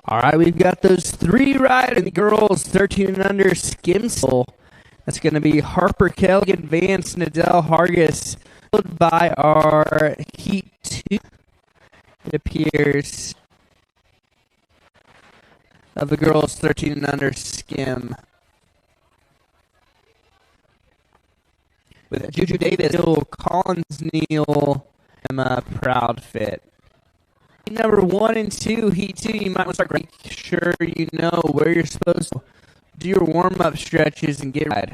All right, we've got those three riders. The girls 13 and under skim. That's going to be Harper Kelly, Reagan Vance, and Adele Vargas, followed by our Heat 2, it appears, of the girls 13 and under skim. With Juju Davis, Collins Neil, and a proud fit. Number 1 and 2, Heat 2, you might want to start making sure you know where you're supposed to do your warm-up stretches and get ready.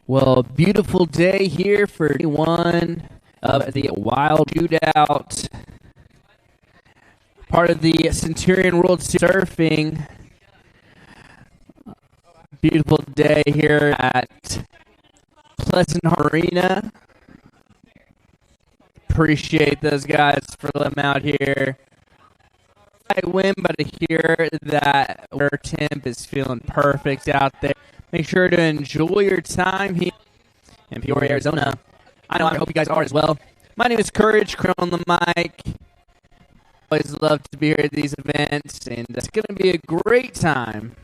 Well, beautiful day here for day 1 of the Wild Shootout, part of the Centurion World Surfing. Beautiful day here at Pleasant Arena. Appreciate those guys for letting them out here. I win, but I hear that our temp is feeling perfect out there. Make sure to enjoy your time here in Peoria, Arizona. I hope you guys are as well. My name is Courage, Crow on the mic. Always love to be here at these events, and it's going to be a great time.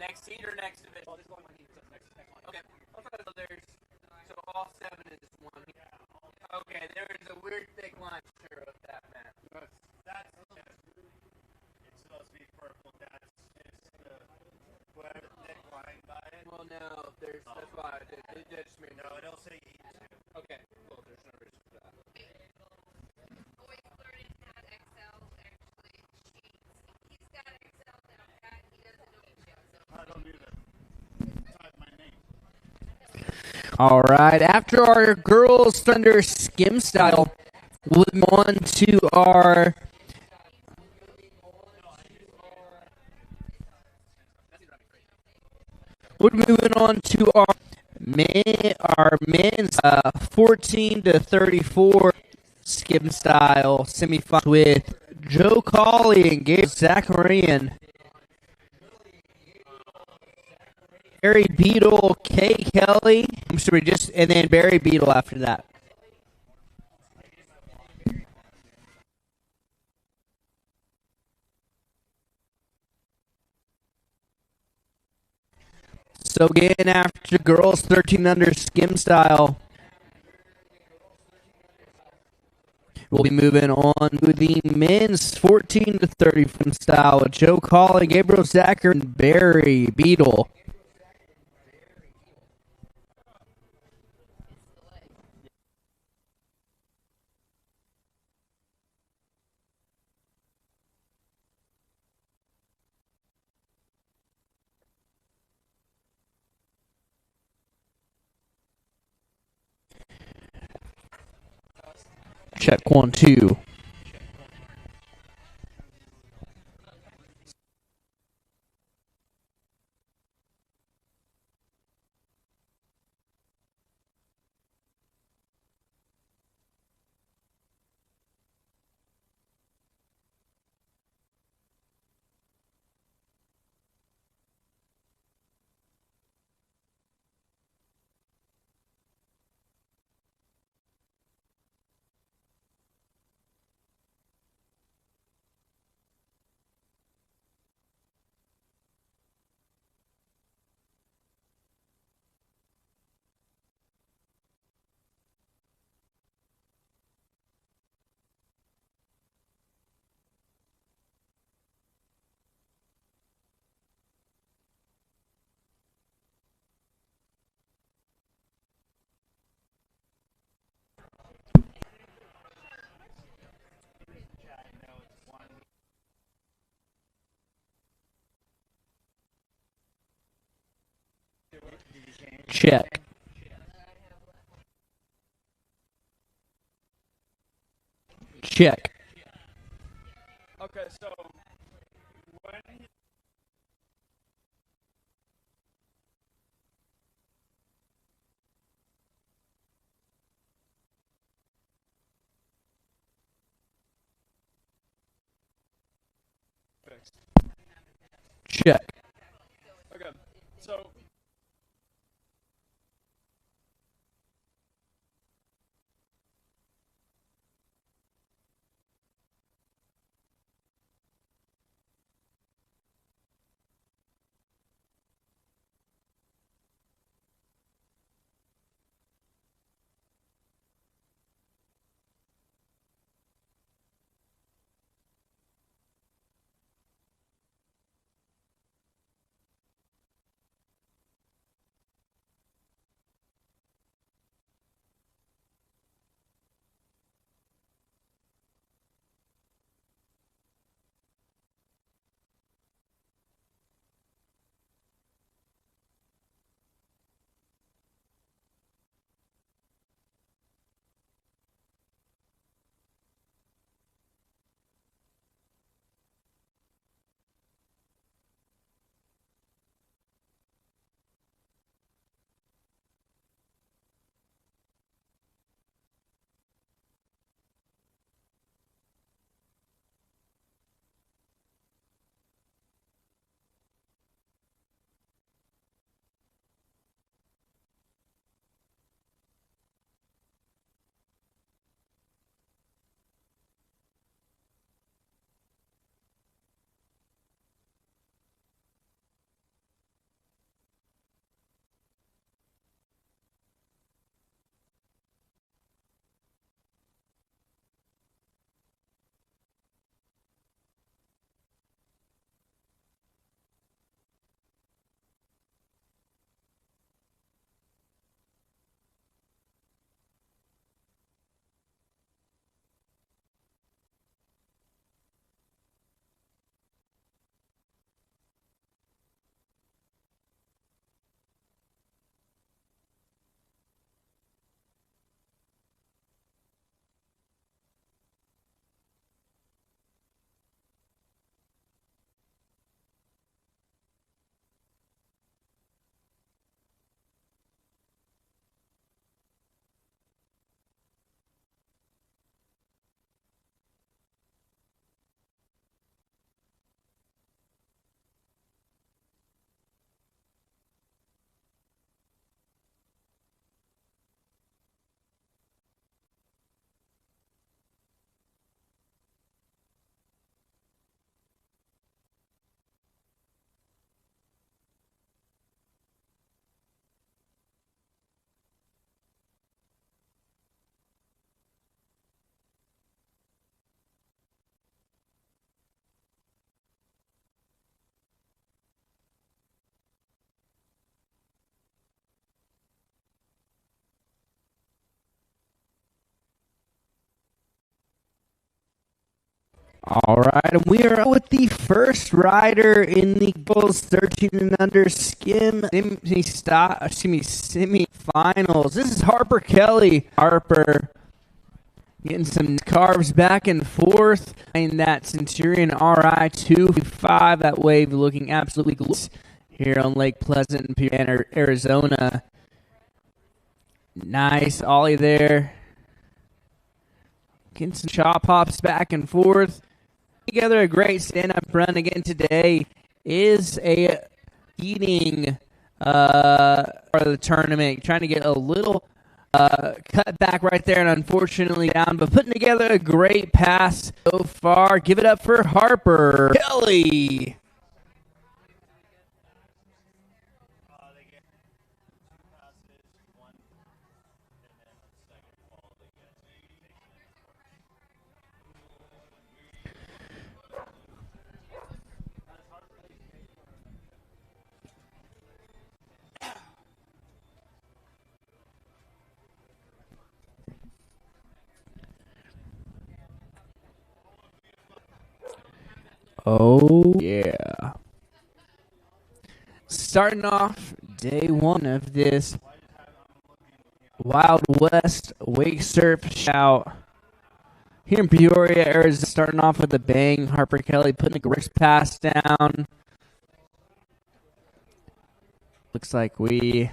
Next seat or next division? Okay. So there's so all 7 is one. Okay, there is a weird thick line sure of that, man. That's it's supposed to be purple. That's just whatever thick line by it. Well, no, that's why it just made no. It'll say E2. Okay, cool. There's no reason for that. Always learning how to Excel actually cheats. He's got Excel down pat. He doesn't know Excel. I don't either. Type my name. All right. After our girls thunder skim style, we'll move on to our men's 14 to 34 skim style semifinals with Joe Collie and Gabriel Zacharian. Barry Beetle, Kay Kelly, and then Barry Beetle after that. So again, after girls 13 under skim style, we'll be moving on to the men's 14 to 30 skim style with Joe Collie, Gabriel Zacharian, and Barry Beetle. Check 1, 2. Check. Check. Okay, so when fixed. Check. Okay, so All right, and we are with the first rider in the girls 13 and under skim semi-finals. This is Harper Kelly. Harper getting some carves back and forth. And that Centurion RI 255, that wave looking absolutely glorious here on Lake Pleasant in Peoria, Arizona. Nice ollie there. Getting some chop hops back and forth. Together a great stand-up run again today is a eating part of the tournament. Trying to get a little cut back right there and unfortunately down, but putting together a great pass so far. Give it up for Harper Kelly. They get two passes, one, and then on the second ball they get. Oh, yeah. Starting off day one of this Wild West Wake Surf Shootout here in Peoria, Arizona. Starting off with a bang. Harper Kelly putting the wrist pass down. Looks like we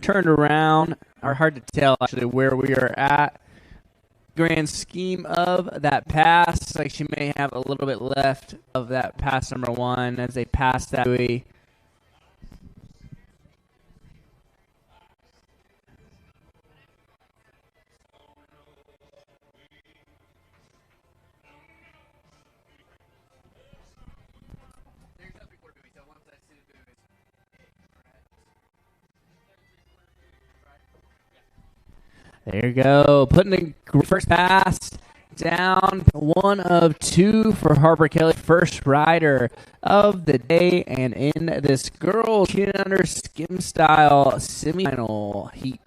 turned around. Or hard to tell actually where we are at. Grand scheme of that pass, like she may have a little bit left of that pass number one as they pass that buoy. There you go. Putting the first pass down. One of two for Harper Kelly. First rider of the day and in this girls' 10 under skim style semifinal heat.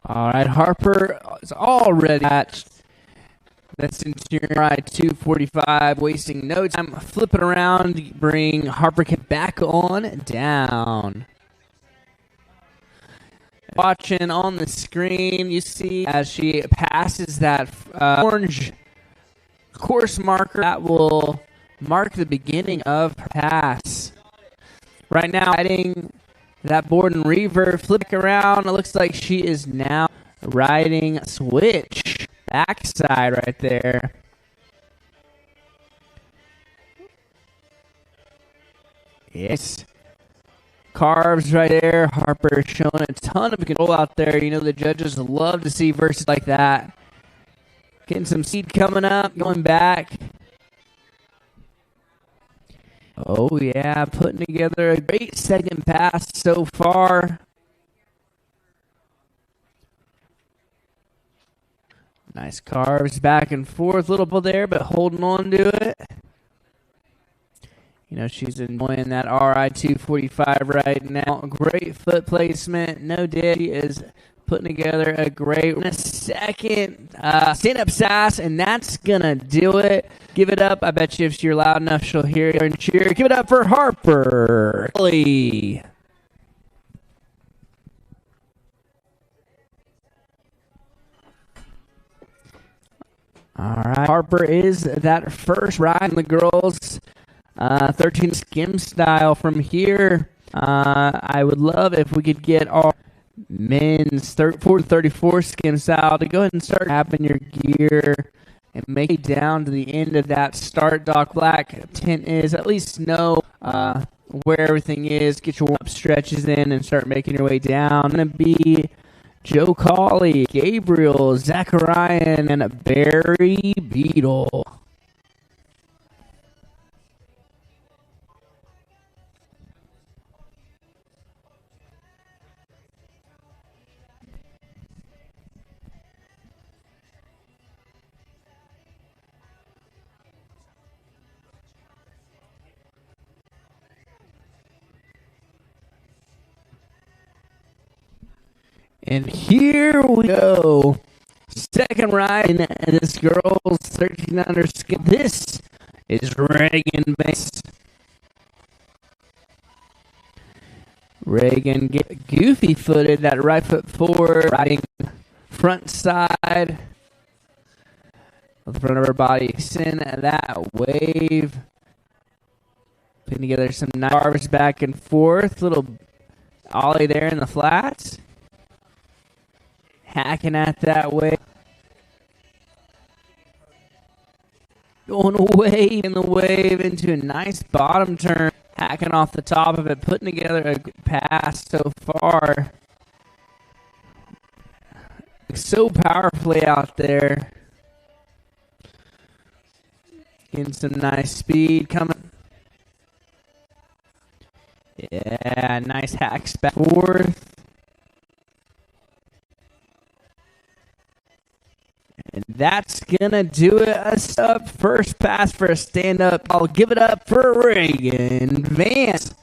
All right, Harper is already at that Centurion ride 245, wasting no time. Flip it around, bring Harper back on down. Watching on the screen, you see as she passes that orange course marker, that will mark the beginning of her pass. Right now, adding that board and reverb, flipping around. It looks like she is now riding switch backside right there. Yes. Carves right there. Harper showing a ton of control out there. You know, the judges love to see verses like that. Getting some speed coming up, going back. Oh, yeah, putting together a great second pass so far. Nice carves back and forth, a little bit there, but holding on to it. You know, she's enjoying that RI 245 right now. Great foot placement, no dip. She is putting together a great second stand-up sass, and that's going to do it. Give it up. I bet you if you're loud enough, she'll hear you and cheer. Give it up for Harper Kelly. All right. Harper is that first ride in the girls' 13 skim style. From here, I would love if we could get our men's 434 skim style to go ahead and start having your gear and make it down to the end of that start dock black tent is. At least know where everything is. Get your warm-up stretches in and start making your way down. Going to be Joe Collie, Gabriel Zacharian, and Barry Beetle. And here we go. Second ride in this girl's 13 under skim. This is Reagan Vance. Reagan get goofy-footed, that right foot forward, riding front side. With the front of her body, send that wave. Putting together some nice barbs back and forth. Little ollie there in the flats. Hacking at that wave. Going away in the wave into a nice bottom turn. Hacking off the top of it, putting together a good pass so far. So powerfully out there. Getting some nice speed coming. Yeah, nice hacks back and forth. And that's going to do it. Us up. First pass for a stand-up. I'll give it up for Reagan Vance.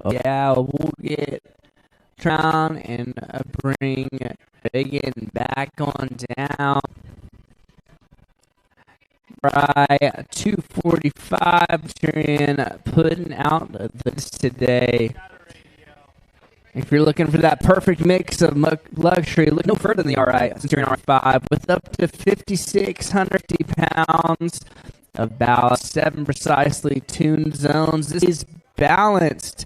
Yeah, we'll get Tron and bring Reagan back on down. Right, 245. Centurion putting out this today. If you're looking for that perfect mix of luxury, look no further than the RI Centurion R5 with up to 5,650 pounds of ballast, 7 precisely tuned zones. This is balanced.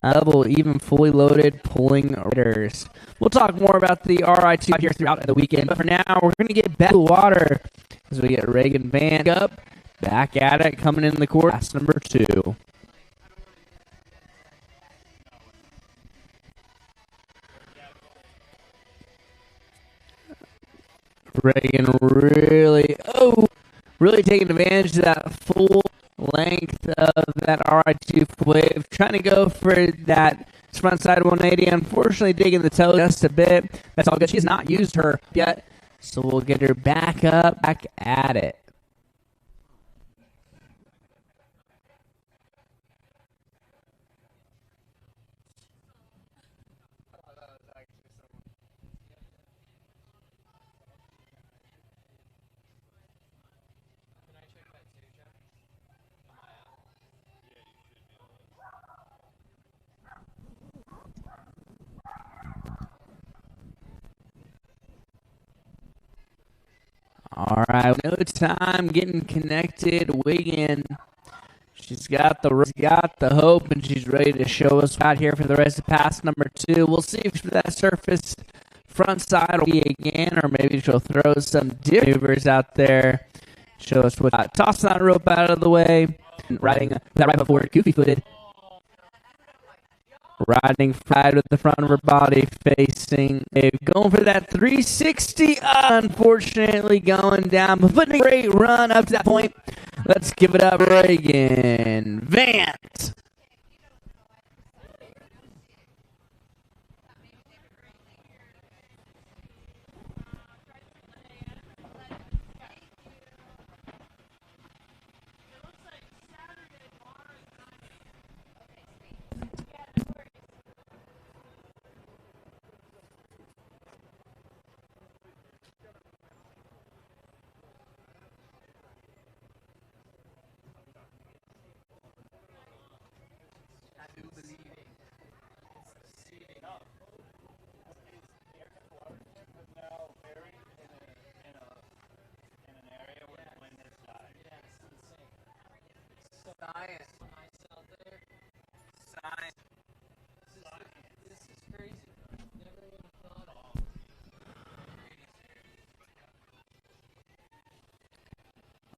Double, even fully loaded pulling riders. We'll talk more about the RI2 here throughout the weekend, but for now, we're going to get back to the water as we get Reagan Vance up, back at it, coming in the court. Pass number 2. Reagan really taking advantage of that full length of that RI2 wave, trying to go for that front side 180. Unfortunately, digging the toe just a bit. That's all good. She has not used her yet, so we'll get her back up, back at it. All right, no time getting connected. Wiggin, she's got the hope, and she's ready to show us out here for the rest of pass number 2. We'll see if that surface front side will be again, or maybe she'll throw some different maneuvers out there. Show us what. Tossing that rope out of the way, and riding that right forward, goofy-footed. Riding fried with the front of her body facing. Going for that 360. Unfortunately going down, but putting a great run up to that point. Let's give it up, Reagan Vance.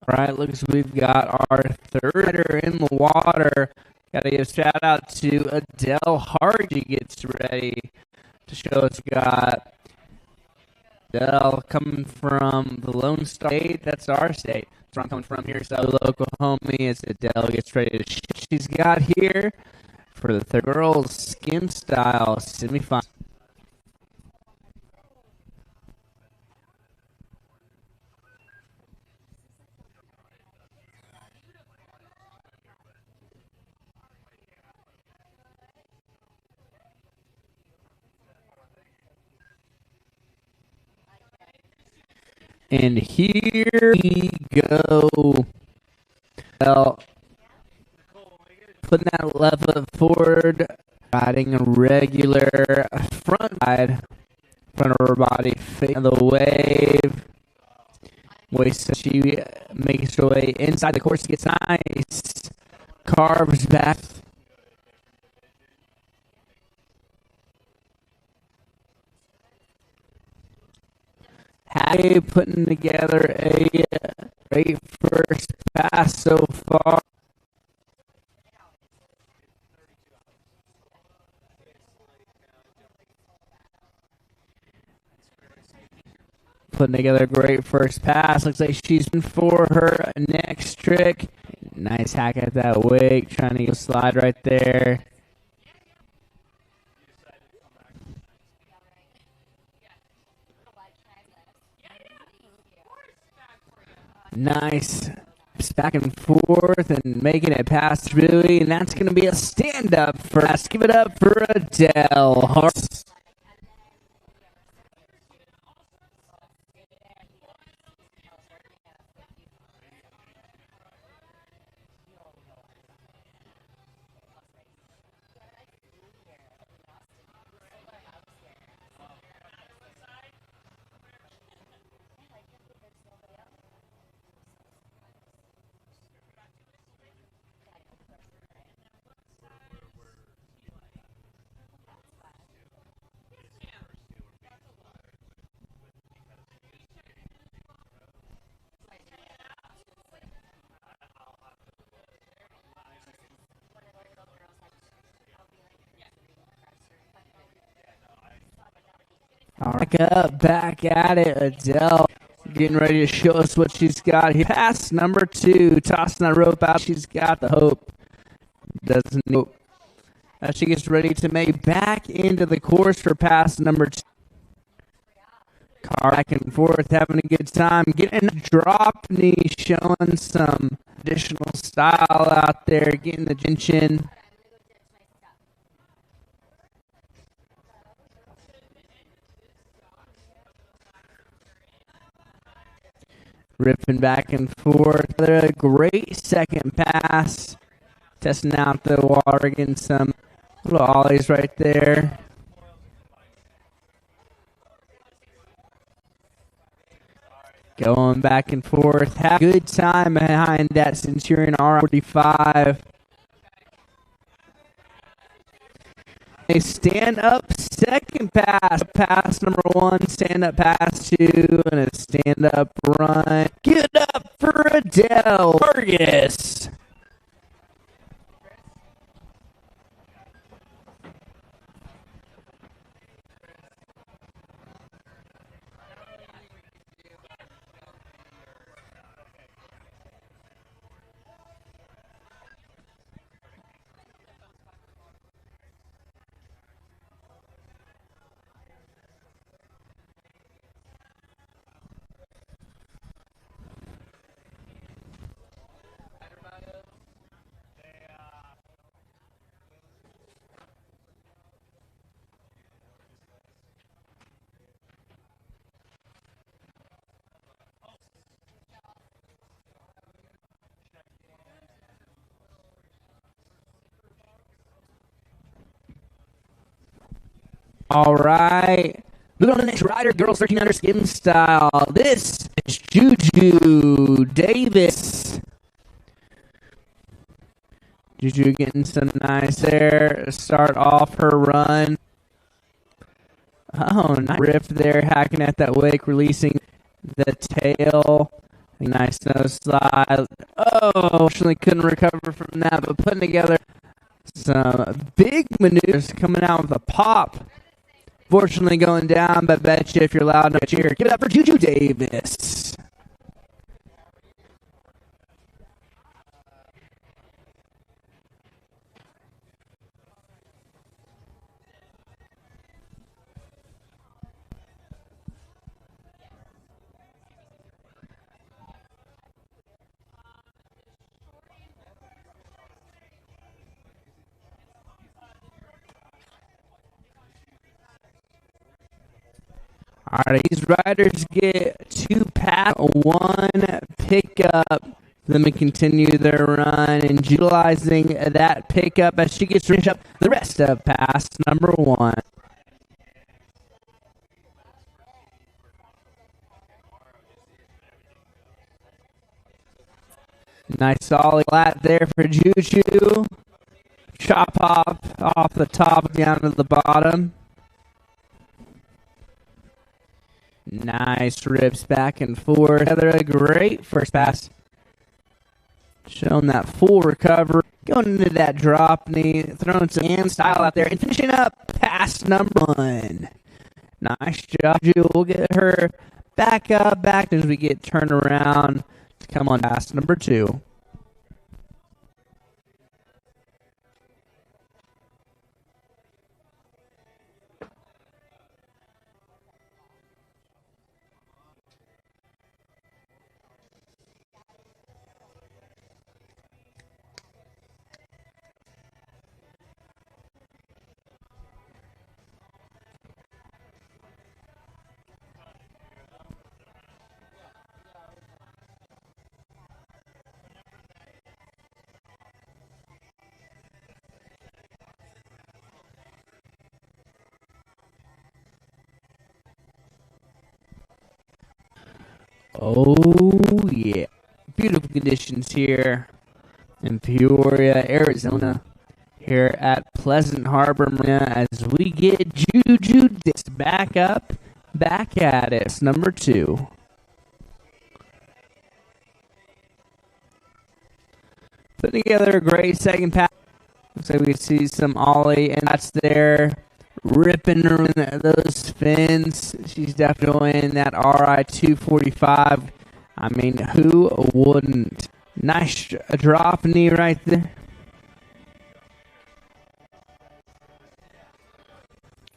All right, looks we've got our third rider in the water. Got to give a shout out to Adele Vargas. She gets ready to show us. Got Adele coming from the Lone Star State. That's our state. That's where I'm coming from here. So local homie as Adele gets ready to shoot. She's got here for the third girls skim style semifinal. And here we go. Well, putting that left foot forward, riding a regular front ride, front of her body, facing the wave. Waist, she makes her way inside the course, gets nice, carves back. Hattie putting together a great first pass so far. Putting together a great first pass. Looks like she's been for her next trick. Nice hack at that wake. Trying to get a slide right there. Nice. Back and forth and making it past Billy. And that's going to be a stand-up for us. Give it up for Adele Vargas. Back at it, Adele getting ready to show us what she's got here. Pass number 2, tossing that rope out. She's got the hope. Doesn't know. As she gets ready to make back into the course for pass number 2. Car back and forth, having a good time. Getting a drop knee, showing some additional style out there, getting the tension. Ripping back and forth. A great second pass. Testing out the water, getting some little ollies right there. Going back and forth. Have a good time behind that Centurion R45. A stand-up second pass. Pass number 1, stand-up pass 2, and a stand-up run. Give it up for Adele Vargas. All right. Moving on to the next rider, girls 1300 skim style. This is Juju Davis. Juju getting some nice air to start off her run. Oh, nice riff there, hacking at that wake, releasing the tail. Nice nose slide. Oh, fortunately couldn't recover from that, but putting together some big maneuvers, coming out with a pop. Fortunately going down, but bet you if you're loud enough to cheer, give it up for Juju Davis. All right, these riders get 2 pass, 1 pickup. Let me continue their run and utilizing that pickup as she gets to finish up the rest of pass number 1. Nice ollie flat there for Juju. Chop off the top down to the bottom. Nice rips back and forth. Another a great first pass. Showing that full recovery. Going into that drop knee. Throwing some hand style out there. And finishing up pass number 1. Nice job, Juju. We'll get her back as we get turned around to come on pass number 2. Oh, yeah. Beautiful conditions here in Peoria, Arizona. Here at Pleasant Harbor Marina as we get Juju Davis back at it. It's number 2. Putting together a great second pass. Looks like we see some ollie, and that's there. Ripping those fins. She's definitely in that RI 245. I mean, who wouldn't? Nice drop knee right there.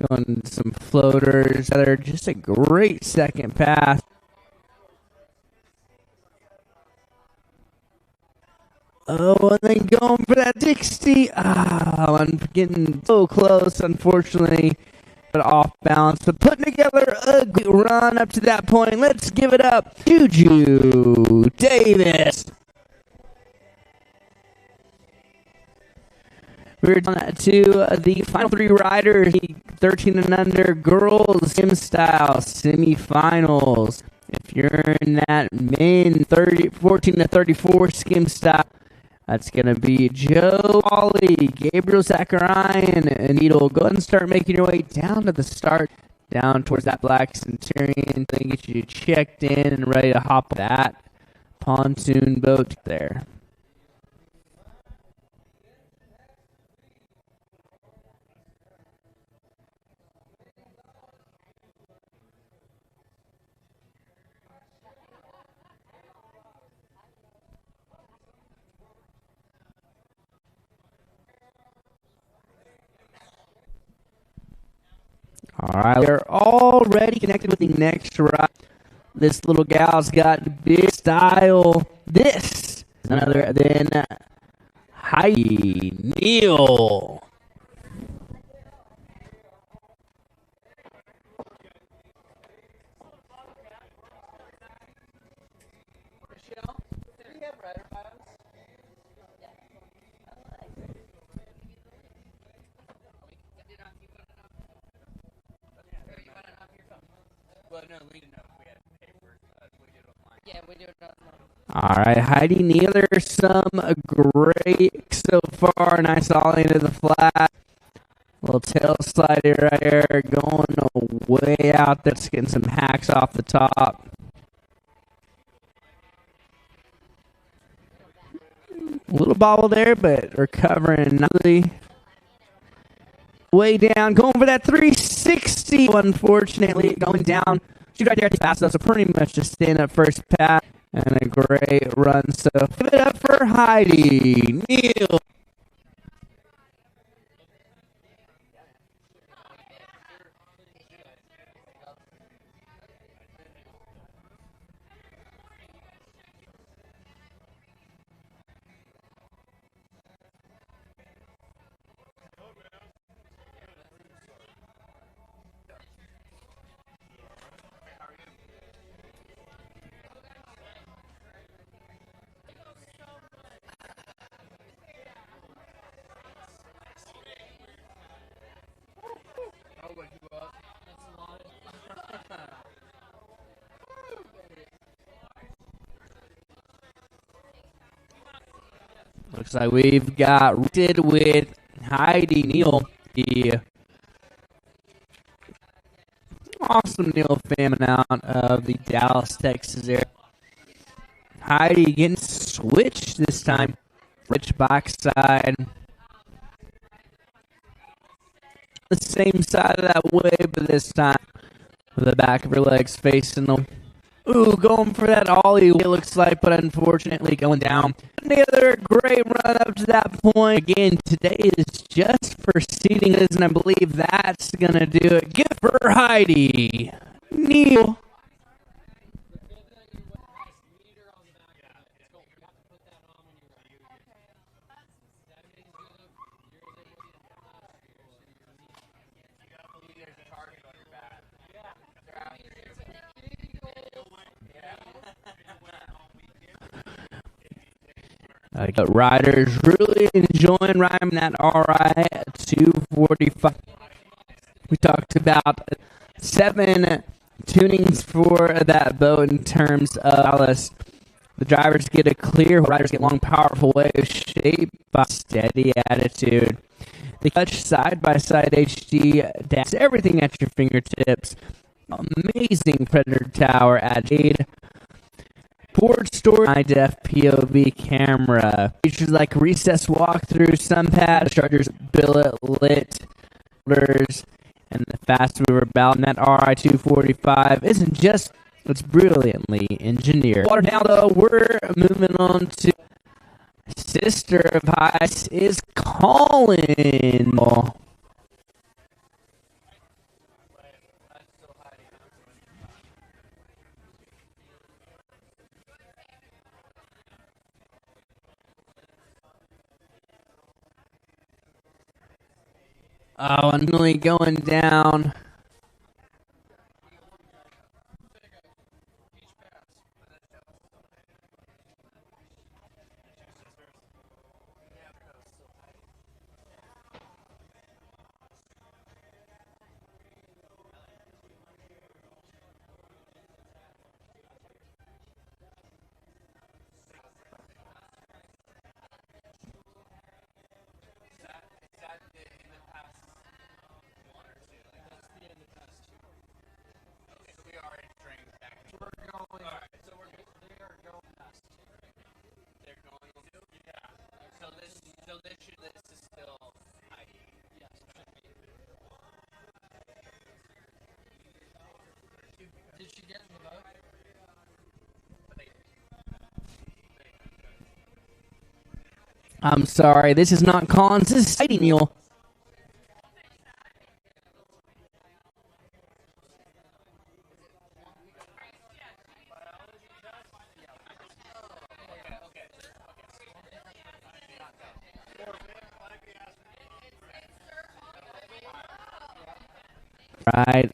Going some floaters. They're just a great second pass. Oh, and then going for that Dixie. I'm getting so close, unfortunately, but off balance. But putting together a good run up to that point. Let's give it up, Juju Davis. We're down to the final 3 riders, 13 and under girls skim style semifinals. If you're in that men 14 to 34 skim style, that's going to be Joe, Collie, Gabriel Zacharian, and Beetle. Go ahead and start making your way down to the start, down towards that black Centurion. I think get you checked in and ready to hop that pontoon boat there. All right, we're already connected with the next ride. This little gal's got big style. This is none other than Heidi Neil. All right, Heidi Neil, there's some great so far. Nice all into the flat. Little tail slider right there, going way out there. It's getting some hacks off the top. A little bobble there, but recovering nicely. Way down, going for that 360. Unfortunately, going down. She got there fast, so pretty much just stand up first pass and a great run. So give it up for Heidi Neil. Looks like we've got rooted with Heidi Neil, the awesome Neil family out of the Dallas, Texas area. Heidi getting switched this time. Switch backside. The same side of that wave, but this time with the back of her legs facing them. Ooh, going for that ollie, it looks like, but unfortunately going down. Another great run up to that point. Again, today is just for seating, and I believe that's going to do it. Give for Heidi Neil. Riders really enjoying riding that RI 245. We talked about 7 tunings for that boat in terms of ballast. The drivers get a clear, riders get long, powerful wave shaped by steady attitude. The Clutch side-by-side HD dash, everything at your fingertips. Amazing Predator Tower at Jade. Board story, high-def POV camera. Features like recess walkthrough, sunpad, chargers, billet, lit, motors, and the fast mover belt. And that RI-245 isn't just, it's brilliantly engineered. Now, though, we're moving on to Sister of Ice is Colin. Oh, and really going down. I'm sorry, this is not Collins, this is Heidi Neil. Right.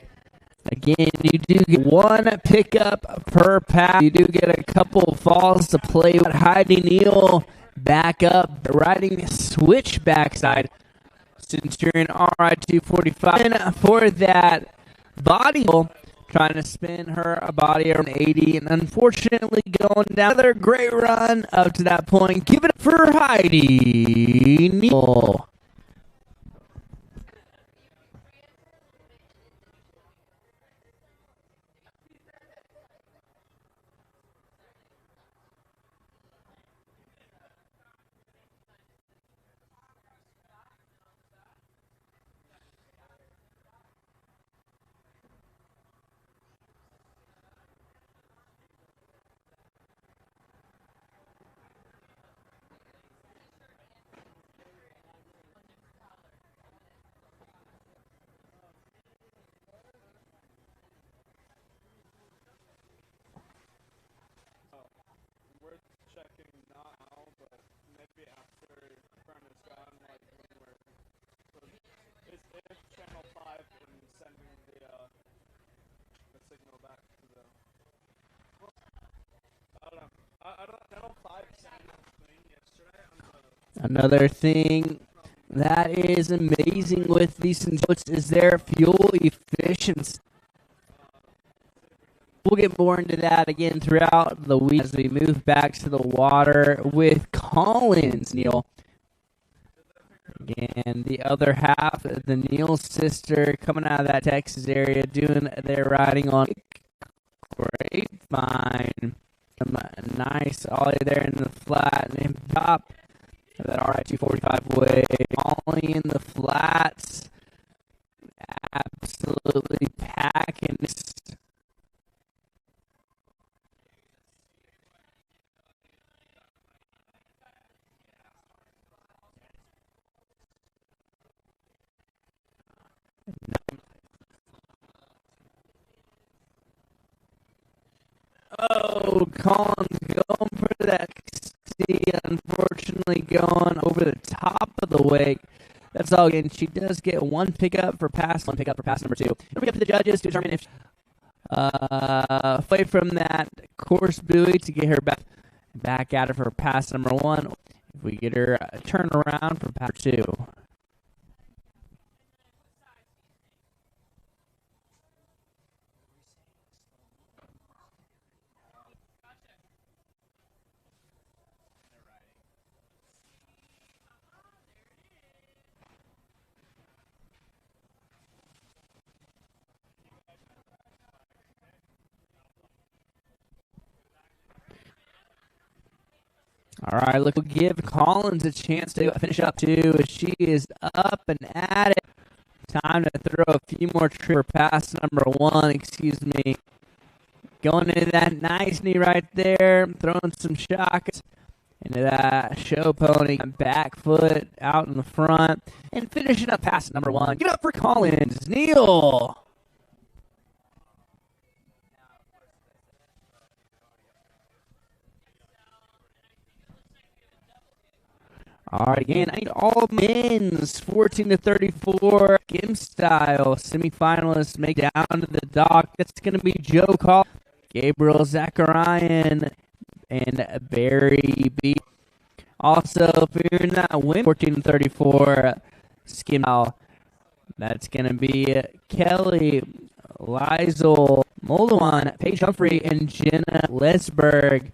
Again, you do get 1 pickup per pass. You do get a couple falls to play with. Heidi Neil back up, riding switch backside. Centurion RI-245 for that body, trying to spin her body around 80, and unfortunately going down. Another great run up to that point. Give it up for Heidi Neil. Another thing that is amazing with these boats is their fuel efficiency. We'll get more into that again throughout the week as we move back to the water with Collins, Neil. Again, the other half, the Neil sister, coming out of that Texas area, doing their riding on Grapevine. Some nice ollie there in the flat and top of that RI 245 wave. Ollie in the flats. Absolutely packing. Oh, Collins going for that C, unfortunately going over the top of the wake. That's all again. She does get one pickup for pass number 2. It'll be up to the judges to determine if away from that course buoy to get her back at it for pass number 1. If we get her turn around for pass 2. All right, look, we'll give Collins a chance to finish up, too, as she is up and at it. Time to throw a few more trips for pass number 1, Going into that nice knee right there, throwing some shots into that show pony, back foot out in the front, and finishing up pass number 1. Give it up for Collins, Neil. All right, again, I need all men's 14-34 skim style semifinalists make down to the dock. That's going to be Joe Call, Gabriel Zacharian, and Barry B. Also, if you're in that women 14-34 skim style, that's going to be Kelly, Lizel Maldwan, Paige Humphrey, and Jenna Lesberg.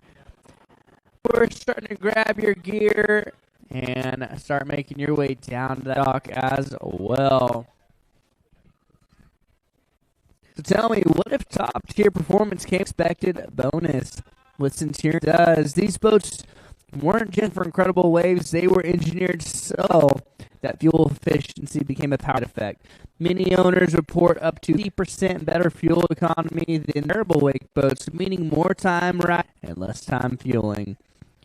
We're starting to grab your gear and start making your way down to the dock as well. So tell me, what if top-tier performance came expected bonus? What Centurion does, these boats weren't just for incredible waves, they were engineered so that fuel efficiency became a power effect. Many owners report up to 50% better fuel economy than variable wake boats, meaning more time ride and less time fueling.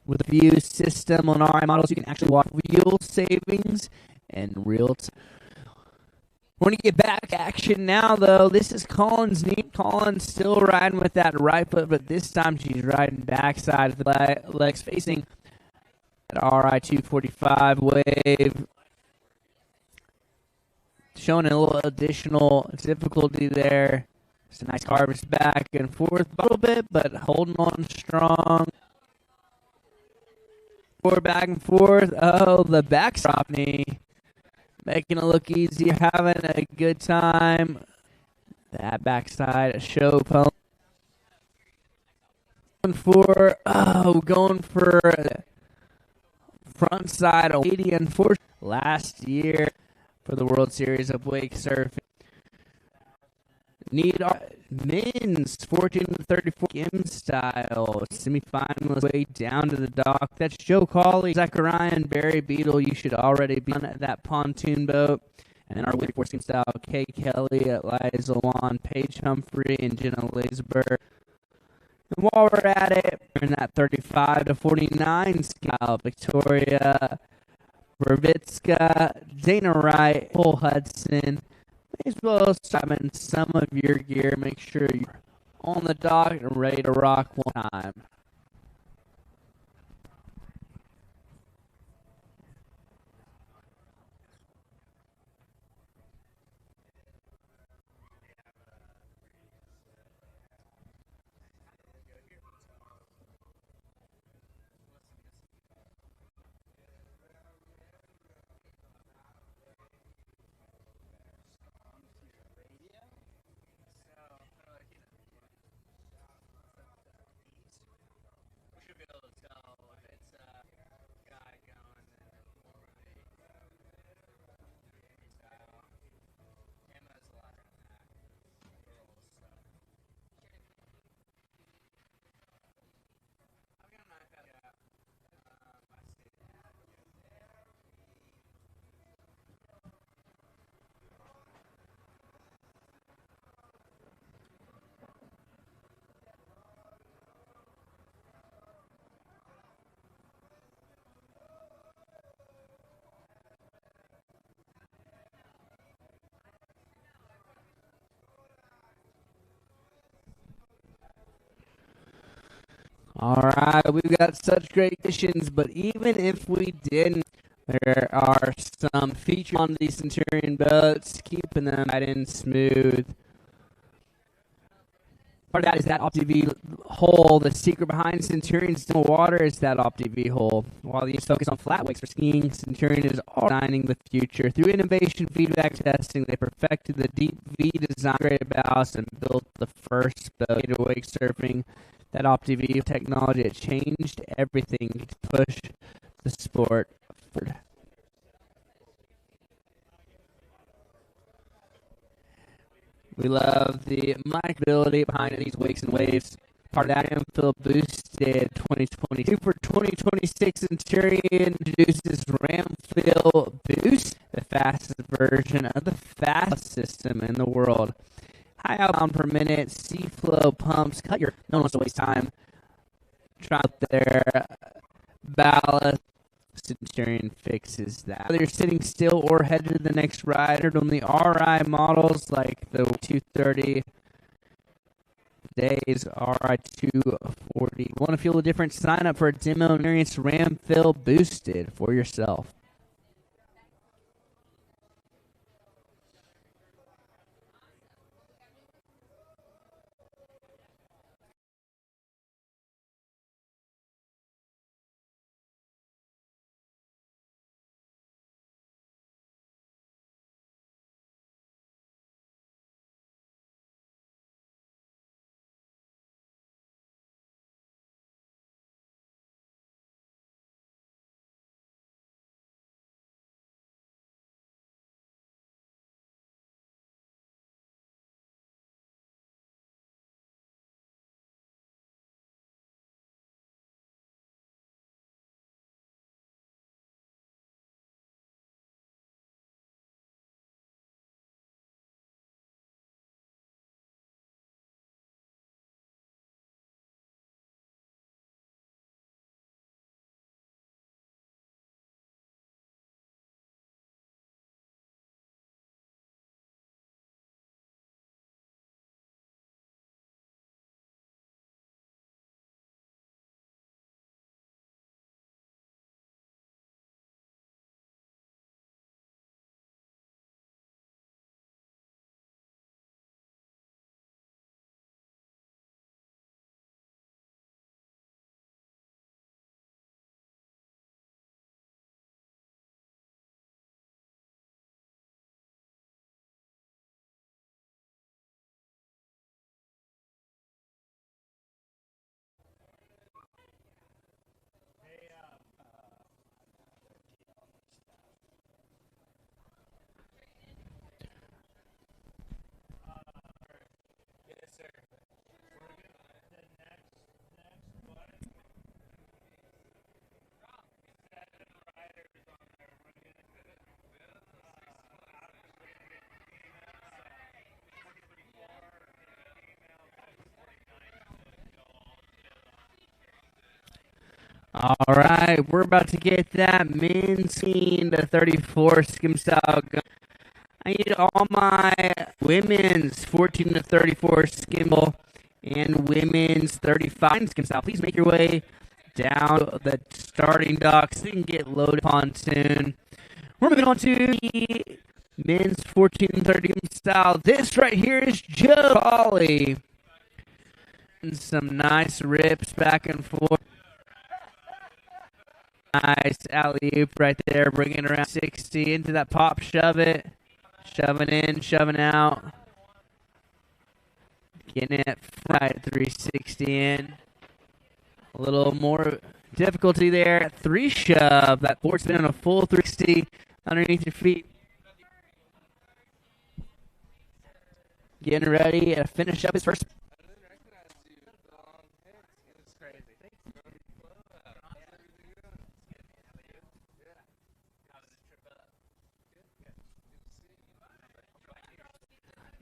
With a view system on RI models, you can actually watch fuel savings in real time. We're going to get back to action now, though. This is Collins' knee. Collins still riding with that right foot, but this time she's riding backside of the legs facing that RI 245 wave. Showing a little additional difficulty there. It's a nice harvest back and forth a little bit, but holding on strong. Back and forth. Oh, the backstop knee. Making it look easy. Having a good time. That backside show pump. Going for front side 80 and 40 last year for the World Series of Wake Surfing. Need men's 14-34 skim style semifinalist way down to the dock. That's Joe Collie, Zacharian, Barry Beetle. You should already be on that pontoon boat. And then our 34 skim style, Kay Kelly, Lizel Maldwan, Paige Humphrey, and Jenna Lesberg. And while we're at it, we're in that 35-49 style, Victoria, Verbitzka, Dana Wright, Nicole Hudson. May as well stop in some of your gear. Make sure you're on the dock and ready to rock one time. All right, we've got such great conditions, but even if we didn't, there are some features on these Centurion boats, keeping them nice and smooth. Part of that is that OptiV hole. The secret behind Centurion's still water is that OptiV hole. While these focus on flat wakes for skiing, Centurion is designing the future. Through innovation feedback testing, they perfected the deep V design, created ballast, and built the first boat to wake surfing. That OptiV technology, it changed everything to push the sport forward. We love the microbility behind these wakes and waves. Part of that Ramfill boosted 2022 for 2026. Centurion introduces Ramfill Boost, the fastest version of the fast system in the world. High outbound per minute, sea flow pumps. No one wants to waste time. Try out their ballast. Centurion fixes that. Whether you're sitting still or headed to the next ride, on the RI models like the 230, today's RI 240. Want to feel the difference? Sign up for a demo experience Ramfill Boosted for yourself. All right, we're about to get that men's scene to 34 skim style gun. I need all my women's 14 to 34 skimble and women's 35 skim style. Please make your way down the starting docks so you can get loaded pontoon. We're moving on to the men's 14 and 30 style. This right here is Joe Collie. Some nice rips back and forth. Nice alley-oop right there, bringing it around 60 into that pop, shove it. Shoving in, shoving out. Getting it right 360 in. A little more difficulty there. 3 shove. That board's been on a full 360 underneath your feet. Getting ready to finish up his first.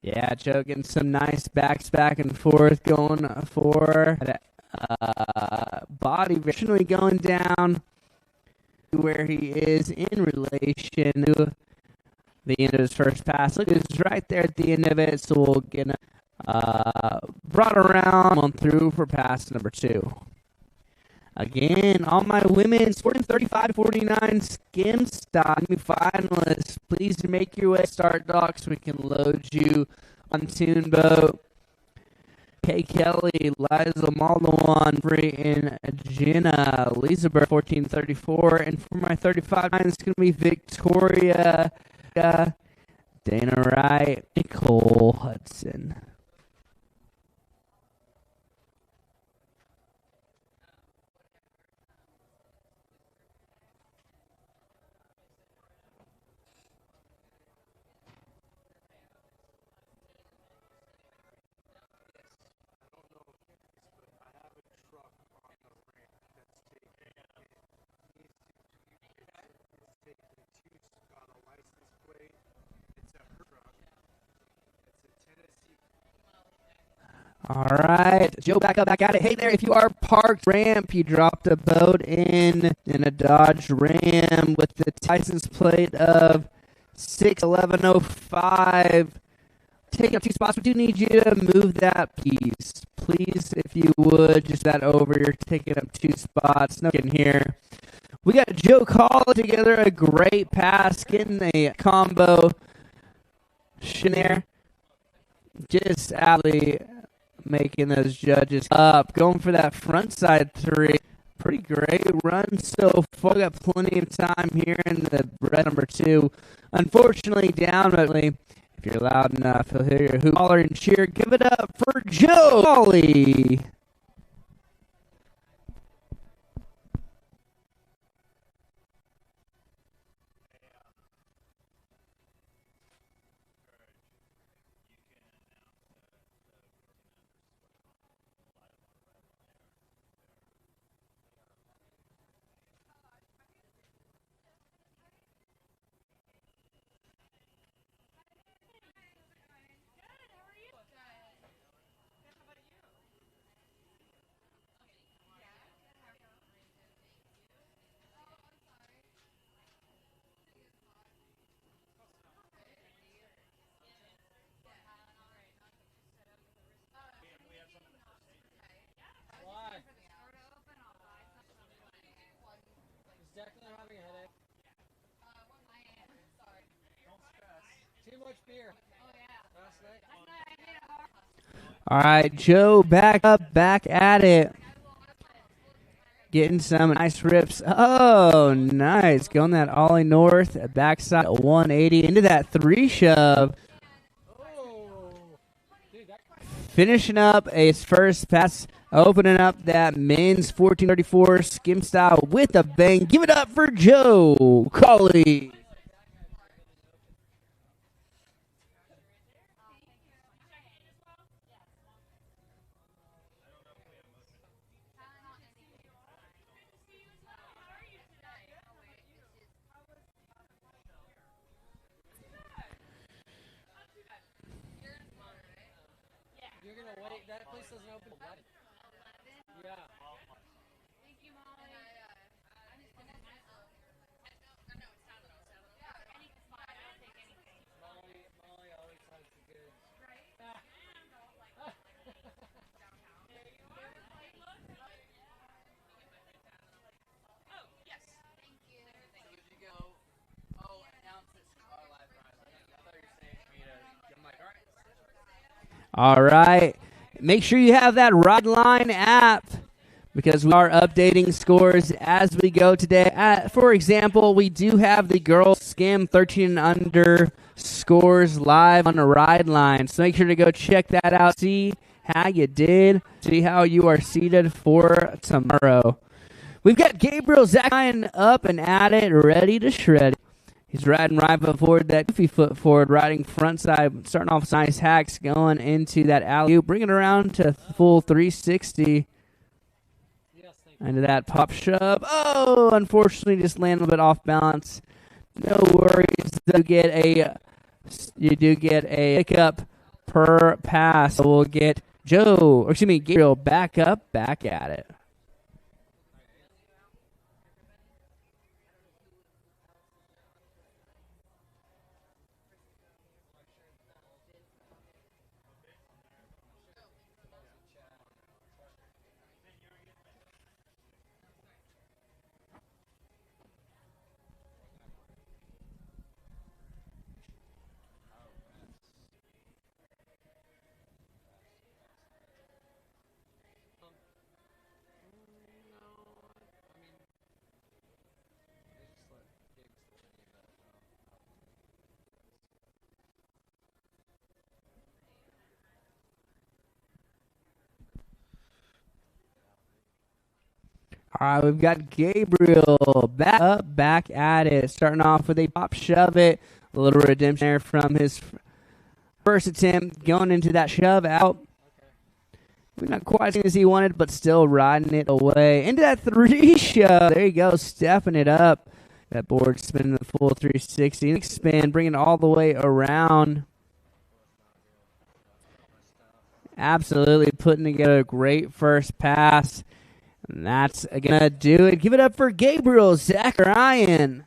Yeah, Joe getting some nice backs back and forth going for body originally going down where he is in relation to the end of his first pass. Look, it's right there at the end of it, so we'll get brought around on through for pass number 2. Again, all my women's 35-49 skim stock finalists, please make your way to Start Dock so we can load you on Tune Boat. Harper Kelly, Lizel Maldwan, and Jenna Lesberg 1434. And for my 35, it's going to be Victoria, Dana Wright, Nicole Hudson. All right, Joe, back up, back at it. Hey there, if you are parked ramp, you dropped a boat in a Dodge Ram with the license plate of 61105. Taking up 2 spots. We do need you to move that, please. Please, if you would, just that over. You're taking up 2 spots. No kidding here. We got Joe Collie together, a great pass, getting a combo there. Just absolutely making those judges up. Going for that front side 3. Pretty great run so far. Got plenty of time here in the red number 2. Unfortunately, down, but if you're loud enough, he'll hear your hoop, holler, and cheer. Give it up for Joe Collie. All right, Joe, back up, back at it. Getting some nice rips. Oh, nice. Going that ollie north, backside 180 into that 3 shove. Finishing up his first pass, opening up that men's 1434 skim style with a bang. Give it up for Joe Collie. All right. Make sure you have that Ride Line app because we are updating scores as we go today. For example, we do have the girls skim 13 and under scores live on the Ride Line. So make sure to go check that out. See how you did. See how you are seated for tomorrow. We've got Gabriel Zacharian up and at it, ready to shred. He's riding right foot forward, that goofy foot forward, riding front side, starting off nice hacks, going into that alley-oop, bringing it around to full 360. Into that pop shove. Oh, unfortunately, just landed a bit off balance. No worries. You do get a pickup per pass. So we'll get Gabriel back up, back at it. All right, we've got Gabriel back up, back at it. Starting off with a pop shove it. A little redemption there from his first attempt. Going into that shove out. Not quite as he wanted, but still riding it away. Into that 3 shove. There you go, stepping it up. That board spinning the full 360. Next spin, bringing it all the way around. Absolutely putting together a great first pass. And that's going to do it. Give it up for Gabriel Zacharian.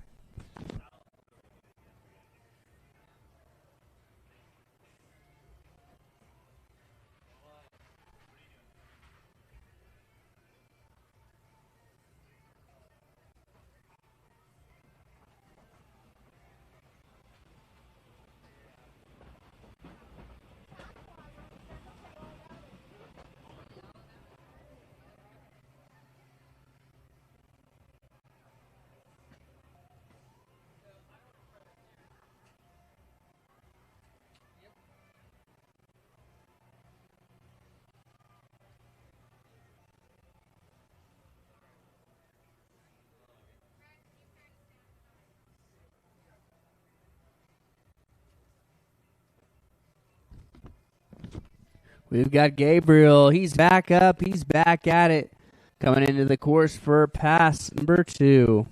We've got Gabriel. He's back up. He's back at it. Coming into the course for pass number 2.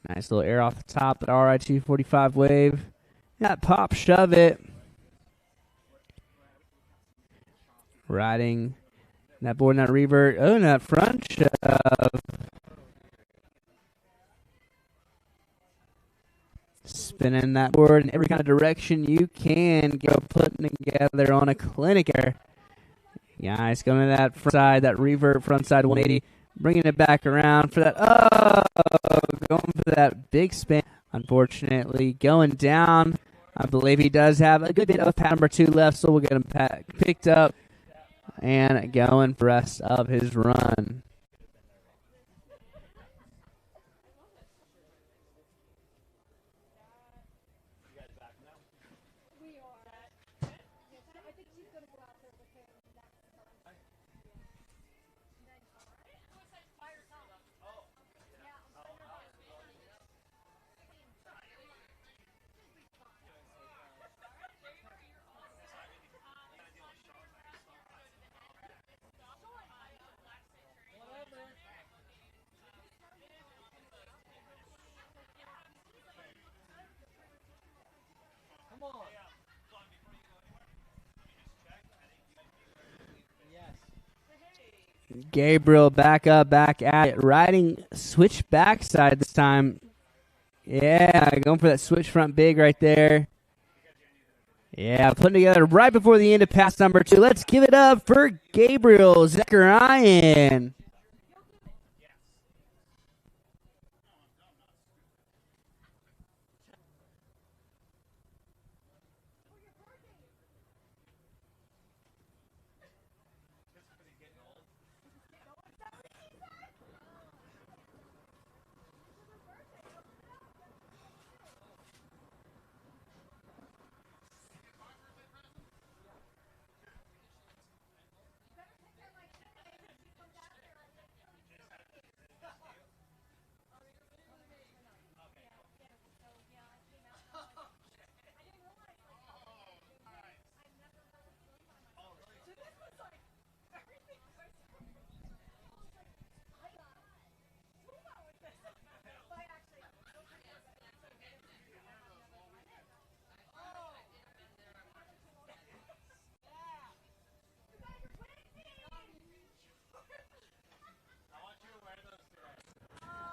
Nice little air off the top. That RI 245 wave. That pop shove it. Riding that board, that revert. Oh, and that front shove. Spinning that board in every kind of direction you can. Go putting together on a clinic here. Guys, going to that front side, that revert front side 180. Bringing it back around for that. Oh, going for that big spin. Unfortunately, going down. I believe he does have a good bit of pad number 2 left, so we'll get him picked up and going for the rest of his run. Gabriel back up, back at it. Riding switch backside this time. Yeah, going for that switch front big right there. Yeah, putting together right before the end of pass number 2. Let's give it up for Gabriel Zacharian.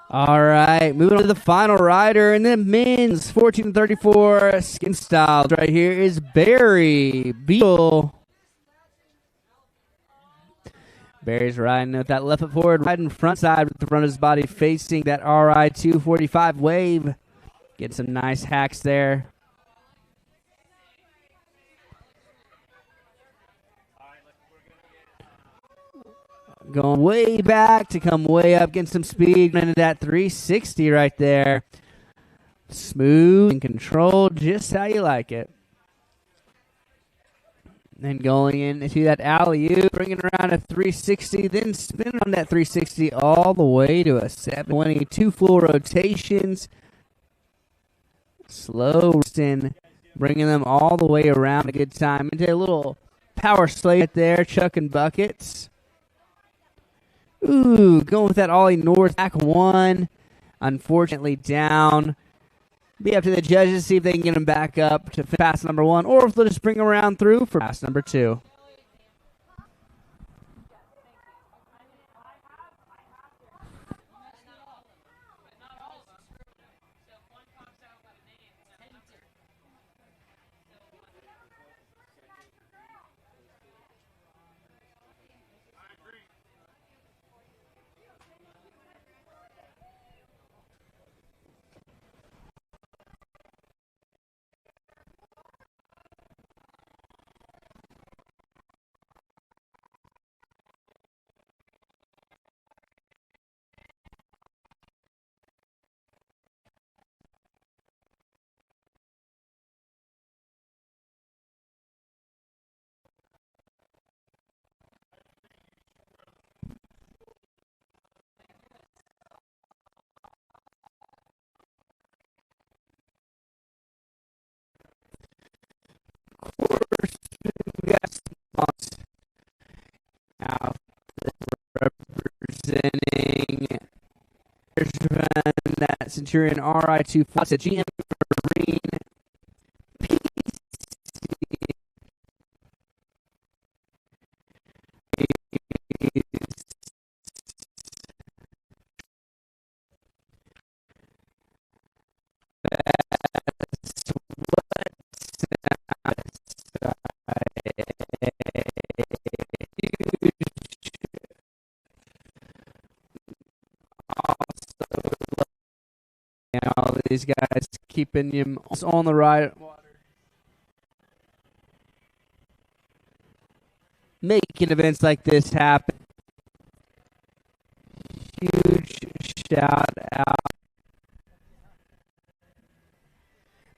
All right, moving on to the final rider in the men's 1434 skin style. Right here is Barry Beetle. Barry's riding with that left foot forward, riding front side with the front of his body facing that RI 245 wave. Get some nice hacks there. Going way back to come way up, getting some speed into that 360 right there. Smooth and controlled, just how you like it. and going into that alley-oop, bringing around a 360, then spinning on that 360 all the way to a 720, 2 full rotations. Slow spin, bringing them all the way around a good time. Into a little power slate there, chucking buckets. Ooh, going with that ollie north, back one. Unfortunately down. Be up to the judges to see if they can get him back up to pass number one, or if they'll just bring him around through for pass number two. Course, we got spots out representing that Centurion RI2 Fox at GM Marine. All these guys keeping him on the right water. Making events like this happen. Huge shout out.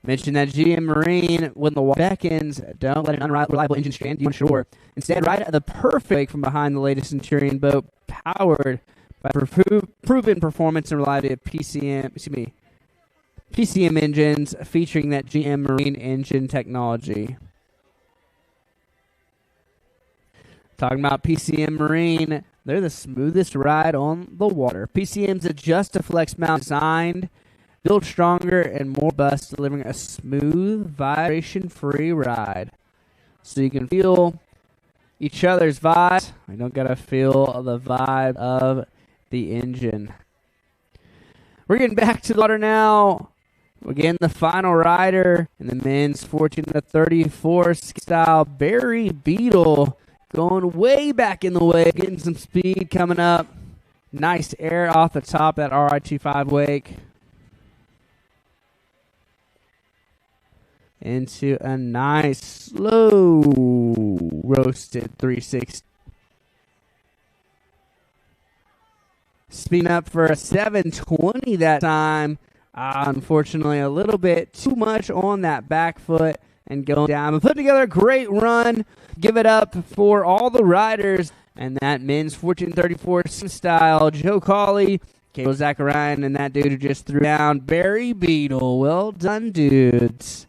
Mention that GM Marine, when the water beckons, don't let an unreliable engine strand you on shore. Instead, ride the perfect from behind the latest Centurion boat, powered by proven performance and reliability of PCM engines, featuring that GM Marine engine technology. Talking about PCM Marine, they're the smoothest ride on the water. PCM's Adjust-to-Flex mount designed, built stronger and more robust, delivering a smooth, vibration-free ride. So you can feel each other's vibes. You don't got to feel the vibe of the engine. We're getting back to the water now. Again, the final rider in the men's 14 to 34 style, Barry Beetle, going way back in the way, getting some speed coming up. Nice air off the top of that RI-25 wake. Into a nice, slow, roasted 360. Speeding up for a 720 that time. Unfortunately, a little bit too much on that back foot and going down. But put together a great run. Give it up for all the riders. And that men's 1434 style, Joe Collie, Gabriel Zacharian, and that dude who just threw down, Barry Beetle. Well done, dudes.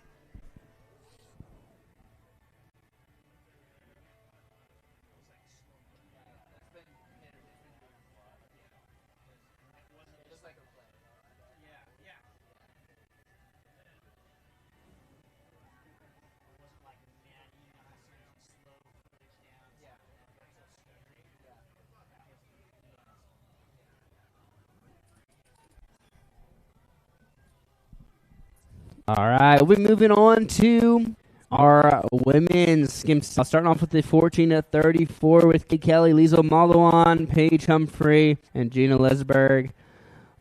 All right, we'll be moving on to our women's skim style. Starting off with the 14 to 34 with Harper Kelly, Lizel Maldwan, Paige Humphrey, and Jenna Lesberg.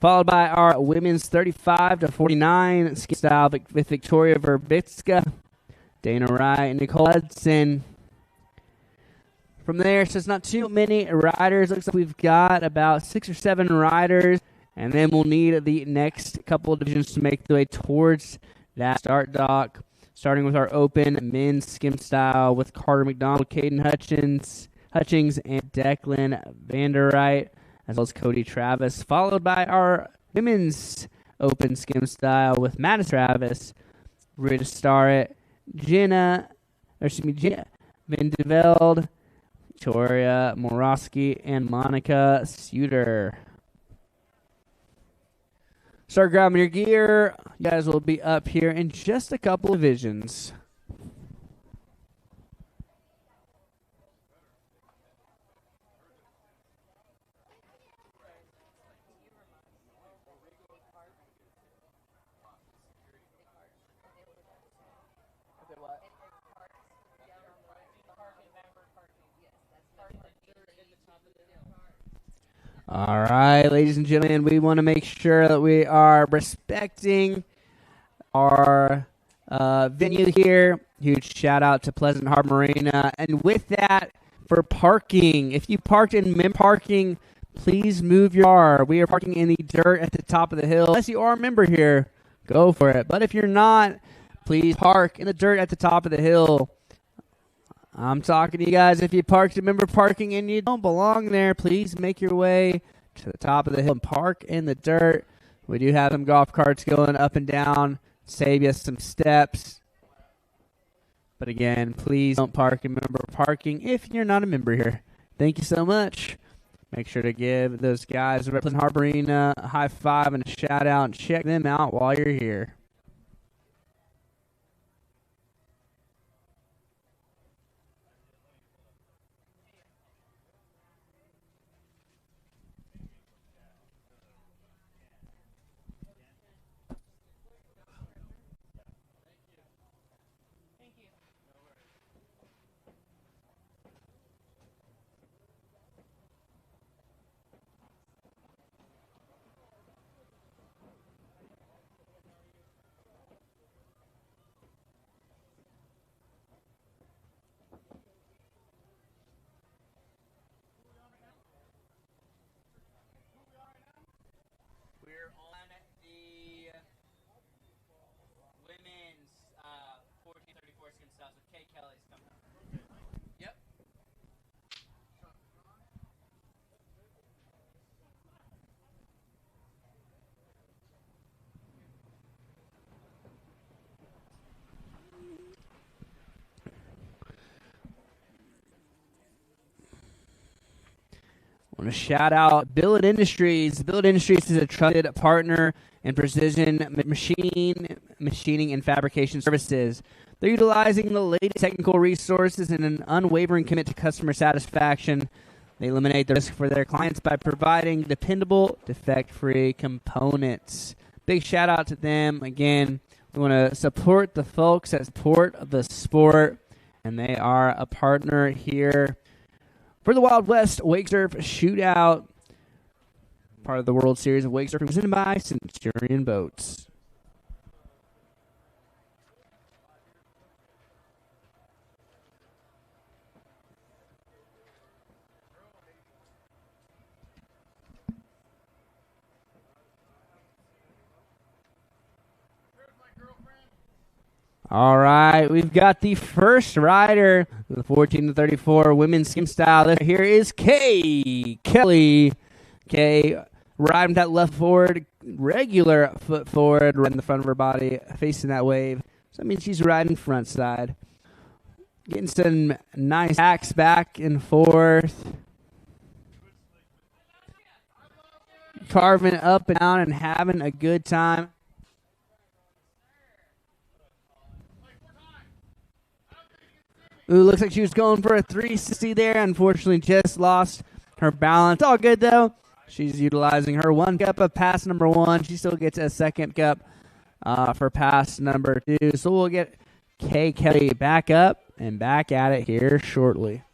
Followed by our women's 35 to 49 skim style with Victoria Verbitzka, Dana Wright, and Nicole Hudson. From there, so it's not too many riders. Looks like we've got about 6 or 7 riders, and then we'll need the next couple of divisions to make the way towards that start dock. Starting with our open men's skim style with Carter McDonald, Kaden Hutchings, and Declan Vanderight, as well as Cody Travis, followed by our women's open skim style with Madison Travis, Rita Starret, Jenna Vendeveld, Peoria Morosky, and Monica Suter. Start grabbing your gear. You guys will be up here in just a couple of visions. All right, ladies and gentlemen, we want to make sure that we are respecting our venue here. Huge shout out to Pleasant Harbor Marina. And with that, for parking, if you parked in parking, please move your car. We are parking in the dirt at the top of the hill. Unless you are a member here, go for it. But if you're not, please park in the dirt at the top of the hill. I'm talking to you guys. If you parked in member parking and you don't belong there, please make your way to the top of the hill and park in the dirt. We do have some golf carts going up and down, save you some steps. But again, please don't park in member parking if you're not a member here. Thank you so much. Make sure to give those guys at Pleasant Harbor Arena a high five and a shout out and check them out while you're here. We're on the women's 1434 skin stuff, so Kay Kelly's coming up. Yep. I want to shout out Billet Industries. Billet Industries is a trusted partner in precision machining and fabrication services. They're utilizing the latest technical resources and an unwavering commitment to customer satisfaction. They eliminate the risk for their clients by providing dependable, defect-free components. Big shout out to them. Again, we want to support the folks that support the sport, and they are a partner here for the Wild West Wake Surf Shootout, part of the World Series of Wake Surfing, presented by Centurion Boats. All right, we've got the first rider, the 14-34 women's skim style. Here is Kay Kelly. Kay riding that left forward, regular foot forward, right in the front of her body, facing that wave. So that means she's riding front side. Getting some nice hacks back and forth. Carving up and down and having a good time. Ooh, looks like she was going for a 360 there. Unfortunately, just lost her balance. All good, though. She's utilizing her one cup of pass number one. She still gets a second cup for pass number two. So we'll get Kay Kelly back up and back at it here shortly.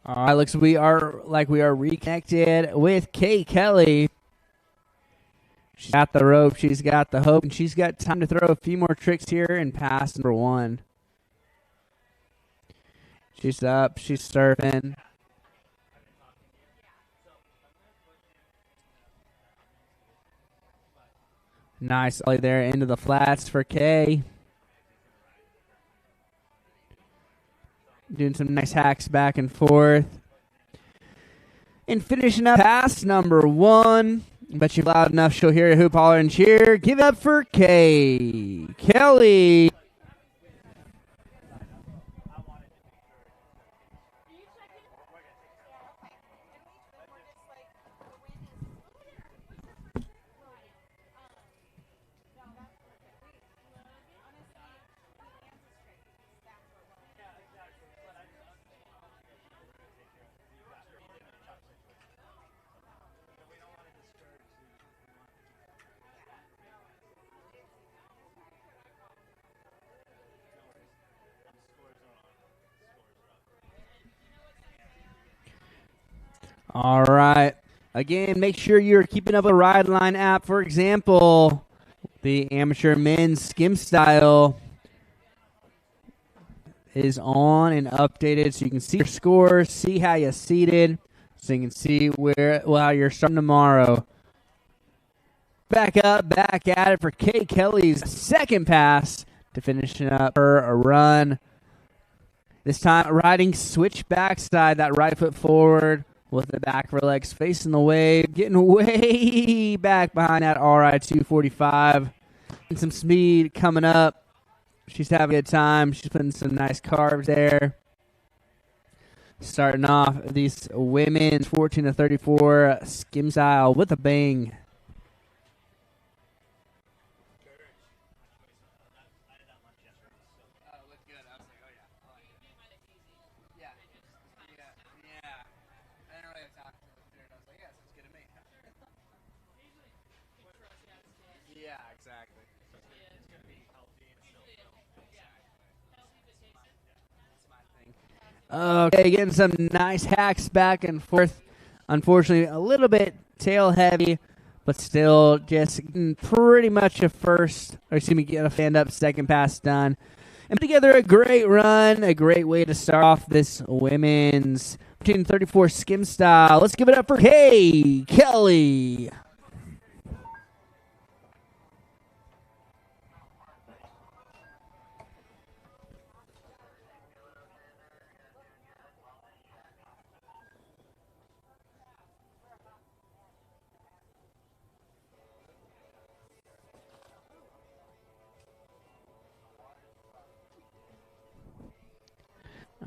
All right, looks we are reconnected with Kay Kelly. She's got the rope, she's got the hope, and she's got time to throw a few more tricks here in pass number 1. She's up, she's surfing. Nice ollie there into the flats for Kay. Doing some nice hacks back and forth. And finishing up pass number 1. Bet you're loud enough she'll hear a hoop, holler, and cheer. Give it up for Kay Kelly. All right. Again, make sure you're keeping up with the Ride Line app. For example, the amateur men's skim style is on and updated, so you can see your scores, see how you seated, so you can see how you're starting tomorrow. Back up, back at it for Kay Kelly's second pass to finishing up her run. This time, riding switch backside, that right foot forward with the back of her legs facing the wave, getting way back behind that RI 245. And some speed coming up. She's having a good time. She's putting some nice carves there. Starting off these women's 14 to 34 skim style with a bang. Okay, getting some nice hacks back and forth. Unfortunately, a little bit tail heavy, but still just pretty much get a stand-up second pass done. And put together a great run, a great way to start off this women's 14-34 skim style. Let's give it up for Kay Kelly.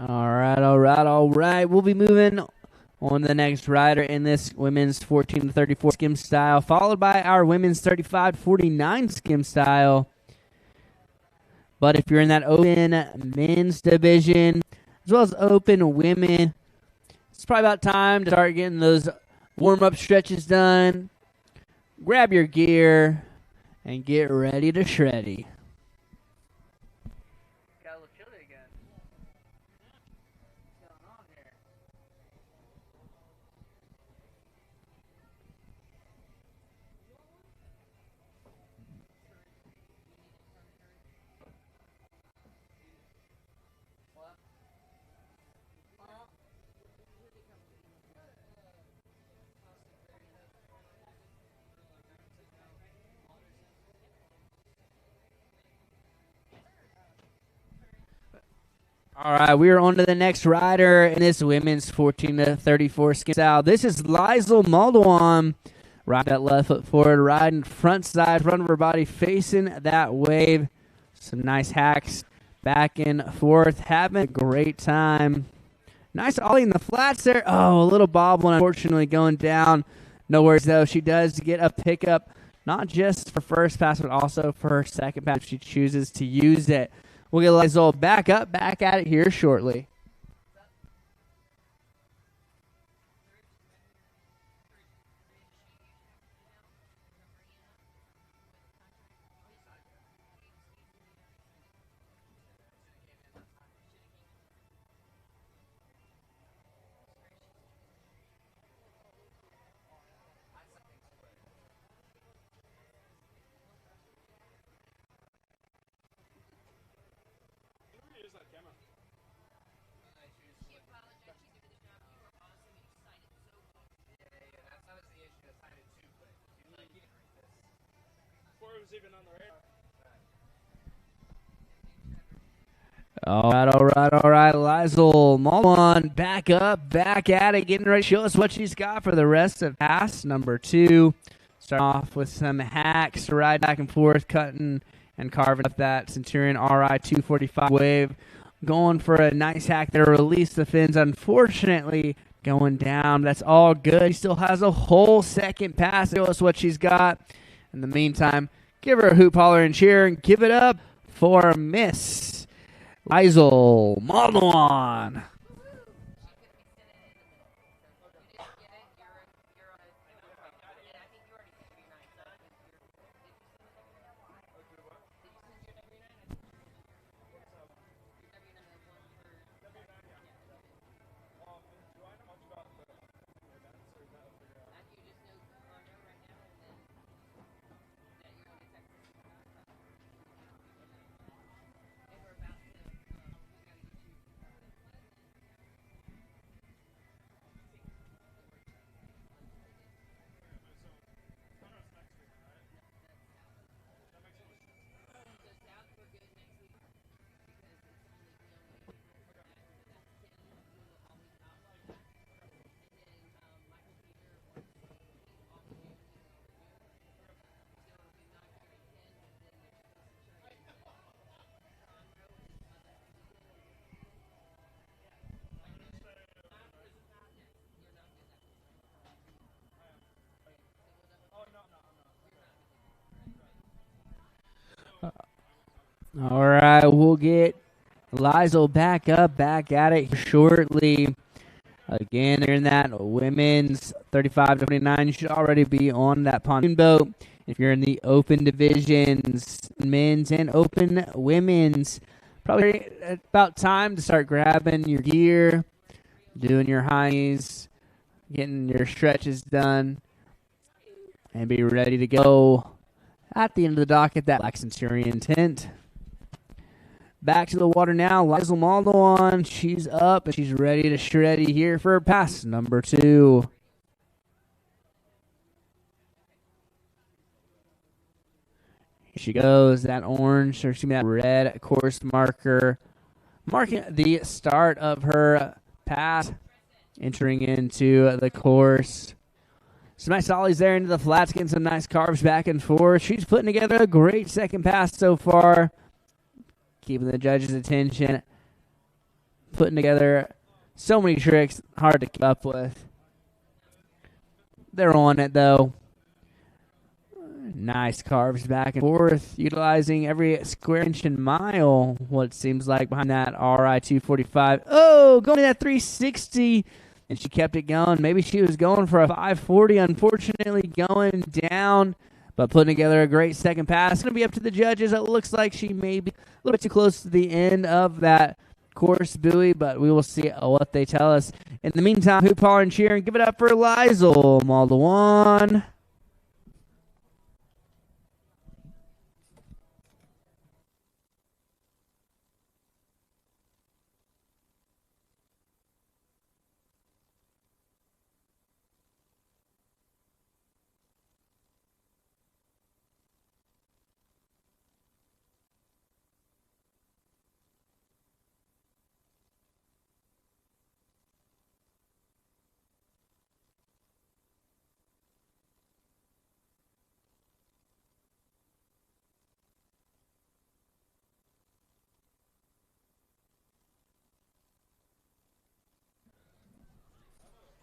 All right. We'll be moving on to the next rider in this women's 14-34 skim style, followed by our women's 35-49 skim style. But if you're in that open men's division, as well as open women, it's probably about time to start getting those warm-up stretches done. Grab your gear and get ready to shreddy. All right, we are on to the next rider in this women's 14-34 skim style. This is Lizel Maldwan. Ride that left foot forward, riding front side, front of her body, facing that wave. Some nice hacks back and forth, having a great time. Nice ollie in the flats there. Oh, a little bob one, unfortunately, going down. No worries, though. She does get a pickup, not just for first pass, but also for her second pass if she chooses to use it. We'll get Lizel back up, back at it here shortly. All right. Lizel Maldwan back up, back at it, getting ready to show us what she's got for the rest of pass number 2. Starting off with some hacks, ride back and forth, cutting and carving up that Centurion RI 245 wave. Going for a nice hack there, release the fins. Unfortunately, going down. That's all good. She still has a whole second pass to show us what she's got. In the meantime, give her a hoop, holler, and cheer, and give it up for Miss Lizel Maldwan. All right, we'll get Lizel back up, back at it shortly. Again, they're in that women's 35-29. You should already be on that pontoon boat. If you're in the open divisions, men's and open women's, probably about time to start grabbing your gear, doing your high knees, getting your stretches done, and be ready to go at the end of the dock at that Black Centurion tent. Back to the water now. Lizel Maldwan, she's up and she's ready to shred here for pass number 2. Here she goes, that orange, or excuse me, that red course marker, marking the start of her pass, entering into the course. Some nice ollies there into the flats, getting some nice carves back and forth. She's putting together a great second pass so far. Keeping the judges' attention, putting together so many tricks, hard to keep up with. They're on it, though. Nice carves back and forth, utilizing every square inch and mile, what seems like, behind that RI 245. Oh, going to that 360, and she kept it going. Maybe she was going for a 540, unfortunately going down. But putting together a great second pass. It's going to be up to the judges. It looks like she may be a little bit too close to the end of that course buoy, but we will see what they tell us. In the meantime, hoop, holler, and cheer, and give it up for Lizel Maldwan.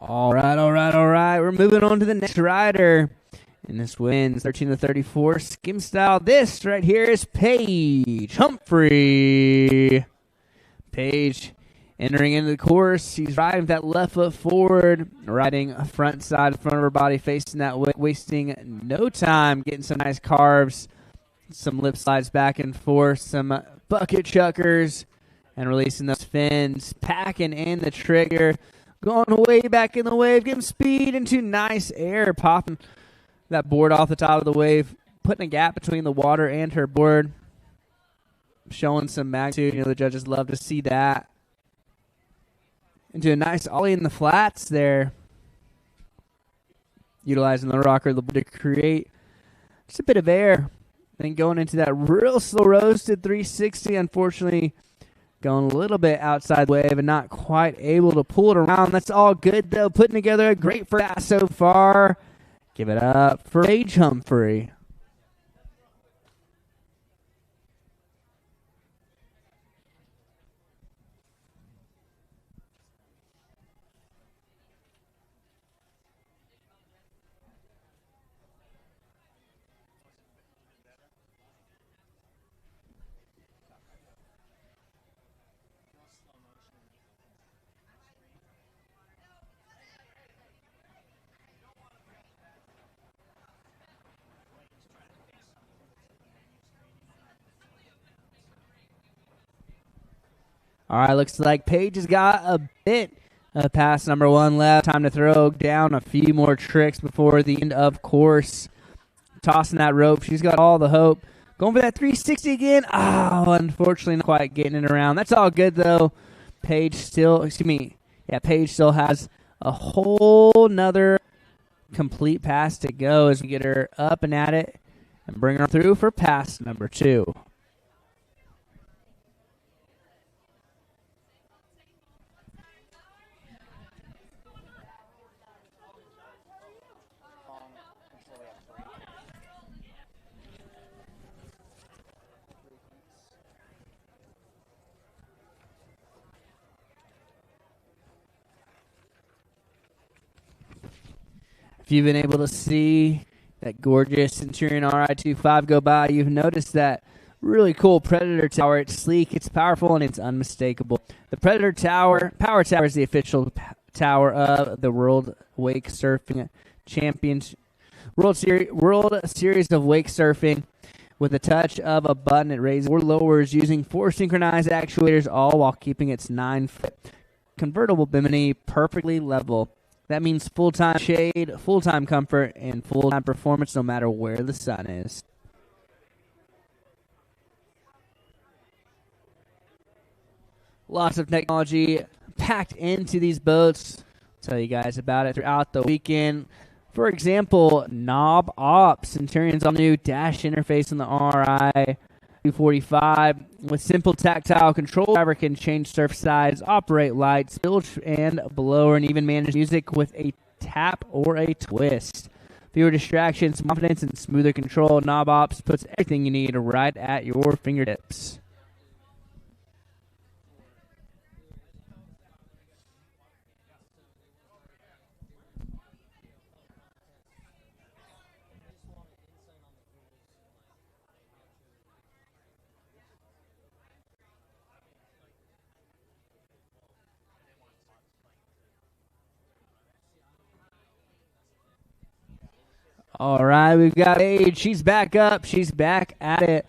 All right. We're moving on to the next rider. And this wins 13-34 skim style. This right here is Paige Humphrey. Paige entering into the course. She's riding with that left foot forward, riding a front side in front of her body, facing that way, wasting no time, getting some nice carves, some lip slides back and forth, some bucket chuckers, and releasing those fins, packing in the trigger. Going way back in the wave, getting speed into nice air, popping that board off the top of the wave, putting a gap between the water and her board, showing some magnitude. The judges love to see that. Into a nice ollie in the flats there, utilizing the rocker to create just a bit of air Then going into that real slow roasted 360, unfortunately going a little bit outside wave and not quite able to pull it around. That's all good, though. Putting together a great first pass so far. Give it up for Paige Humphrey. All right, looks like Paige has got a bit of pass number 1 left. Time to throw down a few more tricks before the end of course. Tossing that rope. She's got all the hope. Going for that 360 again. Oh, unfortunately not quite getting it around. That's all good, though. Paige still has a whole nother complete pass to go as we get her up and at it and bring her through for pass number 2. If you've been able to see that gorgeous Centurion RI-25 go by, you've noticed that really cool Predator Tower. It's sleek, it's powerful, and it's unmistakable. The Predator Power Tower is the official tower of the World Wake Surfing Champions World Series of Wake Surfing. With a touch of a button, it raises or lowers using 4 synchronized actuators, all while keeping its 9-foot convertible bimini perfectly level. That means full-time shade, full-time comfort, and full-time performance no matter where the sun is. Lots of technology packed into these boats. I'll tell you guys about it throughout the weekend. For example, Knob Ops, Centurion's all-new dash interface on the RI 245. With simple tactile control, the driver can change surf sides, operate lights, bilge and blower, and even manage music with a tap or a twist. Fewer distractions, confidence, and smoother control. Knob Ops puts everything you need right at your fingertips. All right, we've got Paige. She's back up. She's back at it.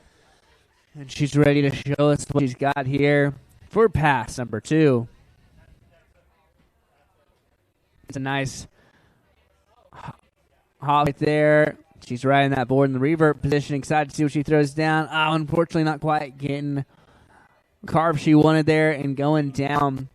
And she's ready to show us what she's got here for pass number 2. It's a nice hop right there. She's riding that board in the revert position. Excited to see what she throws down. Oh, unfortunately not quite getting the carve she wanted there and going down.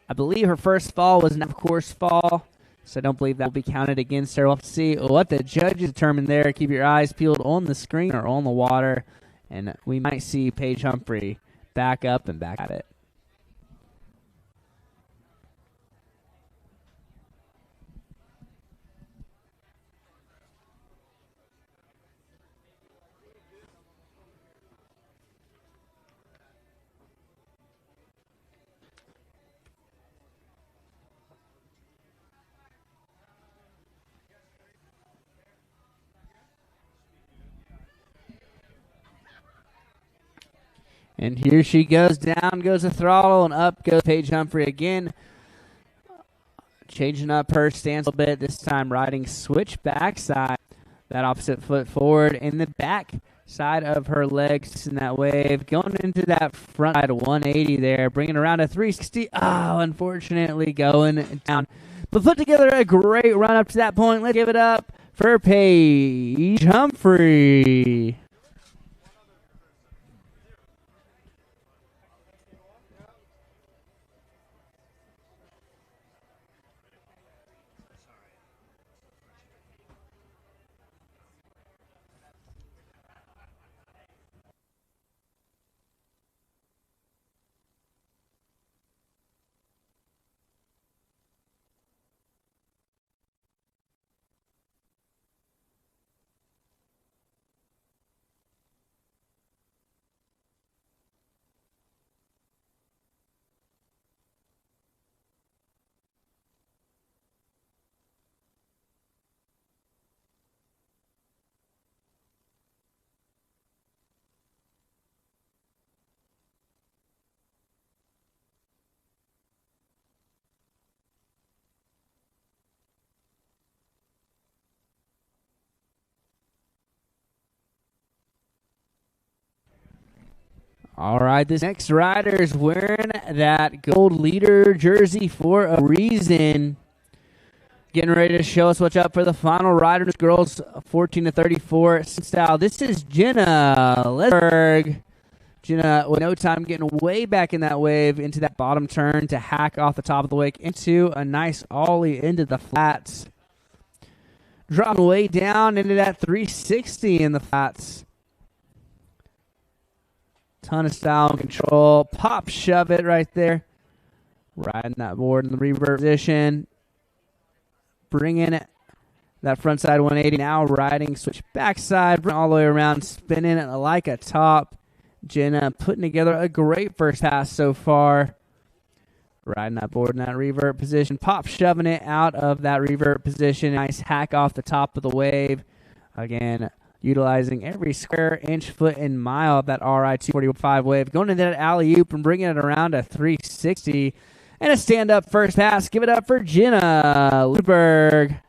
I believe her first fall was an off-course fall. So I don't believe that will be counted against her. We'll have to see what the judges determine there. Keep your eyes peeled on the screen or on the water. And we might see Paige Humphrey back up and back at it. And here she goes. Down goes the throttle, and up goes Paige Humphrey again. Changing up her stance a little bit. This time riding switch backside. That opposite foot forward. In the back side of her legs in that wave. Going into that front side 180 there. Bringing around a 360. Oh, unfortunately going down. But put together a great run up to that point. Let's give it up for Paige Humphrey. All right, this next rider is wearing that gold leader jersey for a reason. Getting ready to show us what's up for the final rider. Girls 14 to 34 style. This is Jenna Lesberg. Jenna, with no time, getting way back in that wave into that bottom turn to hack off the top of the wake into a nice ollie into the flats. Dropping way down into that 360 in the flats. Ton of style and control. Pop shove it right there. Riding that board in the revert position. Bringing that front side 180. Now riding switch backside. All the way around. Spinning it like a top. Jenna putting together a great first pass so far. Riding that board in that revert position. Pop shoving it out of that revert position. Nice hack off the top of the wave. Again, utilizing every square inch, foot, and mile of that RI 245 wave. Going into that alley-oop and bringing it around a 360. And a stand-up first pass. Give it up for Jenna Lesberg.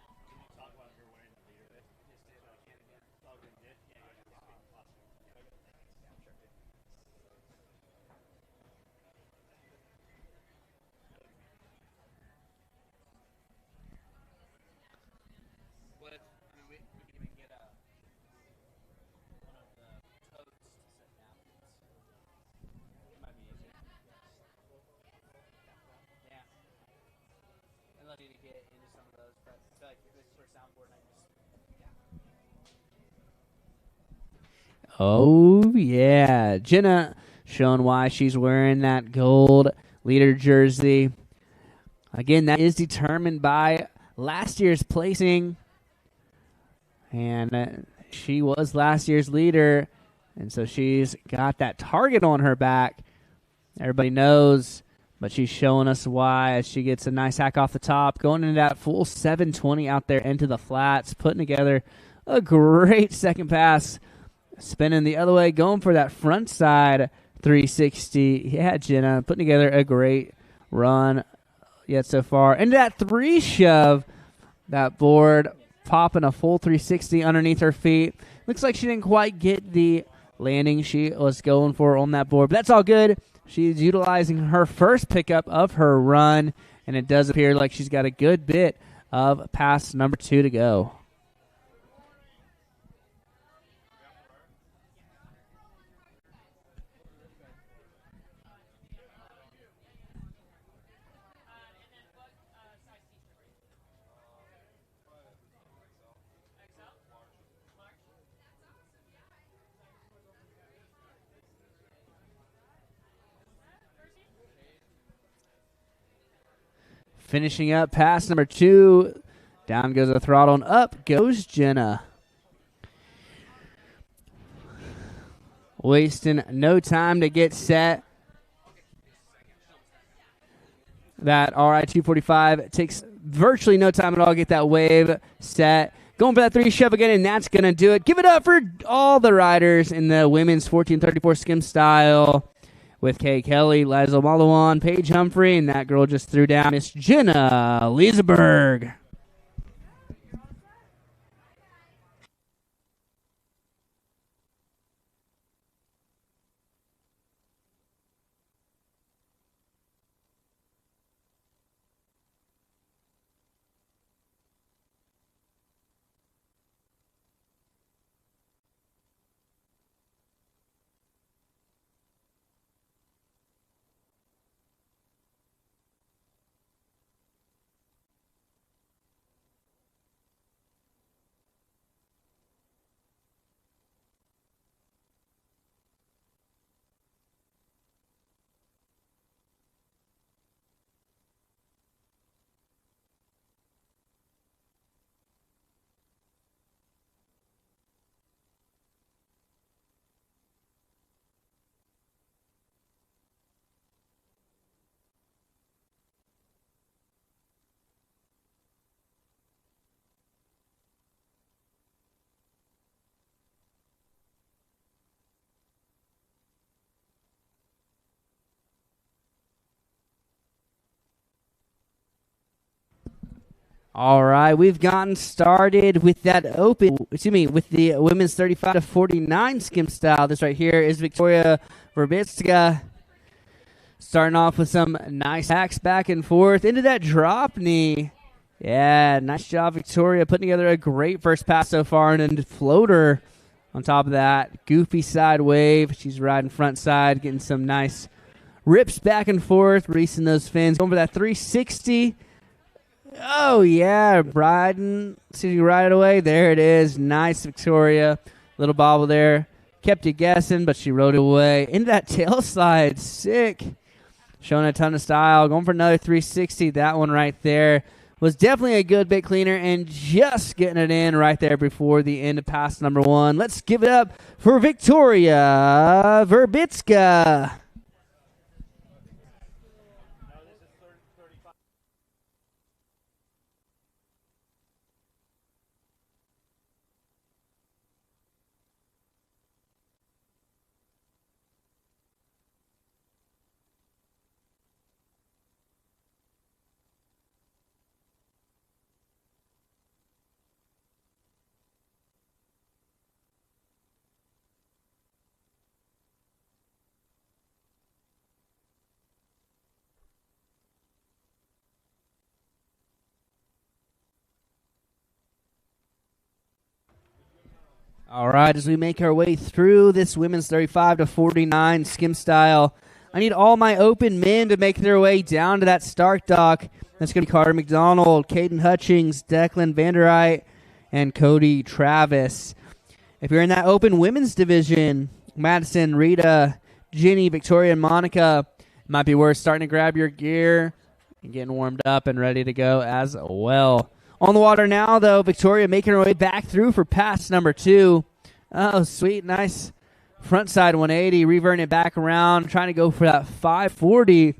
Oh, yeah. Jenna showing why she's wearing that gold leader jersey. Again, that is determined by last year's placing. And she was last year's leader. And so she's got that target on her back. Everybody knows, but she's showing us why as she gets a nice hack off the top. Going into that full 720 out there into the flats. Putting together a great second pass. Spinning the other way, going for that front side 360. Yeah, Jenna putting together a great run yet so far. And that three shove, that board popping a full 360 underneath her feet. Looks like she didn't quite get the landing she was going for on that board, but that's all good. She's utilizing her first pickup of her run, and it does appear like she's got a good bit of pass number 2 to go. Finishing up pass number 2. Down goes the throttle, and up goes Jenna. Wasting no time to get set. That RI 245 takes virtually no time at all to get that wave set. Going for that 3 shove again, and that's going to do it. Give it up for all the riders in the women's 1434 skim style. With Kay Kelly, Lizel Maldwan, Paige Humphrey, and that girl just threw down Miss Jenna Lesberg. All right, we've gotten started with that with the women's 35 to 49 skim style. This right here is Victoria Verbitzka starting off with some nice hacks back and forth into that drop knee. Yeah, nice job, Victoria, putting together a great first pass so far, and then floater on top of that. Goofy side wave. She's riding front side, getting some nice rips back and forth, releasing those fins. Going for that 360. Oh, yeah, riding. See you right away. There it is. Nice, Victoria. Little bobble there. Kept you guessing, but she rode it away. Into that tail slide. Sick. Showing a ton of style. Going for another 360. That one right there was definitely a good bit cleaner and just getting it in right there before the end of pass number one. Let's give it up for Victoria Verbitzka. All right, as we make our way through this women's 35 to 49 skim style, I need all my open men to make their way down to that start dock. That's going to be Carter McDonald, Kaden Hutchings, Declan Vanderight, and Cody Travis. If you're in that open women's division, Madison, Rita, Ginny, Victoria, and Monica, it might be worth starting to grab your gear and getting warmed up and ready to go as well. On the water now, though, Victoria making her way back through for pass number two. Oh, sweet, nice front side 180, reverting it back around, trying to go for that 540.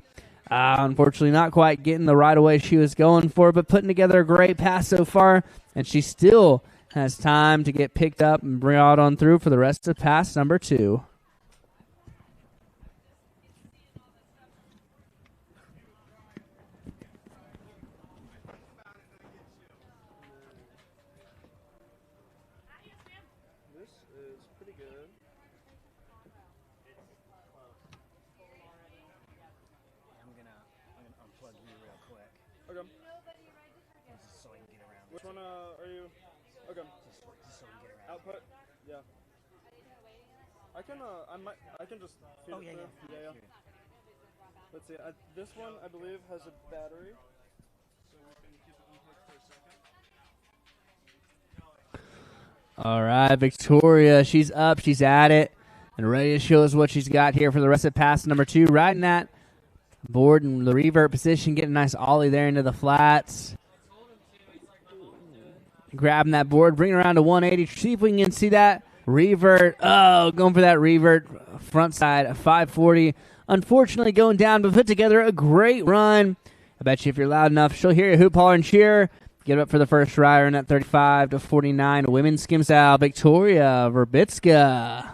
Unfortunately, not quite getting the right away she was going for, but putting together a great pass so far, and she still has time to get picked up and bring out on through for the rest of pass number two. Which one are you? Okay. Output? Yeah. I can just feed it through. Yeah. Let's see. This one, I believe, has a battery. So we can keep it unhooked for a second. All right, Victoria, she's up, she's at it, and ready to show us what she's got here for the rest of pass number two. Riding that board in the revert position, getting a nice ollie there into the flats. Grabbing that board, bringing it around to 180. See if we can see that revert. Oh, going for that revert front side, 540. Unfortunately, going down, but put together a great run. I bet you if you're loud enough, she'll hear you hoop, holler, and cheer. Get up for the first rider in that 35 to 49 women's skim style, Victoria Verbitzka.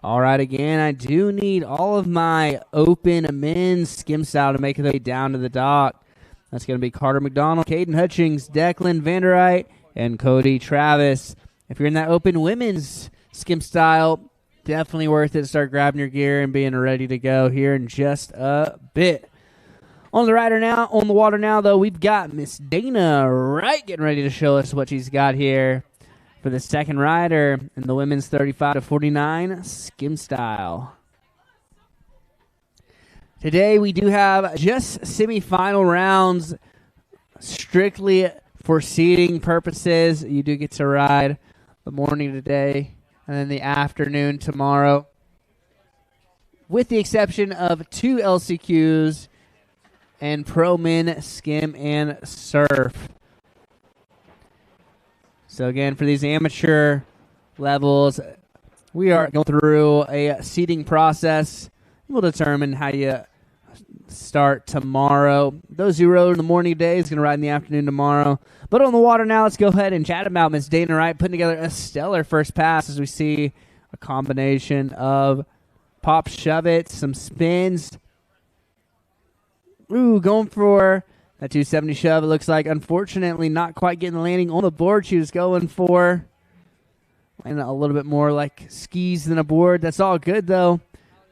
All right, again, I do need all of my open men's skim style to make their way down to the dock. That's going to be Carter McDonald, Kaden Hutchings, Declan Vanderight, and Cody Travis. If you're in that open women's skim style, definitely worth it to start grabbing your gear and being ready to go here in just a bit. On the water now, though, we've got Miss Dana Wright getting ready to show us what she's got here for the second rider in the women's 35 to 49 skim style. Today we do have just semifinal rounds strictly for seating purposes, you do get to ride the morning today and then the afternoon tomorrow, with the exception of 2 LCQs and Pro Men Skim and Surf. So again, for these amateur levels, we are going through a seating process. We'll determine how you start tomorrow. Those who rode in the morning today is going to ride in the afternoon tomorrow. But on the water now, let's go ahead and chat about Miss Dana Wright putting together a stellar first pass as we see a combination of pop shove it, some spins. Ooh, going for that 270 shove. It looks like, unfortunately, not quite getting the landing on the board she was going for. And a little bit more like skis than a board. That's all good, though.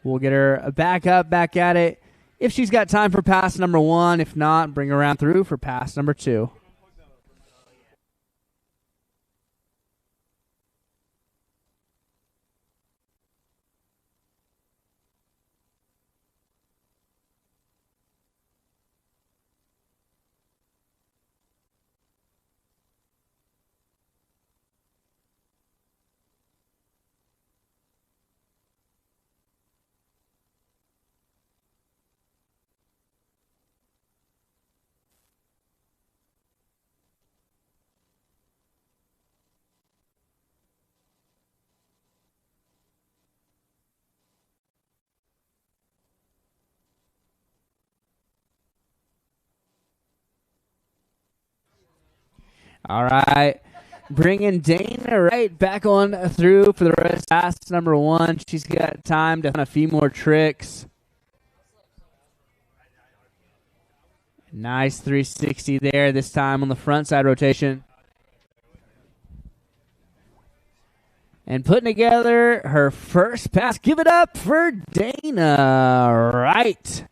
We'll get her back up, back at it. If she's got time for pass number 1. If not, bring her around through for pass number 2. All right. Bringing Dana Wright back on through for the rest of pass number 1. She's got time to run a few more tricks. Nice 360 there, this time on the front side rotation. And putting together her first pass. Give it up for Dana Wright.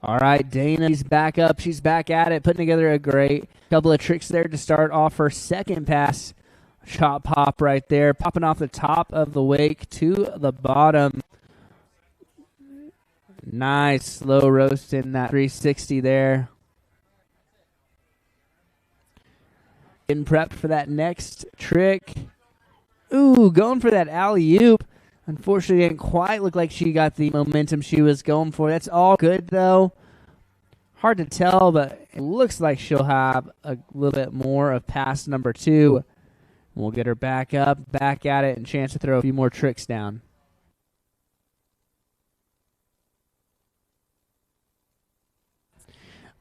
All right, Dana's back up. She's back at it, putting together a great couple of tricks there to start off her second pass. Chop hop right there, popping off the top of the wake to the bottom. Nice slow roast in that 360 there. Getting prepped for that next trick. Ooh, going for that alley-oop. Unfortunately, it didn't quite look like she got the momentum she was going for. That's all good, though. Hard to tell, but it looks like she'll have a little bit more of pass number 2. We'll get her back up, back at it, and chance to throw a few more tricks down.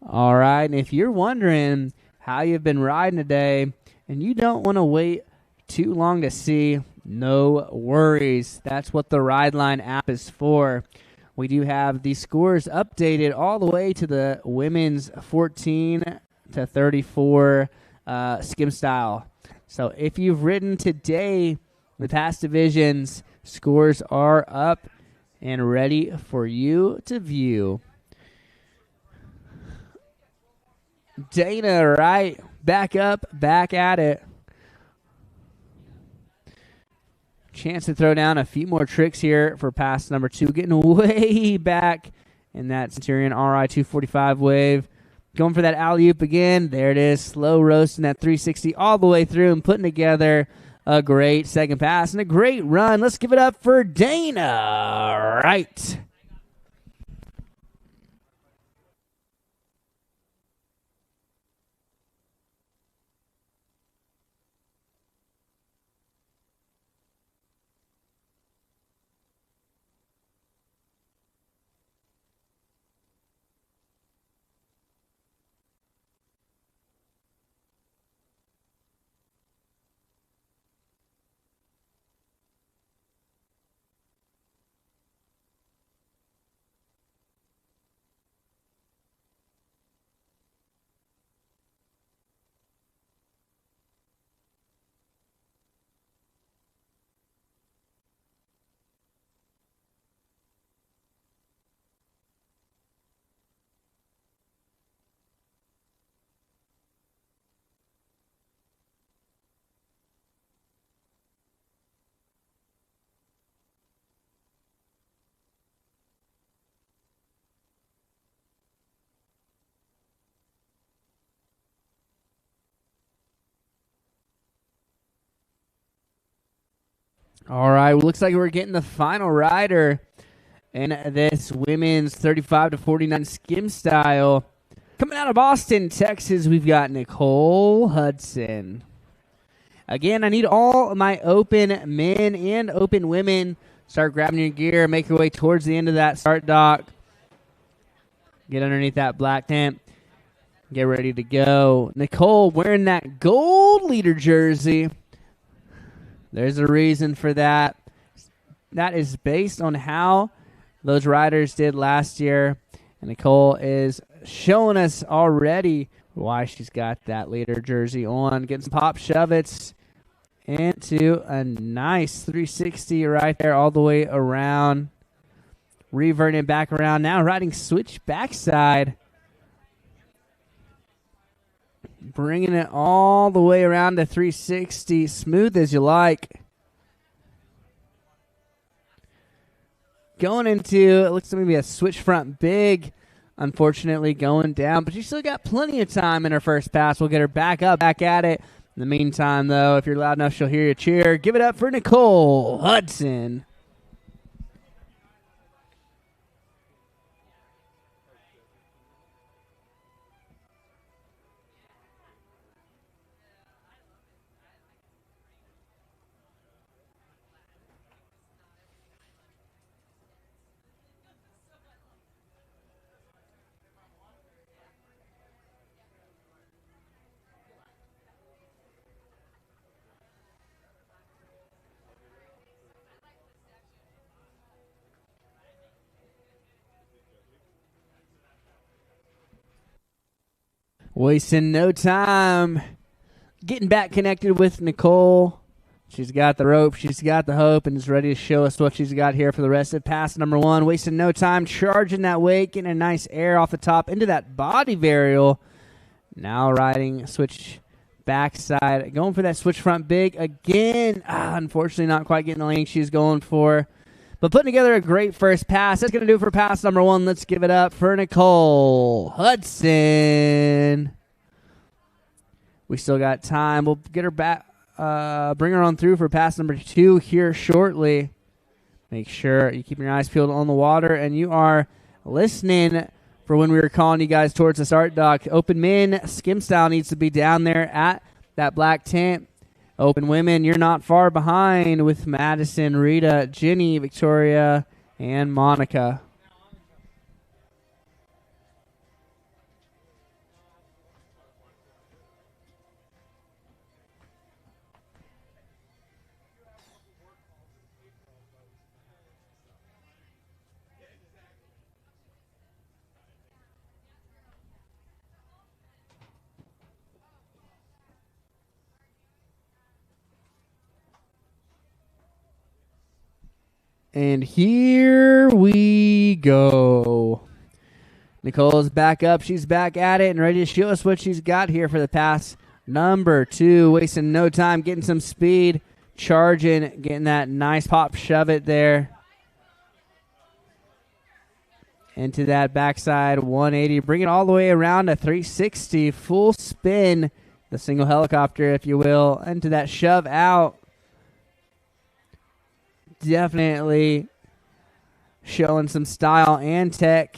All right, and if you're wondering how you've been riding today and you don't want to wait too long to see, no worries. That's what the RideLine app is for. We do have the scores updated all the way to the women's 14 to 34 skim style. So if you've ridden today, the past divisions, scores are up and ready for you to view. Dana Wright, back up, back at it. Chance to throw down a few more tricks here for pass number 2. Getting way back in that Centurion RI 245 wave. Going for that alley-oop again. There it is. Slow roasting that 360 all the way through and putting together a great second pass and a great run. Let's give it up for Dana Wright. All right, well, looks like we're getting the final rider in this women's 35 to 49 skim style. Coming out of Austin, Texas, we've got Nicole Hudson. Again, I need all my open men and open women. Start grabbing your gear, make your way towards the end of that start dock. Get underneath that black tent. Get ready to go. Nicole wearing that gold leader jersey. There's a reason for that. That is based on how those riders did last year. And Nicole is showing us already why she's got that leader jersey on. Getting some pop shove-its into a nice 360 right there all the way around. Reverting back around now, riding switch backside. Bringing it all the way around to 360, smooth as you like. Going into, it looks like maybe a switch front big, unfortunately going down, but she still got plenty of time in her first pass. We'll get her back up, back at it. In the meantime, though, if you're loud enough, she'll hear you cheer. Give it up for Nicole Hudson. Wasting no time. Getting back connected with Nicole. She's got the rope. She's got the hope and is ready to show us what she's got here for the rest of pass number one. Wasting no time. Charging that wake. Getting a nice air off the top into that body varial. Now riding switch backside. Going for that switch front big again. Unfortunately, not quite getting the length she's going for. But putting together a great first pass. That's going to do it for pass number one. Let's give it up for Nicole Hudson. We still got time. We'll get her back, bring her on through for pass number two here shortly. Make sure you keep your eyes peeled on the water and you are listening for when we were calling you guys towards the start dock. Open men, skim style needs to be down there at that black tent. Open women, you're not far behind with Madison, Rita, Jenny, Victoria, and Monica. And here we go. Nicole's back up. She's back at it and ready to show us what she's got here for the pass number two. Wasting no time, getting some speed, charging, getting that nice pop shove it there. Into that backside 180. Bring it all the way around to 360. Full spin, the single helicopter, if you will, into that shove out. definitely showing some style and tech.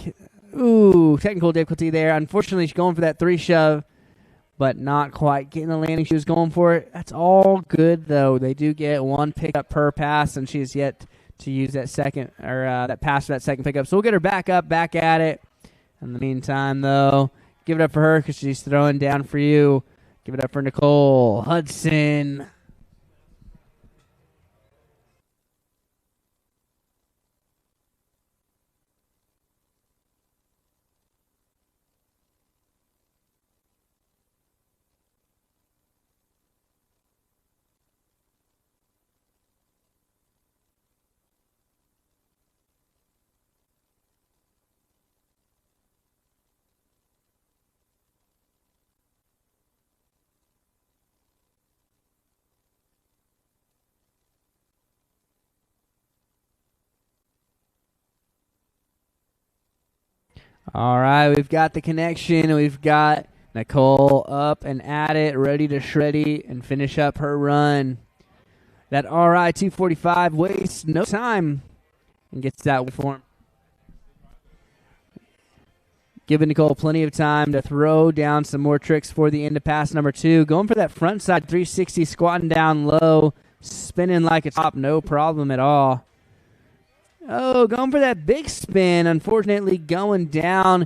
Ooh, technical difficulty there. Unfortunately, she's going for that 3 shove, but not quite getting the landing she was going for. It. That's all good, though. They do get 1 pickup per pass, and she has yet to use that second or that pass for that second pickup. So we'll get her back up, back at it. In the meantime, though, give it up for her because she's throwing down for you. Give it up for Nicole Hudson. All right, we've got the connection. We've got Nicole up and at it, ready to shreddy and finish up her run. That RI 245 wastes no time and gets that form. Giving Nicole plenty of time to throw down some more tricks for the end of pass number 2. Going for that front side 360, squatting down low, spinning like a top, no problem at all. Oh, going for that big spin, unfortunately going down,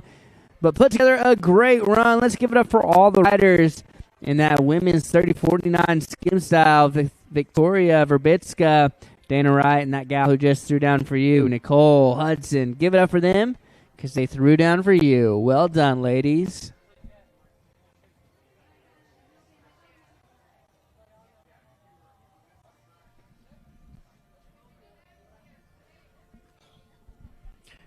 but put together a great run. Let's give it up for all the riders in that women's 30-49 skim style. Victoria, Verbitzka, Dana Wright, and that gal who just threw down for you, Nicole Hudson. Give it up for them because they threw down for you. Well done, ladies.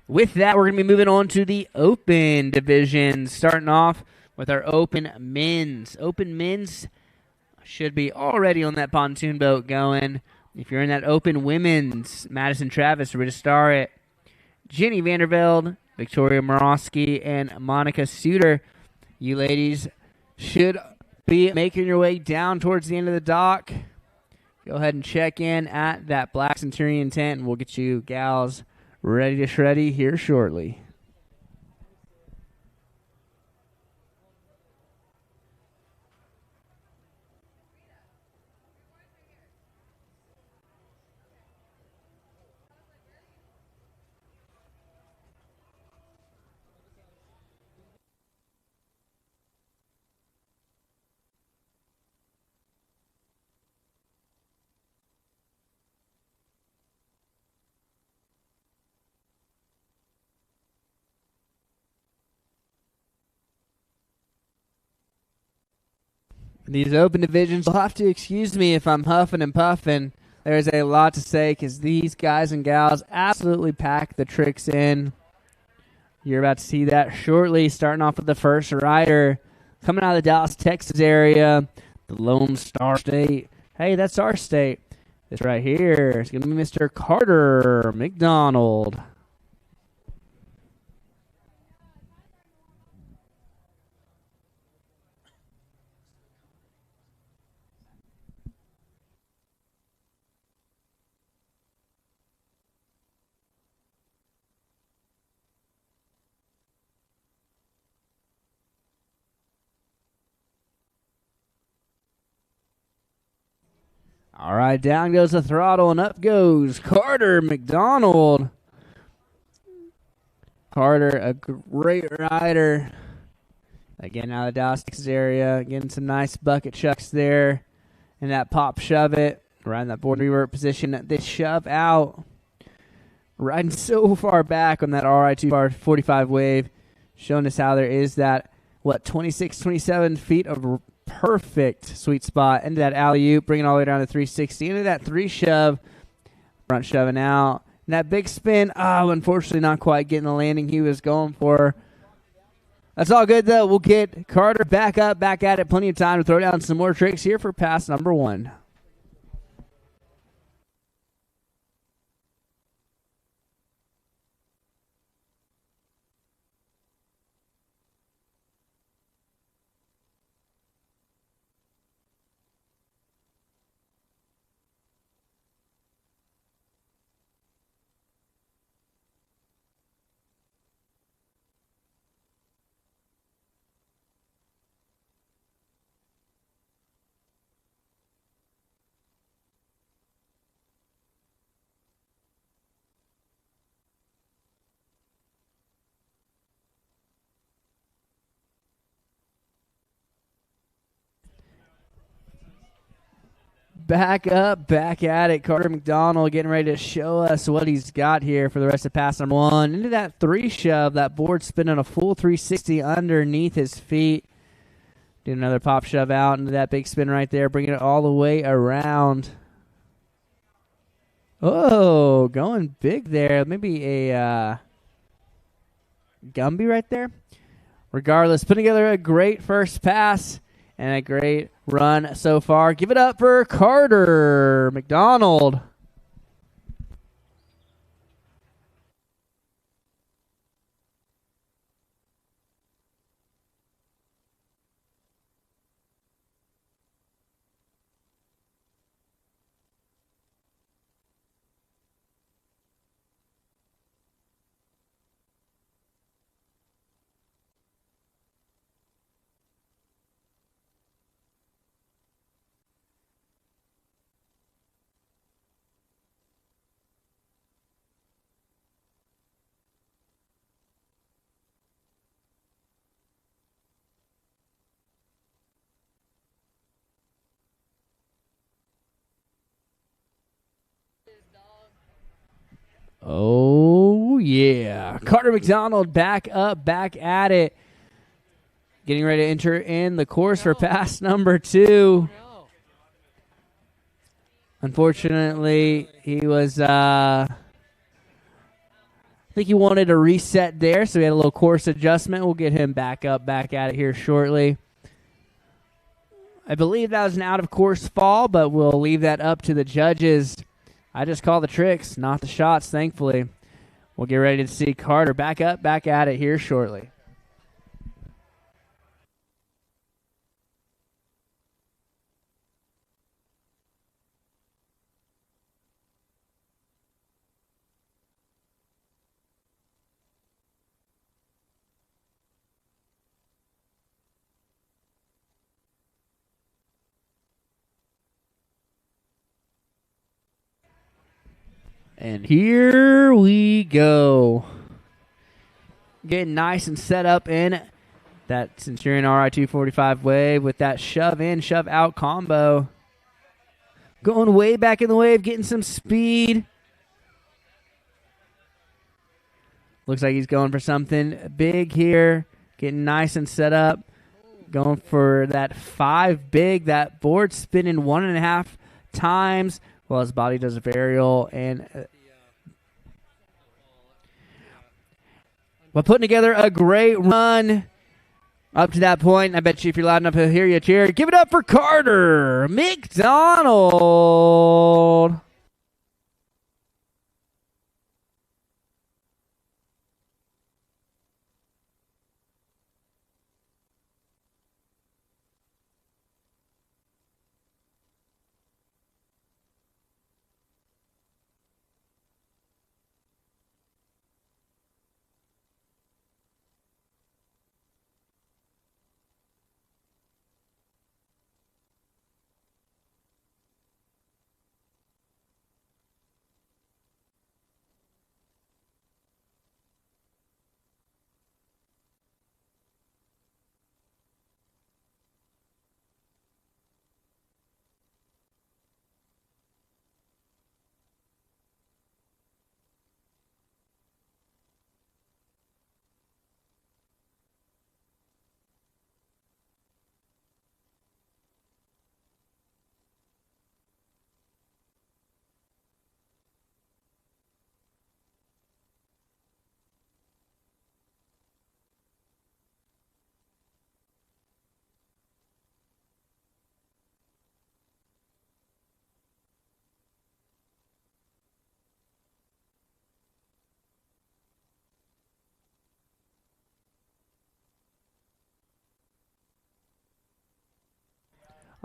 With that, we're going to be moving on to the open division, starting off with our open men's. Open men's should be already on that pontoon boat going. If you're in that open women's, Madison Travis, Rita Starret, Jenny Vandervelde, Victoria Morosky, and Monica Suter. You ladies should be making your way down towards the end of the dock. Go ahead and check in at that black Centurion tent, and we'll get you gals ready to shreddy here shortly. These open divisions, you'll have to excuse me if I'm huffing and puffing. There's a lot to say because these guys and gals absolutely pack the tricks in. You're about to see that shortly, starting off with the first rider. Coming out of the Dallas, Texas area, the Lone Star State. Hey, that's our state. This right here is going to be Mr. Carter McDonald. All right, down goes the throttle and up goes Carter McDonald. Carter, a great rider. Again, out of the Dallas, Texas area. Getting some nice bucket chucks there. And that pop shove it. Right in that board revert position. This shove out. Riding so far back on that RI-245 wave. Showing us how there is that, 26, 27 feet of perfect sweet spot into that alley-oop, bringing it all the way down to 360, into that 3 shove, front shoving out, and that big spin. Unfortunately not quite getting the landing he was going for. That's all good though. We'll get Carter back up, back at it. Plenty of time to throw down some more tricks here for pass number 1. back up, back at it. Carter McDonald getting ready to show us what he's got here for the rest of pass number 1. Into that 3 shove, that board spinning a full 360 underneath his feet. Do another pop shove out into that big spin right there, bringing it all the way around. Oh, going big there. Maybe a Gumby right there. Regardless, putting together a great first pass and a great run so far. Give it up for Carter McDonald. Oh, yeah. Carter McDonald back up, back at it. Getting ready to enter in the course for pass number 2. Unfortunately, he was, I think he wanted a reset there, so he had a little course adjustment. We'll get him back up, back at it here shortly. I believe that was an out-of-course fall, but we'll leave that up to the judges. I just call the tricks, not the shots, thankfully. We'll get ready to see Carter back up, back at it here shortly. And here we go. Getting nice and set up in that Centurion RI-245 wave with that shove in, shove out combo. Going way back in the wave, getting some speed. Looks like he's going for something big here. Getting nice and set up. Going for that 5 big. That board spinning 1.5 times. Well, his body does a varial, and we're putting together a great run up to that point. I bet you if you're loud enough, he'll hear you cheer. Give it up for Carter McDonald.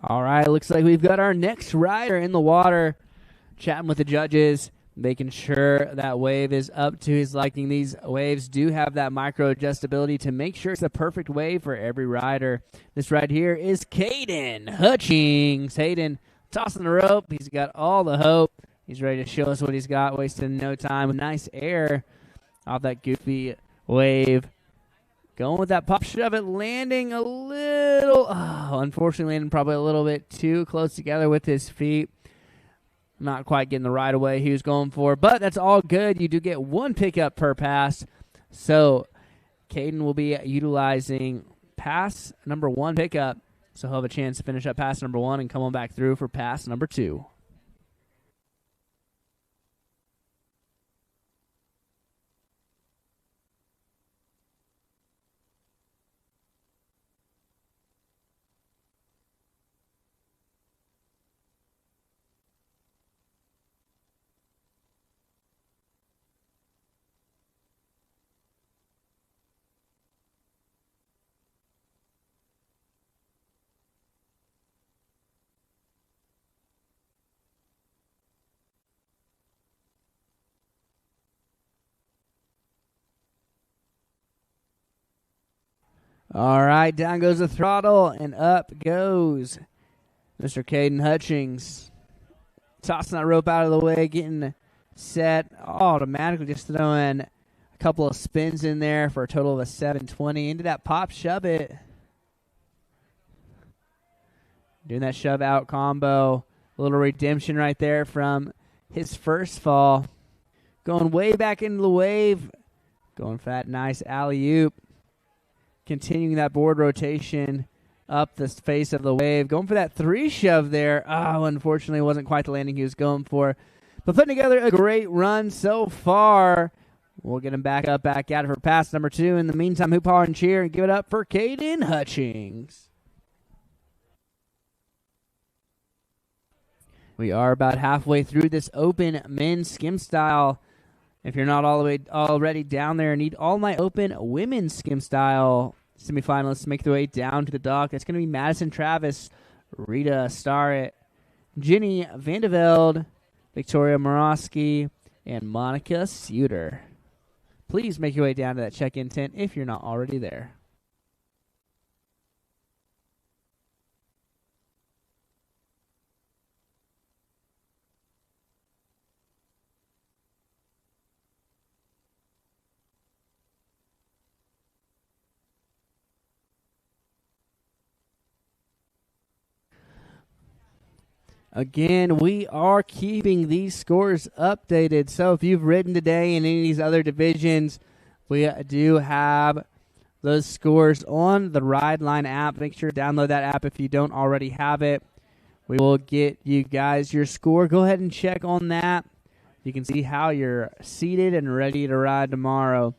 All right, looks like we've got our next rider in the water, chatting with the judges, making sure that wave is up to his liking. These waves do have that micro adjustability to make sure it's the perfect wave for every rider. This right here is Kaden Hutchings. Hayden tossing the rope. He's got all the hope. He's ready to show us what he's got, wasting no time with nice air off that goofy wave. Going with that pop shove it, landing a little, unfortunately landing probably a little bit too close together with his feet. Not quite getting the right away he was going for, but that's all good. You do get one pickup per pass. So Kaden will be utilizing pass number 1 pickup. So he'll have a chance to finish up pass number 1 and come on back through for pass number 2. All right, down goes the throttle, and up goes Mr. Kaden Hutchings. Tossing that rope out of the way, getting set, automatically just throwing a couple of spins in there for a total of a 720. Into that pop shove it. Doing that shove out combo. A little redemption right there from his first fall. Going way back into the wave. Going for that nice alley-oop. Continuing that board rotation up the face of the wave. Going for that 3 shove there. Unfortunately, wasn't quite the landing he was going for. But putting together a great run so far. We'll get him back up, back at it for pass number 2. In the meantime, hoop, holler, and cheer, and give it up for Kaden Hutchings. We are about halfway through this open men's skim style. If you're not all the way already down there and need all my open women's skim style semifinalists to make their way down to the dock, that's going to be Madison Travis, Rita Starret, Jenny Vandevelde, Victoria Morosky, and Monica Suter. Please make your way down to that check-in tent if you're not already there. Again, we are keeping these scores updated. So if you've ridden today in any of these other divisions, we do have those scores on the Ride Line app. Make sure to download that app if you don't already have it. We will get you guys your score. Go ahead and check on that. You can see how you're seated and ready to ride tomorrow.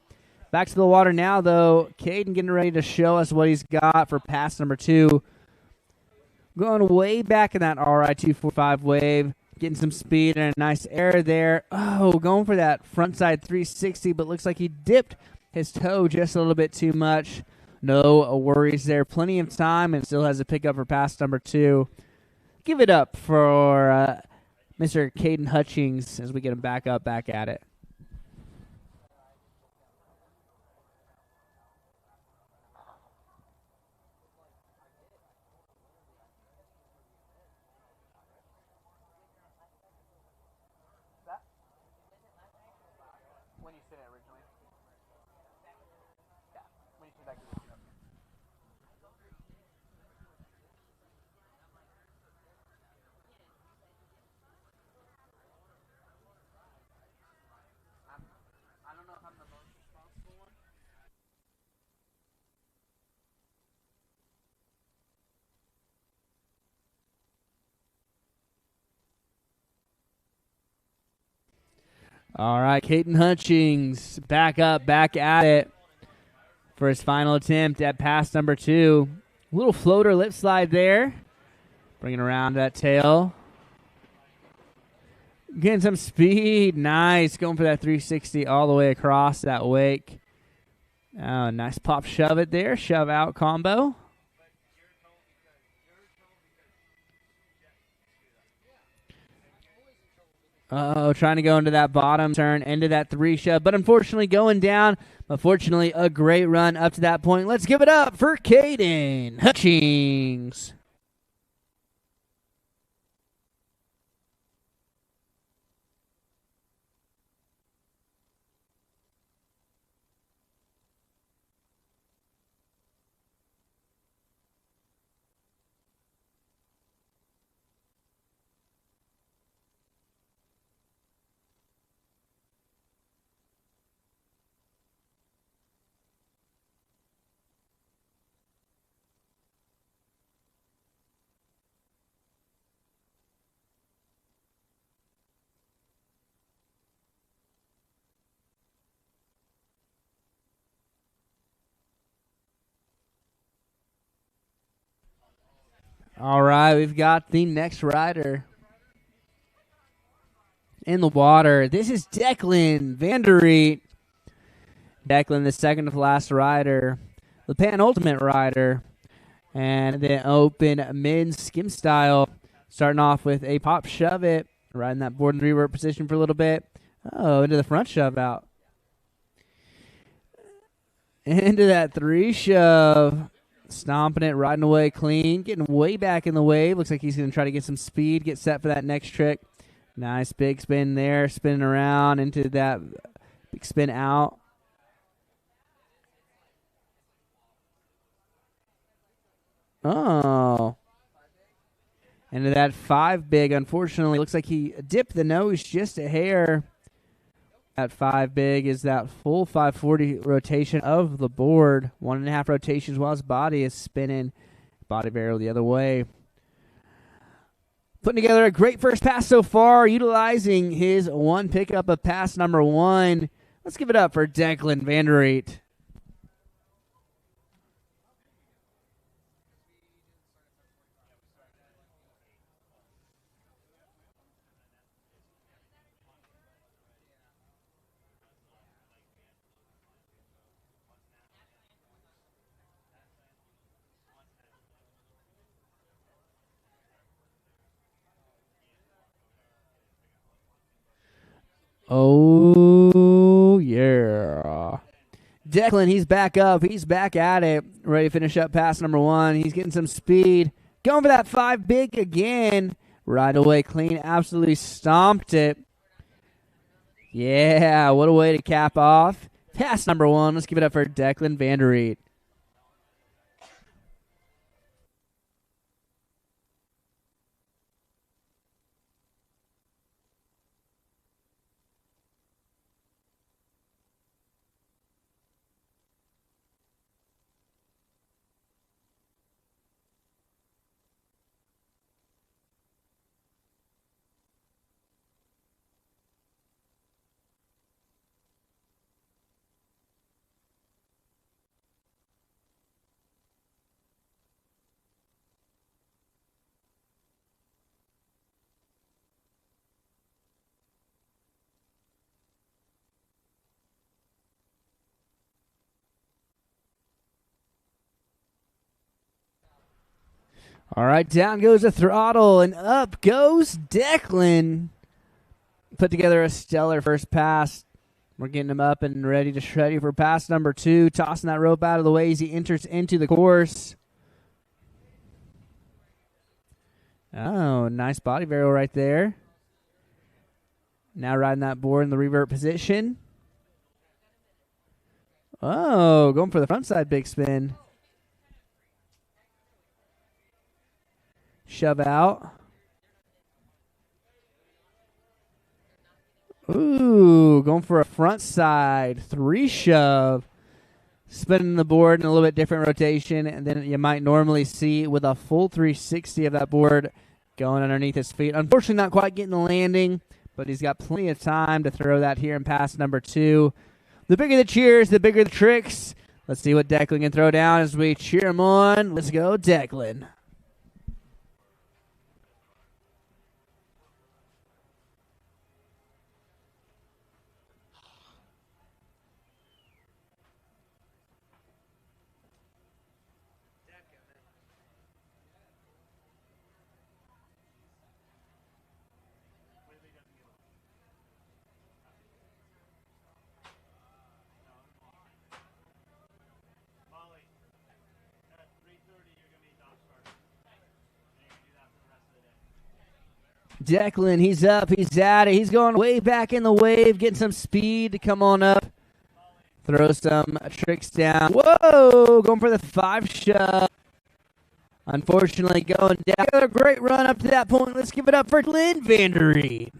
Back to the water now, though. Kaden getting ready to show us what he's got for pass number 2. Going way back in that RI 245 wave, getting some speed and a nice air there. Going for that frontside 360, but looks like he dipped his toe just a little bit too much. No worries there. Plenty of time and still has a pickup for pass number 2. Give it up for Mr. Kaden Hutchings as we get him back up, back at it. All right, Kaden Hutchings back up, back at it for his final attempt at pass number 2. Little floater lip slide there. Bringing around that tail. Getting some speed. Nice. Going for that 360 all the way across that wake. Nice pop shove it there. Shove out combo. Trying to go into that bottom turn, into that 3 shove, but unfortunately going down. But fortunately, a great run up to that point. Let's give it up for Kaden Hutchings. All right, we've got the next rider in the water. This is Declan Vanderight. Declan, the second to last rider, the penultimate rider, and the open men's skim style. Starting off with a pop shove it, riding that board and revert position for a little bit. Oh, into the front shove out. Into that three shove. Stomping it, riding away clean, getting way back in the wave. Looks like he's going to try to get some speed, get set for that next trick. Nice big spin there, spinning around into that big spin out. Oh. Into that 5 big, unfortunately. Looks like he dipped the nose just a hair. That 5 big is that full 540 rotation of the board. 1.5 rotations while his body is spinning. Body barrel the other way. Putting together a great first pass so far, utilizing his one pickup of pass number 1. Let's give it up for Declan Vanderight. Oh, yeah. Declan, he's back up. He's back at it. Ready to finish up pass number 1. He's getting some speed. Going for that 5 big again. Right away clean. Absolutely stomped it. Yeah, what a way to cap off. Pass number 1. Let's give it up for Declan Vanderight. All right, down goes the throttle, and up goes Declan. Put together a stellar first pass. We're getting him up and ready for pass number 2. Tossing that rope out of the way as he enters into the course. Oh, nice body barrel right there. Now riding that board in the revert position. Oh, going for the front side big spin. Shove out. Ooh, going for a front side 3 shove. Spinning the board in a little bit different rotation and then you might normally see with a full 360 of that board going underneath his feet. Unfortunately, not quite getting the landing, but he's got plenty of time to throw that here in pass number 2. The bigger the cheers, the bigger the tricks. Let's see what Declan can throw down as we cheer him on. Let's go, Declan. Declan, he's up, he's at it, he's going way back in the wave, getting some speed to come on up. Throw some tricks down. Whoa, going for the 5 shove. Unfortunately, going down. A great run up to that point. Let's give it up for Declan Vanderight.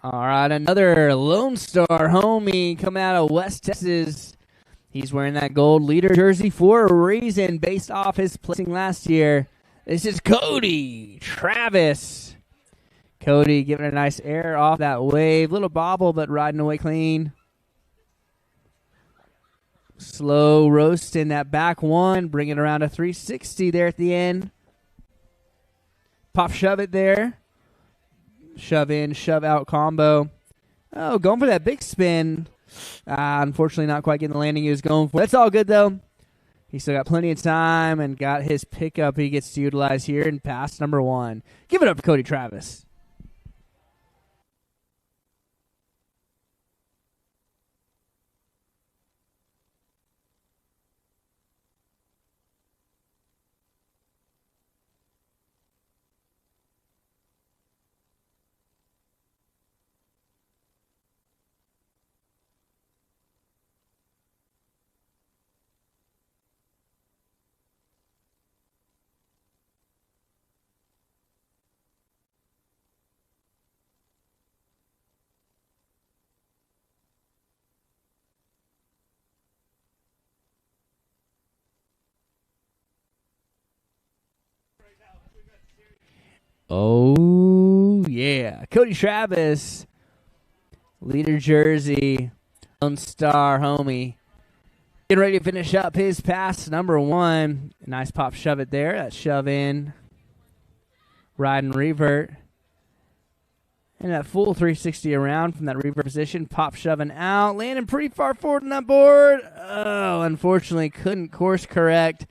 All right, another Lone Star homie coming out of West Texas. He's wearing that gold leader jersey for a reason based off his placing last year. This is Cody Travis. Cody giving a nice air off that wave. Little bobble, but riding away clean. Slow roasting that back one, bringing around a 360 there at the end. Pop shove it there. Shove in, shove out combo. Oh, going for that big spin. Unfortunately, not quite getting the landing he was going for. That's all good, though. He still got plenty of time and got his pickup he gets to utilize here in pass number 1. Give it up for Cody Travis. Oh, yeah. Cody Travis, leader jersey, Lone Star homie. Getting ready to finish up his pass number 1. Nice pop shove it there. That shove in. Ride and revert. And that full 360 around from that revert position. Pop shoving out. Landing pretty far forward on that board. Oh, unfortunately couldn't course correct.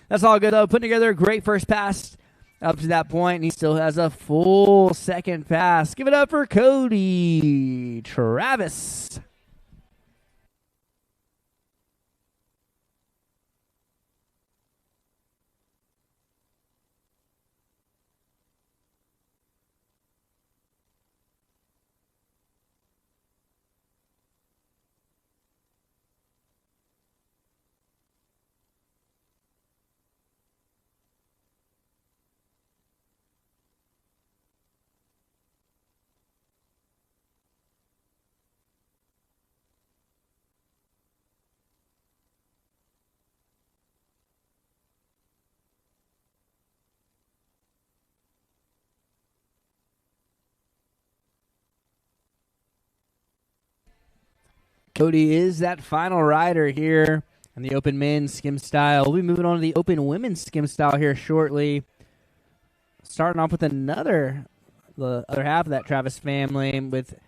That's all good, though. Putting together a great first pass up to that point, and he still has a full second pass. Give it up for Cody Travis. Cody is that final rider here in the open men's skim style. We'll be moving on to the open women's skim style here shortly. Starting off with the other half of that Travis family with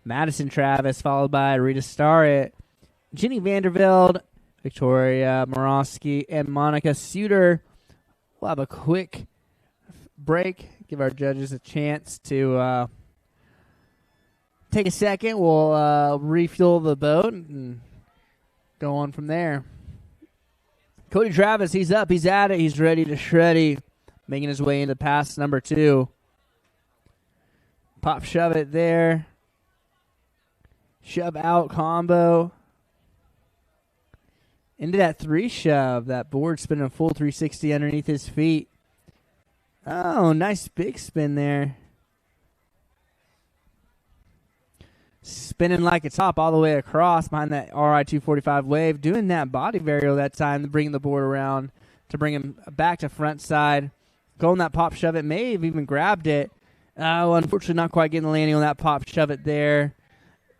Madison Travis, followed by Rita Starret, Jenny Vandervelde, Victoria Morosky, and Monica Suter. We'll have a quick break, give our judges a chance to take a second. We'll refuel the boat and go on from there. Cody Travis, he's up. He's at it. He's ready to shreddy, making his way into pass number 2. Pop shove it there. Shove out combo. Into that 3 shove. That board spinning a full 360 underneath his feet. Oh, nice big spin there. Spinning like a top all the way across behind that RI 245 wave. Doing that body varial that time, bringing the board around to bring him back to front side. Going that pop shove it. May have even grabbed it. Unfortunately, not quite getting the landing on that pop shove it there.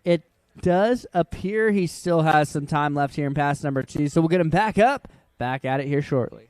It does appear he still has some time left here in pass number 2. So we'll get him back up. Back at it here shortly.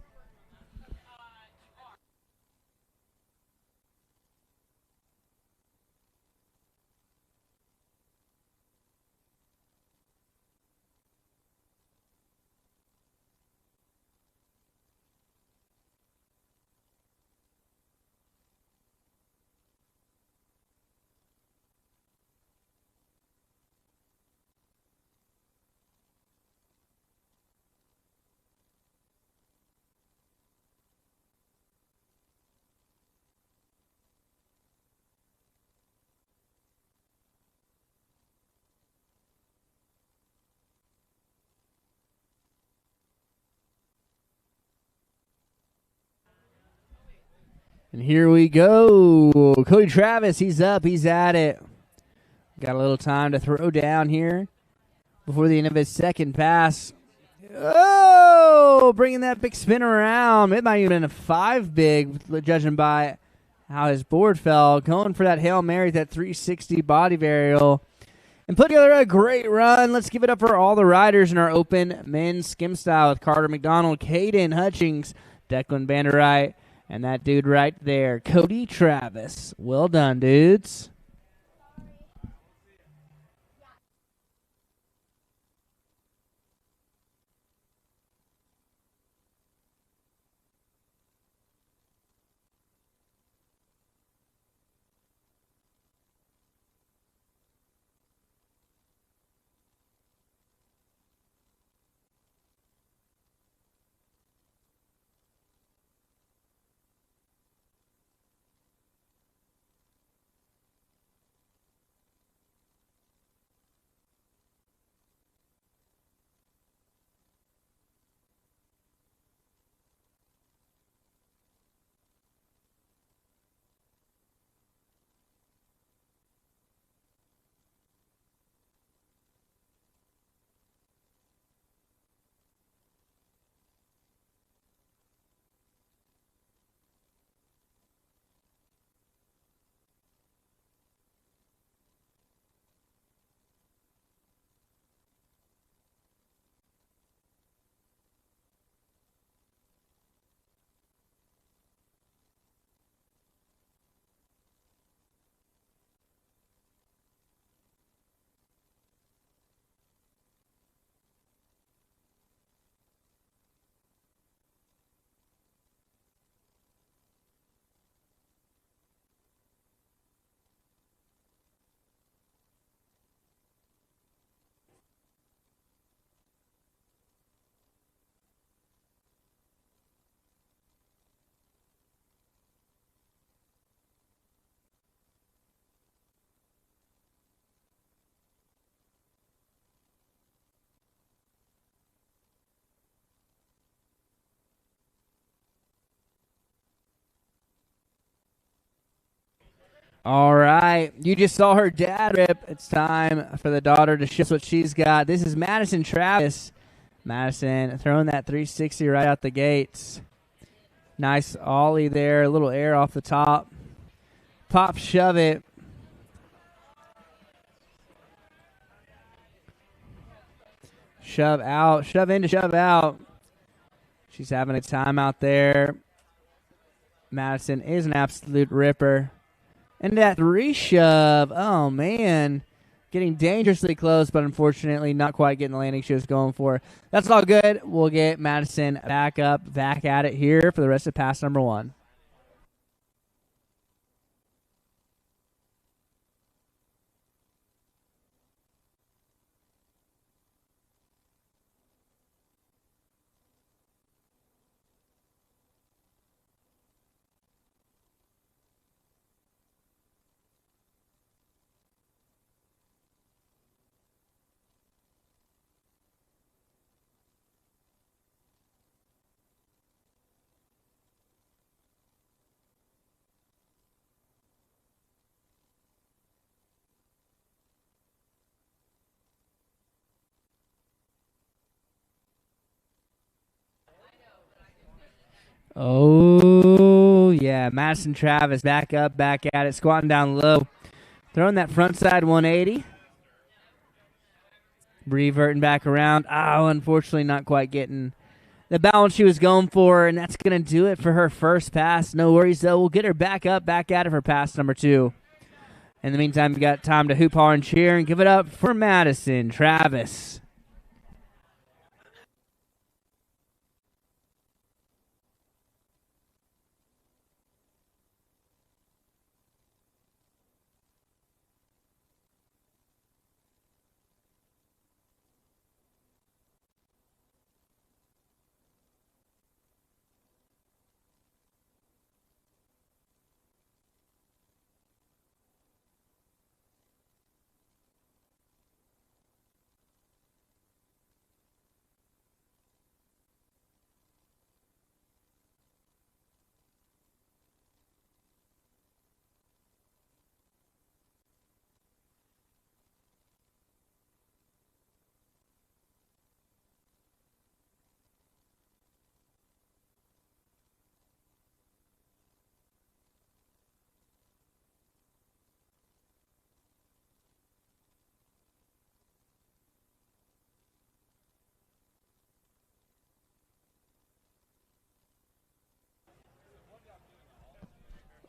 And here we go. Cody Travis, he's up. He's at it. Got a little time to throw down here before the end of his second pass. Oh, bringing that big spin around. It might even have been a 5 big, judging by how his board fell. Going for that Hail Mary, that 360 body varial. And put together a great run. Let's give it up for all the riders in our open men's skim style with Carter McDonald, Kaden Hutchings, Declan Vanderight, and that dude right there, Cody Travis. Well done, dudes. All right. You just saw her dad rip. It's time for the daughter to show us what she's got. This is Madison Travis. Madison throwing that 360 right out the gates. Nice ollie there. A little air off the top. Pop, shove it. Shove out. Shove in to shove out. She's having a time out there. Madison is an absolute ripper. And that 3-shove, oh, man. Getting dangerously close, but unfortunately not quite getting the landing she was going for. That's all good. We'll get Madison back at it here for the rest of pass number 1. Oh, yeah. Madison Travis back up, back at it, squatting down low. Throwing that front side 180. Reverting back around. Oh, unfortunately not quite getting the balance she was going for, and that's going to do it for her first pass. No worries, though. We'll get her back up, back at it for pass number 2. In the meantime, we got time to hoop, haw, and cheer and give it up for Madison Travis.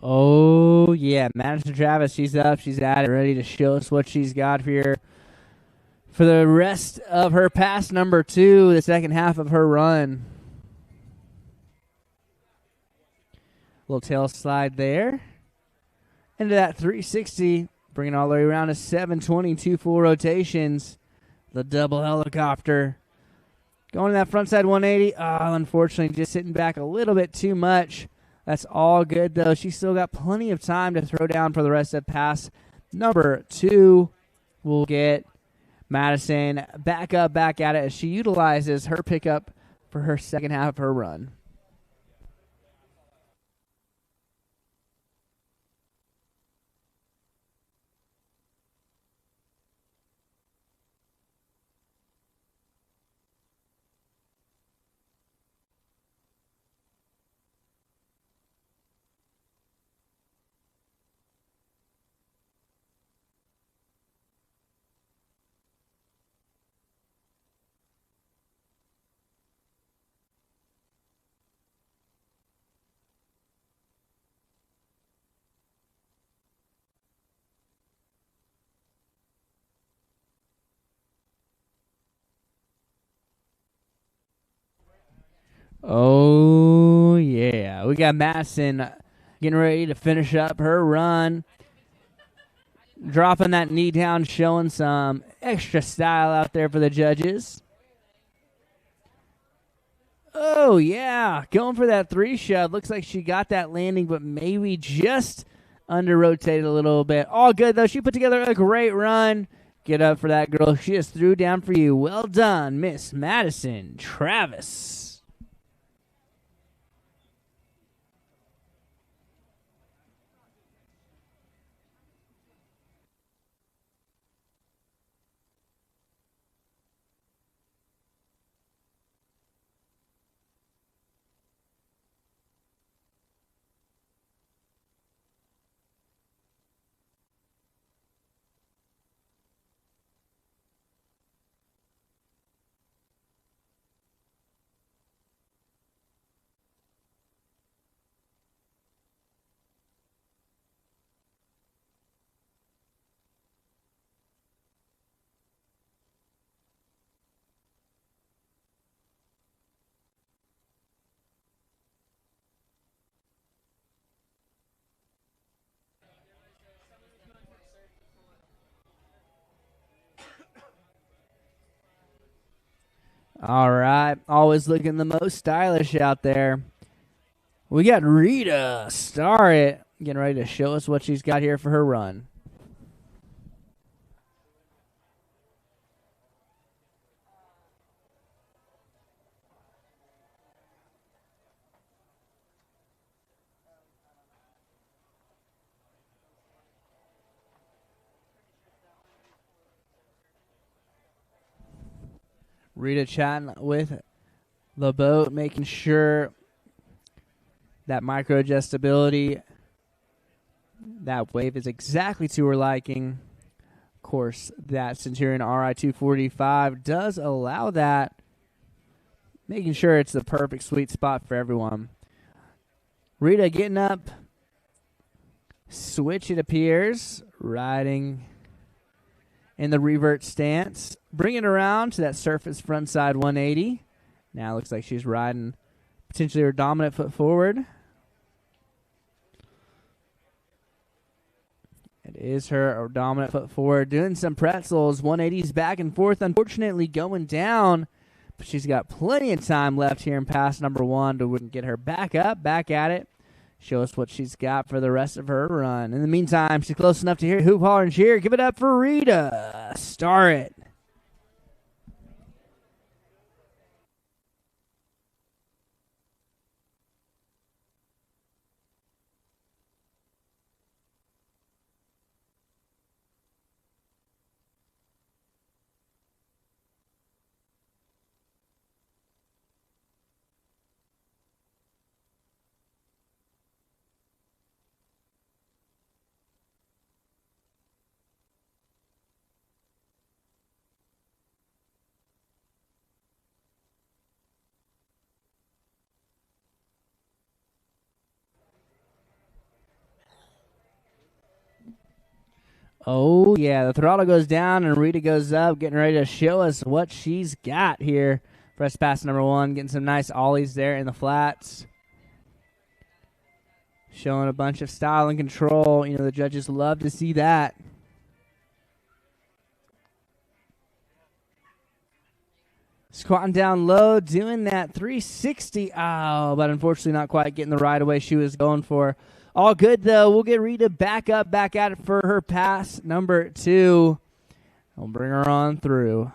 Oh, yeah. Madison Travis, she's up. She's at it, ready to show us what she's got here for the rest of her pass number 2, the second half of her run. Little tail slide there. Into that 360, bringing all the way around to 720, 2 full rotations. The double helicopter. Going to that frontside 180. Unfortunately, just sitting back a little bit too much. That's all good, though. She's still got plenty of time to throw down for the rest of pass number 2. We'll get Madison back up, back at it as she utilizes her pickup for her second half of her run. Oh, yeah. We got Madison getting ready to finish up her run. Dropping that knee down, showing some extra style out there for the judges. Oh, yeah. Going for that 3 shove. Looks like she got that landing, but maybe just under-rotated a little bit. All good, though. She put together a great run. Get up for that girl. She just threw down for you. Well done, Miss Madison Travis. All right. Always looking the most stylish out there. We got Rita Starret getting ready to show us what she's got here for her run. Rita chatting with the boat, making sure that micro adjustability, that wave is exactly to her liking. Of course, that Centurion RI 245 does allow that, making sure it's the perfect sweet spot for everyone. Rita getting up, switch it appears, riding in the revert stance, bring it around to that surface frontside 180. Now it looks like she's riding potentially her dominant foot forward. It is her dominant foot forward, doing some pretzels, 180s back and forth, unfortunately going down, but she's got plenty of time left here in pass number 1 to get her back up, back at it, show us what she's got for the rest of her run. In the meantime, she's close enough to hear hoop, holler, and cheer. Give it up for Rita Starret. Oh, yeah, the throttle goes down and Rita goes up, getting ready to show us what she's got here. Press pass number 1, getting some nice ollies there in the flats. Showing a bunch of style and control. You know, the judges love to see that. Squatting down low, doing that 360. Oh, but unfortunately not quite getting the right away she was going for. All good, though. We'll get Rita back up, back at it for her pass number 2. We'll bring her on through.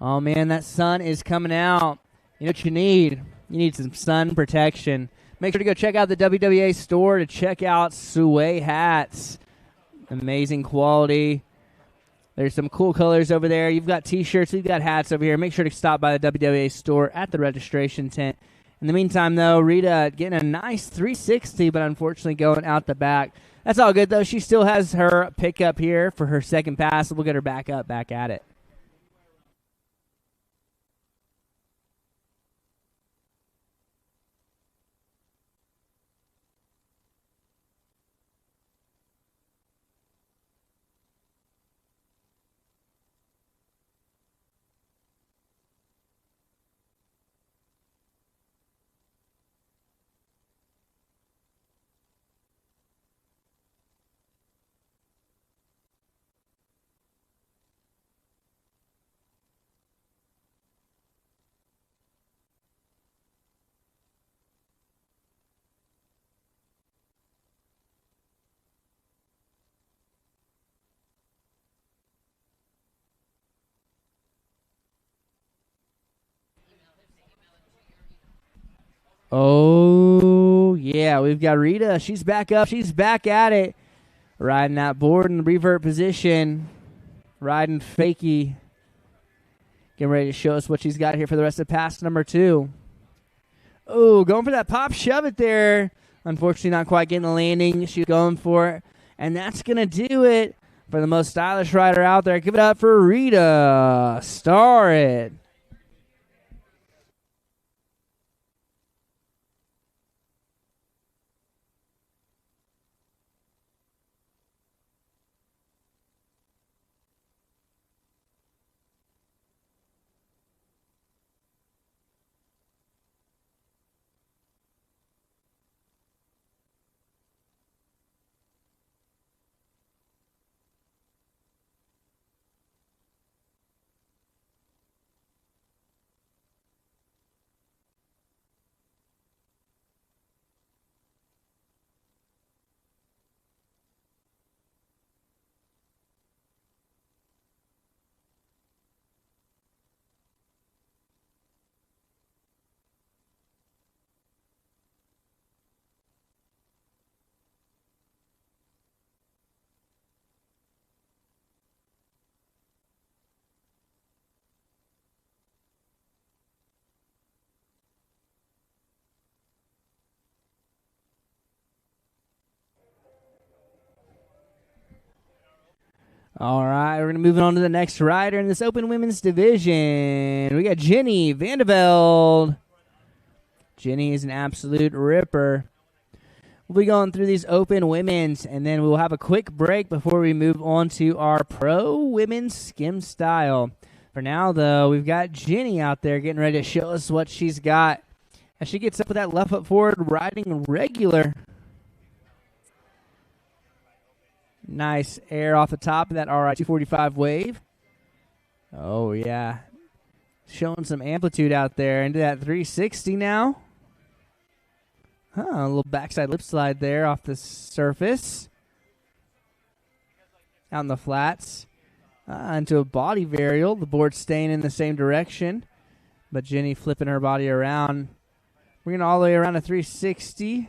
Oh, man, that sun is coming out. You know what you need? You need some sun protection. Make sure to go check out the WWA store to check out Suede hats. Amazing quality. There's some cool colors over there. You've got T-shirts. We've got hats over here. Make sure to stop by the WWA store at the registration tent. In the meantime, though, Rita getting a nice 360, but unfortunately going out the back. That's all good, though. She still has her pickup here for her second pass. We'll get her back up, back at it. Oh, yeah, we've got Rita. She's back up. She's back at it. Riding that board in the revert position. Riding fakie. Getting ready to show us what she's got here for the rest of pass number 2. Oh, going for that pop shove it there. Unfortunately, not quite getting the landing she's going for. And that's going to do it for the most stylish rider out there. Give it up for Rita Starret. All right, we're going to move on to the next rider in this open women's division. We got Jenny Vandeveld. Jenny is an absolute ripper. We'll be going through these open women's, and then we'll have a quick break before we move on to our pro women's skim style. For now, though, we've got Jenny out there getting ready to show us what she's got. As she gets up with that left foot forward, riding regular. Nice air off the top of that RI 245 wave. Oh, yeah. Showing some amplitude out there into that 360 now. A little backside lip slide there off the surface. Out in the flats. Into a body varial. The board staying in the same direction. But Jenny flipping her body around. Bringing all the way around to 360.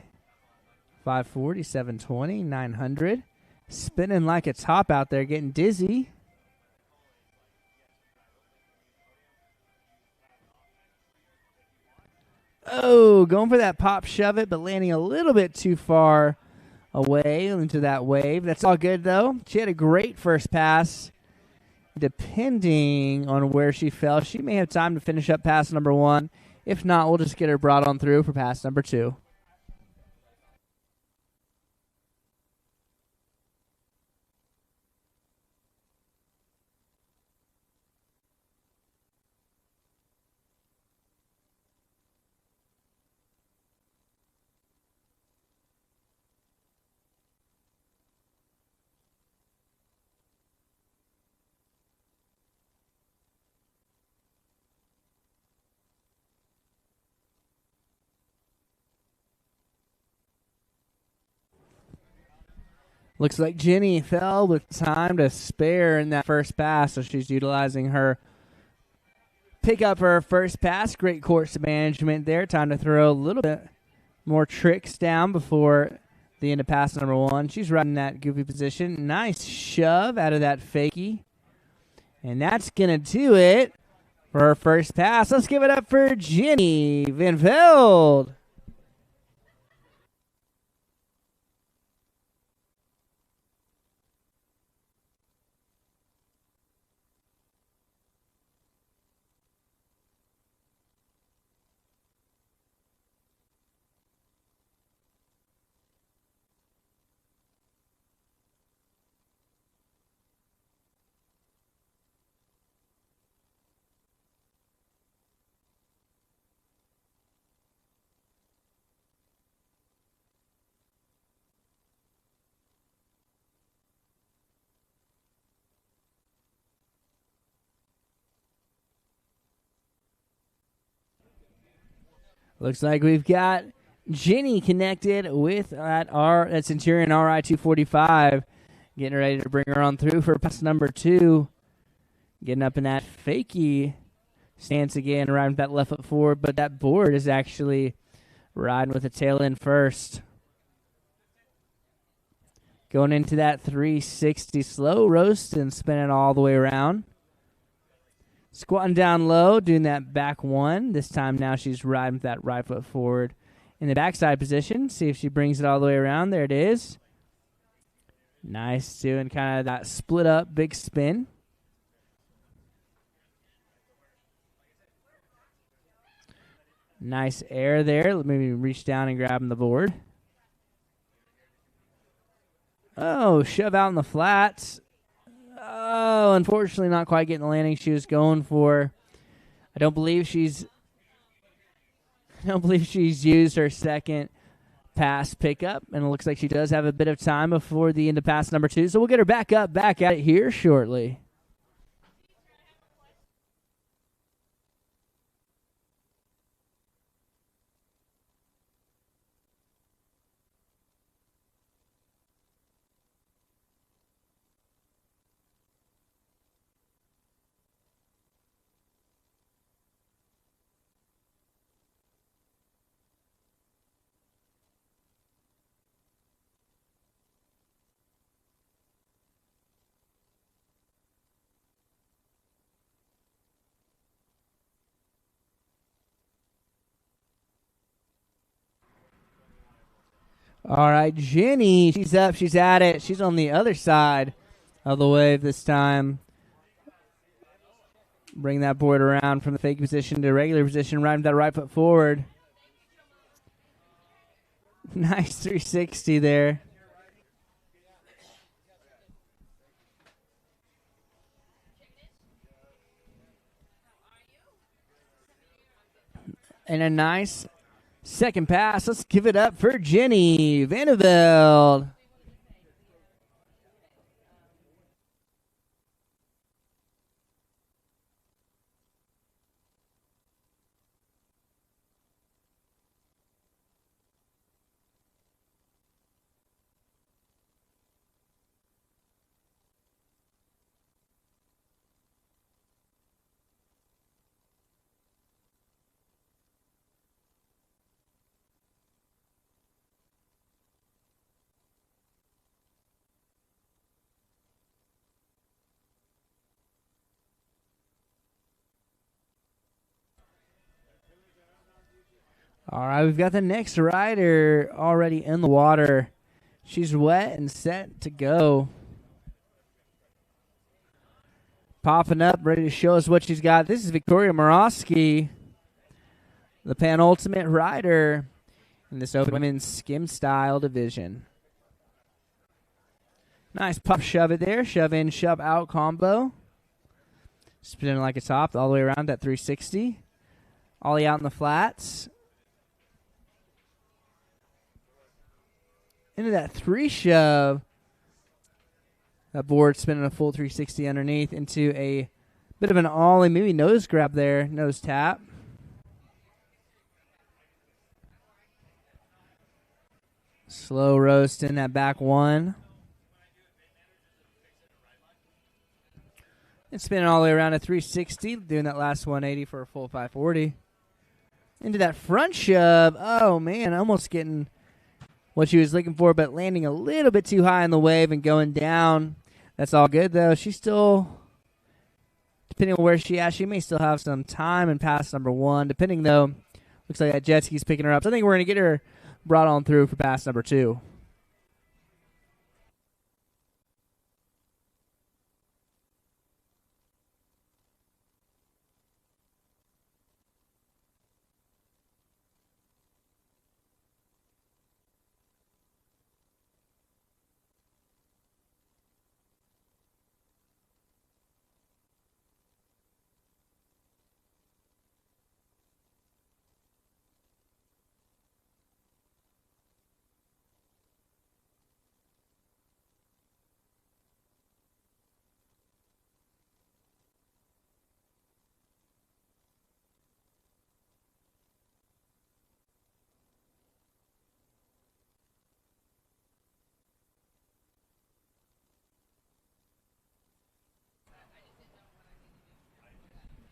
540, 720, 900. Spinning like a top out there, getting dizzy. Oh, going for that pop shove it, but landing a little bit too far away into that wave. That's all good, though. She had a great first pass. Depending on where she fell, she may have time to finish up pass number 1. If not, we'll just get her brought on through for pass number 2. Looks like Jenny fell with time to spare in that first pass, so she's utilizing her pick up her first pass. Great course management there. Time to throw a little bit more tricks down before the end of pass number 1. She's riding that goofy position. Nice shove out of that fakie. And that's going to do it for her first pass. Let's give it up for Jenny Van Velde. Looks like we've got Jenny connected with that Centurion RI 245. Getting ready to bring her on through for pass number 2. Getting up in that fakie stance again, riding with that left foot forward, but that board is actually riding with the tail end first. Going into that 360 slow roast and spinning all the way around. Squatting down low, doing that back 1. This time now she's riding with that right foot forward in the backside position. See if she brings it all the way around. There it is. Nice, doing kind of that split up big spin. Nice air there. Let me reach down and grab the board. Oh, shove out in the flats. Oh, unfortunately not quite getting the landing she was going for. I don't believe she's used her second pass pickup, and it looks like she does have a bit of time before the end of pass number 2. So we'll get her back at it here shortly. All right, Jenny, she's up, she's at it. She's on the other side of the wave this time. Bring that board around from the fake position to regular position, riding that right foot forward. Nice 360 there. And a nice second pass. Let's give it up for Jenny Vanderveld. All right, we've got the next rider already in the water. She's wet and set to go. Popping up, ready to show us what she's got. This is Victoria Morosky, the penultimate rider in this open women's skim style division. Nice pop shove it there. Shove in, shove out combo. Spinning like a top all the way around that 360. Ollie out in the flats. Into that 3 shove. That board spinning a full 360 underneath into a bit of an ollie, maybe nose grab there, nose tap. Slow roast in that back 1. And spinning all the way around a 360, doing that last 180 for a full 540. Into that front shove. Oh, man, almost getting what she was looking for, but landing a little bit too high in the wave and going down. That's all good, though. She's still, depending on where she at, she may still have some time in pass number 1. Depending, though, looks like that jet ski's picking her up. So I think we're going to get her brought on through for pass number 2.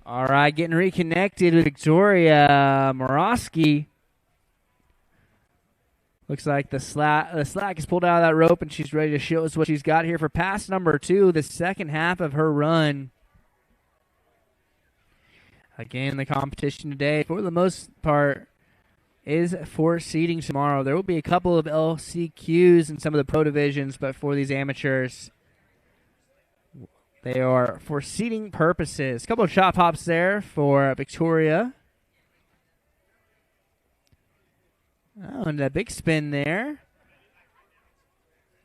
All right, getting reconnected with Victoria Morosky. Looks like the slack is pulled out of that rope, and she's ready to show us what she's got here for pass number 2, the second half of her run. Again, the competition today, for the most part, is for seeding tomorrow. There will be a couple of LCQs in some of the pro divisions, but for these amateurs, they are for seeding purposes. A couple of shot pops there for Victoria. Oh, and a big spin there.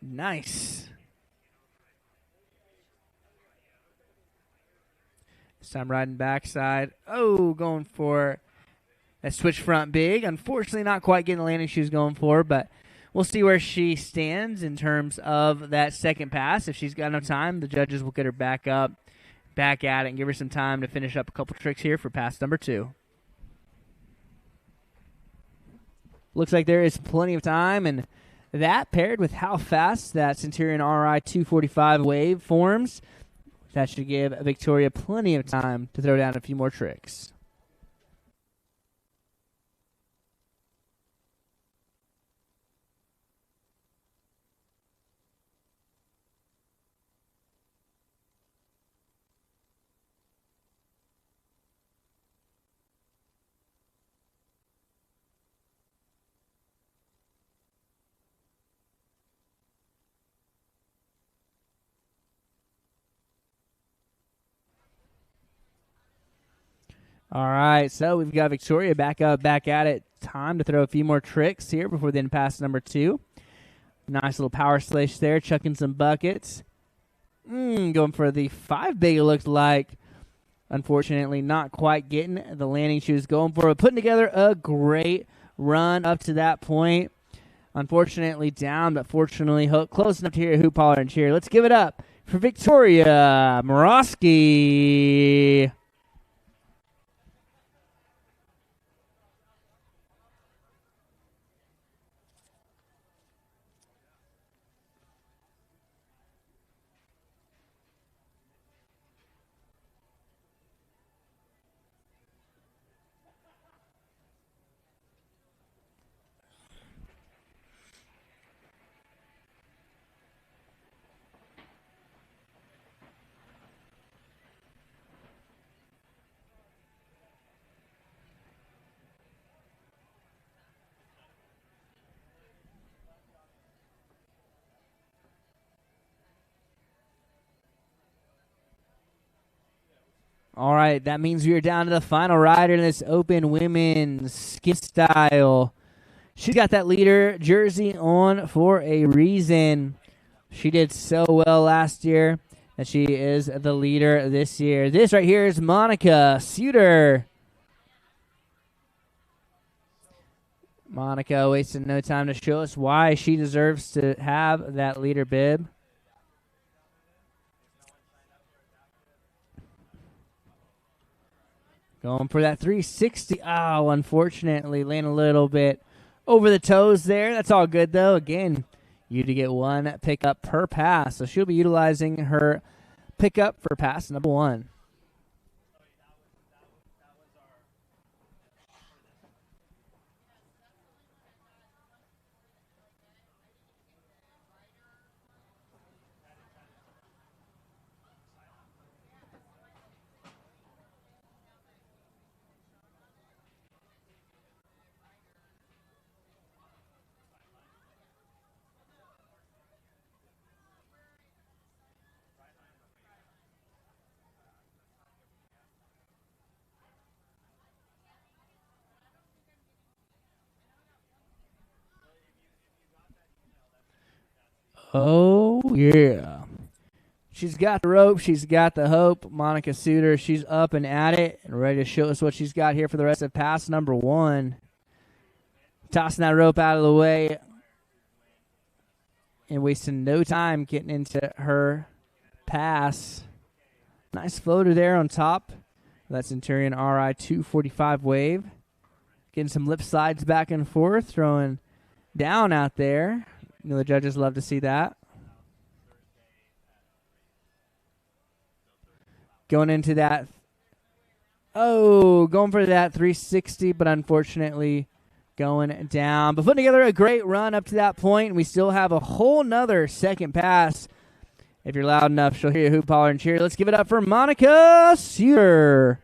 Nice. This time riding backside. Oh, going for a switch front big. Unfortunately, not quite getting the landing she was going for, but we'll see where she stands in terms of that second pass. If she's got enough time, the judges will get her back up, back at it, and give her some time to finish up a couple tricks here for pass number 2. Looks like there is plenty of time, and that paired with how fast that Centurion RI 245 wave forms, that should give Victoria plenty of time to throw down a few more tricks. All right, so we've got Victoria back up, back at it, time to throw a few more tricks here before then pass number 2. Nice little power slash there, chucking some buckets. Going for the 5 big, it looked like. Unfortunately, not quite getting the landing she was going for, but putting together a great run up to that point. Unfortunately down, but fortunately close enough to hear hoop, holler, and cheer. Let's give it up for Victoria Morosky. All right, that means we are down to the final rider in this open women's skim style. She's got that leader jersey on for a reason. She did so well last year that she is the leader this year. This right here is Monica Suter. Monica wasting no time to show us why she deserves to have that leader bib. Going for that 360. Oh, unfortunately, laying a little bit over the toes there. That's all good, though. Again, you to get 1 pickup per pass. So she'll be utilizing her pickup for pass number 1. Oh, yeah. She's got the rope. She's got the hope. Monica Suter, she's up and at it and ready to show us what she's got here for the rest of pass number 1. Tossing that rope out of the way and wasting no time getting into her pass. Nice floater there on top. That Centurion RI 245 wave. Getting some lip slides back and forth, throwing down out there. You know, the judges love to see that. Going into that. Oh, going for that 360, but unfortunately going down. But putting together a great run up to that point. We still have a whole nother second pass. If you're loud enough, she'll hear you hoop, holler, and cheer. Let's give it up for Monica Suter.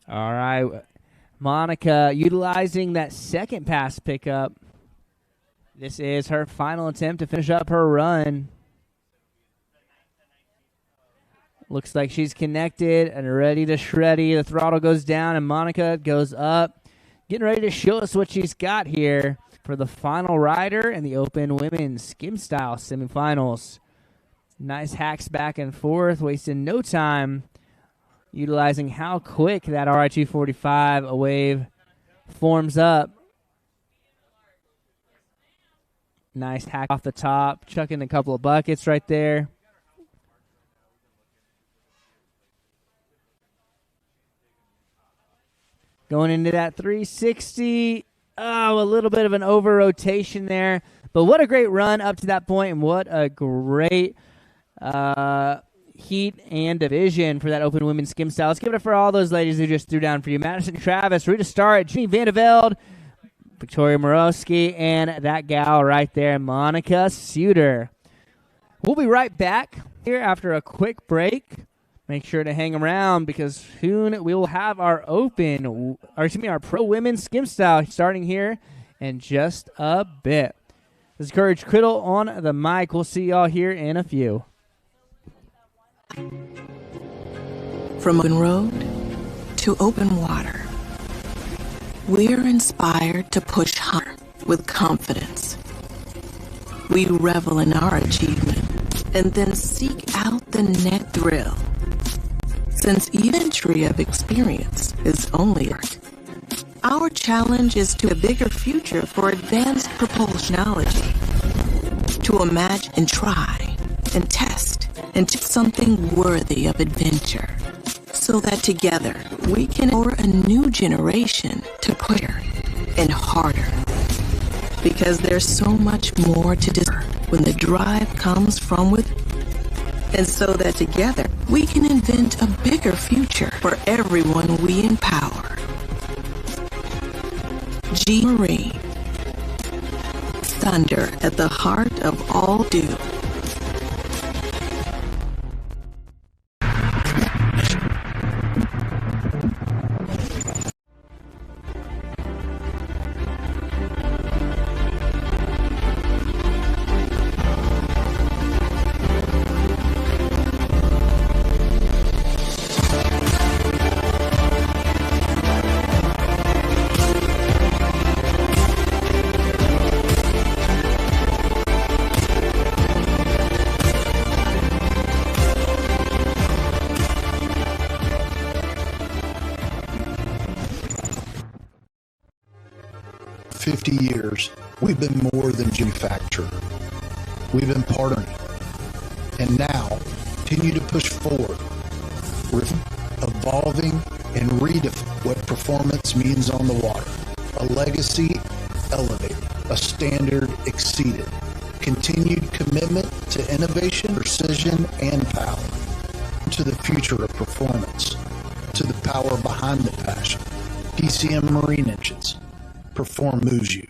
All right. Monica utilizing that second pass pickup. This is her final attempt to finish up her run. Looks like she's connected and ready to shreddy. The throttle goes down and Monica goes up. Getting ready to show us what she's got here for the final rider in the Open Women's Skim Style semifinals. Nice hacks back and forth, wasting no time. Utilizing how quick that RI-245 a wave forms up. Nice hack off the top, chucking a couple of buckets right there. Going into that 360. Oh, a little bit of an over rotation there. But what a great run up to that point, and what a great heat and division for that Open Women's Skim Style. Let's give it up for all those ladies who just threw down for you. Madison Travis, Rita Starret, Jenny Vandevelde, Victoria Morowski, and that gal right there, Monica Suter. We'll be right back here after a quick break. Make sure to hang around because soon we will have our our Pro Women's Skim Style starting here in just a bit. This is Courage Criddle on the mic. We'll see y'all here in a few. From open road to open water, we're inspired to push harder with confidence. We revel in our achievement and then seek out the next thrill. Since each entry of experience is only art, our challenge is to a bigger future for advanced propulsion technology. To imagine and try and test into something worthy of adventure, so that together we can empower a new generation to push and harder. Because there's so much more to discover when the drive comes from within. And so that together we can invent a bigger future for everyone we empower. G Marine. Thunder at the heart of all do. Years, we've been more than manufacturer. We've been partnering, and now continue to push forward, evolving and redefining what performance means on the water. A legacy elevated, a standard exceeded, continued commitment to innovation, precision, and power. To the future of performance, to the power behind the passion. PCM Marine Engines. Perform moves you.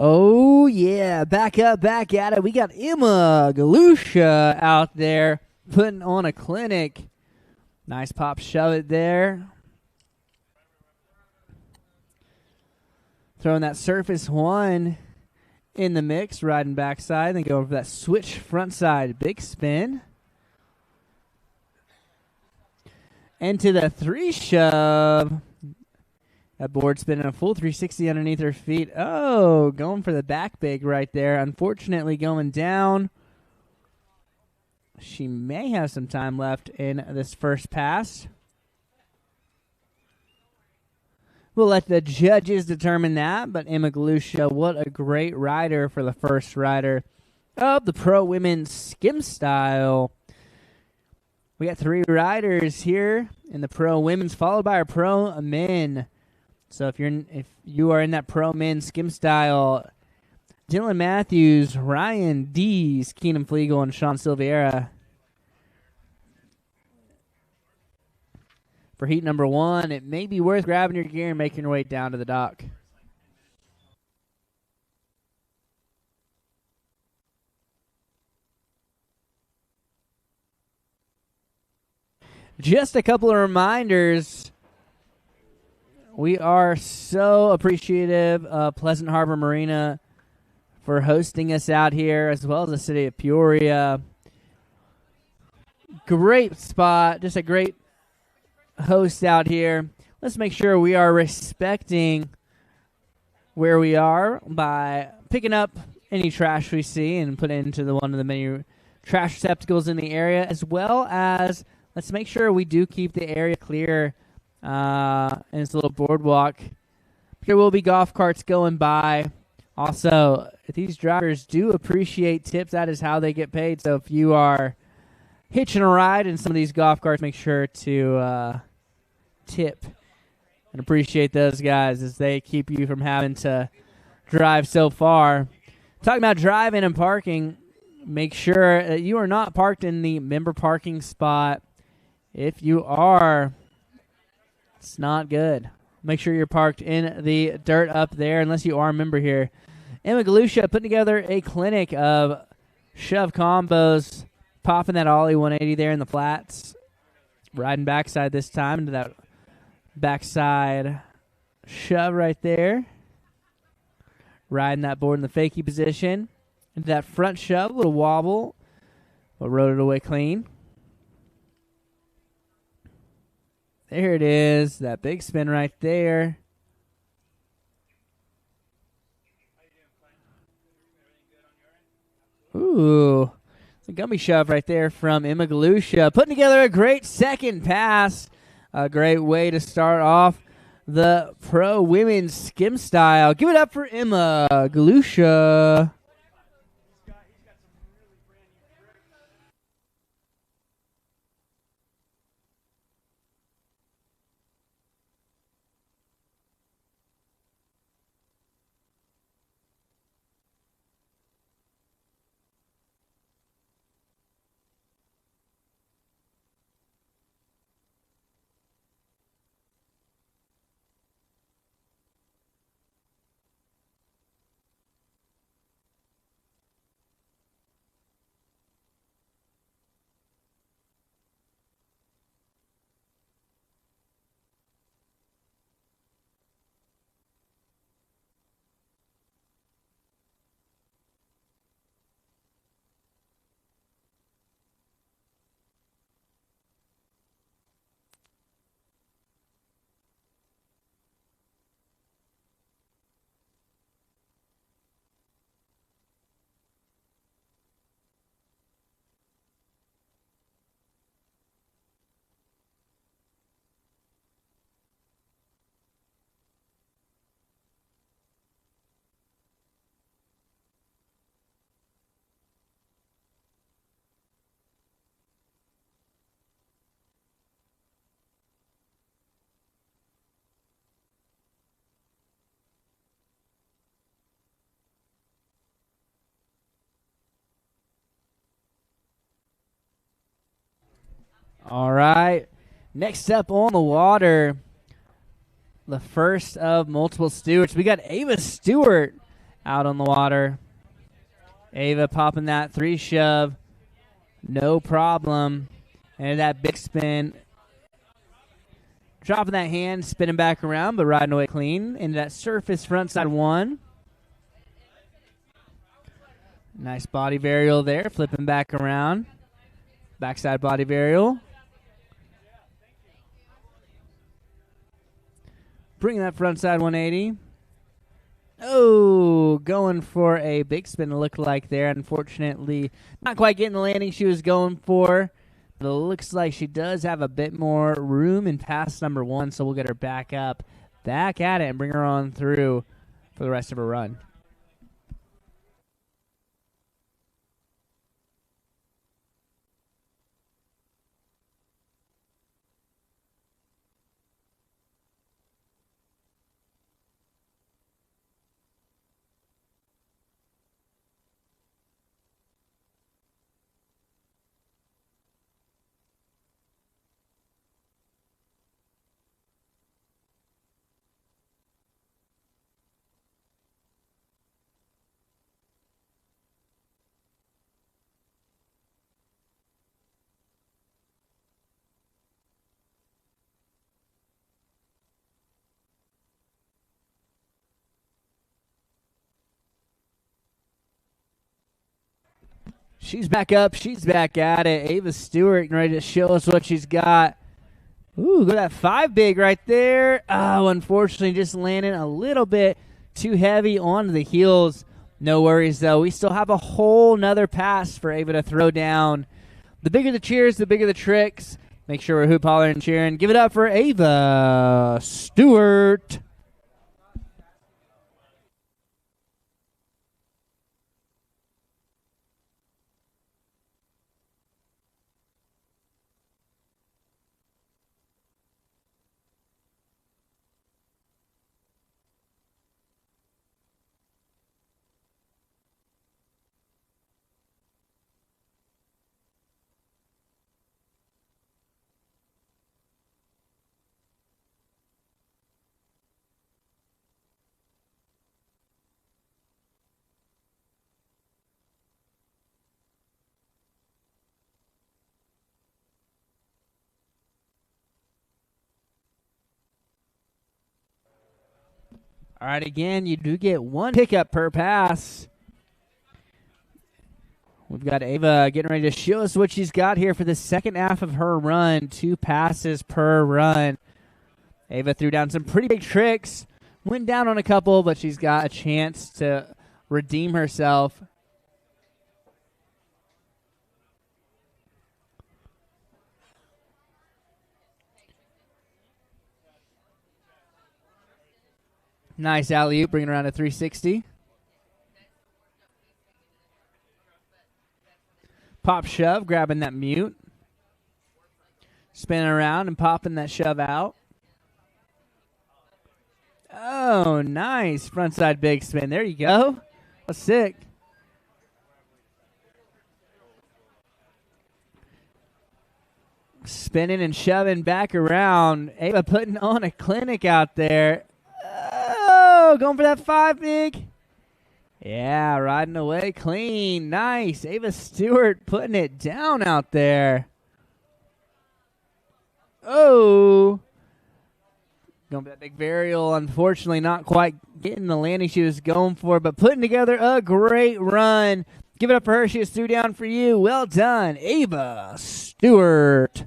Oh, yeah. Back up, back at it. We got Emma Galusha out there putting on a clinic. Nice pop shove it there. Throwing that surface one in the mix, riding backside, then go over that switch front side. Big spin. Into the three shove. That board spinning a full 360 underneath her feet. Oh, going for the back big right there. Unfortunately, going down. She may have some time left in this first pass. We'll let the judges determine that, but Emma Galusha, what a great rider for the first rider of the Pro Women's Skim Style. We got 3 riders here in the Pro Women's, followed by our Pro Men. So if you are in that Pro Men Skim Style, Dylan Matthews, Ryan Dees, Keenan Flegal, and Sean Silveira. For heat number 1, it may be worth grabbing your gear and making your way down to the dock. Just a couple of reminders. We are so appreciative of Pleasant Harbor Marina for hosting us out here, as well as the city of Peoria. Great spot, just a great host out here. Let's make sure we are respecting where we are by picking up any trash we see and put it into one of the many trash receptacles in the area, as well as let's make sure we do keep the area clear in this little boardwalk. There will be golf carts going by. Also, these drivers do appreciate tips. That is how they get paid. So if you are hitching a ride in some of these golf carts, make sure to tip and appreciate those guys as they keep you from having to drive so far. Talking about driving and parking, make sure that you are not parked in the member parking spot. If you are, it's not good. Make sure you're parked in the dirt up there unless you are a member here. Emma Galusha putting together a clinic of shove combos, popping that ollie 180 there in the flats. Riding backside this time into that backside shove right there. Riding that board in the fakie position. Into that front shove, little wobble. But rode it away clean. There it is. That big spin right there. Ooh. The gummy shove right there from Emma Galusha. Putting together a great second pass. A great way to start off the Pro Women's Skim Style. Give it up for Emma Galusha. All right. Next up on the water, the first of multiple Stewarts. We got Ava Stewart out on the water. Ava popping that 3 shove. No problem. And that big spin. Dropping that hand, spinning back around, but riding away clean. Into that surface frontside 1. Nice body varial there, flipping back around. Backside body varial. Bringing that frontside 180. Oh, going for a big spin, it looked like there. Unfortunately, not quite getting the landing she was going for. But it looks like she does have a bit more room in pass number 1, so we'll get her back up, back at it, and bring her on through for the rest of her run. She's back up. She's back at it. Ava Stewart ready to show us what she's got. Ooh, look at that 5 big right there. Oh, unfortunately, just landing a little bit too heavy onto the heels. No worries, though. We still have a whole nother pass for Ava to throw down. The bigger the cheers, the bigger the tricks. Make sure we're hoop hollering and cheering. Give it up for Ava Stewart. All right, again, you do get 1 pickup per pass. We've got Ava getting ready to show us what she's got here for the second half of her run. 2 passes per run. Ava threw down some pretty big tricks. Went down on a couple, but she's got a chance to redeem herself. Nice alley-oop, bringing around a 360. Pop shove, grabbing that mute. Spinning around and popping that shove out. Oh, nice. Frontside big spin. There you go. That's sick. Spinning and shoving back around. Ava putting on a clinic out there. Oh, going for that 5 big. Yeah, riding away clean. Nice. Ava Stewart putting it down out there. Oh. Going for that big varial. Unfortunately, not quite getting the landing she was going for, but putting together a great run. Give it up for her. She just threw down for you. Well done, Ava Stewart.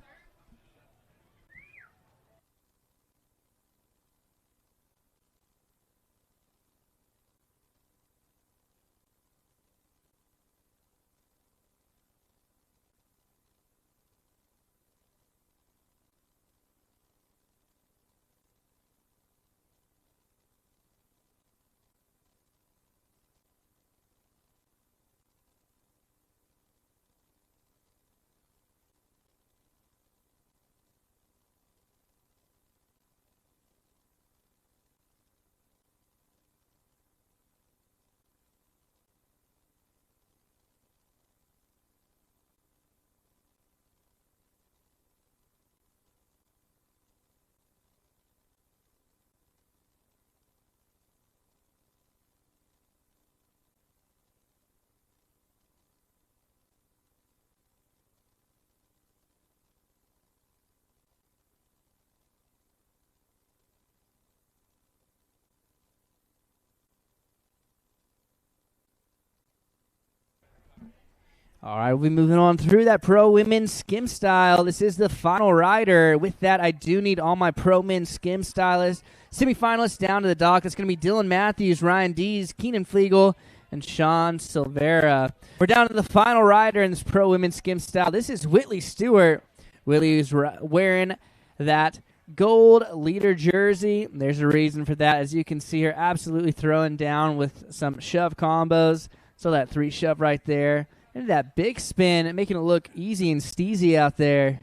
All right, we'll be moving on through that pro women's skim style. This is the final rider. With that, I do need all my pro men's skim stylists. Semifinalists down to the dock. That's going to be Dylan Matthews, Ryan Dees, Keenan Flegal, and Sean Silvera. We're down to the final rider in this pro women's skim style. This is Whitley Stewart. Whitley's wearing that gold leader jersey. There's a reason for that. As you can see her absolutely throwing down with some shove combos. So that 3 shove right there. And that big spin and making it look easy and steezy out there.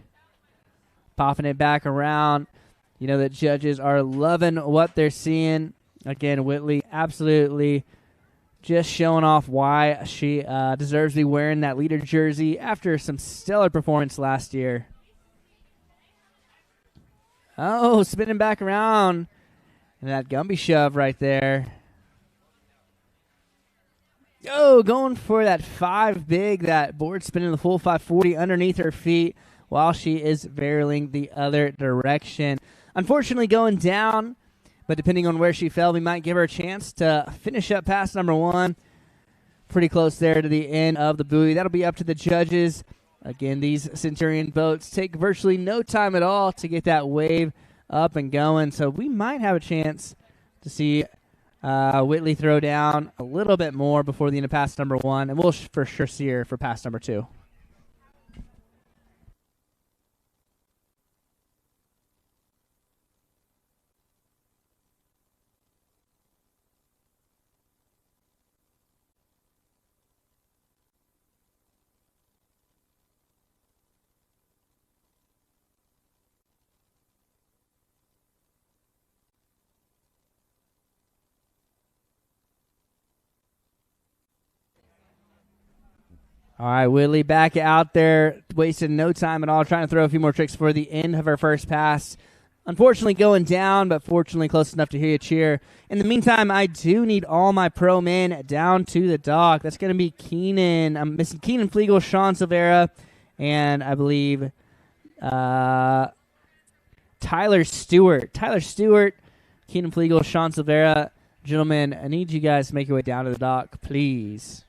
Popping it back around. You know the judges are loving what they're seeing. Again, Whitley absolutely just showing off why she deserves to be wearing that leader jersey after some stellar performance last year. Oh, spinning back around. And that Gumby shove right there. Oh, going for that 5 big, that board spinning the full 540 underneath her feet while she is barreling the other direction. Unfortunately going down, but depending on where she fell, we might give her a chance to finish up pass number 1. Pretty close there to the end of the buoy. That'll be up to the judges. Again, these Centurion boats take virtually no time at all to get that wave up and going, so we might have a chance to see Whitley throw down a little bit more before the end of pass number 1, and we'll for sure see her for pass number 2. All right, Whitley back out there, wasting no time at all, trying to throw a few more tricks for the end of her first pass. Unfortunately going down, but fortunately close enough to hear you cheer. In the meantime, I do need all my pro men down to the dock. That's going to be Keenan. I'm missing Keenan Flegal, Sean Silvera, and I believe Tyler Stewart. Tyler Stewart, Keenan Flegal, Sean Silvera. Gentlemen, I need you guys to make your way down to the dock, please.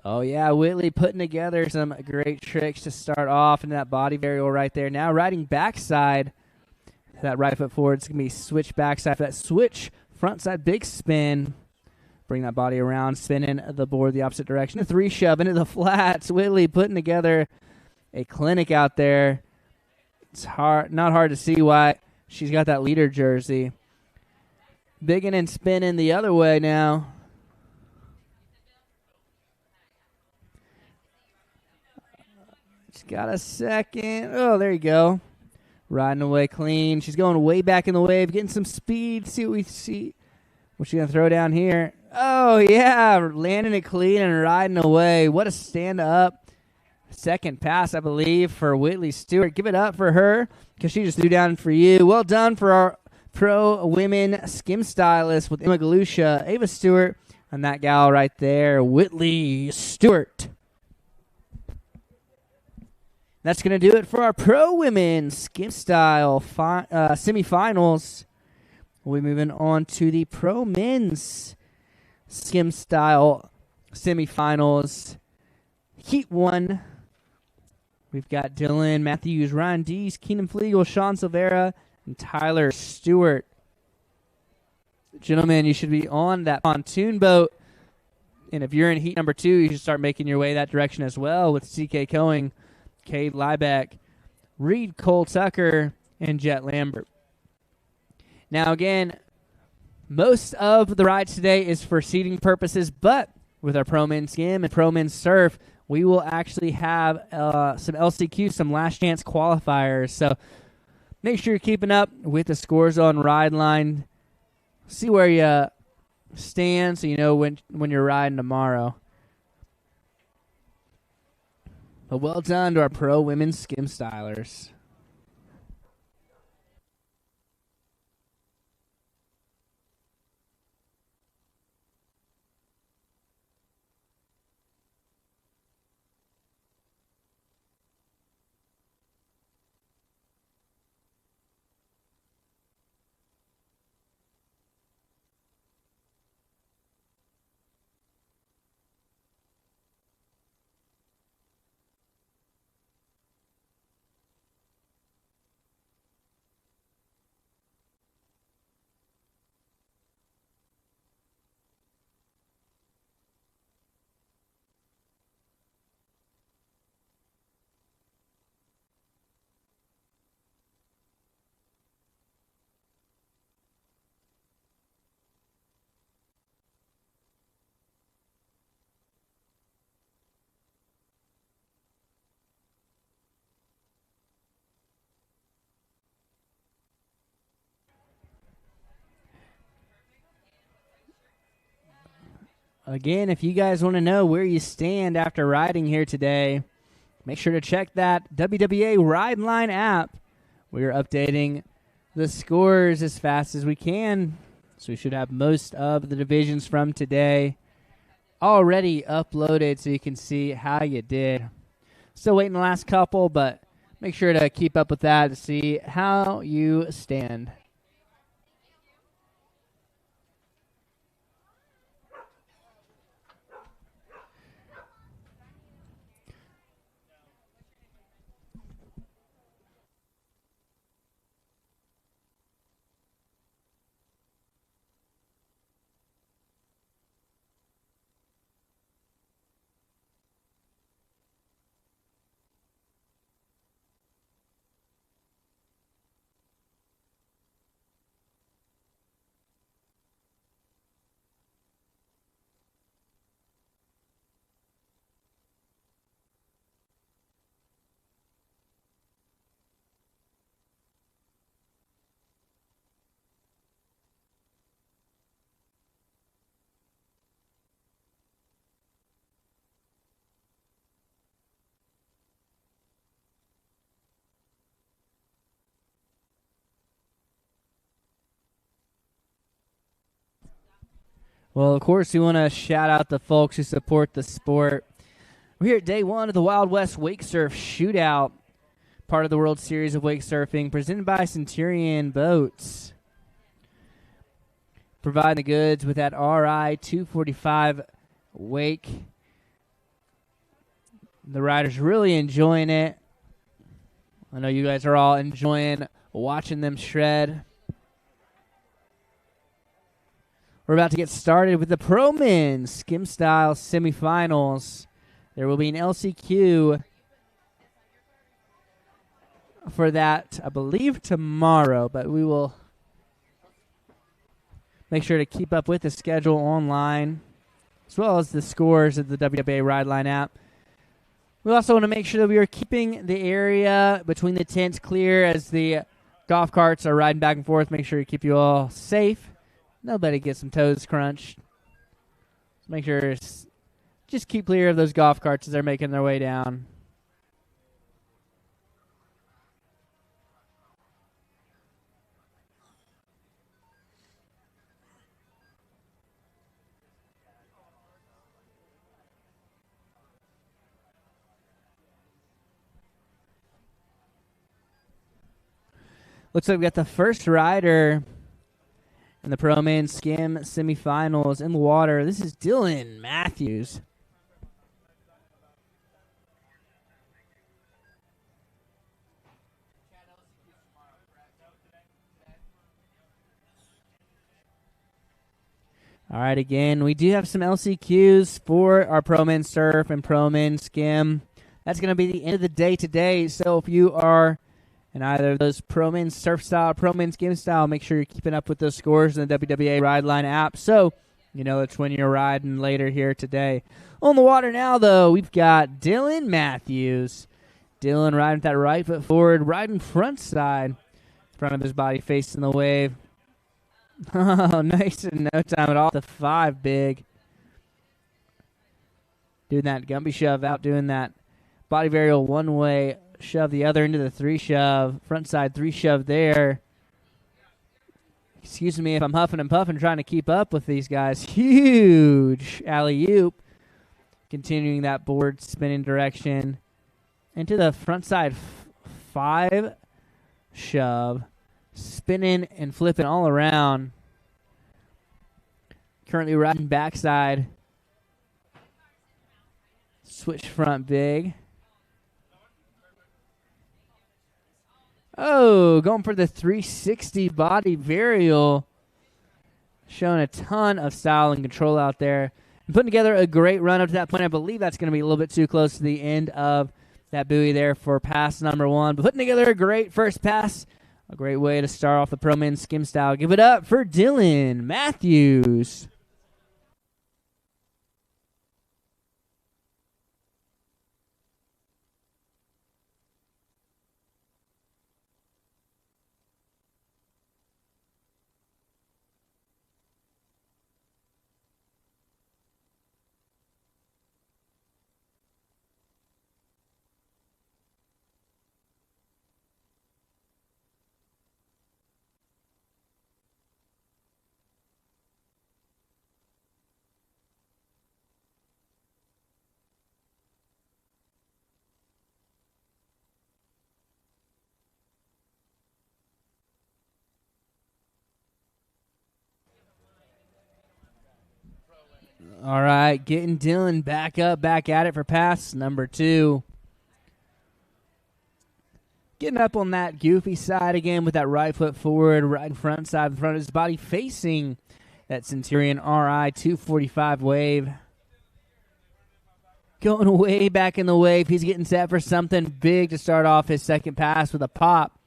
Oh, yeah, Whitley putting together some great tricks to start off in that body varial right there. Now riding backside, that right foot forward. It's going to be switch backside for that switch frontside big spin. Bring that body around, spinning the board the opposite direction. A 3 shove into the flats. Whitley putting together a clinic out there. It's not hard to see why she's got that leader jersey. Bigging and spinning the other way now. She's got a second. Oh, there you go. Riding away clean. She's going way back in the wave, getting some speed. See what we see. What's she going to throw down here? Oh, yeah. Landing it clean and riding away. What a stand-up second pass, I believe, for Whitley Stewart. Give it up for her because she just threw down for you. Well done for our pro women skim stylist with Emma Galusha, Ava Stewart, and that gal right there, Whitley Stewart. That's going to do it for our pro women skim style semifinals. We're moving on to the pro men's skim style semifinals. Heat 1. We've got Dylan Matthews, Ryan Dees, Keenan Flegal, Sean Silvera, and Tyler Stewart. Gentlemen, you should be on that pontoon boat. And if you're in heat number 2, you should start making your way that direction as well with CK Coing, Cade Liebeck, Reed Cole Tucker, and Jet Lambert. Now, again, most of the rides today is for seating purposes, but with our Pro Men Skim and Pro Men Surf, we will actually have some LCQ, some last chance qualifiers. So make sure you're keeping up with the scores on Ride Line. See where you stand so you know when you're riding tomorrow. But well done to our Pro Women Skim Stylers. Again, if you guys want to know where you stand after riding here today, make sure to check that WWA Ride Line app. We are updating the scores as fast as we can, so we should have most of the divisions from today already uploaded so you can see how you did. Still waiting the last couple, but make sure to keep up with that to see how you stand. Well, of course, we want to shout out the folks who support the sport. We're here at day one of the Wild West Wake Surf Shootout, part of the World Series of Wake Surfing, presented by Centurion Boats. Providing the goods with that RI 245 wake. The riders really enjoying it. I know you guys are all enjoying watching them shred. We're about to get started with the Pro Men Skim Style semifinals. There will be an LCQ for that, I believe, tomorrow, but we will make sure to keep up with the schedule online, as well as the scores of the WWA Ride Line app. We also want to make sure that we are keeping the area between the tents clear as the golf carts are riding back and forth. Make sure you keep you all safe. Nobody gets some toes crunched. Make sure just keep clear of those golf carts as they're making their way down. Looks like we got the first rider in the Pro Man Skim semifinals in the water. This is Dylan Matthews. All right, again, we do have some LCQs for our Pro Men Surf and Pro Men Skim. That's going to be the end of the day today. So if you are in either of those pro men's surf style, pro men's skim style. Make sure you're keeping up with those scores in the WWA Ride Line app, so you know which one you're riding later here today. On the water now, though, we've got Dylan Matthews. Dylan riding with that right foot forward, riding front side, front of his body facing the wave. Oh, nice in no time at all. The 5 big. Doing that Gumby shove out, doing that body varial one way, shove the other into the 3 shove. Front side 3 shove there. Excuse me if I'm huffing and puffing trying to keep up with these guys. Huge alley-oop. Continuing that board spinning direction. Into the front side 5 shove. Spinning and flipping all around. Currently riding backside. Switch front big. Oh, going for the 360 body varial. Showing a ton of style and control out there. And putting together a great run up to that point. I believe that's going to be a little bit too close to the end of that buoy there for pass number 1. But putting together a great first pass. A great way to start off the Pro Men Skim style. Give it up for Dylan Matthews. All right, getting Dylan back up, back at it for pass number 2. Getting up on that goofy side again with that right foot forward, right front side in front of his body, facing that Centurion RI 245 wave. Going way back in the wave. He's getting set for something big to start off his second pass with a pop.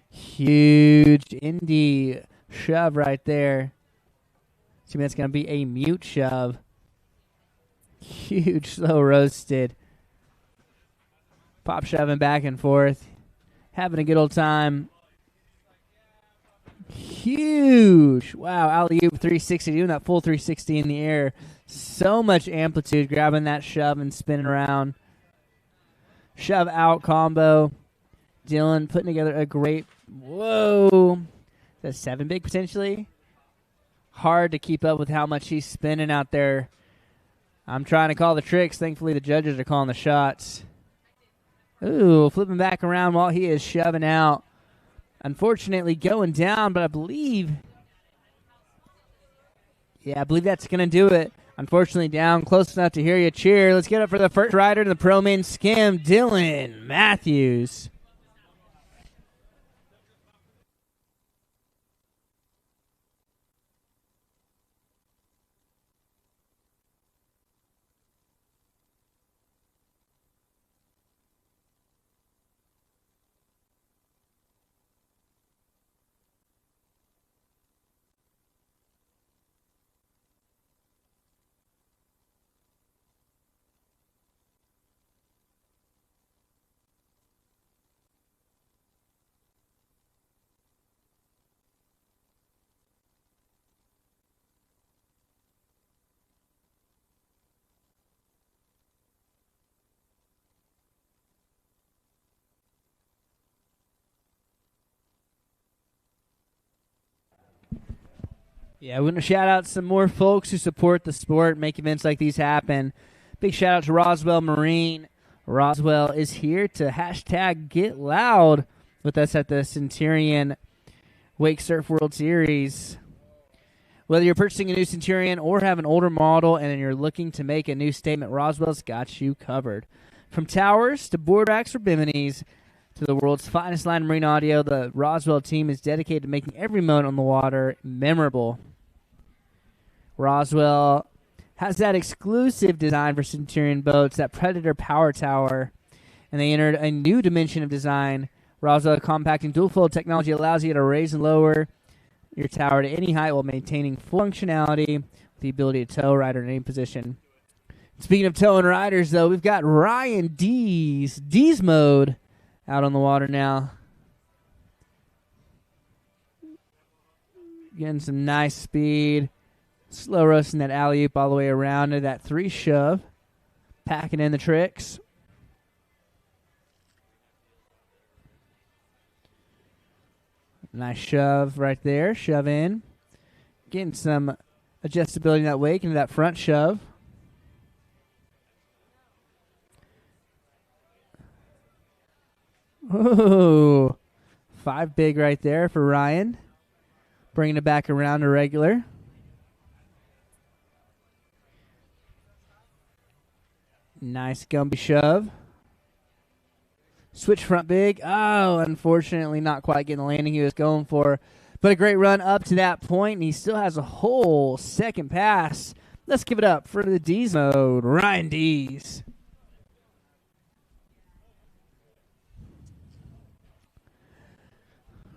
Huge indie shove right there. Assuming that's going to be a mute shove. Huge slow roasted. Pop shoving back and forth. Having a good old time. Huge. Wow, alley-oop 360. Doing that full 360 in the air. So much amplitude. Grabbing that shove and spinning around. Shove out combo. Dylan putting together a great... Whoa. That's 7 big potentially. Hard to keep up with how much he's spinning out there. I'm trying to call the tricks. Thankfully, the judges are calling the shots. Ooh, flipping back around while he is shoving out. Unfortunately, going down, but I believe... Yeah, I believe that's going to do it. Unfortunately, down, close enough to hear you cheer. Let's get up for the first rider in the Pro Men Skim, Dylan Matthews. Yeah, we're going to shout out some more folks who support the sport, make events like these happen. Big shout out to Roswell Marine. Roswell is here to hashtag Get Loud with us at the Centurion Wake Surf World Series. Whether you're purchasing a new Centurion or have an older model and you're looking to make a new statement, Roswell's got you covered. From towers to board racks or biminis to the world's finest line of marine audio, the Roswell team is dedicated to making every moment on the water memorable. Roswell has that exclusive design for Centurion Boats, that Predator Power Tower, and they entered a new dimension of design Raza compacting dual fold technology allows you to raise and lower your tower to any height while maintaining full functionality with the ability to tow rider in any position. Speaking of towing riders, though, we've got Ryan D's mode out on the water now. Getting some nice speed. Slow roasting that alley-oop all the way around to that 3 shove. Packing in the tricks. Nice shove right there. Shove in. Getting some adjustability in that wake into that front shove. Ooh. 5 big right there for Ryan. Bringing it back around to regular. Nice Gumby shove. Switch front big. Oh, unfortunately not quite getting the landing he was going for. But a great run up to that point, and he still has a whole second pass. Let's give it up for the D's mode, Ryan D's.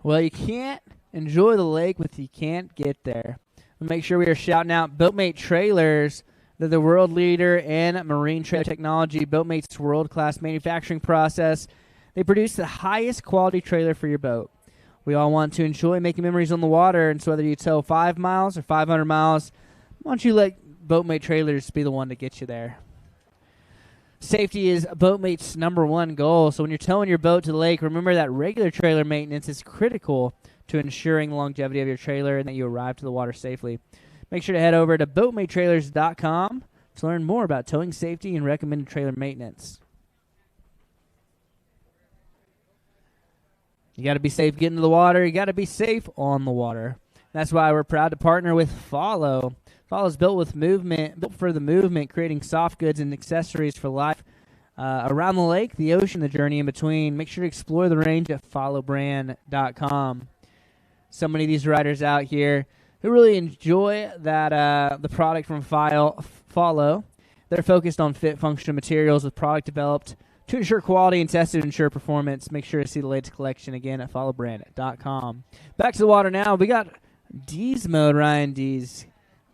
Well, you can't enjoy the lake if you can't get there. We'll make sure we are shouting out Boatmate Trailers. They're the world leader in marine trailer technology. Boatmate's world-class manufacturing process. They produce the highest quality trailer for your boat. We all want to enjoy making memories on the water, and so whether you tow 5 miles or 500 miles, why don't you let Boatmate Trailers be the one to get you there? Safety is Boatmate's #1 goal, so when you're towing your boat to the lake, remember that regular trailer maintenance is critical to ensuring the longevity of your trailer and that you arrive to the water safely. Make sure to head over to boatmatetrailers.com to learn more about towing safety and recommended trailer maintenance. You got to be safe getting to the water. You got to be safe on the water. That's why we're proud to partner with Follow. Follow is built for the movement, creating soft goods and accessories for life around the lake, the ocean, the journey in between. Make sure to explore the range at followbrand.com. So many of these riders out here who really enjoy that the product from Follow. They're focused on fit, functional materials with product developed to ensure quality and tested to ensure performance. Make sure to see the latest collection again at followbrand.com. Back to the water now. We got D's mode, Ryan D's.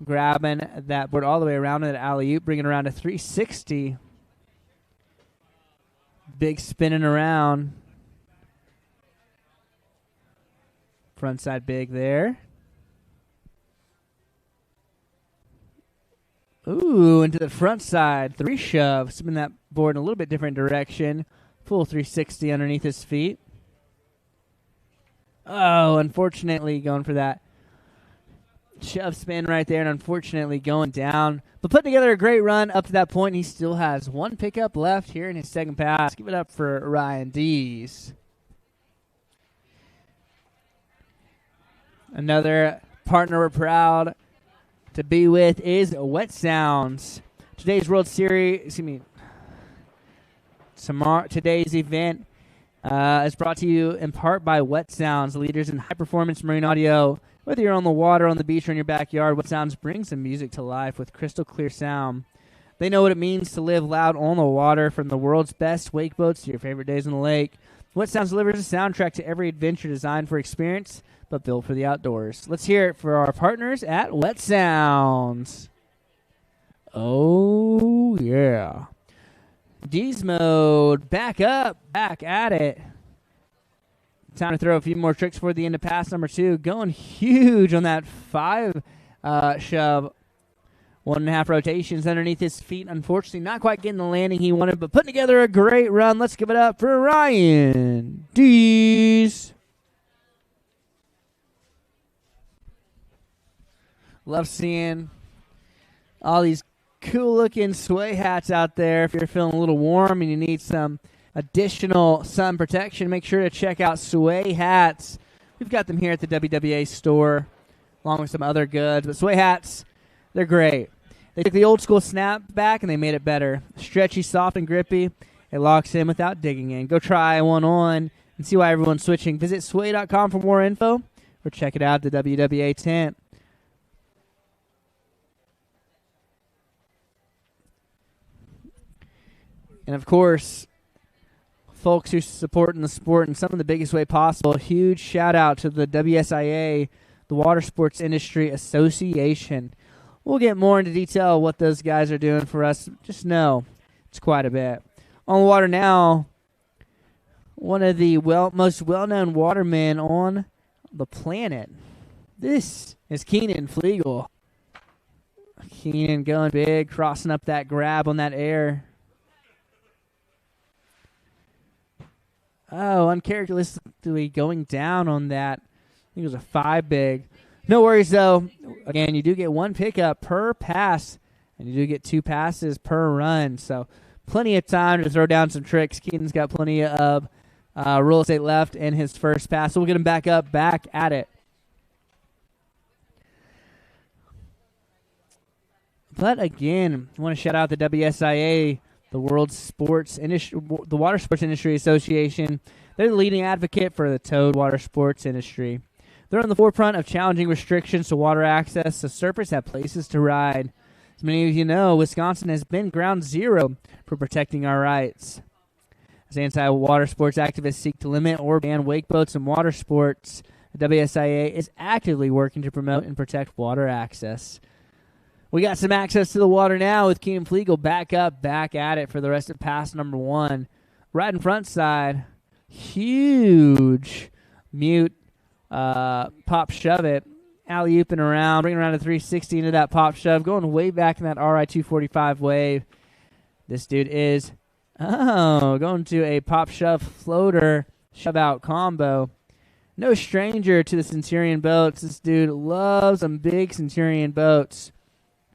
Grabbing that board all the way around to that alley-oop, bringing it around to 360. Big spinning around. Front side big there. Ooh, into the front side. 3 shove. Spin that board in a little bit different direction. Full 360 underneath his feet. Oh, unfortunately going for that shove spin right there, and unfortunately going down. But putting together a great run up to that point. He still has 1 pickup left here in his second pass. Give it up for Ryan D's. Another partner we're proud to be with is Wet Sounds. Today's today's event is brought to you in part by Wet Sounds, leaders in high-performance marine audio. Whether you're on the water, on the beach, or in your backyard, Wet Sounds brings the music to life with crystal clear sound. They know what it means to live loud on the water, from the world's best wake boats to your favorite days on the lake. Wet Sounds delivers a soundtrack to every adventure designed for experience, but built for the outdoors. Let's hear it for our partners at Wet Sounds. Oh, yeah. D's mode, back up, back at it. Time to throw a few more tricks for the end of pass number 2. Going huge on that 5 shove. 1.5 rotations underneath his feet. Unfortunately, not quite getting the landing he wanted, but putting together a great run. Let's give it up for Ryan D's. Love seeing all these cool-looking sway hats out there. If you're feeling a little warm and you need some additional sun protection, make sure to check out Sway Hats. We've got them here at the WWA store, along with some other goods. But Sway Hats, they're great. They took the old school snap back and they made it better. Stretchy, soft, and grippy. It locks in without digging in. Go try one on and see why everyone's switching. Visit sway.com for more info or check it out at the WWA tent. And, of course, folks who supporting the sport in some of the biggest way possible. Huge shout out to the WSIA, the Water Sports Industry Association. We'll get more into detail what those guys are doing for us. Just know it's quite a bit. On the water now, one of the most well-known watermen on the planet. This is Keenan Flegal. Keenan going big, crossing up that grab on that air. Oh, uncharacteristically going down on that. I think it was a 5 big. No worries, though. Again, you do get 1 pickup per pass, and you do get 2 passes per run. So plenty of time to throw down some tricks. Keenan's got plenty of real estate left in his first pass. So we'll get him back up, back at it. But again, I want to shout out the WSIA, the Water Sports Industry Association. They're the leading advocate for the towed water sports industry. They're on the forefront of challenging restrictions to water access so surfers have places to ride. As many of you know, Wisconsin has been ground zero for protecting our rights. As anti-water sports activists seek to limit or ban wake boats and water sports, the WSIA is actively working to promote and protect water access. We got some access to the water now with Keenan Flegal back up, back at it for the rest of pass number 1. Right in front side, huge mute pop shove it, alley-ooping around, bringing around a 360 into that pop shove, going way back in that RI 245 wave. This dude is, going to a pop shove floater shove out combo. No stranger to the Centurion Boats. This dude loves some big Centurion boats.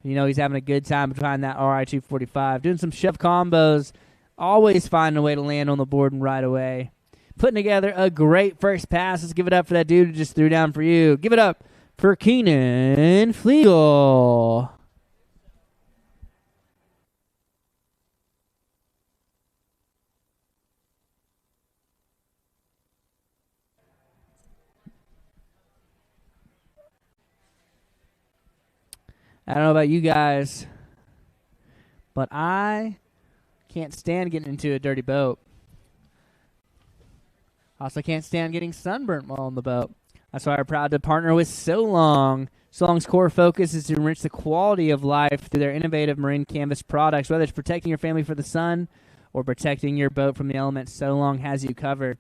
You know, he's having a good time behind that RI 245, doing some shove combos, always finding a way to land on the board and right away. Putting together a great first pass. Let's give it up for that dude who just threw down for you. Give it up for Keenan Flegal. I don't know about you guys, but I can't stand getting into a dirty boat. Also can't stand getting sunburnt while on the boat. That's why we're proud to partner with So Long. So Long's core focus is to enrich the quality of life through their innovative marine canvas products. Whether it's protecting your family from the sun or protecting your boat from the elements, So Long has you covered.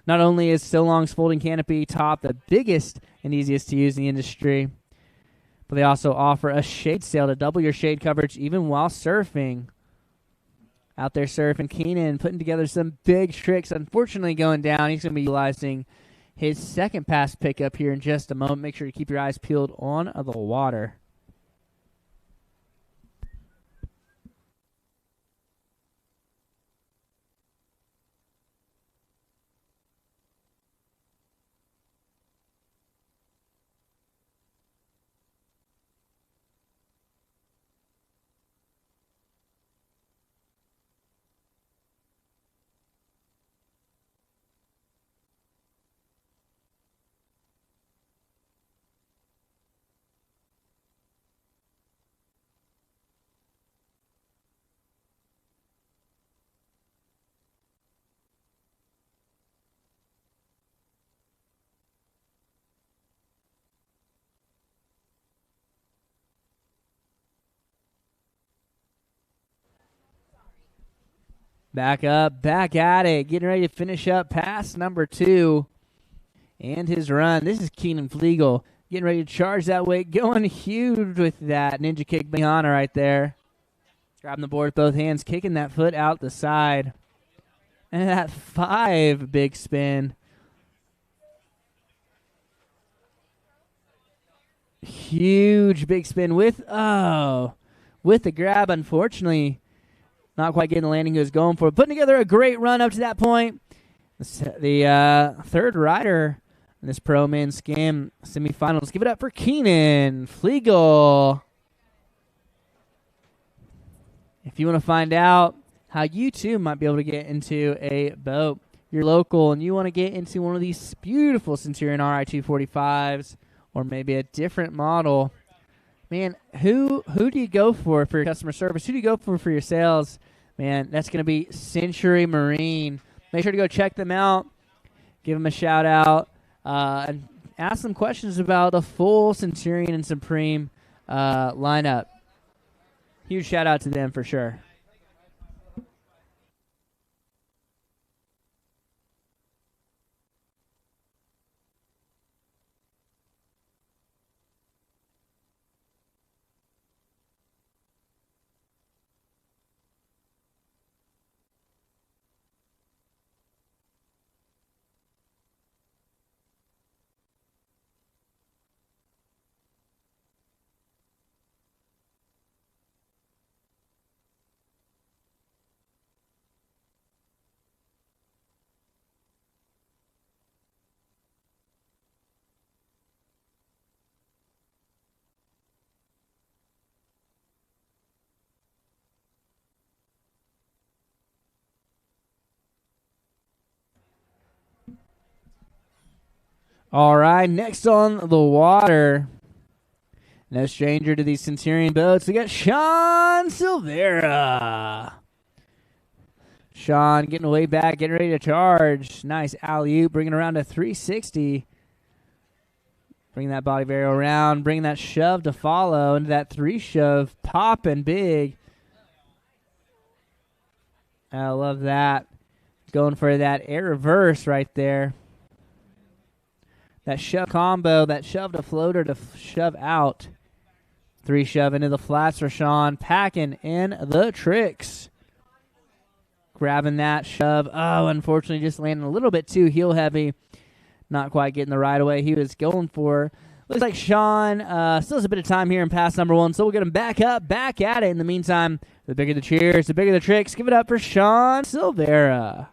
Not only is So Long's folding canopy top the biggest and easiest to use in the industry, but they also offer a shade sail to double your shade coverage even while surfing. Out there surfing, Keenan putting together some big tricks. Unfortunately going down. He's going to be utilizing his second pass pickup here in just a moment. Make sure to keep your eyes peeled on the water. Back up, back at it. Getting ready to finish up pass number 2 and his run. This is Keenan Flegal getting ready to charge that weight. Going huge with that ninja kick Bihana right there. Grabbing the board with both hands, kicking that foot out the side. And that 5 big spin. Huge big spin with the grab, unfortunately. Not quite getting the landing he was going for. Putting together a great run up to that point. The third rider in this Pro Man Skim semifinals. Give it up for Keenan Flegal. If you want to find out how you too might be able to get into a boat, you're local and you want to get into one of these beautiful Centurion RI 245s or maybe a different model, man, who do you go for your customer service? Who do you go for your sales? Man, that's going to be Century Marine. Make sure to go check them out. Give them a shout out. And ask them questions about the full Centurion and Supreme lineup. Huge shout out to them for sure. All right, next on the water, no stranger to these Centurion boats, we got Sean Silvera. Sean getting way back, getting ready to charge. Nice alley-oop, bringing around to 360. Bring that body barrel around, bring that shove to follow into that 3-shove, popping big. I love that. Going for that air reverse right there. That shove combo, that shove to floater to shove out. 3-shove into the flats for Sean. Packing in the tricks. Grabbing that shove. Oh, unfortunately just landing a little bit too heel heavy. Not quite getting the right away he was going for. Looks like Sean still has a bit of time here in pass number 1, so we'll get him back up, back at it. In the meantime, the bigger the cheers, the bigger the tricks. Give it up for Sean Silvera.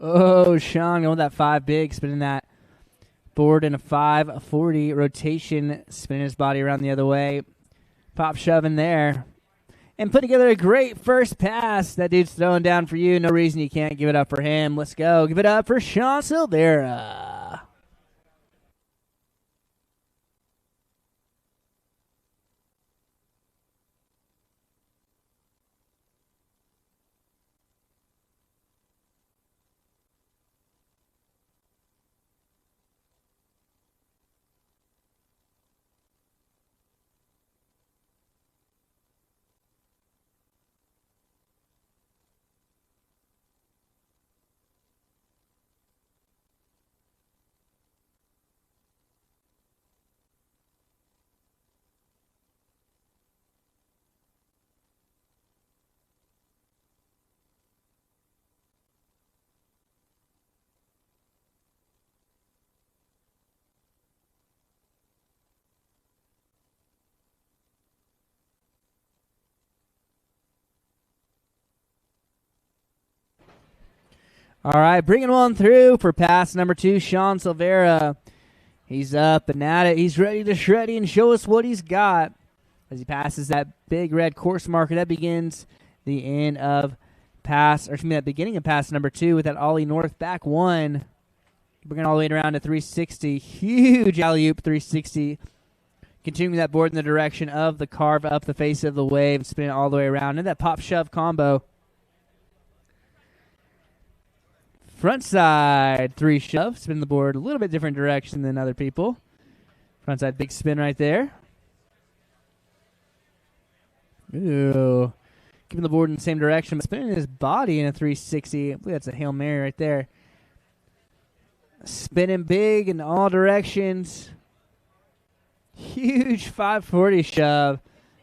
Oh, Sean going with that 5 big, spinning that board in a 540 rotation, spinning his body around the other way. Pop shoving there. And put together a great first pass. That dude's throwing down for you. No reason you can't give it up for him. Let's go. Give it up for Sean Silvera. All right, bringing one through for pass number 2, Sean Silvera. He's up and at it. He's ready to shred and show us what he's got. As he passes that big red course marker, that begins the end of pass, or excuse me, that beginning of pass number 2 with that ollie north back 1. Bringing it all the way around to 360. Huge alley-oop 360. Continuing that board in the direction of the carve up the face of the wave, spinning it all the way around. And that pop shove combo. Front side 3 shove, spin the board a little bit different direction than other people. Front side big spin right there. Ooh. Keeping the board in the same direction, but spinning his body in a 360. I believe that's a Hail Mary right there. Spinning big in all directions. Huge 540 shove.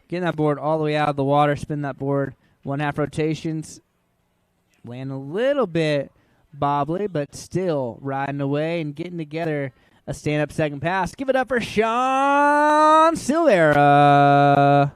Getting that board all the way out of the water. Spin that board 1/2 rotations. Land a little bit bobbly, but still riding away and getting together a stand-up second pass. Give it up for Sean Silvera.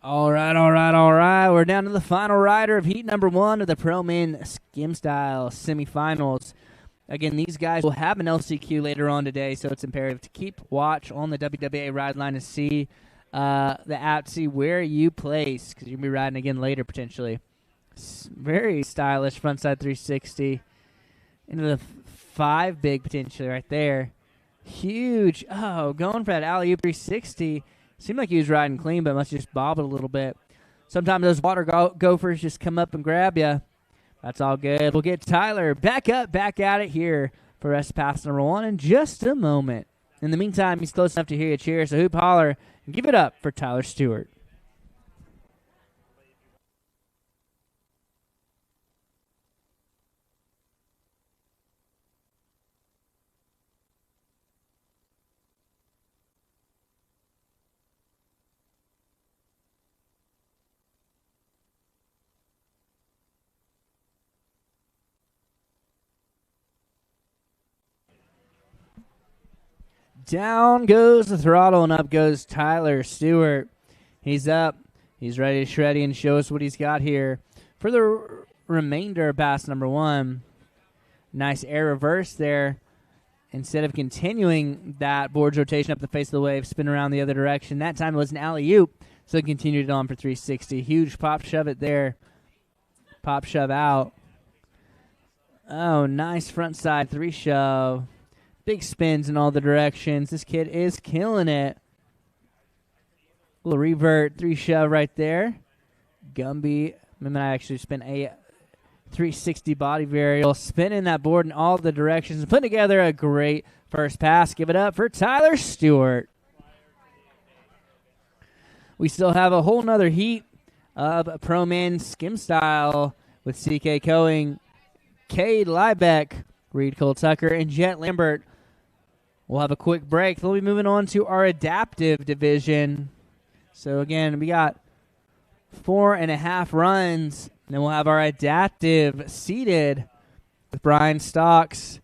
All right. We're down to the final rider of heat number 1 of the Pro Men Skim Style semifinals. Again, these guys will have an LCQ later on today, so it's imperative to keep watch on the WWA ride line to see the app, see where you place, because you'll be riding again later potentially. Very stylish frontside 360 into the 5 big potentially right there. Huge. Oh, going for that alley-oop 360. Seemed like he was riding clean, but must have just bobbled a little bit. Sometimes those water gophers just come up and grab you. That's all good. We'll get Tyler back at it here for rest pass number 1 in just a moment. In the meantime, he's close enough to hear you cheer, so hoop holler and give it up for Tyler Stewart. Down goes the throttle and up goes Tyler Stewart. He's up. He's ready to shred and show us what he's got here. For the remainder of pass number 1, nice air reverse there. Instead of continuing that board's rotation up the face of the wave, spin around the other direction. That time it was an alley-oop, so he continued it on for 360. Huge pop shove it there. Pop shove out. Oh, nice front side 3 shove. Big spins in all the directions. This kid is killing it. Little revert 3 shove right there. Gumby. I actually spin a 360 body varial. Spinning that board in all the directions and putting together a great first pass. Give it up for Tyler Stewart. We still have a whole nother heat of Pro Men Skim Style with CK Coing, Cade Liebeck, Reed Cole-Tucker, and Jet Lambert. We'll have a quick break. Then we'll be moving on to our adaptive division. So, again, we got 4.5 runs. And then we'll have our adaptive seated with Brian Stocks,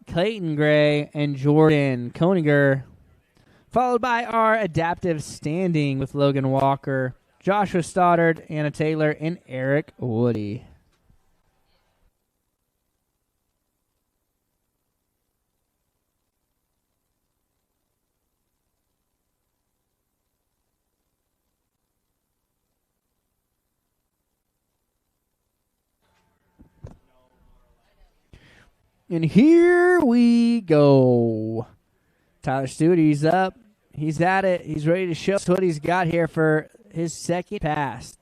Clayton Gray, and Jordan Koeniger. Followed by our adaptive standing with Logan Walker, Joshua Stoddard, Anna Taylor, and Eric Woody. And here we go. Tyler Stewart, he's up. He's at it. He's ready to show us what he's got here for his second pass.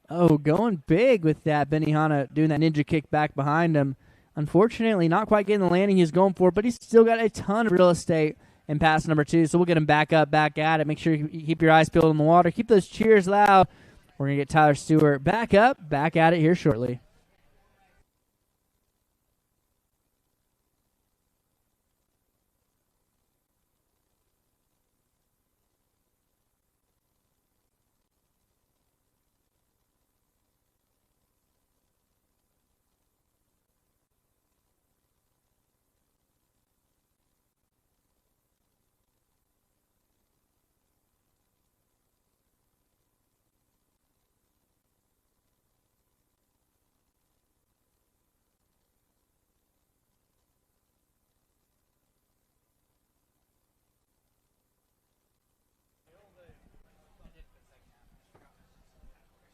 Oh, going big with that. Benihana doing that ninja kick back behind him. Unfortunately, not quite getting the landing he's going for, but he's still got a ton of real estate in pass number 2. So we'll get him back up, back at it. Make sure you keep your eyes peeled on the water. Keep those cheers loud. We're going to get Tyler Stewart back up, back at it here shortly.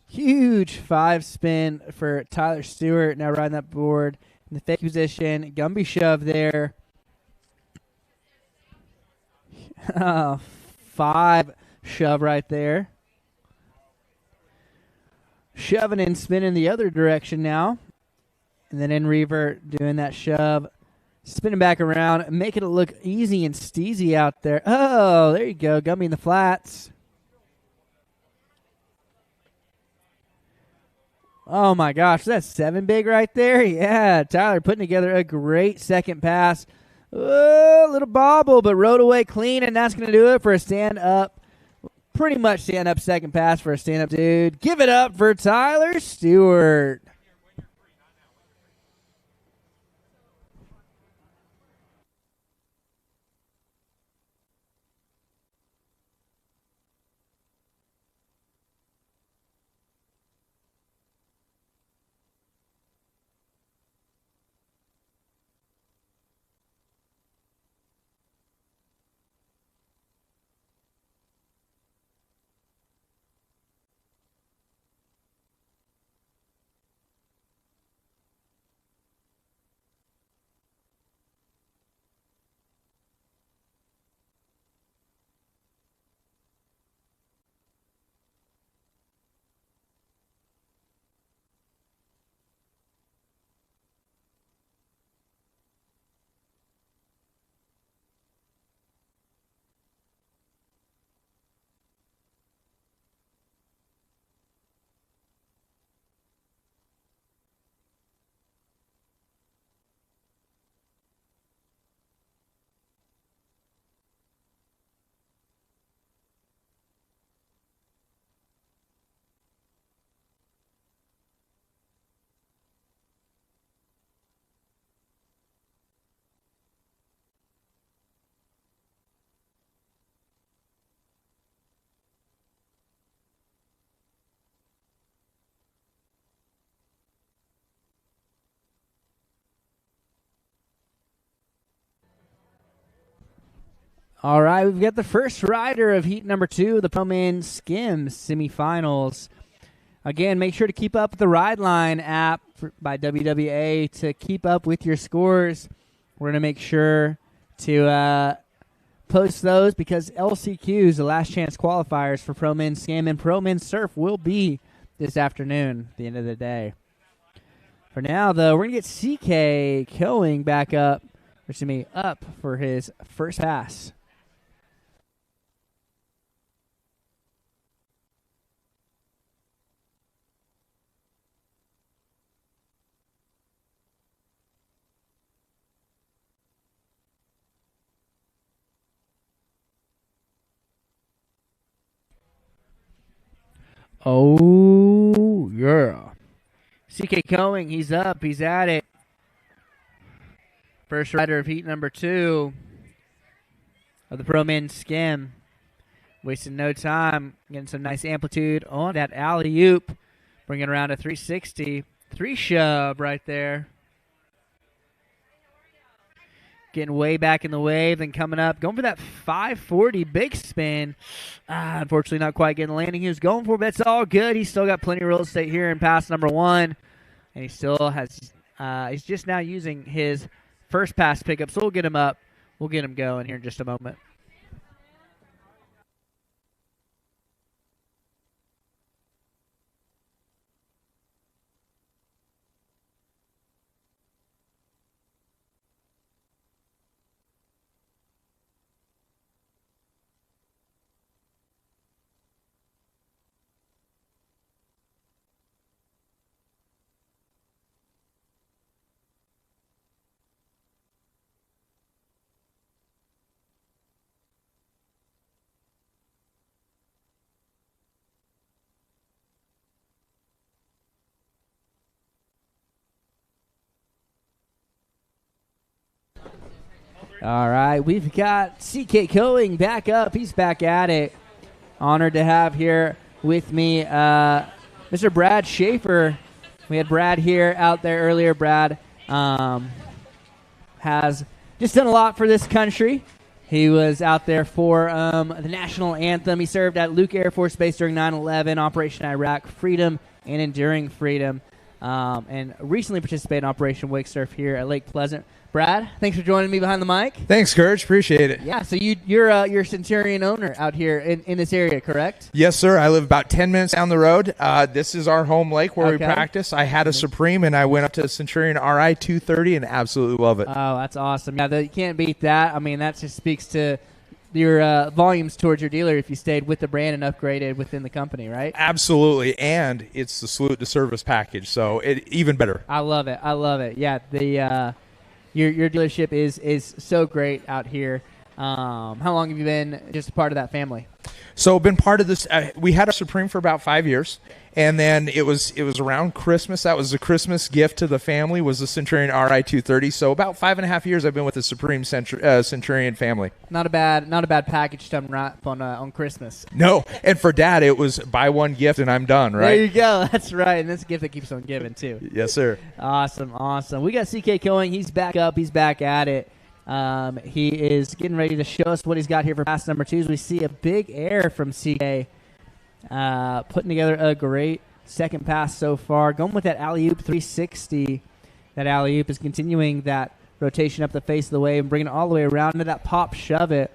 Huge 5-spin for Tyler Stewart. Now riding that board in the fake position. Gumby shove there. 5 shove right there. Shoving and spinning the other direction now. And then in revert, doing that shove. Spinning back around, making it look easy and steezy out there. Oh, there you go. Gummy in the flats. Oh, my gosh. That's 7 big right there. Yeah, Tyler putting together a great second pass. Oh, a little bobble, but rode away clean, and that's going to do it for a stand-up. Pretty much stand-up second pass for a stand-up dude. Give it up for Tyler Stewart. All right, we've got the first rider of heat number 2, the Pro Men Skim semifinals. Again, make sure to keep up with the Ride Line app by WWA to keep up with your scores. We're going to make sure to post those because LCQs, the last chance qualifiers for Pro Men Skim and Pro Men Surf, will be this afternoon at the end of the day. For now, though, we're going to get CK Killing back up for his first pass. Oh, yeah. CK Coing, he's up. He's at it. First rider of heat number 2 of the Pro Men Skim. Wasting no time. Getting some nice amplitude on that alley-oop. Bringing around a 360. 3 shove right there. Getting way back in the wave, then coming up. Going for that 540 big spin. Unfortunately, not quite getting the landing he was going for, but it's all good. He's still got plenty of real estate here in pass number 1. And he still has, he's just now using his first pass pickup. So we'll get him up. We'll get him going here in just a moment. All right, we've got CK Coing back up. He's back at it. Honored to have here with me Mr. Brad Schaefer. We had Brad here out there earlier. Brad has just done a lot for this country. He was out there for the national anthem. He served at Luke Air Force Base during 9/11, Operation Iraq Freedom, and Enduring Freedom, and recently participated in Operation Wake Surf here at Lake Pleasant. Brad, thanks for joining me behind the mic. Thanks, Courage. Appreciate it. Yeah, so you're a Centurion owner out here in this area, correct? Yes, sir. I live about 10 minutes down the road. This is our home lake where we Okay. practice. I had a Supreme, and I went up to Centurion RI 230 and absolutely love it. Oh, that's awesome. Yeah, you can't beat that. I mean, that just speaks to your volumes towards your dealer if you stayed with the brand and upgraded within the company, right? Absolutely, and it's the salute to service package, so it even better. I love it. I love it. Yeah, the your dealership is so great out here. How long have you been just a part of that family? So been part of this. We had a Supreme for about 5 years, and then it was around Christmas. That was the Christmas gift to the family, was the Centurion RI 230. So about 5.5 years I've been with the Supreme Centurion family. Not a bad package to unwrap on Christmas. No, and for Dad it was buy one gift and I'm done. Right? There you go. That's right, and that's a gift that keeps on giving too. Yes, sir. Awesome. We got CK Coing. He's back up. He's back at it. He is getting ready to show us what he's got here for pass number 2. As we see a big air from CK, putting together a great second pass so far. Going with that alley-oop 360. That alley-oop is continuing that rotation up the face of the wave and bringing it all the way around into that pop shove it.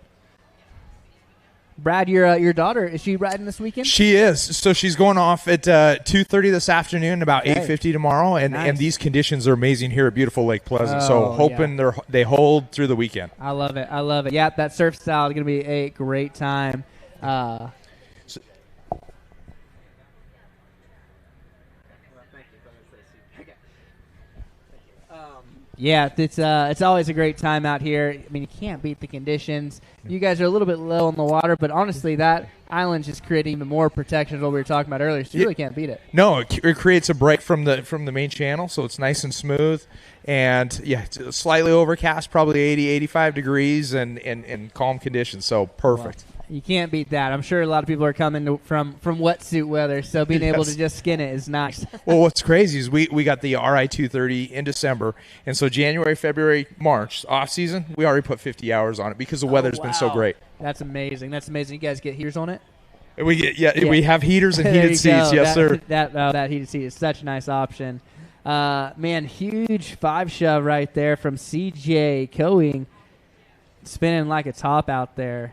Brad, your daughter, is she riding this weekend? She is. So she's going off at 2:30 this afternoon, about 8:50 tomorrow, and Nice. and these conditions are amazing here at beautiful Lake Pleasant. So Oh, hoping they hold through the weekend. I love it. Yeah, that surf style is going to be a great time. Yeah, it's always a great time out here. I mean, you can't beat the conditions. You guys are a little bit low on the water, but honestly, that island's just creating even more protection as what we were talking about earlier, so you really can't beat it. No, it creates a break from the main channel, so it's nice and smooth. And, yeah, it's slightly overcast, probably 80, 85 degrees, and calm conditions, so perfect. Well, you can't beat that. I'm sure a lot of people are coming from wetsuit weather, so being able to just skin it is nice. Well, what's crazy is we got the RI 230 in December, and so January, February, March, off-season, we already put 50 hours on it because the weather's been so great. That's amazing. You guys get heaters on it? We have heaters and There heated you seats, go. yes, sir. That heated seat is such a nice option. Man, huge 5-shove right there from CJ Coing, spinning like a top out there.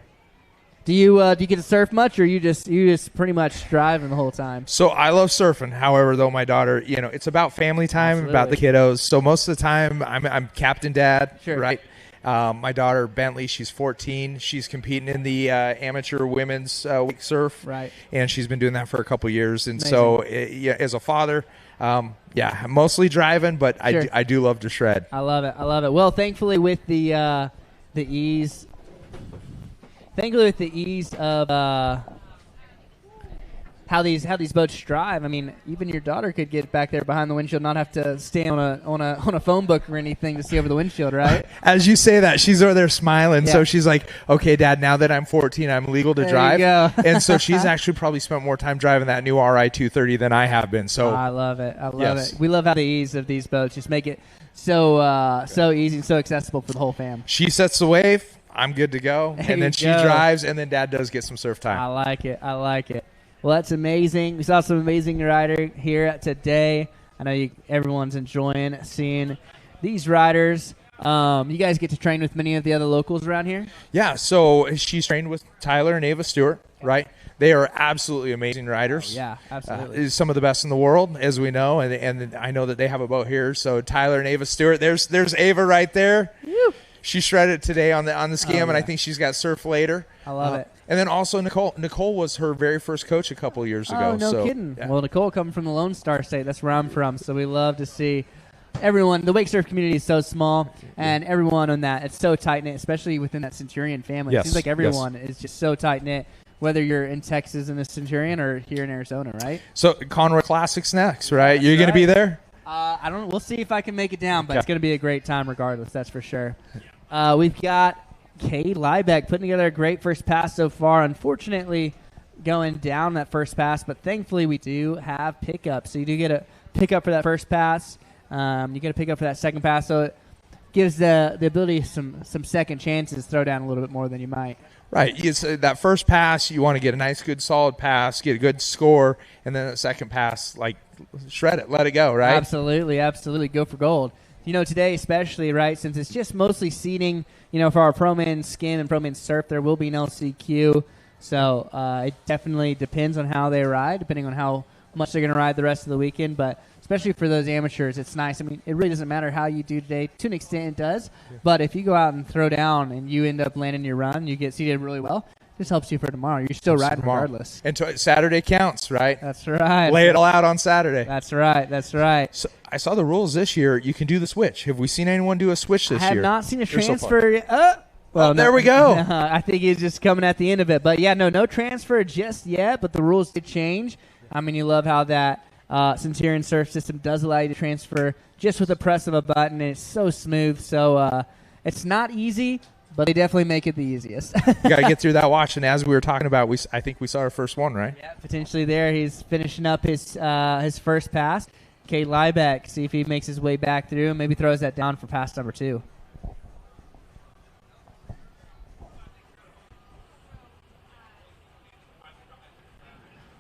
Do you get to surf much, or you just pretty much driving the whole time? So I love surfing. However, though, my daughter, it's about family time, about the kiddos. So most of the time, I'm captain dad, Sure. right? My daughter Bentley, she's 14. She's competing in the amateur women's wake surf, Right. And she's been doing that for a couple years. And so, as a father, mostly driving, but Sure. I do love to shred. I love it. Well, thankfully with the ease. Thankfully, with the ease of how these boats drive, I mean, even your daughter could get back there behind the windshield, not have to stand on a phone book or anything to see over the windshield, right? As you say that, she's over there smiling. Yeah. So she's like, "Okay, Dad, now that I'm 14, I'm legal to There drive." you go. And so she's actually probably spent more time driving that new RI 230 than I have been. So I love it. Yes. We love how the ease of these boats just make it so easy and so accessible for the whole fam. she sets the wave. I'm good to go. There And then you she go. drives, and then Dad does get some surf time. I like it. Well, that's amazing. We saw some amazing rider here today. I know everyone's enjoying seeing these riders. You guys get to train with many of the other locals around here? Yeah, so she's trained with Tyler and Ava Stewart, right? They are absolutely amazing riders. Yeah, absolutely. Some of the best in the world, as we know, and I know that they have a boat here. So Tyler and Ava Stewart, there's Ava right there. Woo. She shredded today on the skim, and I think she's got surf later. I love it. And then also Nicole. Nicole was her very first coach a couple of years ago. Oh, no so, kidding. yeah. Well, Nicole coming from the Lone Star State. That's where I'm from. So we love to see everyone. The wake surf community is so small, and everyone on that, it's so tight-knit, especially within that Centurion family. Yes, It seems like everyone is just so tight-knit, whether you're in Texas in the Centurion or here in Arizona, right? So Conroe Classics next, right? You're going to be there? I don't know. We'll see if I can make it down, but Okay. it's going to be a great time regardless, that's for sure. We've got Kate Liebeck putting together a great first pass so far. Unfortunately, going down that first pass, but thankfully we do have pickup. So you do get a pickup for that first pass. You get a pickup for that second pass, so it gives the ability some second chances to throw down a little bit more than you might. Right. It's, that first pass, you want to get a nice, good, solid pass, get a good score, and then the second pass, like, shred it, let it go, right? Absolutely. Go for gold. today especially, right, since it's just mostly seating, for our Pro Man Skim and Pro Man Surf, there will be an LCQ. So it definitely depends on how they ride, depending on how much they're going to ride the rest of the weekend. But especially for those amateurs, it's nice. I mean, it really doesn't matter how you do today. To an extent, it does. Yeah. But if you go out and throw down and you end up landing your run, you get seated really well, this helps you for tomorrow. You're still riding regardless. And Saturday counts, right? That's right. Lay it all out on Saturday. That's right. That's right. So I saw the rules this year. You can do the switch. Have we seen anyone do a switch this year? I have not seen a transfer yet. Well, there we go. I think he's just coming at the end of it. But, yeah, no transfer just yet, but the rules did change. I mean, you love how that Centurion surf system does allow you to transfer just with the press of a button, and it's so smooth. So it's not easy, but they definitely make it the easiest. You got to get through that watch, and as we were talking about, I think we saw our first one, right? Yeah, potentially there. He's finishing up his first pass. Cade Liebeck, see if he makes his way back through and maybe throws that down for pass number 2.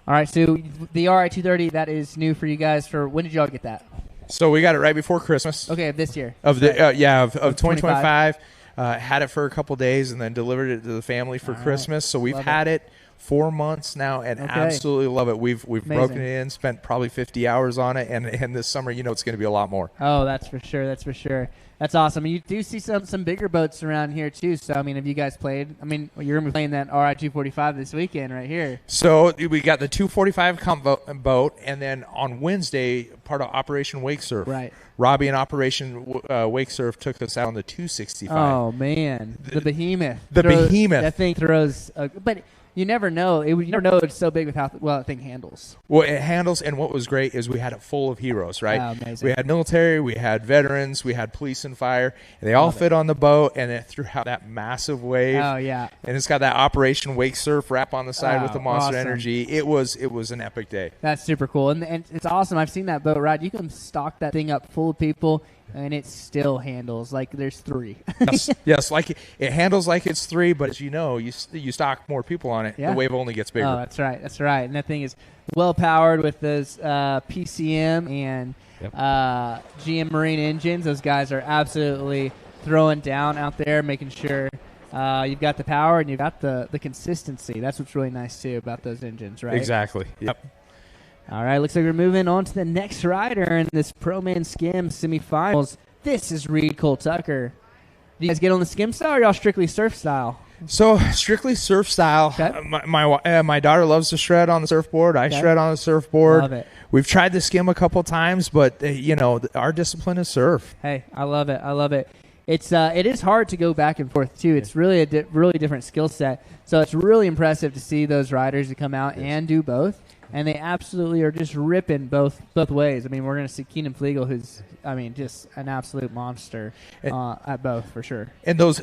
All right, so the RI-230, that is new for you guys. When did y'all get that? So we got it right before Christmas. Okay, of this year. Of 2025. Had it for a couple days and then delivered it to the family for Christmas. So we've had it 4 months now and absolutely love it. We've broken it in, spent probably 50 hours on it, and this summer, it's going to be a lot more. Oh, that's for sure. That's for sure. That's awesome. You do see some bigger boats around here, too. So, I mean, have you guys played? I mean, you're going to be playing that RI-245 this weekend right here. So, we got the 245 comp boat, and then on Wednesday, part of Operation Wake Surf. Right. Robbie and Operation Wake Surf took us out on the 265. Oh, man. The behemoth. Behemoth. That thing throws but you never know. You never know it's so big with how well that thing handles. Well, it handles, and what was great is we had it full of heroes, right? Oh, amazing. We had military, we had veterans, we had police and fire, and they all fit on the boat, and it threw out that massive wave. Oh, yeah. And it's got that Operation Wake Surf wrap on the side with the Monster awesome. Energy. It was an epic day. That's super cool, and it's awesome. I've seen that boat ride. You can stock that thing up full of people, and it still handles like there's 3. yes, like it handles like it's 3, but as you know, you stock more people on it, the wave only gets bigger. Oh, that's right. And that thing is well powered with those PCM and GM Marine engines. Those guys are absolutely throwing down out there, making sure you've got the power and you've got the consistency. That's what's really nice too about those engines, right? Exactly. Yep. All right, looks like we're moving on to the next rider in this Pro Man Skim semifinals. This is Reed Cole Tucker. Do you guys get on the skim style or y'all strictly surf style? So strictly surf style. Okay. My daughter loves to shred on the surfboard. I shred on the surfboard. Love it. We've tried the skim a couple times, but our discipline is surf. Hey, I love it. It is hard to go back and forth too. It's really a really different skill set. So it's really impressive to see those riders that come out and do both. And they absolutely are just ripping both ways. I mean, we're going to see Keenan Flegal, who's, just an absolute monster at both for sure. And those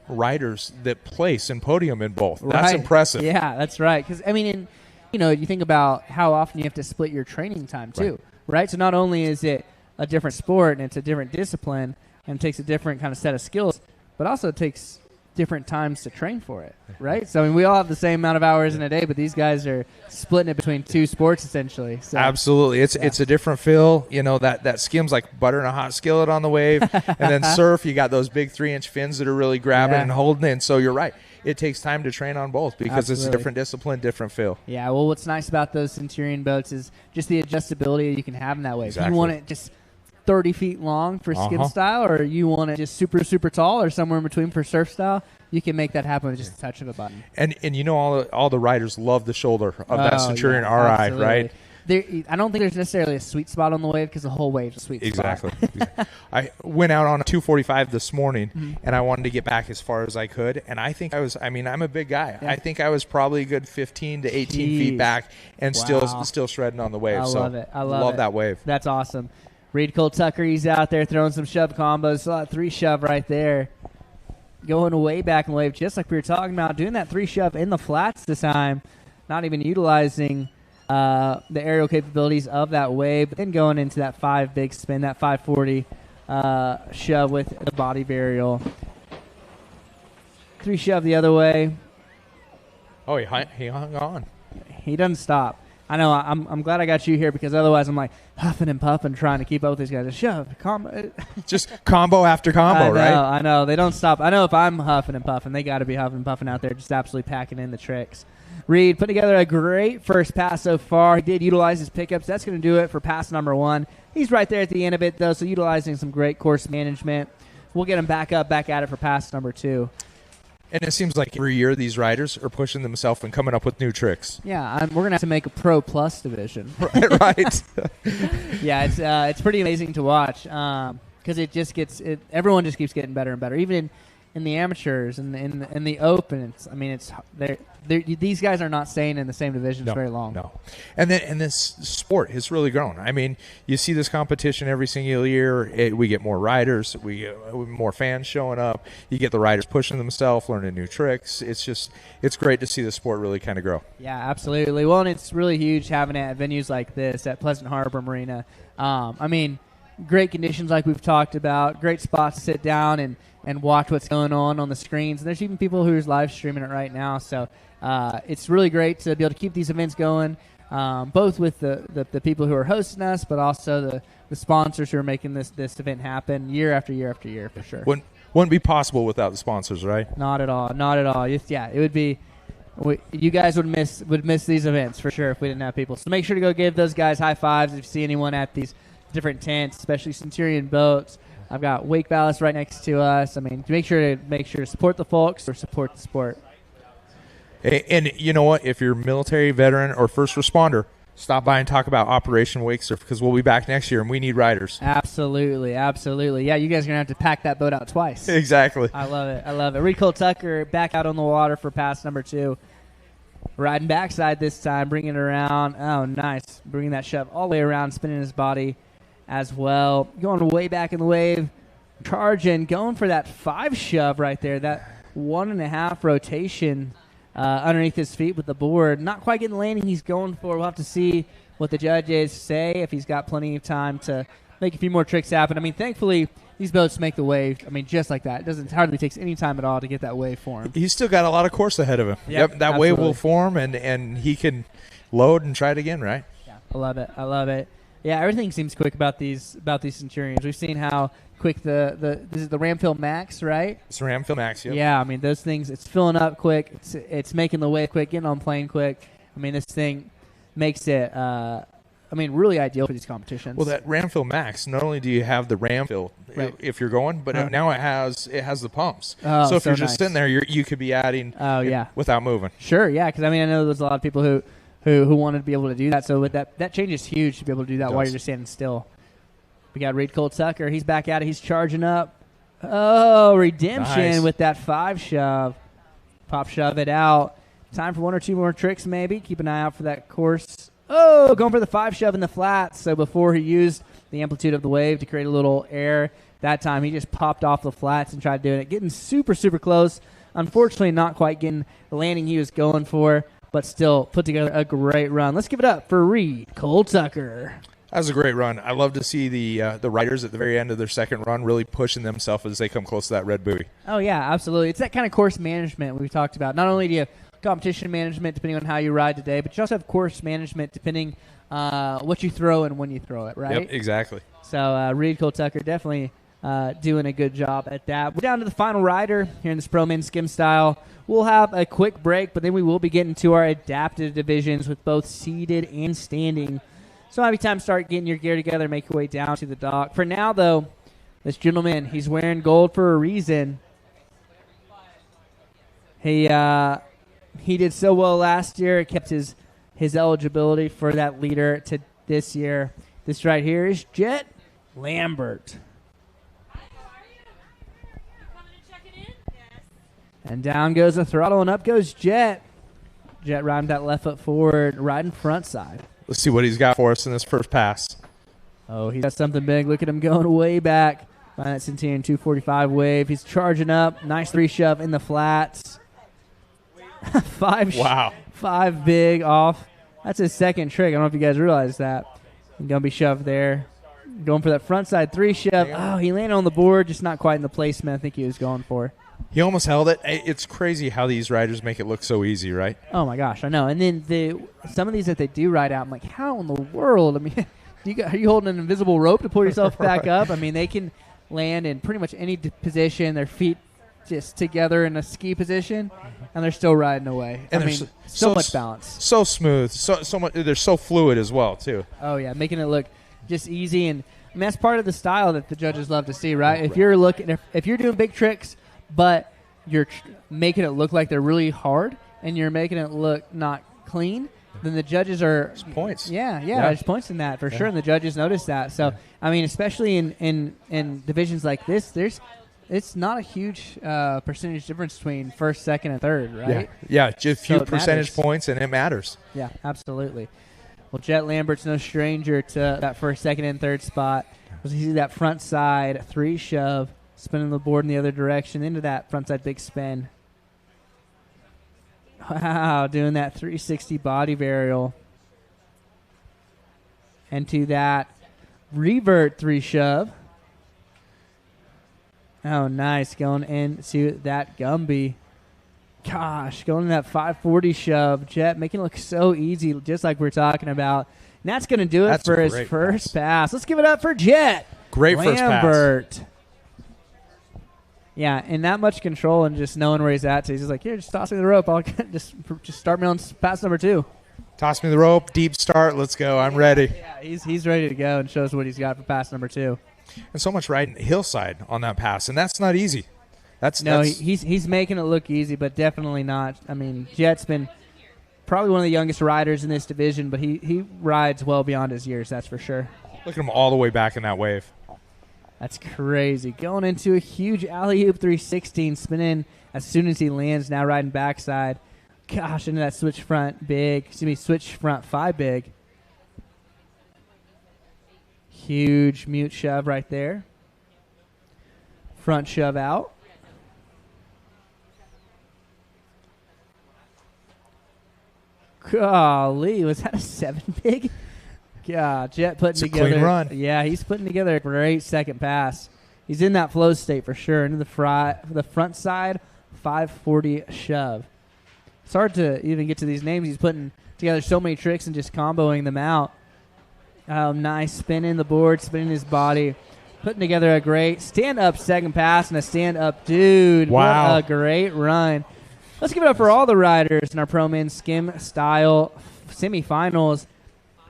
riders that place and podium in both. That's impressive. Yeah, that's right. Because, you think about how often you have to split your training time too, right? So not only is it a different sport and it's a different discipline and it takes a different kind of set of skills, but also it takes different times to train for it, right? So we all have the same amount of hours in a day, but these guys are splitting it between 2 sports essentially. So, absolutely, it's a different feel. That skim's like butter in a hot skillet on the wave, and then surf, you got those big 3-inch fins that are really grabbing and holding it. And so you're right, it takes time to train on both because it's a different discipline, different feel. Yeah, well, what's nice about those Centurion boats is just the adjustability you can have in that wave. Exactly. You want it just 30 feet long for skim style, or you want it just super, super tall or somewhere in between for surf style, you can make that happen with just a touch of a button. And all the riders love the shoulder of that Centurion RI, absolutely. right? I don't think there's necessarily a sweet spot on the wave because the whole wave's a sweet spot. Exactly. I went out on a 245 this morning, and I wanted to get back as far as I could. And I think I'm a big guy. Yeah. I think I was probably a good 15 to 18 feet back and still shredding on the wave. I love it. I love that wave. That's awesome. Reed Cole Tucker, he's out there throwing some shove combos. Saw 3 shove right there. Going way back in the wave, just like we were talking about, doing that 3 shove in the flats this time, not even utilizing the aerial capabilities of that wave, but then going into that 5 big spin, that 540 shove with the body varial. 3 shove the other way. Oh, he hung on. He doesn't stop. I know. I'm glad I got you here because otherwise I'm like huffing and puffing trying to keep up with these guys. Shove, combo. Just combo after combo, right? I know. They don't stop. I know if I'm huffing and puffing, they got to be huffing and puffing out there, just absolutely packing in the tricks. Reed put together a great first pass so far. He did utilize his pickups. That's going to do it for pass number 1. He's right there at the end of it, though, so utilizing some great course management. We'll get him back at it for pass number 2. And it seems like every year these riders are pushing themselves and coming up with new tricks. Yeah, we're going to have to make a Pro Plus division. Right. Yeah, it's pretty amazing to watch because it just gets everyone just keeps getting better and better. Even in the amateurs and in the open, these guys are not staying in the same divisions very long. No, and this sport has really grown. I mean, you see this competition every single year. We get more riders. We get more fans showing up. You get the riders pushing themselves, learning new tricks. It's great to see the sport really kind of grow. Yeah, absolutely. Well, and it's really huge having it at venues like this at Pleasant Harbor Marina. I mean, great conditions like we've talked about. Great spots to sit down and watch what's going on the screens. And there's even people who's live streaming it right now. So it's really great to be able to keep these events going, both with the people who are hosting us, but also the sponsors who are making this event happen year after year after year, for sure. Wouldn't be possible without the sponsors, right? Not at all. Not at all. Yeah, it would be. You guys would miss these events for sure if we didn't have people. So make sure to go give those guys high fives if you see anyone at these different tents, especially Centurion Boats. I've got Wake Ballast right next to us. I mean, make sure to support the folks or support the sport. And you know what? If you're a military, veteran, or first responder, stop by and talk about Operation Wake Surf because we'll be back next year and we need riders. Absolutely, absolutely. Yeah, you guys are going to have to pack that boat out twice. Exactly. I love it. Nicole Tucker back out on the water for pass number 2. Riding backside this time, bringing it around. Oh, nice. Bringing that shove all the way around, spinning his body as well. Going way back in the wave, charging, going for that 5 shove right there, that 1.5 rotation underneath his feet with the board. Not quite getting the landing he's going for. We'll have to see what the judges say, if he's got plenty of time to make a few more tricks happen. I mean, thankfully, these boats make the wave. I mean, just like that. It hardly takes any time at all to get that wave formed. He's still got a lot of course ahead of him. Yep, that wave will form, and he can load and try it again, right? Yeah, I love it. Yeah, everything seems quick about these Centurions. We've seen how quick this is the Ramfill Max, right? It's Ramfill Max, yep. Yeah, I mean, those things, it's filling up quick. It's making the wave quick, getting on plane quick. I mean, this thing makes it, really ideal for these competitions. Well, that Ramfill Max, not only do you have the Ramfill if you're going, but now it has the pumps. Oh, so if you're just sitting there, you could be adding without moving. Sure, yeah, because I know there's a lot of people who wanted to be able to do that. So with that change is huge to be able to do that while you're just standing still. We got Nicole Tucker. He's back at it. He's charging up. Oh, redemption with that 5 shove. Pop shove it out. Time for 1 or 2 more tricks maybe. Keep an eye out for that course. Oh, going for the 5 shove in the flats. So before he used the amplitude of the wave to create a little air, that time he just popped off the flats and tried doing it. Getting super, super close. Unfortunately, not quite getting the landing he was going for, but still put together a great run. Let's give it up for Nicole Tucker. That was a great run. I love to see the riders at the very end of their second run really pushing themselves as they come close to that red buoy. Oh, yeah, absolutely. It's that kind of course management we've talked about. Not only do you have competition management depending on how you ride today, but you also have course management depending what you throw and when you throw it, right? Yep, exactly. So Nicole Tucker definitely doing a good job at that. We're down to the final rider here in this Pro Men Skim style. We'll have a quick break, but then we will be getting to our adaptive divisions with both seated and standing. So every time start getting your gear together, make your way down to the dock. For now, though, this gentleman, he's wearing gold for a reason. He did so well last year. It kept his eligibility for that leader to this year. This right here is Jet Lambert. And down goes the throttle, and up goes Jet. Jet riding that left foot forward, riding front side. Let's see what he's got for us in this first pass. Oh, he's got something big. Look at him going way back by that Centurion 245 wave. He's charging up. Nice 3 shove in the flats. 5 big off. That's his second trick. I don't know if you guys realize that. He's going to be shoved there. Going for that front side 3 shove. Oh, he landed on the board, just not quite in the placement I think he was going for. He almost held it. It's crazy how these riders make it look so easy, right? Oh my gosh, I know. And then some of these that they do ride out, I'm like, how in the world? I mean, are you holding an invisible rope to pull yourself back up? I mean, they can land in pretty much any position. Their feet just together in a ski position, and they're still riding away. And I mean, so much balance, so smooth, so much. They're so fluid as well, too. Oh yeah, making it look just easy, and I mean, that's part of the style that the judges love to see, right? If you're doing big tricks, but you're making it look like they're really hard, and you're making it look not clean, then the judges are There's points. Yeah, there's points in that for sure, and the judges notice that. So I mean, especially in divisions like this, it's not a huge percentage difference between first, second, and third, right? Yeah, just a few So it percentage matters. points, and it matters. Yeah, absolutely. Well, Jet Lambert's no stranger to that first, second, and third spot. You see that front side 3 shove, spinning the board in the other direction into that front side big spin. Wow, doing that 360 body varial. And to that revert 3 shove. Oh, nice. Going into that Gumby. Gosh, going to that 540 shove. Jet making it look so easy, just like we're talking about. And that's going to do it That's for a his great first pass. Let's give it up for Jet. Great first pass. Lambert. Yeah, and that much control and just knowing where he's at. So he's just like, here, just toss me the rope. I'll just start me on pass number 2. Toss me the rope, deep start, let's go. I'm ready. Yeah, he's ready to go and shows what he's got for pass number 2. And so much riding hillside on that pass, and that's not easy. He's making it look easy, but definitely not. I mean, Jet's been probably one of the youngest riders in this division, but he rides well beyond his years, that's for sure. Look at him all the way back in that wave. That's crazy. Going into a huge alley-oop 316, spinning as soon as he lands, now riding backside. Gosh, into that switch front 5 big. Huge mute shove right there. Front shove out. Golly, was that a 7 big? God, Jet putting together. Clean run. Yeah, he's putting together a great second pass. He's in that flow state for sure. Into the front side, 540 shove. It's hard to even get to these names. He's putting together so many tricks and just comboing them out. Nice spinning the board, spinning his body, putting together a great stand-up second pass and a stand-up dude. Wow. What a great run. Let's give it up for all the riders in our Pro Men Skim Style semifinals.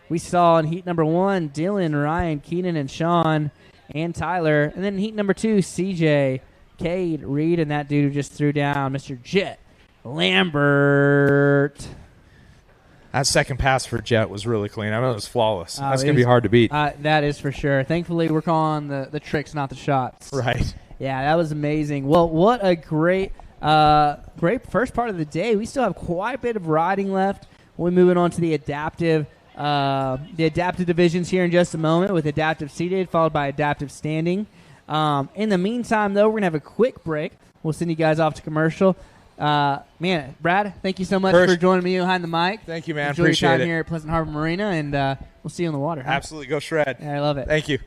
We saw in heat number 1, Dylan, Ryan, Keenan, and Sean, and Tyler. And then heat number 2, CJ, Cade, Reed, and that dude who just threw down, Mr. Jet Lambert. That second pass for Jet was really clean. I know it was flawless. That's going to be hard to beat. That is for sure. Thankfully, we're calling the tricks, not the shots. Right. Yeah, that was amazing. Well, what a great first part of the day. We still have quite a bit of riding left. We'll be moving on to the adaptive divisions here in just a moment with adaptive seated followed by adaptive standing. In the meantime, though, we're going to have a quick break. We'll send you guys off to commercial. Man, Brad, thank you so much for joining me behind the mic. Thank you, man. Enjoy Appreciate your time it. here at Pleasant Harbor Marina, and we'll see you on the water. Huh? Absolutely. Go shred. Yeah, I love it. Thank you.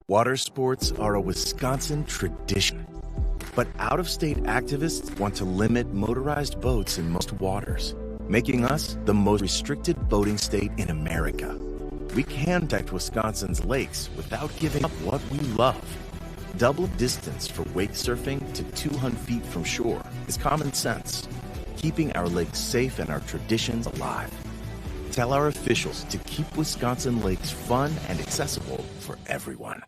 Water sports are a Wisconsin tradition, but out-of-state activists want to limit motorized boats in most waters, making us the most restricted boating state in America. We can protect Wisconsin's lakes without giving up what we love. Double distance for wake surfing to 200 feet from shore is common sense, keeping our lakes safe and our traditions alive. Tell our officials to keep Wisconsin lakes fun and accessible for everyone.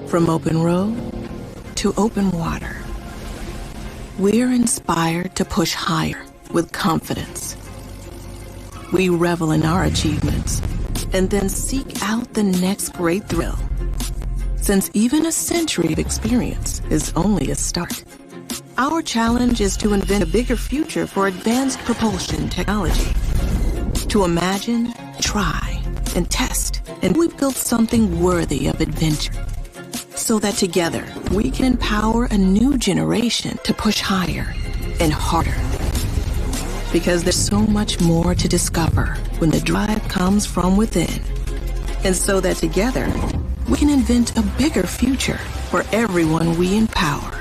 From open road to open water, we're inspired to push higher with confidence. We revel in our achievements and then seek out the next great thrill. Since even a century of experience is only a start, our challenge is to invent a bigger future for advanced propulsion technology. To imagine, try, and test, and we've built something worthy of adventure. So that together, we can empower a new generation to push higher and harder. Because there's so much more to discover when the drive comes from within. And so that together, we can invent a bigger future for everyone we empower.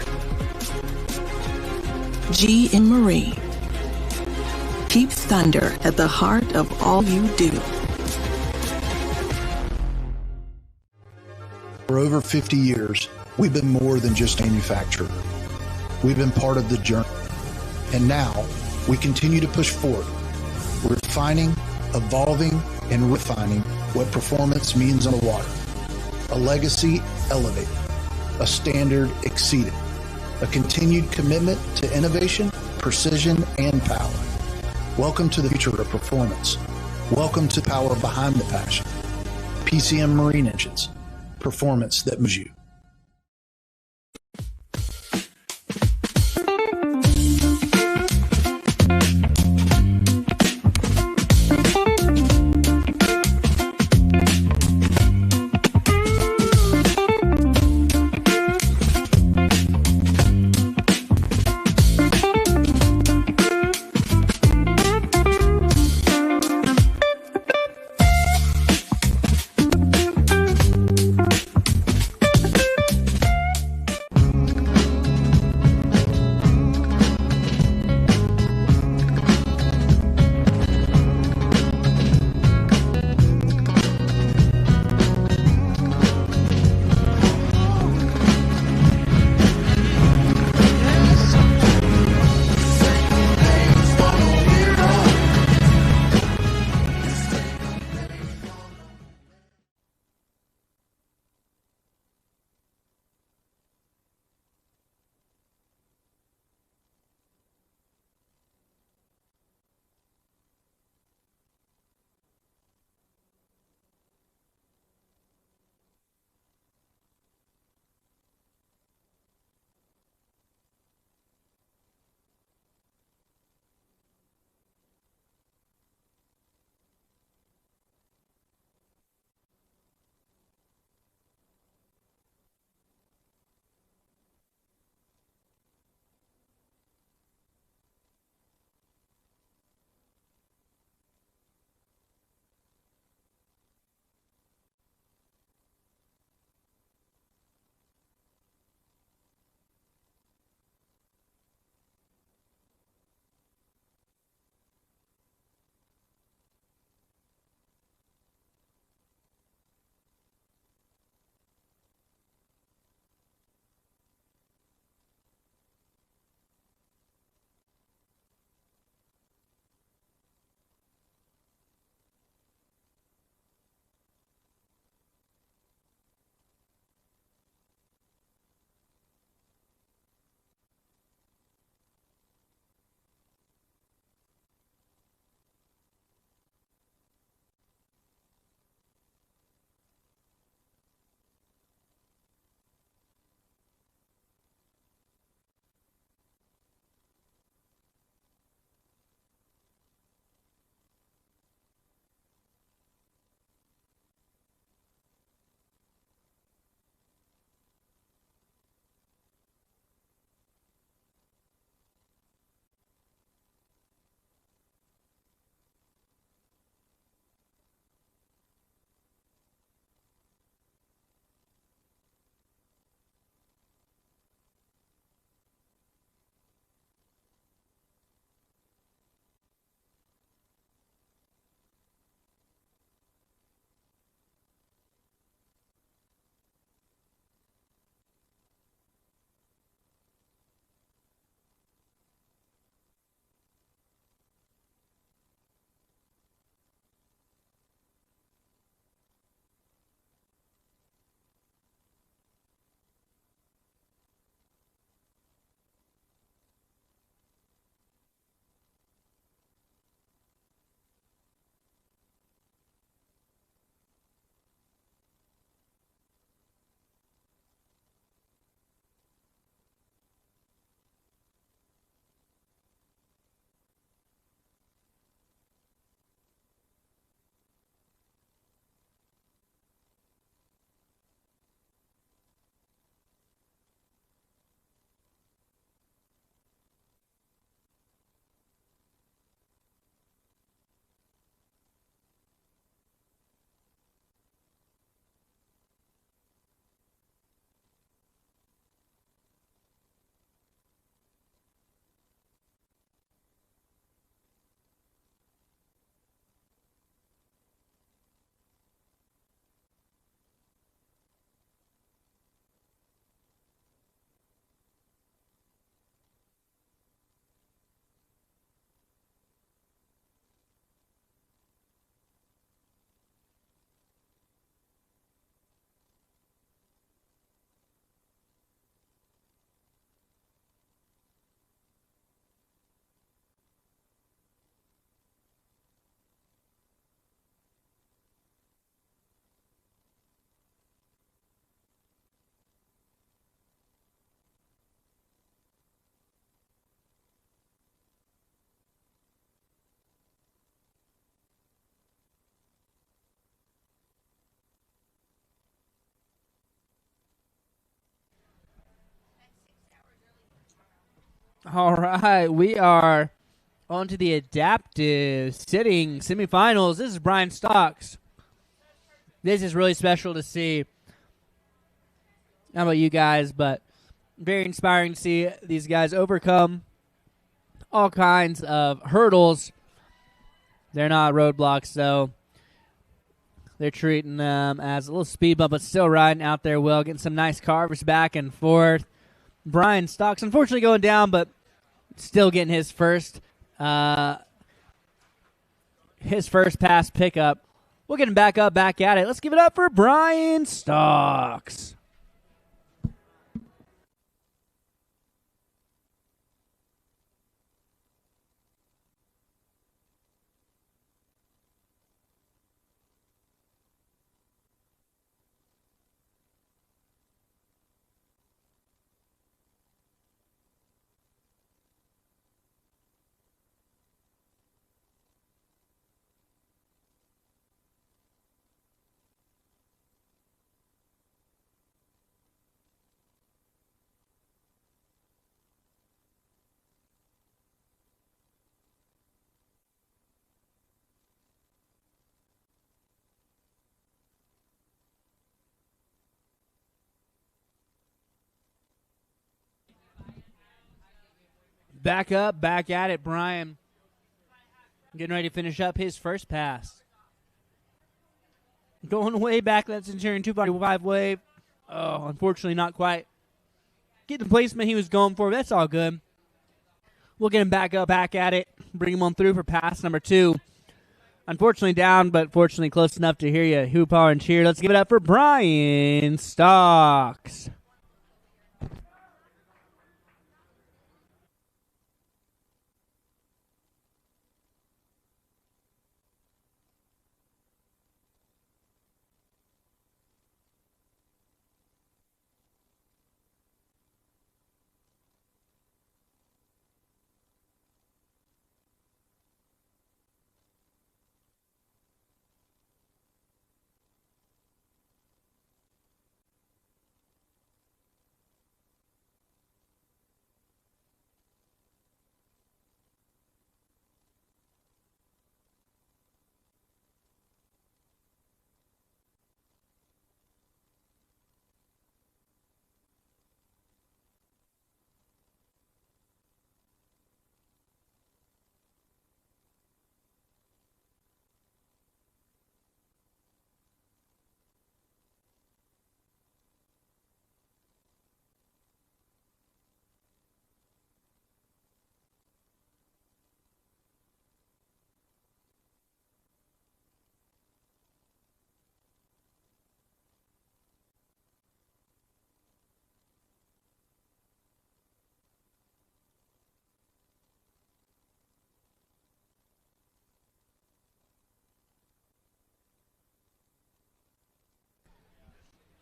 G in Marine. Keep thunder at the heart of all you do. For over 50 years, we've been more than just a manufacturer. We've been part of the journey. And now, we continue to push forward, refining, evolving, and refining what performance means on the water. A legacy elevated, a standard exceeded, a continued commitment to innovation, precision, and power. Welcome to the future of performance. Welcome to the power behind the passion. PCM Marine Engines, performance that moves you. All right, we are on to the adaptive sitting semifinals. This is Brian Stocks. This is really special to see. How about you guys? But very inspiring to see these guys overcome all kinds of hurdles. They're not roadblocks, though. They're treating them as a little speed bump, but still riding out there well, getting some nice carvers back and forth. Brian Stocks, unfortunately, going down, but still getting his first pass pickup. We'll get him back up, back at it. Let's give it up for Brian Stocks. Back up, back at it, Brian. Getting ready to finish up his first pass. Going way back, that Centurion 245 wave. Oh, unfortunately not quite. Get the placement he was going for. That's all good. We'll get him back up, back at it. Bring him on through for pass number 2. Unfortunately down, but fortunately close enough to hear you hoop, holler, and cheer. Let's give it up for Brian Stocks.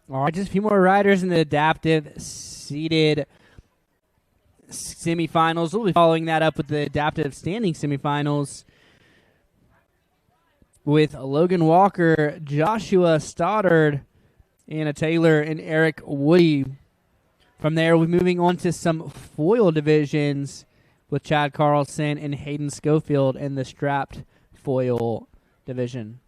All right, just a few more riders in the adaptive seated semifinals. We'll be following that up with the adaptive standing semifinals with Logan Walker, Joshua Stoddard, Anna Taylor, and Eric Woody. From there, we're moving on to some foil divisions with Chad Carlson and Hayden Scoffield in the strapped foil division.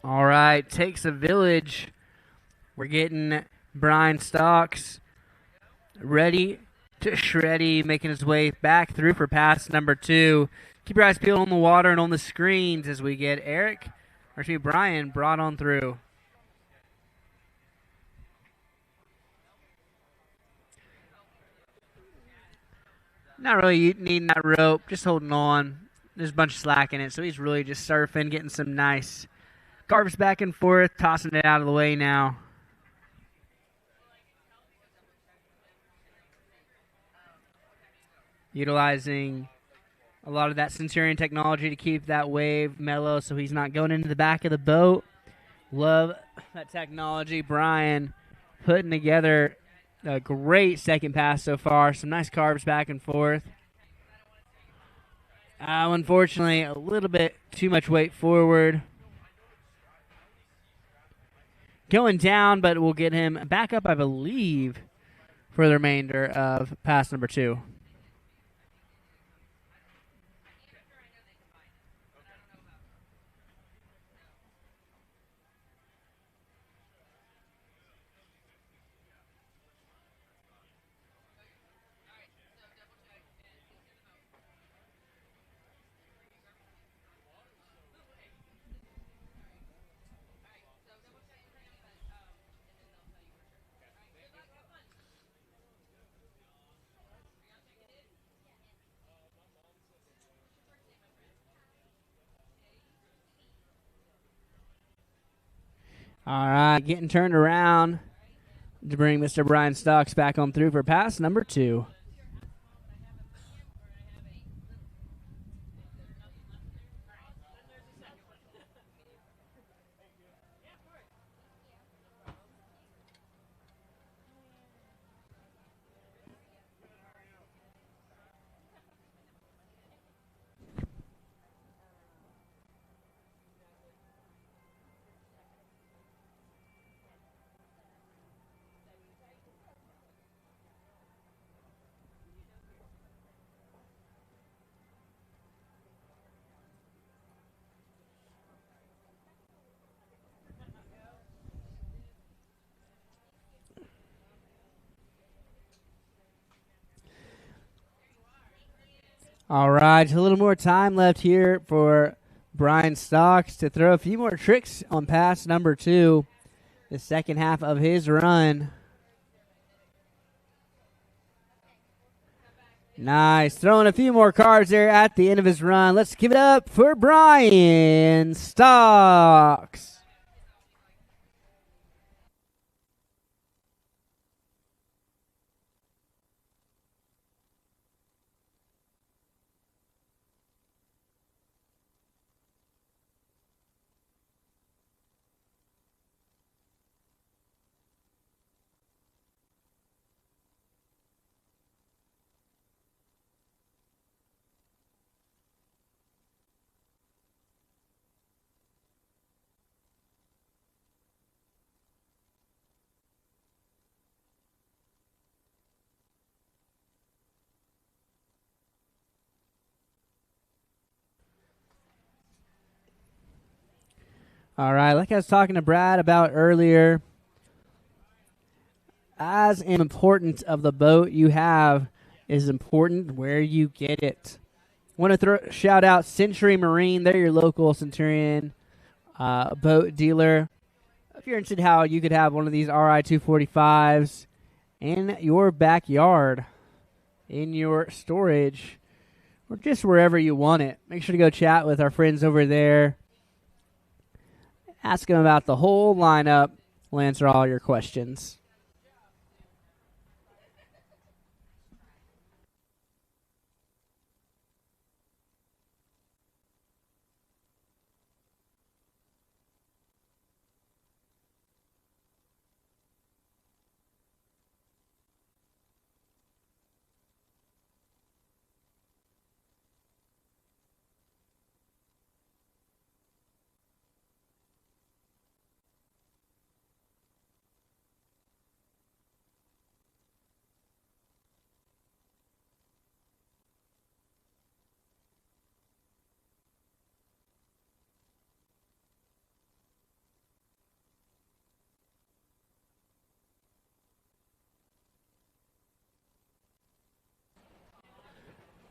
All right, takes a village. We're getting Brian Stocks ready to shreddy, making his way back through for pass number 2. Keep your eyes peeled on the water and on the screens as we get Brian brought on through. Not really needing that rope, just holding on. There's a bunch of slack in it, so he's really just surfing, getting some nice carbs back and forth, tossing it out of the way now. Utilizing a lot of that Centurion technology to keep that wave mellow so he's not going into the back of the boat. Love that technology. Brian putting together a great second pass so far. Some nice carbs back and forth. Unfortunately, a little bit too much weight forward. Going down, but we'll get him back up, I believe, for the remainder of pass number 2. All right, getting turned around to bring Mr. Brian Stocks back on through for pass number 2. All right, a little more time left here for Brian Stocks to throw a few more tricks on pass number 2, the second half of his run. Nice, throwing a few more cards there at the end of his run. Let's give it up for Brian Stocks. All right, like I was talking to Brad about earlier, as important of the boat you have is important where you get it. Want to shout out Century Marine. They're your local Centurion boat dealer. If you're interested how you could have one of these RI 245s in your backyard, in your storage, or just wherever you want it, make sure to go chat with our friends over there. Ask them about the whole lineup. We'll answer all your questions.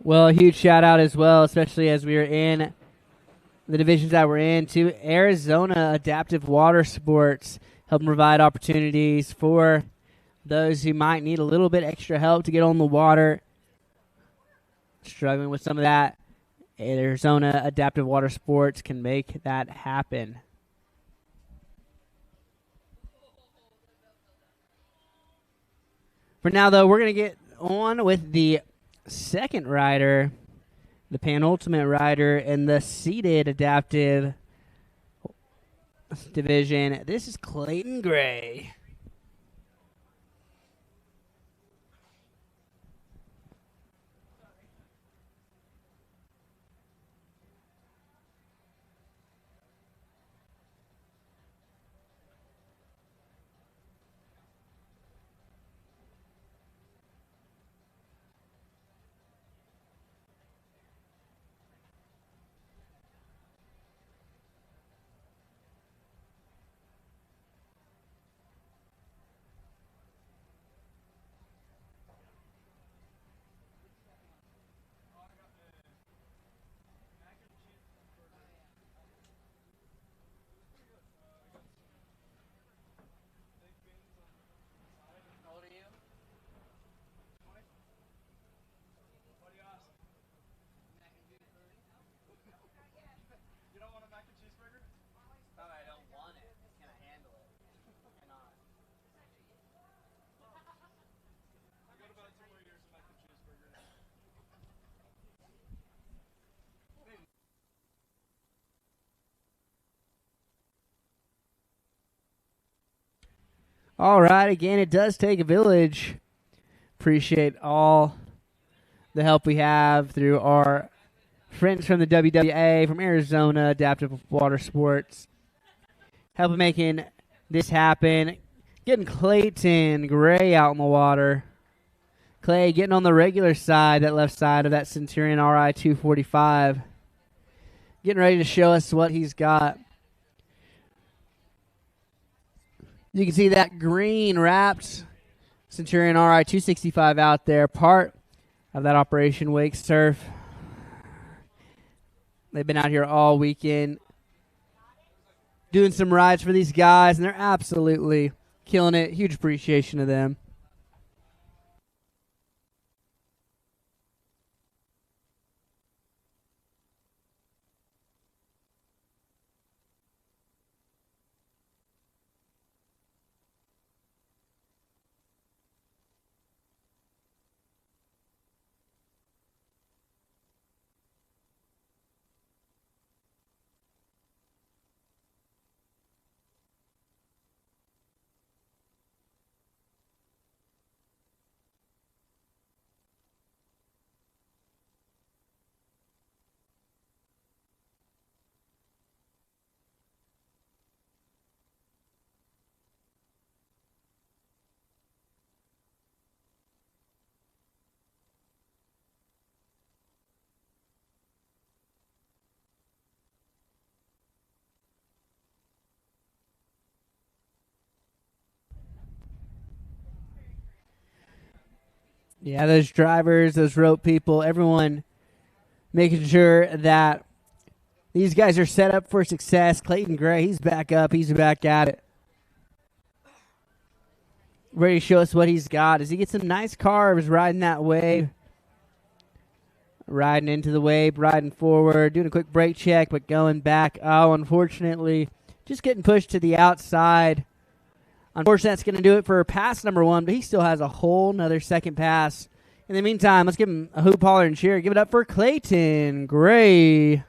Well, a huge shout out as well, especially as we are in the divisions that we're in, to Arizona Adaptive Water Sports, helping provide opportunities for those who might need a little bit extra help to get on the water. struggling with some of that, Arizona Adaptive Water Sports can make that happen. For now, though, we're going to get on with the second rider, the penultimate rider in the seated adaptive division. This is Clayton Gray. All right, again, it does take a village. Appreciate all the help we have through our friends from the WWA, from Arizona Adaptive Water Sports, helping making this happen. Getting Clayton Gray out in the water. Clay getting on the regular side, that left side of that Centurion RI 245. Getting ready to show us what he's got. You can see that green wrapped Centurion RI 265 out there, part of that Operation Wake Surf. They've been out here all weekend doing some rides for these guys, and they're absolutely killing it. Huge appreciation to them. Yeah, those drivers, those rope people, everyone making sure that these guys are set up for success. Clayton Gray, he's back up. He's back at it. Ready to show us what he's got as he gets some nice carves riding that wave. Riding into the wave, riding forward, doing a quick brake check, but going back. Oh, unfortunately, just getting pushed to the outside. Unfortunately, that's going to do it for pass number one, but he still has a whole nother second pass. In the meantime, let's give him a hoop, holler, and cheer. Give it up for Clayton Gray.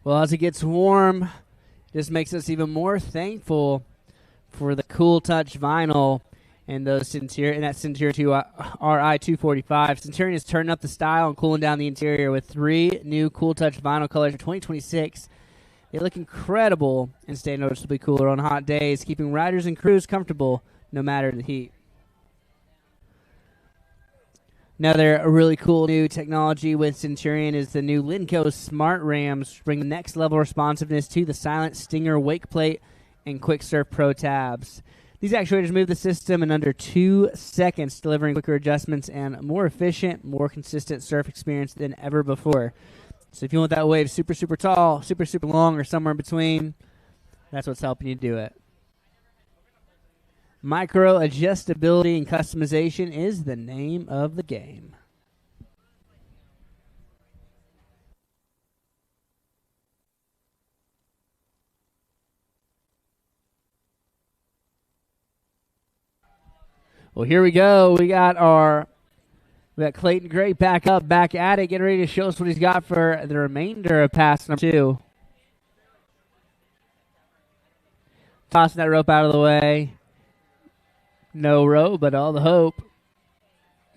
Well, as it gets warm, this makes us even more thankful for the Cool Touch vinyl and those Centurion, and that Centurion 2 RI 245. Centurion is turning up the style and cooling down the interior with 3 new Cool Touch vinyl colors for 2026. They look incredible and stay noticeably cooler on hot days, keeping riders and crews comfortable no matter the heat. Another really cool new technology with Centurion is the new Linco Smart Rams, bring the next level responsiveness to the Silent Stinger wake plate and Quick Surf Pro tabs. These actuators move the system in under 2 seconds, delivering quicker adjustments and more efficient, more consistent surf experience than ever before. So if you want that wave super, super tall, super, super long, or somewhere in between, that's what's helping you do it. Micro adjustability and customization is the name of the game. Well, here we go. We got Clayton Gray back up, back at it, getting ready to show us what he's got for the remainder of pass number 2. Tossing that rope out of the way. No rope, but all the hope.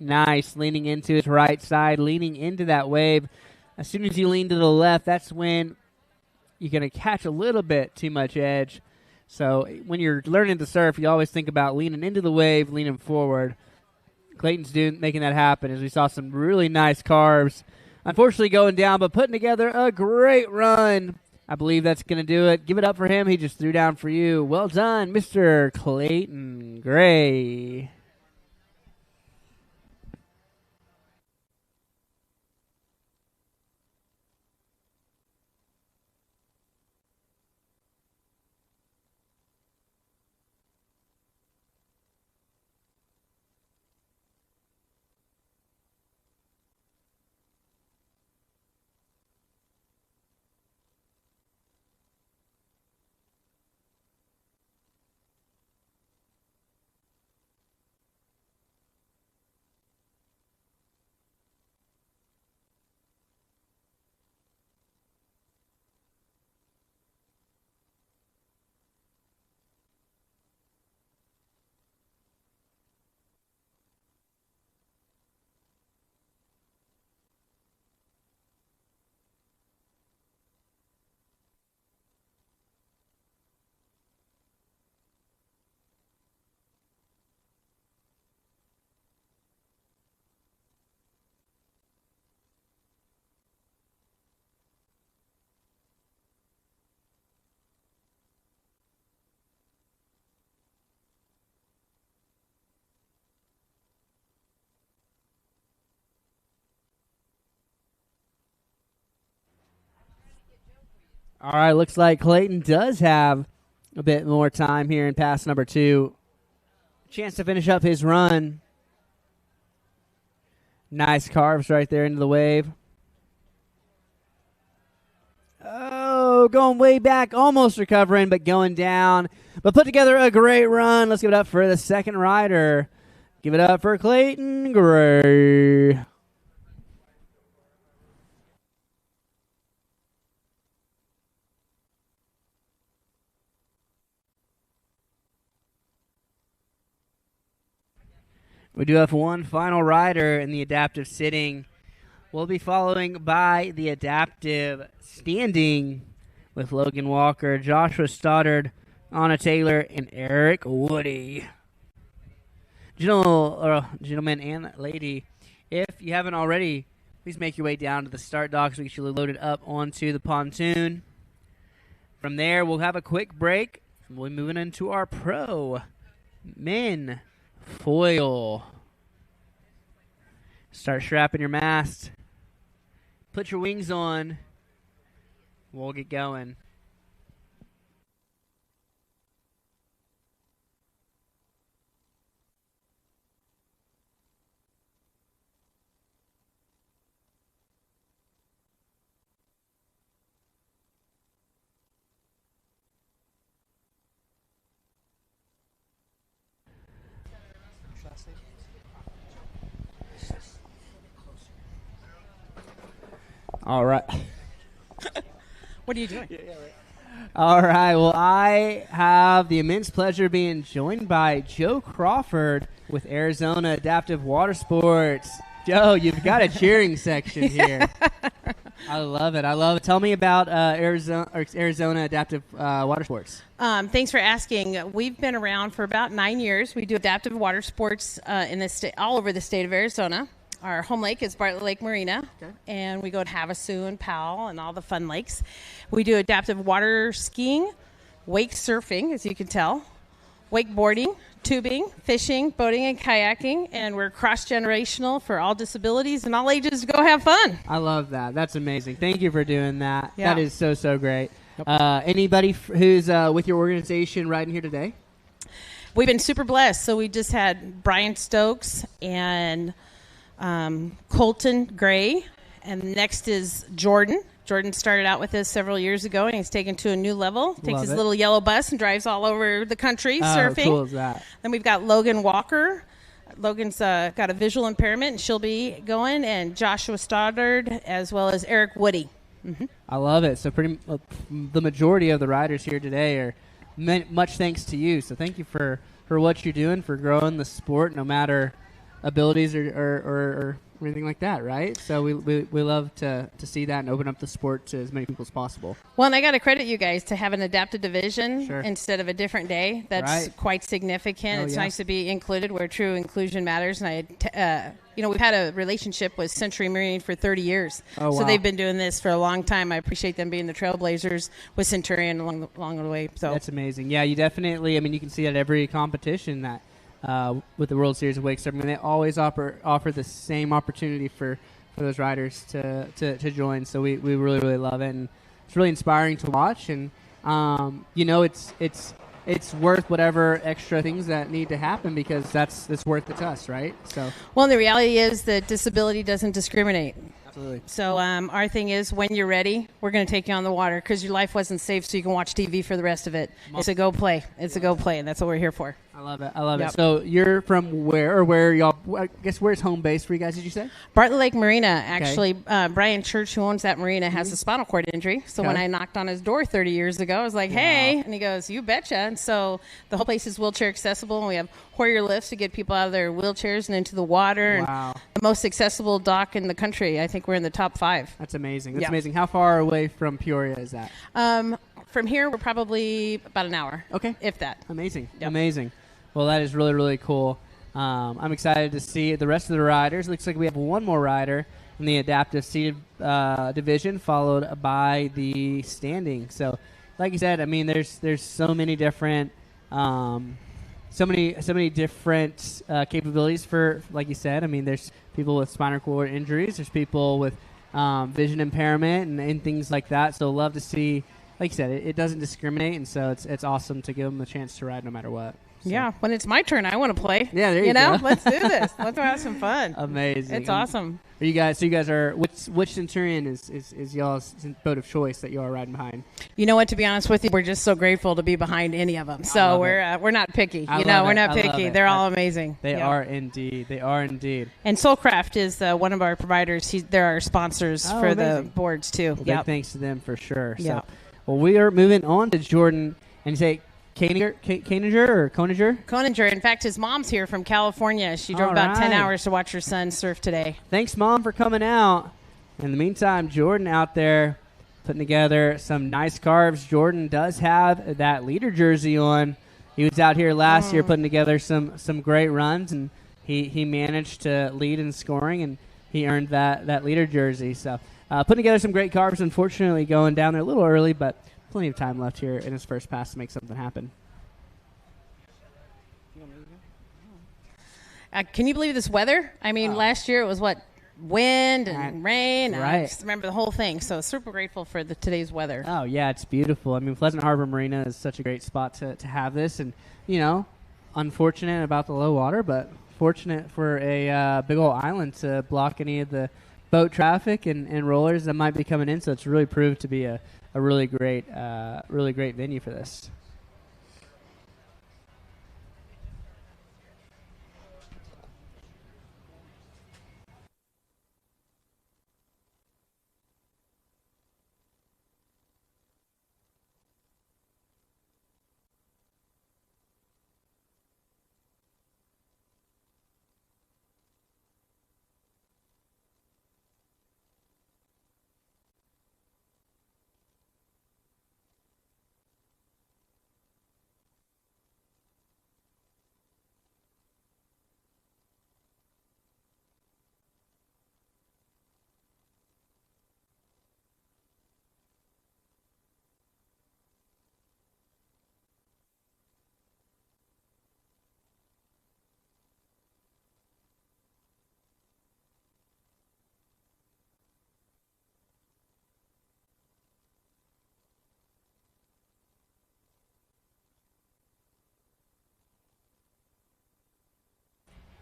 Nice, leaning into his right side, leaning into that wave. As soon as you lean to the left, that's when you're going to catch a little bit too much edge. So when you're learning to surf, you always think about leaning into the wave, leaning forward. Clayton's making that happen as we saw some really nice carves. Unfortunately going down, but putting together a great run. I believe that's going to do it. Give it up for him. He just threw down for you. Well done, Mr. Clayton Gray. All right, looks like Clayton does have a bit more time here in pass number 2. Chance to finish up his run. Nice carves right there into the wave. Oh, going way back, almost recovering, but going down. But put together a great run. Let's give it up for the second rider. Give it up for Clayton Gray. We do have one final rider in the adaptive sitting. We'll be following by the adaptive standing with Logan Walker, Joshua Stoddard, Anna Taylor, and Eric Woody. Gentlemen and lady, if you haven't already, please make your way down to the start docks. We get you loaded up onto the pontoon. From there, we'll have a quick break. We'll be moving into our pro men foil. Start strapping your mast. Put your wings on. We'll get going. All right. What are you doing? All right. Well, I have the immense pleasure of being joined by Joe Crawford with Arizona Adaptive Water Sports. Joe, you've got a cheering section here. I love it. I love it. Tell me about Arizona Adaptive Water Sports. Thanks for asking. We've been around for about 9 years. We do adaptive water sports in the state, all over the state of Arizona. Our home lake is Bartlett Lake Marina, and we go to Havasu and Powell and all the fun lakes. We do adaptive water skiing, wake surfing, as you can tell, wakeboarding, tubing, fishing, boating, and kayaking, and we're cross-generational for all disabilities and all ages to go have fun. I love that. That's amazing. Thank you for doing that. Yeah. That is so great. Anybody who's with your organization riding here today? We've been super blessed. So we just had Brian Stokes and Colton Gray, and next is Jordan. Jordan started out with us several years ago, and he's taken to a new level. Takes his little yellow bus and drives all over the country surfing. How cool is that? Then we've got Logan Walker. Logan's got a visual impairment, and she'll be going, and Joshua Stoddard, as well as Eric Woody. Mm-hmm. I love it. So the majority of the riders here today are much thanks to you. So thank you for what you're doing, for growing the sport, no matter abilities or anything like that, right? So we love to see that and open up the sport to as many people as possible. Well, and I got to credit you guys to have an adapted division Sure. instead of a different day. That's Right. quite significant. Oh, It's yeah. nice to be included where true inclusion matters. And we've had a relationship with Century Marine for 30 years. Oh, So wow. they've been doing this for a long time. I appreciate them being the trailblazers with Centurion along the way. So That's amazing. Yeah, you definitely. I mean, you can see at every competition that with the World Series of Wake Surfing, they always offer the same opportunity for those riders to join. So we really love it, and it's really inspiring to watch. And it's worth whatever extra things that need to happen, because that's worth it to us, right? So well, the reality is that disability doesn't discriminate. absolutely. So our thing is, when you're ready, we're going to take you on the water, because your life wasn't safe so you can watch TV for the rest of it. It's a go play. It's a go play, and that's what we're here for. I love it. I love Yep. it. So you're from where y'all? I guess where's home base for you guys? Did you say? Bartlett Lake Marina. Actually, Brian Church, who owns that marina, has a spinal cord injury. So when Okay. I knocked on his door 30 years ago, I was like, hey. And he goes, you betcha. And so the whole place is wheelchair accessible. And we have Hoyer lifts to get people out of their wheelchairs and into the water. Wow. And the most accessible dock in the country. I think we're in the top 5. That's amazing. That's Yeah. amazing. How far away from Peoria is that? From here, we're probably about an hour. Okay. If that. Amazing. Yep. Amazing. Well, that is really cool. I'm excited to see the rest of the riders. Looks like we have one more rider in the adaptive seated division, followed by the standing. So, like you said, I mean, there's so many different different capabilities for, like you said. I mean, there's people with spinal cord injuries. There's people with vision impairment and things like that. So, love to see. Like you said, it doesn't discriminate, and so it's awesome to give them a chance to ride no matter what. So. Yeah, when it's my turn, I want to play. Yeah, there you go. Let's do this. Let's have some fun. Amazing. It's awesome. Are you guys? So you guys are. Which Centurion is y'all's boat of choice that y'all are riding behind? You know what? To be honest with you, we're just so grateful to be behind any of them. So we're not picky. I You know, love we're it. not I love picky. it. They're all amazing. They Yeah. are indeed. They are indeed. And Soulcraft is one of our providers. They're our sponsors Oh, for amazing. the boards too. Well, Yep. big thanks to them for sure. Yep. So, well, we are moving on to Jordan, and you say Koeninger or Koeninger? Koeninger. In fact, his mom's here from California. She drove All about 10 right. hours to watch her son surf today. Thanks, Mom, for coming out. In the meantime, Jordan out there putting together some nice carves. Jordan does have that leader jersey on. He was out here last year putting together some great runs, and he managed to lead in scoring, and he earned that leader jersey. So putting together some great carves. Unfortunately, going down there a little early, but plenty of time left here in his first pass to make something happen. Can you believe this weather? I mean, last year it was wind and rain. And I Right. just remember the whole thing. So super grateful for today's weather. Oh, yeah, it's beautiful. I mean, Pleasant Harbor Marina is such a great spot to have this. And, unfortunate about the low water, but fortunate for a big old island to block any of the boat traffic and rollers that might be coming in. So it's really proved to be a really great venue for this.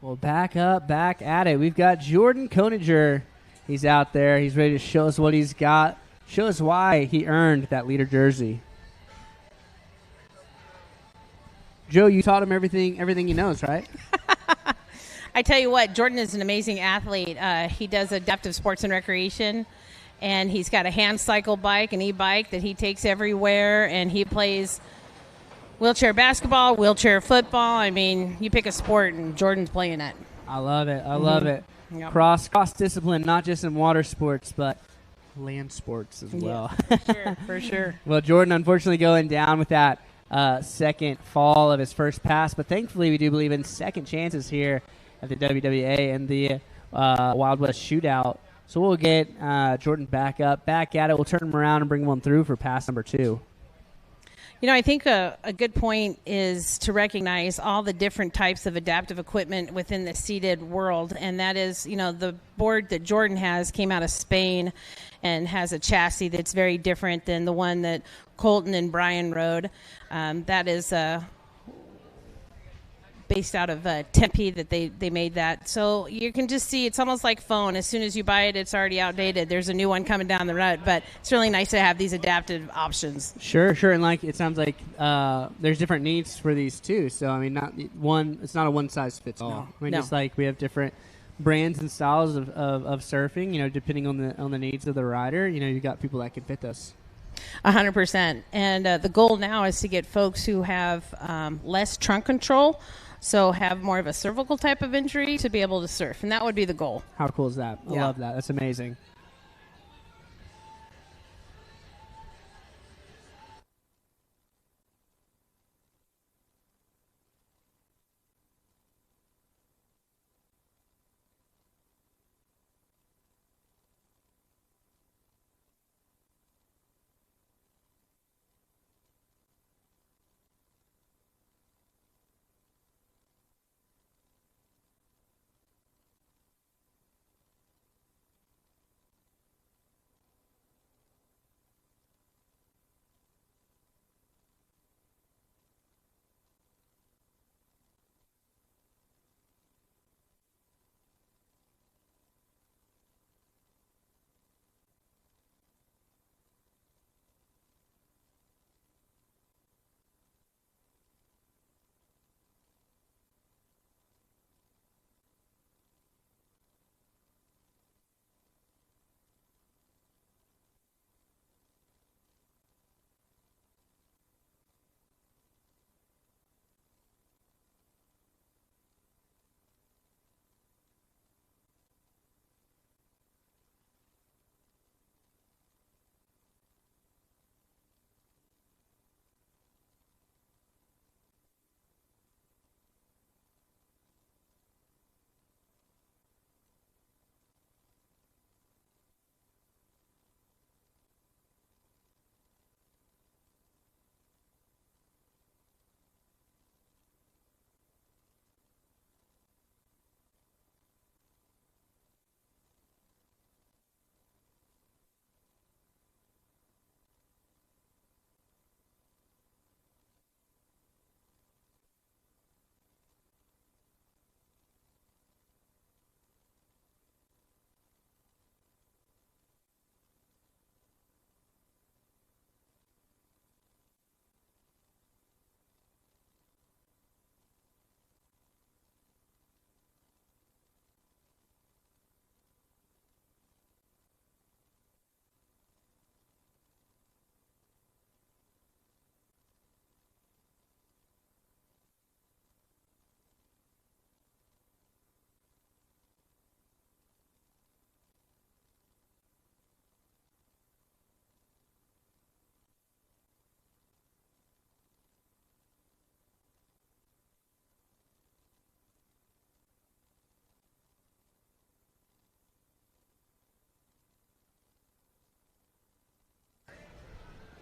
Well, back up, back at it. We've got Jordan Koninger. He's out there. He's ready to show us what he's got. Show us why he earned that leader jersey. Joe, you taught him everything he knows, right? I tell you what, Jordan is an amazing athlete. He does adaptive sports and recreation, and he's got a hand cycle bike, an e-bike that he takes everywhere, and he plays wheelchair basketball, wheelchair football. I mean, you pick a sport, and Jordan's playing it. I love it. I love it. Yep. Cross discipline, not just in water sports, but land sports as well. Yeah, for sure. Well, Jordan, unfortunately, going down with that second fall of his first pass, but thankfully, we do believe in second chances here at the WWA and the Wild West Shootout. So we'll get Jordan back up, back at it. We'll turn him around and bring one through for pass number 2. You know, I think a good point is to recognize all the different types of adaptive equipment within the seated world. And that is, you know, the board that Jordan has came out of Spain and has a chassis that's very different than the one that Colton and Brian rode. That is based out of Tempe that they made that. So you can just see it's almost like phone. As soon as you buy it, it's already outdated. There's a new one coming down the road, but it's really nice to have these adaptive options. Sure. And like it sounds like there's different needs for these too. So I mean, it's not a one size fits all. No. I mean, just like we have different brands and styles of surfing, you know, depending on the needs of the rider. You know, you got people that can fit this. 100%. And the goal now is to get folks who have less trunk control, so have more of a cervical type of injury, to be able to surf. And that would be the goal. How cool is that? I love that. That's amazing.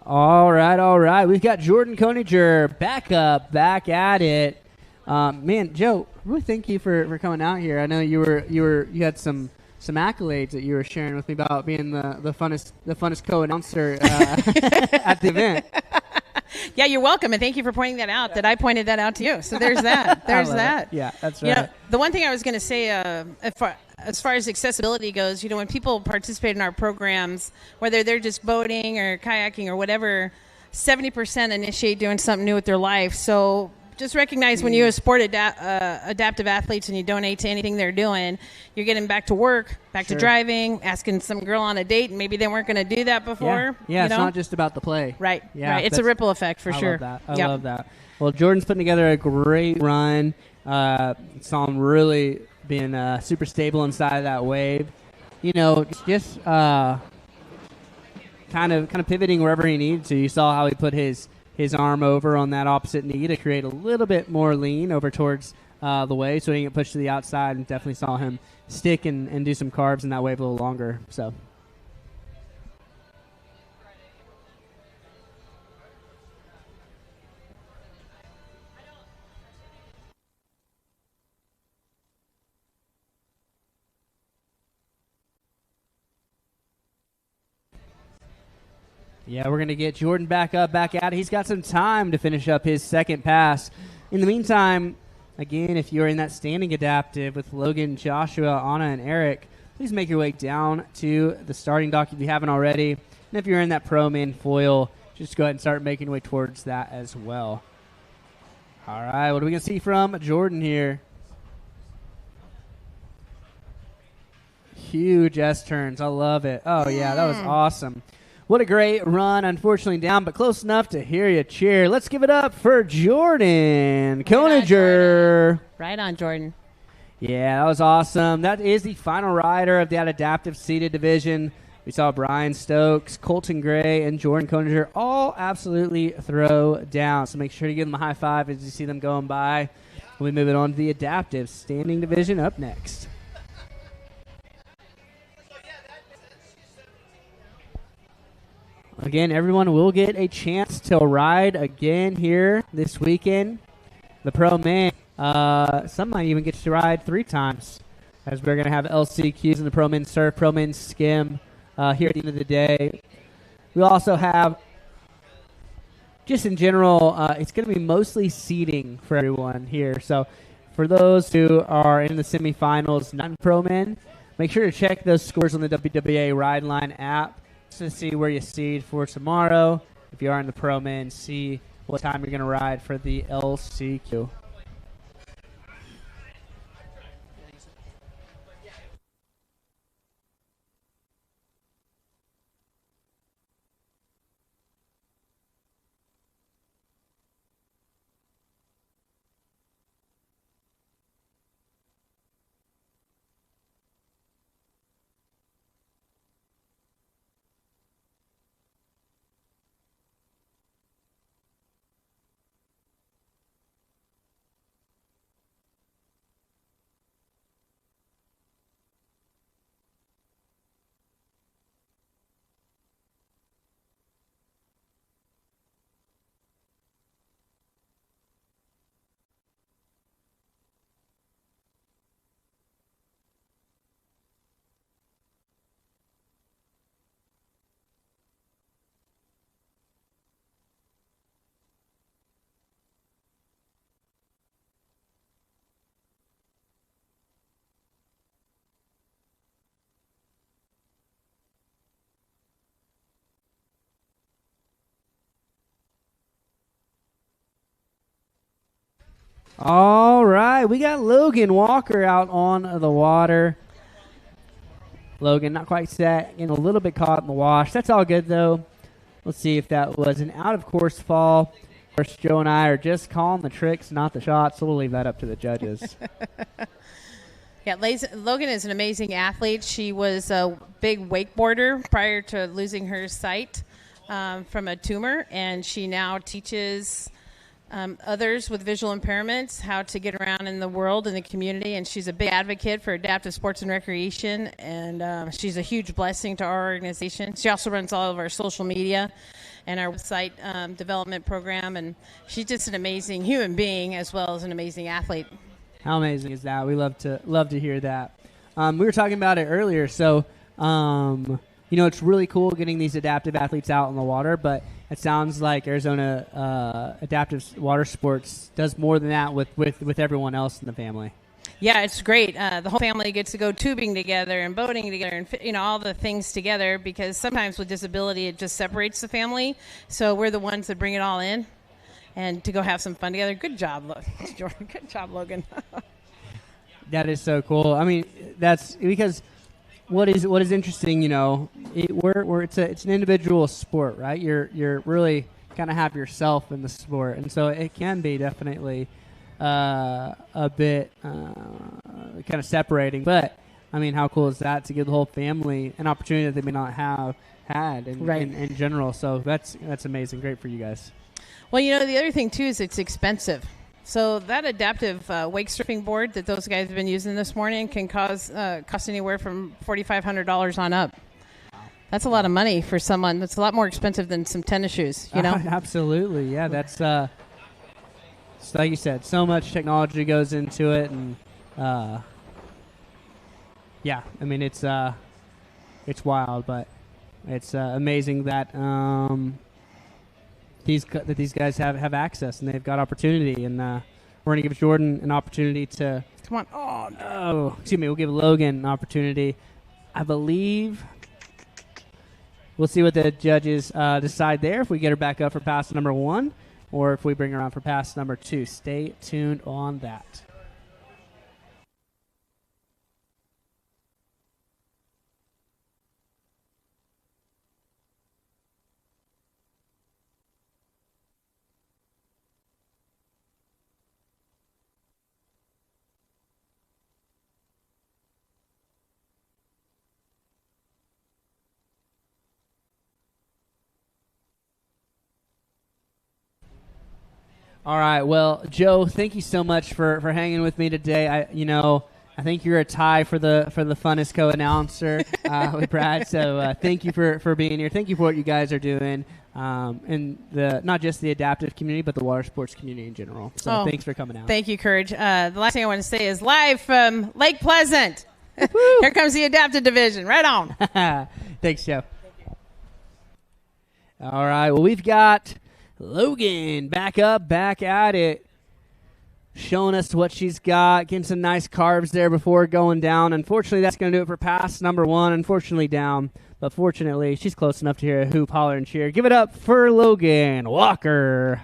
All right. We've got Jordan Koninger back up, back at it. Man, Joe, really thank you for coming out here. I know you had some accolades that you were sharing with me about being the funnest co-announcer at the event. Yeah, you're welcome, and thank you for pointing that out. That I pointed that out to you. So there's that. There's that. Yeah, that's right. You know, the one thing I was going to say, as far as accessibility goes, when people participate in our programs, whether they're just boating or kayaking or whatever, 70% initiate doing something new with their life. So just recognize when you support adaptive athletes and you donate to anything they're doing, you're getting back to work, back to driving, asking some girl on a date, and maybe they weren't going to do that before. Yeah, it's not just about the play. Right, yeah, right. It's a ripple effect for sure. I love that. Well, Jordan's putting together a great run. Saw him really being super stable inside of that wave. Just kind of pivoting wherever he needed to. You saw how he put his arm over on that opposite knee to create a little bit more lean over towards the wave, so he didn't get pushed to the outside, and definitely saw him stick and do some carbs in that wave a little longer. So. Yeah, we're going to get Jordan back at it. He's got some time to finish up his second pass. In the meantime, again, if you're in that standing adaptive with Logan, Joshua, Anna, and Eric, please make your way down to the starting dock if you haven't already. And if you're in that pro man foil, just go ahead and start making your way towards that as well. All right, what are we going to see from Jordan here? Huge S-turns. I love it. Oh, yeah, that was awesome. What a great run. Unfortunately down, but close enough to hear you cheer. Let's give it up for Jordan Koeniger. Right on, Jordan. Yeah, that was awesome. That is the final rider of that adaptive seated division. We saw Brian Stokes, Colton Gray, and Jordan Koeniger all absolutely throw down. So make sure to give them a high five as you see them going by. We move it on to the adaptive standing division up next. Again, everyone will get a chance to ride again here this weekend. The pro man, some might even get to ride 3 times, as we're going to have LCQs in the pro men surf, pro men skim here at the end of the day. We also have, just in general, it's going to be mostly seating for everyone here. So for those who are in the semifinals, non-pro men, make sure to check those scores on the WWA Ride Line app to see where you seed for tomorrow. If you are in the pro men, see what time you're going to ride for the LCQ. All right, we got Logan Walker out on the water. Logan not quite set, getting a little bit caught in the wash. That's all good, though. Let's see if that was an out-of-course fall. Of course, Joe and I are just calling the tricks, not the shots, so we'll leave that up to the judges. Yeah, Logan is an amazing athlete. She was a big wakeboarder prior to losing her sight from a tumor, and she now teaches others with visual impairments how to get around in the world, in the community, and she's a big advocate for adaptive sports and recreation, and she's a huge blessing to our organization. She also runs all of our social media and our website development program, and she's just an amazing human being as well as an amazing athlete. How amazing is that? We love to hear that. We were talking about it earlier, so it's really cool getting these adaptive athletes out on the water, but it sounds like Arizona Adaptive Water Sports does more than that with everyone else in the family. Yeah, it's great. The whole family gets to go tubing together and boating together and, all the things together, because sometimes with disability, it just separates the family. So we're the ones that bring it all in and to go have some fun together. Good job, Jordan. Good job, Logan. That is so cool. I mean, that's because what is interesting, it's an individual sport, right? You're really kind of have yourself in the sport, and so it can be definitely a bit kind of separating. But I mean, how cool is that to give the whole family an opportunity that they may not have had in general? So that's amazing. Great for you guys. Well, the other thing too is it's expensive. So that adaptive wake surfing board that those guys have been using this morning can cost anywhere from $4,500 on up. That's a lot of money for someone. That's a lot more expensive than some tennis shoes, Absolutely, yeah. That's like you said, so much technology goes into it, and yeah, I mean it's wild, but it's amazing that these guys have access and they've got opportunity, and we're going to give Jordan an opportunity to come on. Oh no! Excuse me. We'll give Logan an opportunity. I believe we'll see what the judges decide there. If we get her back up for pass number 1, or if we bring her on for pass number 2. Stay tuned on that. All right. Well, Joe, thank you so much for hanging with me today. I think you're a tie for the funnest co-announcer with Brad. So thank you for being here. Thank you for what you guys are doing in the not just the adaptive community, but the water sports community in general. So thanks for coming out. Thank you, Courage. The last thing I want to say is live from Lake Pleasant. Here comes the adaptive division. Right on. Thanks, Joe. All right. Well, we've got Logan back at it, showing us what she's got, getting some nice carbs there before going down. Unfortunately, that's going to do it for pass number 1. Unfortunately, down. But fortunately, she's close enough to hear a hoop, holler, and cheer. Give it up for Logan Walker.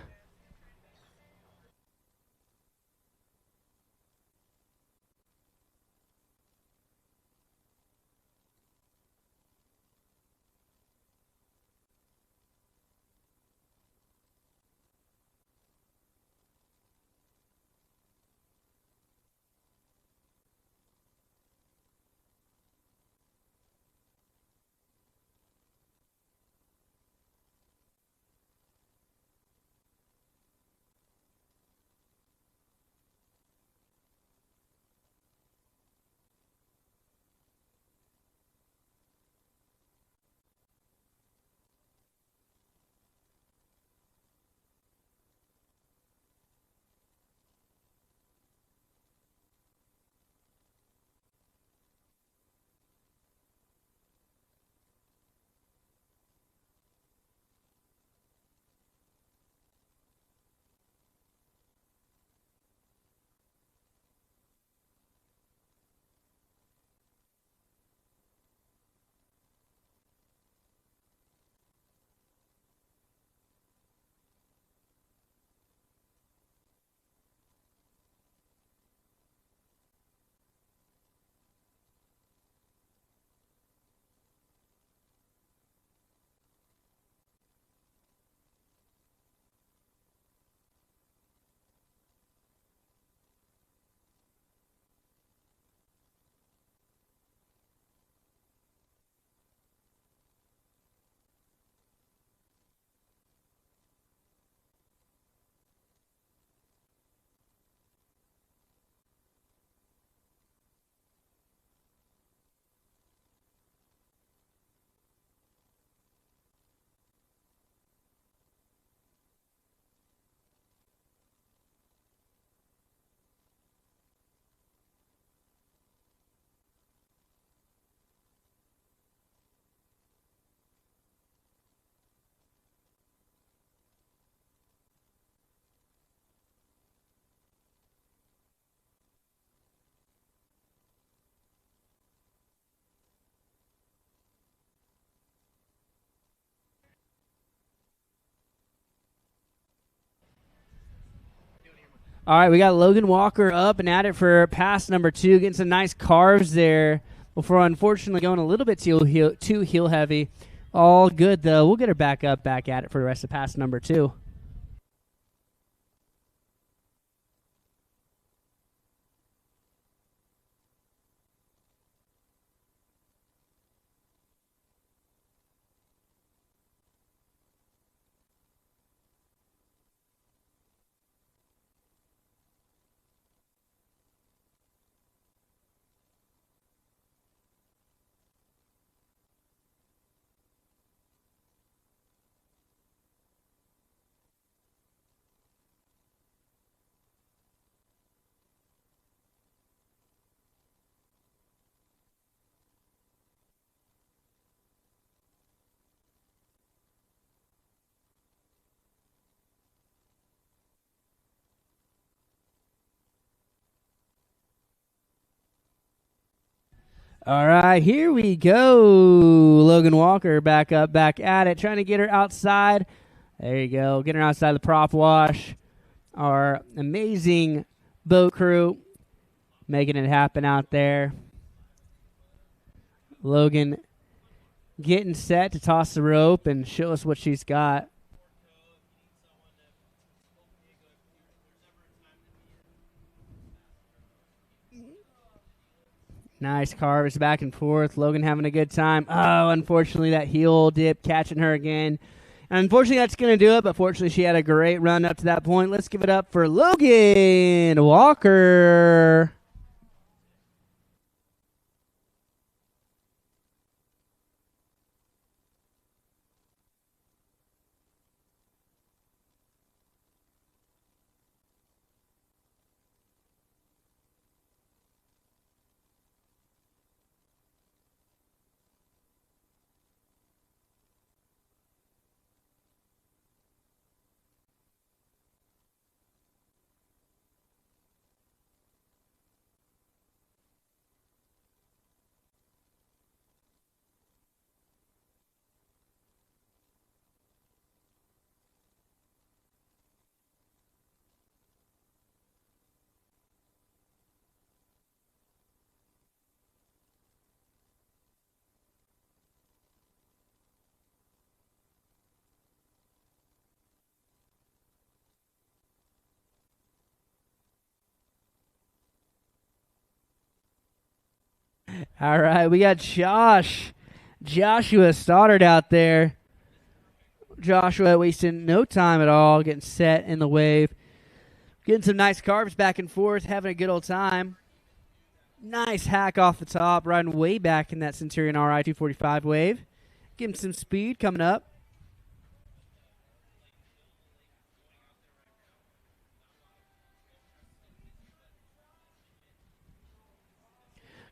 All right, we got Logan Walker up and at it for pass number 2, getting some nice carves there before unfortunately going a little bit too heel heavy. All good, though. We'll get her back up, back at it for the rest of pass number 2. All right, here we go. Logan Walker back up, back at it, trying to get her outside. There you go, getting her outside the prop wash. Our amazing boat crew making it happen out there. Logan getting set to toss the rope and show us what she's got. Nice carves back and forth. Logan having a good time. Oh, unfortunately, that heel dip catching her again. And unfortunately, that's going to do it. But fortunately, she had a great run up to that point. Let's give it up for Logan Walker. All right, we got Joshua Stoddard out there. Joshua wasting no time at all, getting set in the wave. Getting some nice carves back and forth, having a good old time. Nice hack off the top, riding way back in that Centurion RI 245 wave. Getting some speed coming up.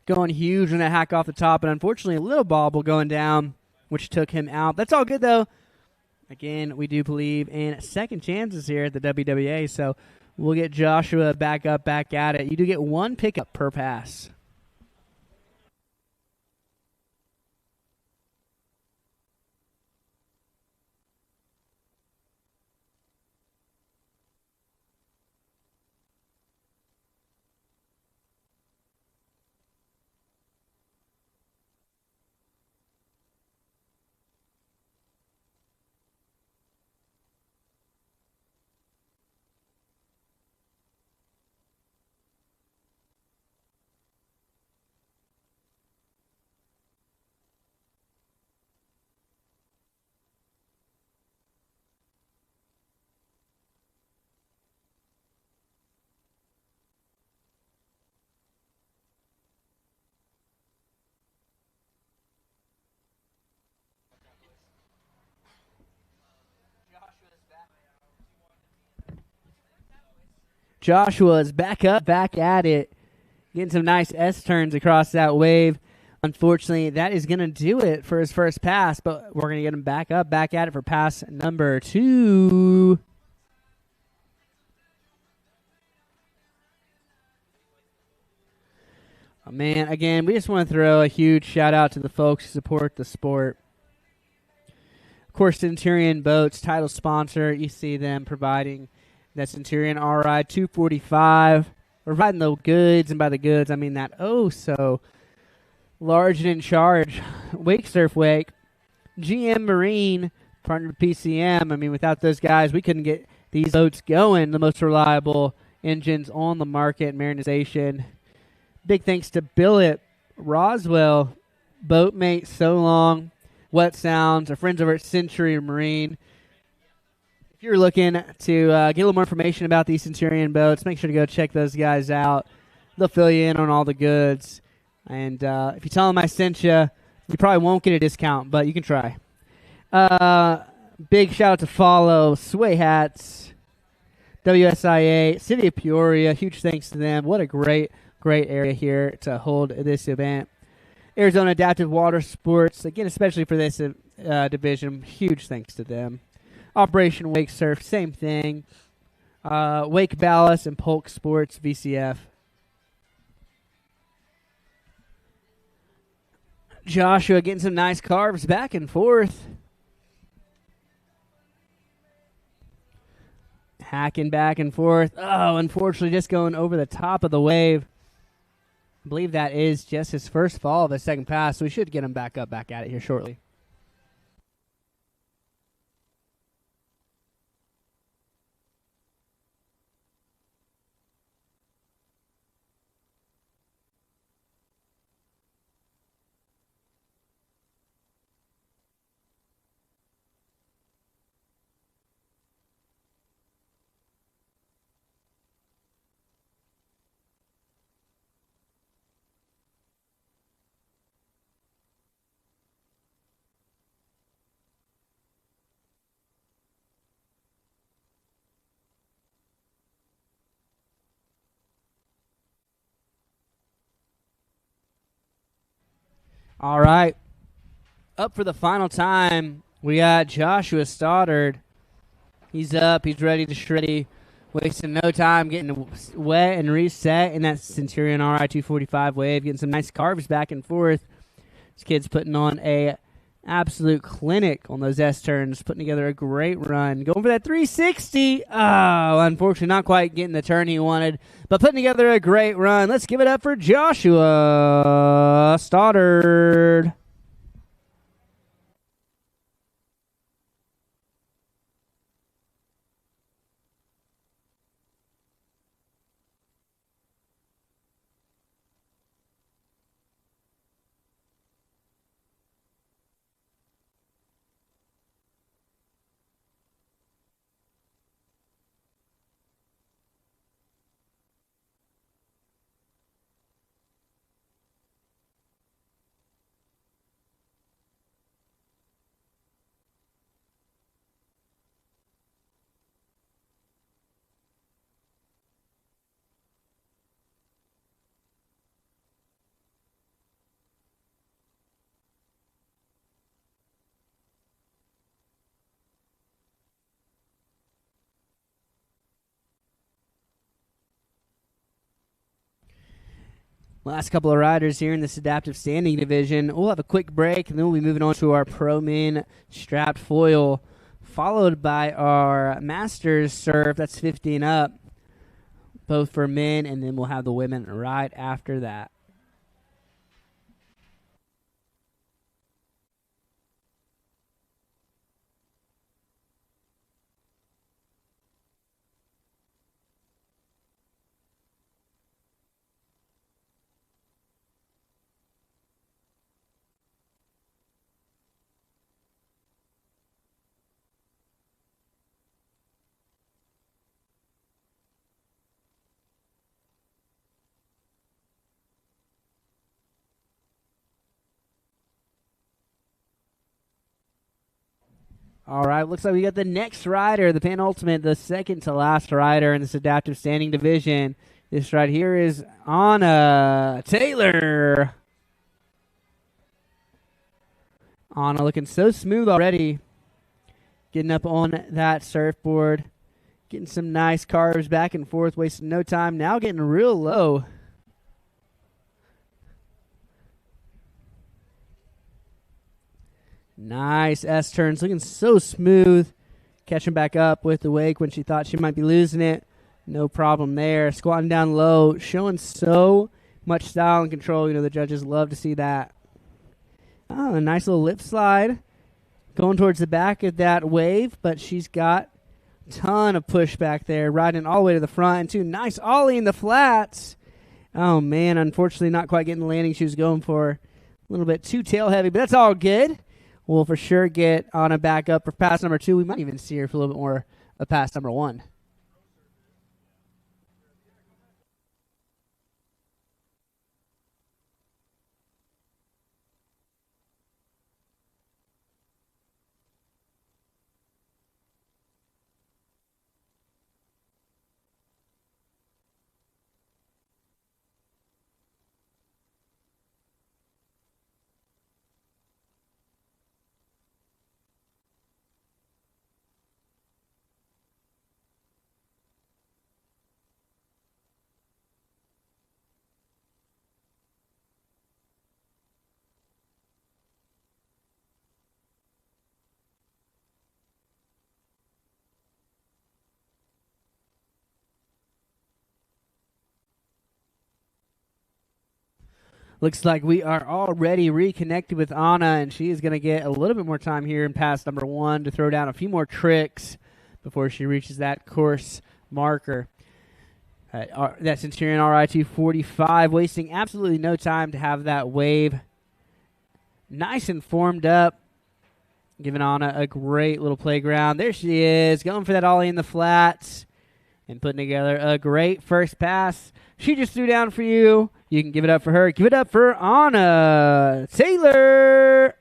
Going huge on that hack off the top, and unfortunately a little bobble going down, which took him out. That's all good, though. Again, we do believe in second chances here at the WWA, so we'll get Joshua back up, back at it. You do get one pickup per pass. Joshua's back up, back at it. Getting some nice S-turns across that wave. Unfortunately, that is going to do it for his first pass, but we're going to get him back up, back at it for pass number 2. Oh, man, again, we just want to throw a huge shout-out to the folks who support the sport. Of course, Centurion Boats, title sponsor. You see them providing That Centurion RI 245. We're riding the goods, and by the goods, I mean that so large and in charge wake surf wake. GM Marine, partnered with PCM. I mean, without those guys, we couldn't get these boats going. The most reliable engines on the market, marinization. Big thanks to Billet, Roswell, Boatmate, So Long, Wet Sounds, our friends over at Centurion Marine. If you're looking to get a little more information about these Centurion boats, make sure to go check those guys out. They'll fill you in on all the goods. And if you tell them I sent you, you probably won't get a discount, but you can try. Big shout out to Follow, Sway Hats, WSIA, City of Peoria. Huge thanks to them. What a great area here to hold this event. Arizona Adaptive Water Sports, again, especially for this division, huge thanks to them. Operation Wake Surf, same thing. Wake Ballast and Polk Sports, VCF. Joshua getting some nice carves back and forth. Hacking back and forth. Oh, unfortunately, just going over the top of the wave. I believe that is just his first fall of the second pass, so we should get him back at it here shortly. All right. Up for the final time, we got Joshua Stoddard. He's up. He's ready to shreddy. Wasting no time getting wet and reset in that Centurion RI 245 wave. Getting some nice carves back and forth. This kid's putting on a absolute clinic on those S-turns. Putting together a great run. Going for that 360. Oh, unfortunately not quite getting the turn he wanted. But putting together a great run. Let's give it up for Joshua Stoddard. Last couple of riders here in this adaptive standing division. We'll have a quick break, and then we'll be moving on to our Pro Men strapped foil, followed by our Masters surf. That's 15 up, both for men, and then we'll have the women right after that. All right, looks like we got the next rider, the penultimate, the second to last rider in this adaptive standing division. This right here is Anna Taylor. Anna looking so smooth already. Getting up on that surfboard. Getting some nice carves back and forth, wasting no time. Now getting real low. Nice S-turns, looking so smooth. catching back up with the wake when she thought she might be losing it. No problem there. Squatting down low, showing so much style and control. You know, the judges love to see that. Oh, a nice little lip slide. Going towards the back of that wave, but she's got a ton of push back there, riding all the way to the front. And two, nice ollie in the flats. Oh, man, unfortunately not quite getting the landing she was going for. A little bit too tail heavy, but that's all good. We'll for sure get Anna back up for pass number 2. We might even see her for a little bit more of pass number 1. Looks like we are already reconnected with Anna, and she is going to get a little bit more time here in pass number 1 to throw down a few more tricks before she reaches that course marker. That Centurion RI-245, wasting absolutely no time to have that wave nice and formed up, giving Anna a great little playground. There she is, going for that ollie in the flats and putting together a great first pass. She just threw down for you. You can give it up for her. Give it up for Anna Taylor.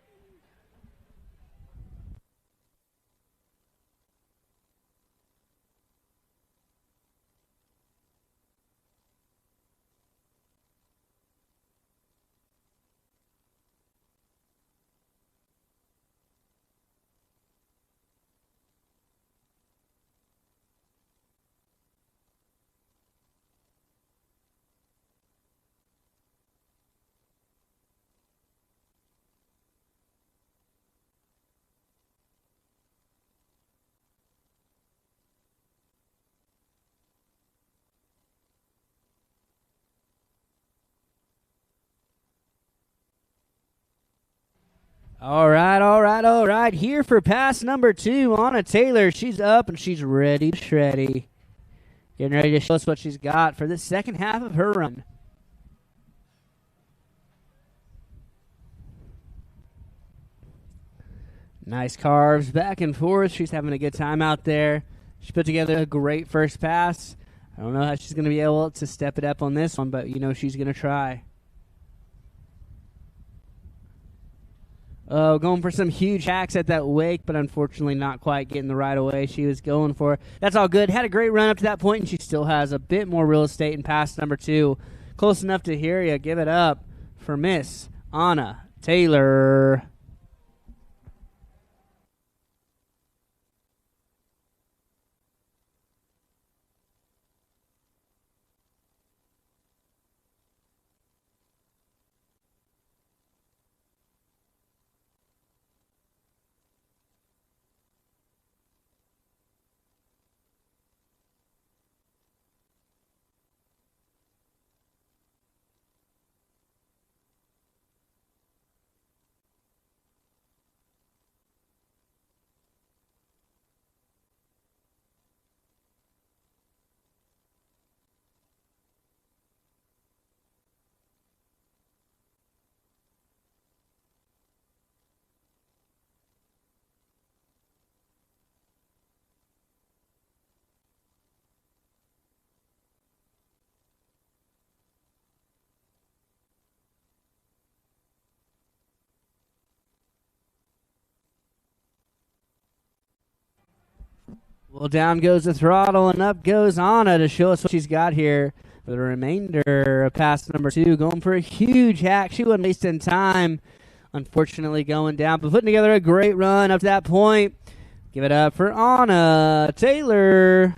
All right. Here for pass number 2, Anna Taylor. She's up and she's ready to shreddy. Getting ready to show us what she's got for the second half of her run. Nice carves back and forth. She's having a good time out there. She put together a great first pass. I don't know how she's going to be able to step it up on this one, but you know she's going to try. Oh, going for some huge hacks at that wake, but unfortunately not quite getting the right away she was going for. That's all good. Had a great run up to that point, and she still has a bit more real estate in pass number 2. Close enough to hear you. Give it up for Miss Anna Taylor. Well, down goes the throttle, and up goes Anna to show us what she's got here for the remainder of pass number 2. Going for a huge hack. She wasn't wasting time, unfortunately, going down, but putting together a great run up to that point. Give it up for Anna Taylor.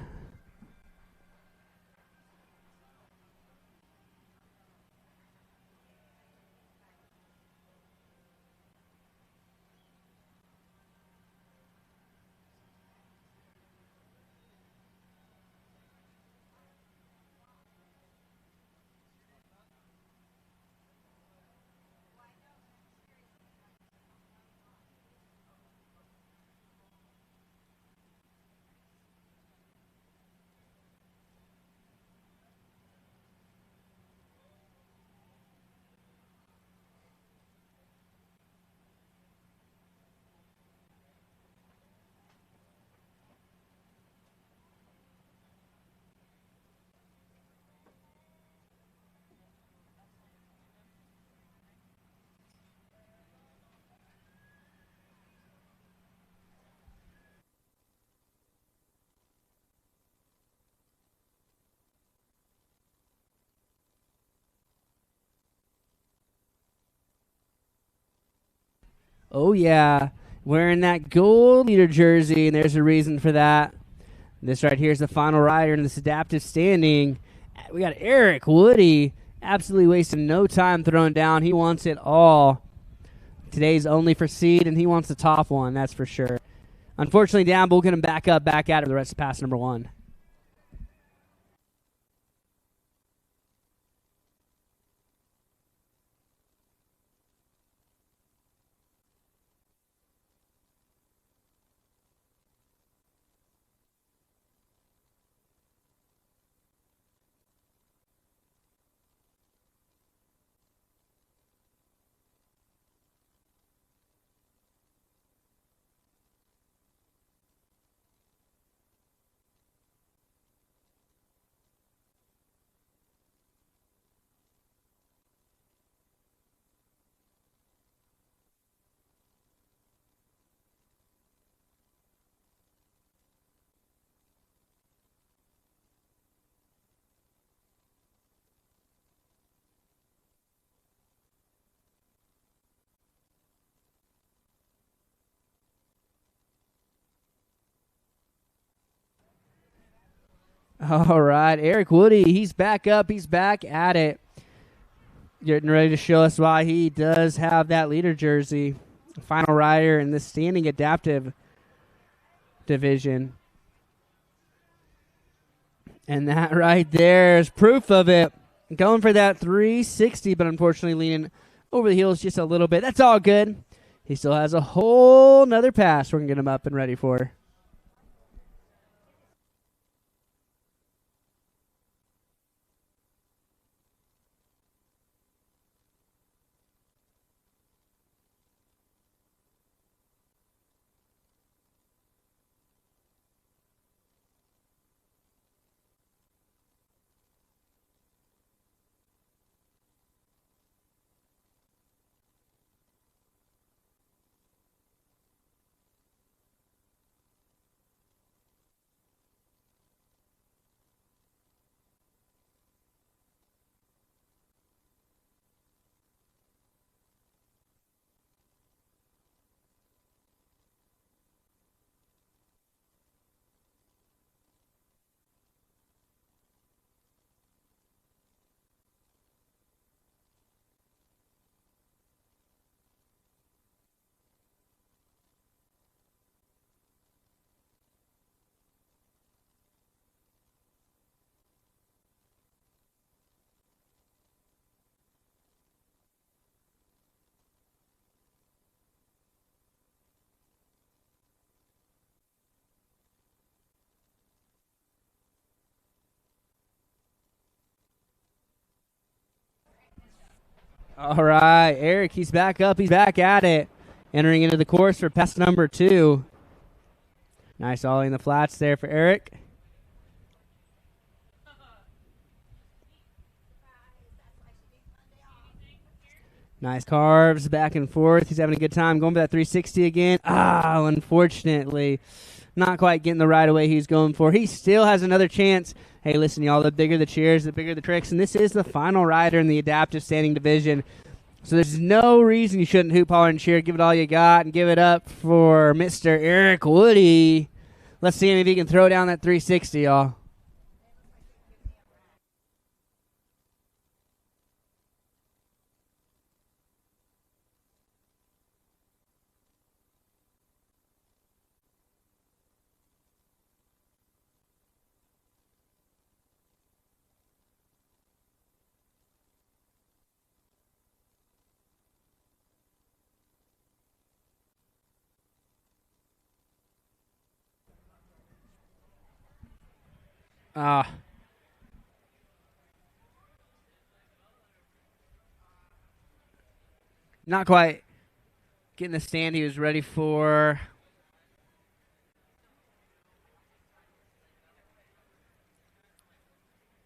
Oh, yeah. Wearing that gold leader jersey, and there's a reason for that. This right here is the final rider in this adaptive standing. We got Eric Woody, absolutely wasting no time throwing down. He wants it all. Today's only for seed, and he wants the top one, that's for sure. Unfortunately, down, but we'll get him back up, back at it for the rest of pass number 1. All right, Eric Woody, he's back up. He's back at it. Getting ready to show us why he does have that leader jersey. Final rider in the standing adaptive division. And that right there is proof of it. Going for that 360, but unfortunately leaning over the heels just a little bit. That's all good. He still has a whole nother pass we're going to get him up and ready for. All right, Eric, he's back up. He's back at it. Entering into the course for pass number 2. Nice ollie in the flats there for Eric. Nice carves back and forth. He's having a good time going for that 360 again. Unfortunately, not quite getting the right away he's going for. He still has another chance. Hey, listen, y'all, the bigger the cheers, the bigger the tricks, and this is the final rider in the adaptive standing division. So there's no reason you shouldn't hoop, holler, and cheer. Give it all you got and give it up for Mr. Eric Woody. Let's see if he can throw down that 360, y'all. Not quite getting the stand he was ready for.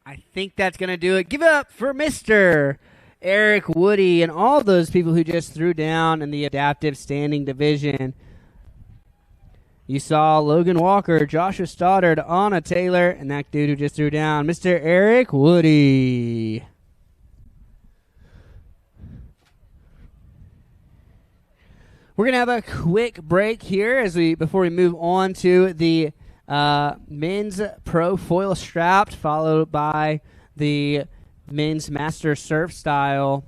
I think that's going to do it. Give it up for Mr. Eric Woody and all those people who just threw down in the adaptive standing division. You saw Logan Walker, Joshua Stoddard, Anna Taylor, and that dude who just threw down, Mr. Eric Woody. We're going to have a quick break here before we move on to the men's pro foil strapped, followed by the men's master surf style.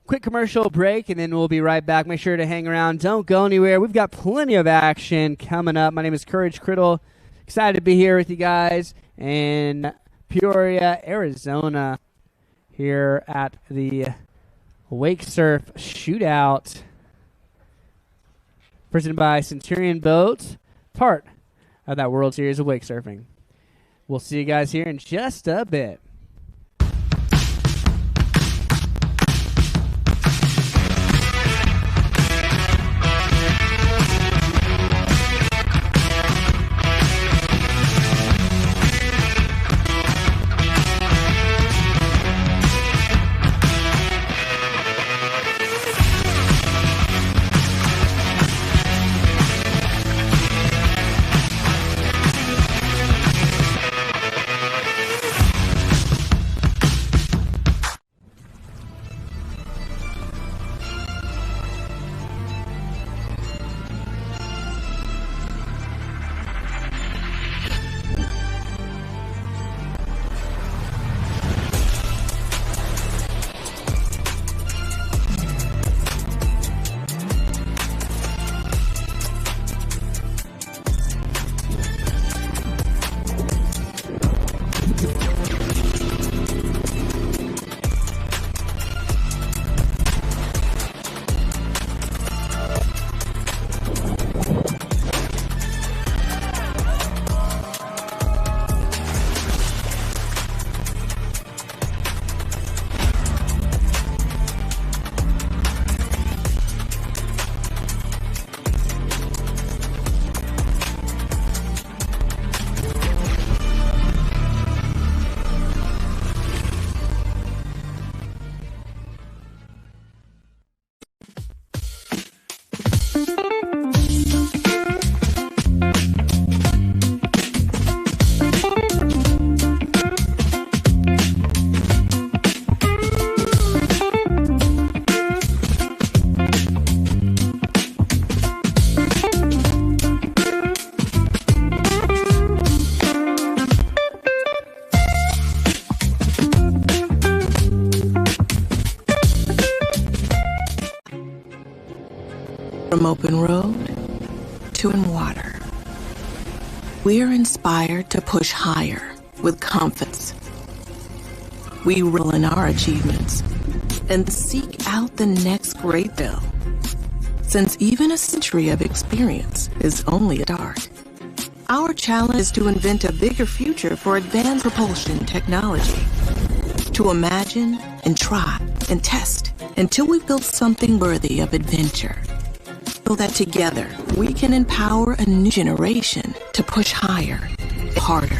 Quick commercial break, and then we'll be right back. Make sure to hang around. Don't go anywhere. We've got plenty of action coming up. My name is Courage Criddle. Excited to be here with you guys in Peoria, Arizona, here at the Wake Surf Shootout, presented by Centurion Boats, part of that World Series of Wake Surfing. We'll see you guys here in just a bit. From open road to in water, we're inspired to push higher with confidence. We roll in our achievements and seek out the next great bill. Since even a century of experience is only a start, our challenge is to invent a bigger future for advanced propulsion technology. To imagine and try and test until we've built something worthy of adventure. So that together we can empower a new generation to push higher and harder.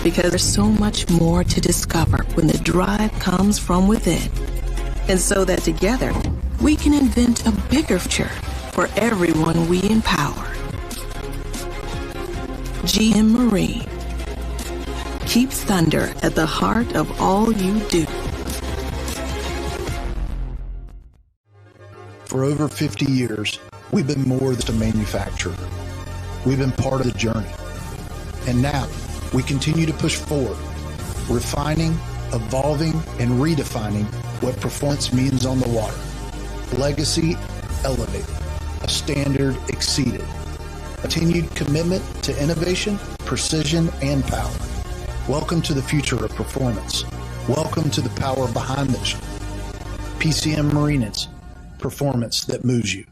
Because there's so much more to discover when the drive comes from within. And so that together we can invent a bigger future for everyone we empower. GM Marine. Keep thunder at the heart of all you do. For over 50 years, we've been more than just a manufacturer. We've been part of the journey. And now, we continue to push forward, refining, evolving, and redefining what performance means on the water. Legacy elevated, a standard exceeded. Continued commitment to innovation, precision, and power. Welcome to the future of performance. Welcome to the power behind this. PCM Marinas. Performance that moves you.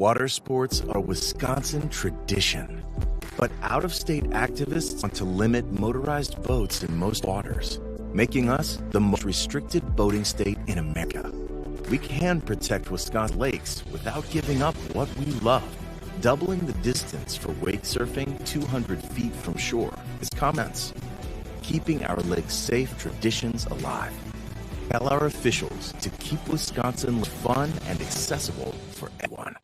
Water sports are a Wisconsin tradition, but out-of-state activists want to limit motorized boats in most waters, making us the most restricted boating state in America. We can protect Wisconsin lakes without giving up what we love. Doubling the distance for wake surfing 200 feet from shore is common sense. Keeping our lakes safe traditions alive. Tell our officials to keep Wisconsin fun and accessible for everyone.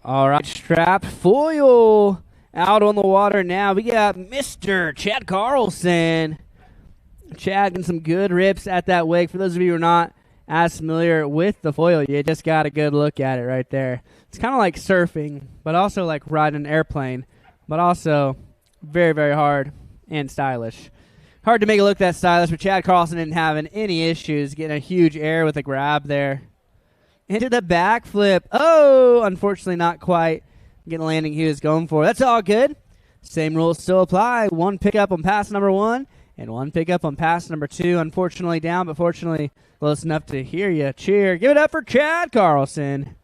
All right, strap foil out on the water now. We got Mr. Chad Carlson. Chad getting some good rips at that wake. For those of you who are not as familiar with the foil, you just got a good look at it right there. It's kind of like surfing, but also like riding an airplane, but also very, very hard and stylish. Hard to make it look that stylish, but Chad Carlson didn't have any issues getting a huge air with a grab there. Into the backflip. Oh, unfortunately not quite getting the landing he was going for. That's all good. Same rules still apply. One pickup on pass number 1 and one pickup on pass number 2. Unfortunately down, but fortunately close enough to hear you cheer. Give it up for Chad Carlson.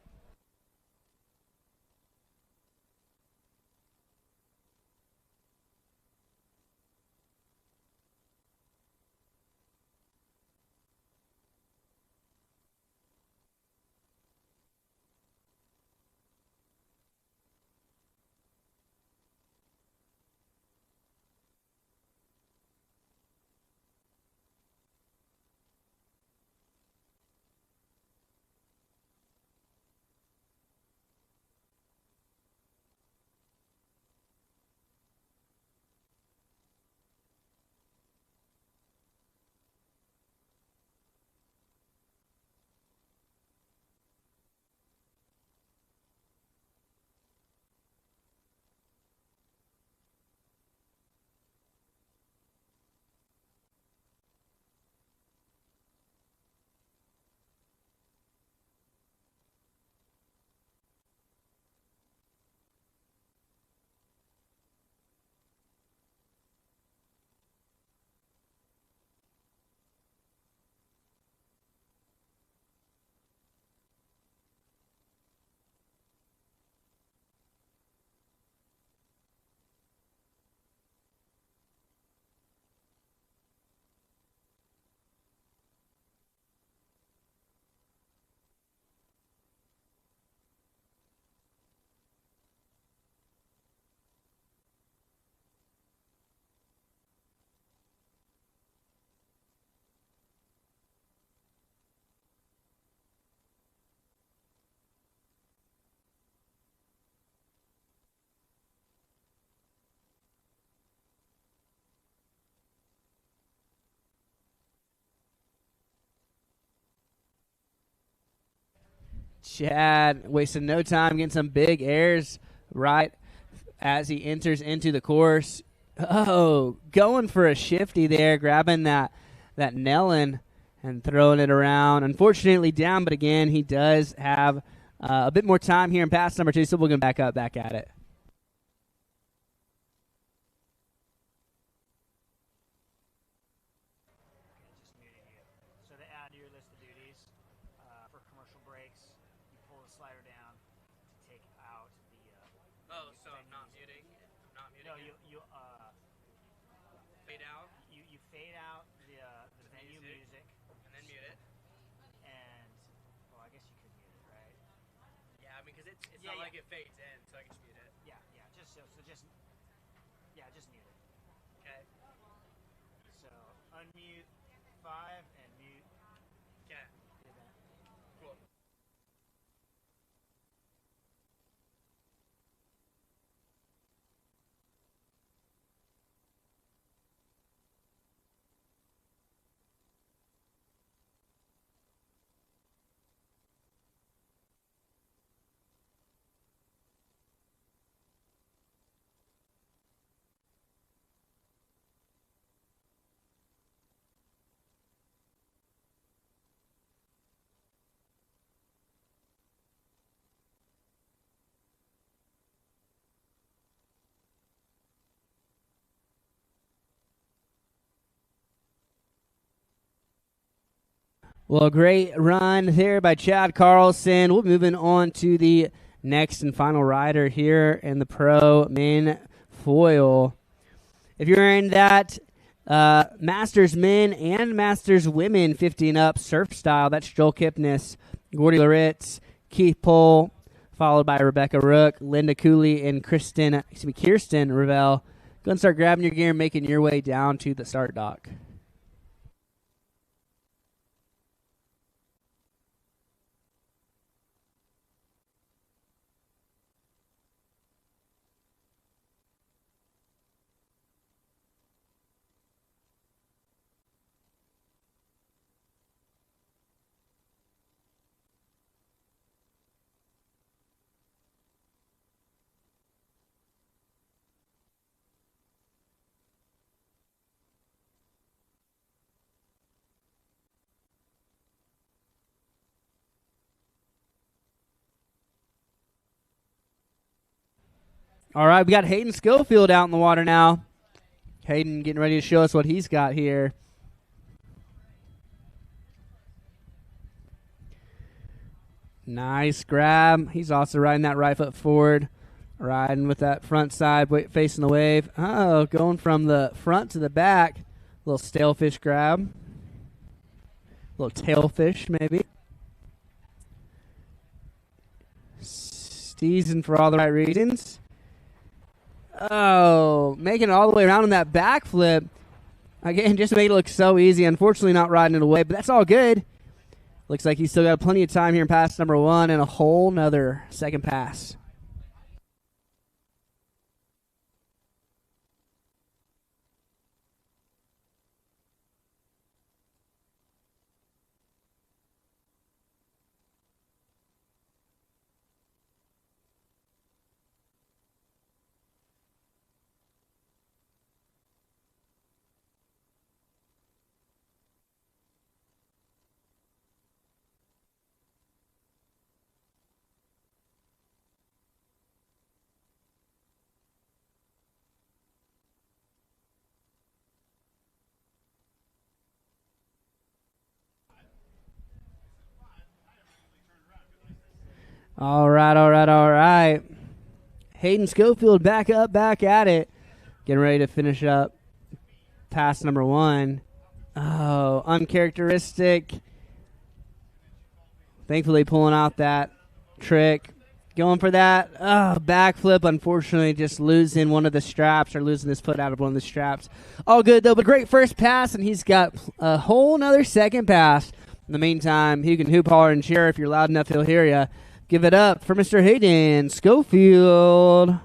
Chad wasting no time getting some big airs right as he enters into the course. Oh, going for a shifty there, grabbing that Nellin and throwing it around. Unfortunately down, but again, he does have a bit more time here in pass number 2, so we're going back at it. Just mute it. Okay. So unmute 5 and mute. Okay. Cool. Well, great run there by Chad Carlson. We're moving on to the next and final rider here in the pro men foil. If you're in that Masters men and Masters women 50 and up surf style, that's Joel Kipnis, Gordy Loritz, Keith Pohl, followed by Rebecca Rook, Linda Cooley, and Kirsten Ravel. Go and start grabbing your gear and making your way down to the start dock. All right, we got Hayden Scoffield out in the water now. Hayden getting ready to show us what he's got here. Nice grab. He's also riding that right foot forward, riding with that front side, facing the wave. Oh, going from the front to the back. Little stalefish grab. Little tailfish, maybe. Steezing for all the right reasons. Oh, making it all the way around on that backflip. Again, just made it look so easy. Unfortunately, not riding it away, but that's all good. Looks like he's still got plenty of time here in pass number 1 and a whole nother second pass. All right. Hayden Scoffield back at it. Getting ready to finish up pass number 1. Oh, uncharacteristic. Thankfully pulling out that trick. Going for that backflip. Unfortunately, just losing one of the straps or losing his foot out of one of the straps. All good, though, but great first pass, and he's got a whole nother second pass. In the meantime, you can hoop, holler, and cheer. If you're loud enough, he'll hear you. Give it up for Mr. Hayden Scoffield.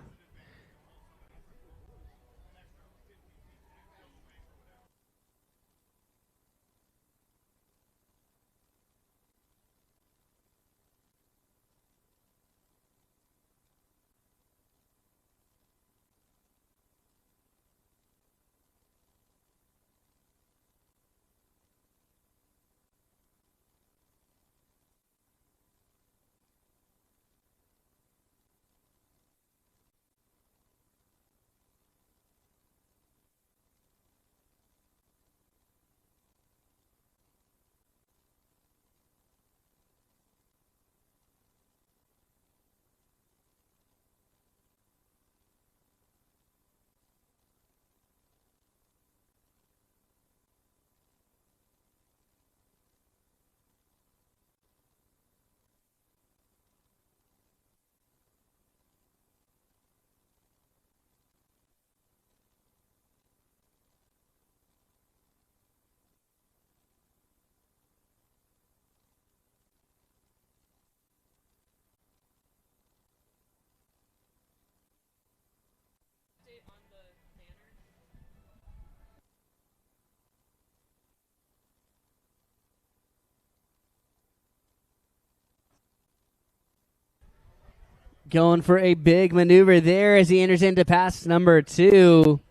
Going for a big maneuver there as he enters into pass number 2.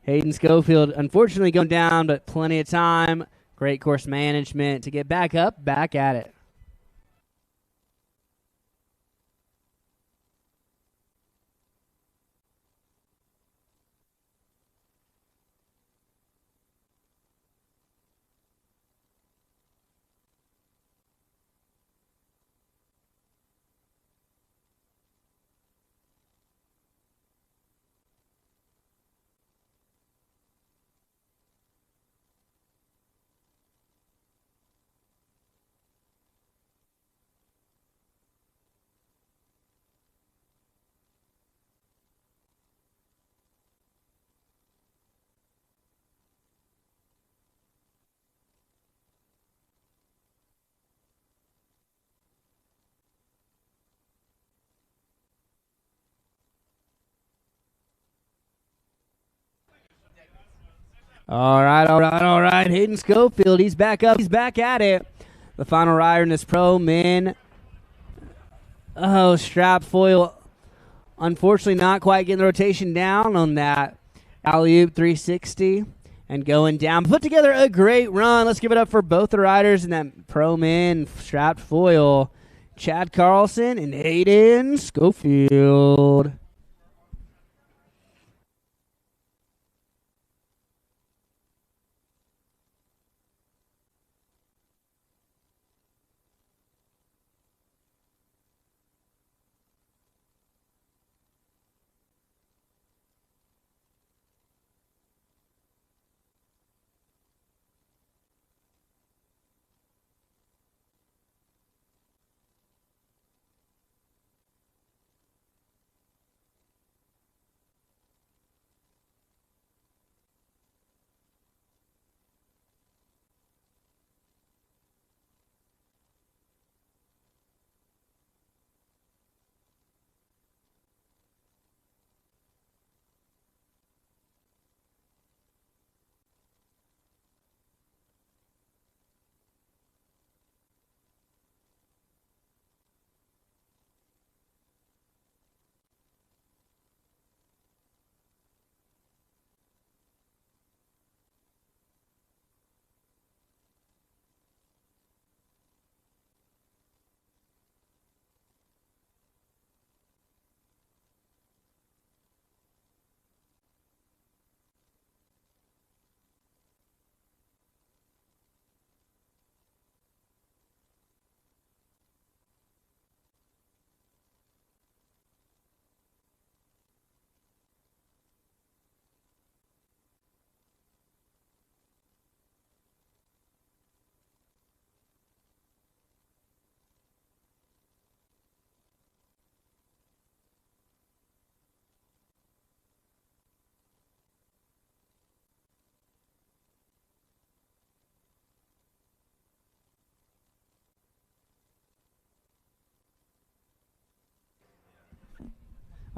Hayden Scoffield, unfortunately, going down, but plenty of time. Great course management to get back up, back at it. All right. Hayden Scoffield, he's back up. He's back at it. The final rider in this pro men. Oh, strap foil. Unfortunately, not quite getting the rotation down on that alley-oop 360 and going down. Put together a great run. Let's give it up for both the riders in that pro men strapped foil. Chad Carlson and Hayden Scoffield.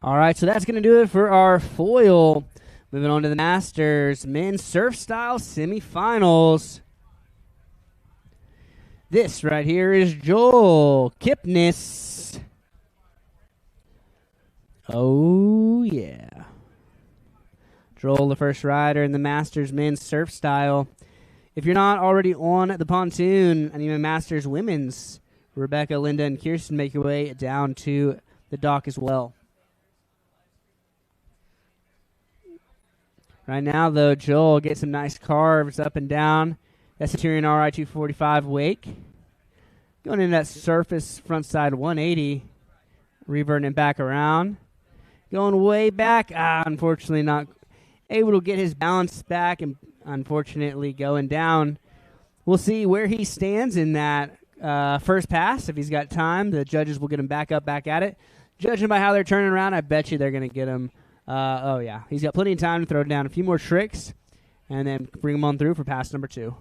All right, so that's going to do it for our foil. Moving on to the Masters men's surf style semifinals. This right here is Joel Kipnis. Oh, yeah. Joel, the first rider in the Masters men's surf style. If you're not already on the pontoon, and even Masters women's, Rebecca, Linda, and Kirsten make your way down to the dock as well. Right now, though, Joel gets some nice carves up and down. That's Centurion RI 245 wake. Going into that surface front side 180. Reverting it back around. Going way back. Unfortunately, not able to get his balance back and unfortunately going down. We'll see where he stands in that first pass. If he's got time, the judges will get him back up, back at it. Judging by how they're turning around, I bet you they're going to get him. Oh, yeah. He's got plenty of time to throw down a few more tricks and then bring him on through for pass number 2.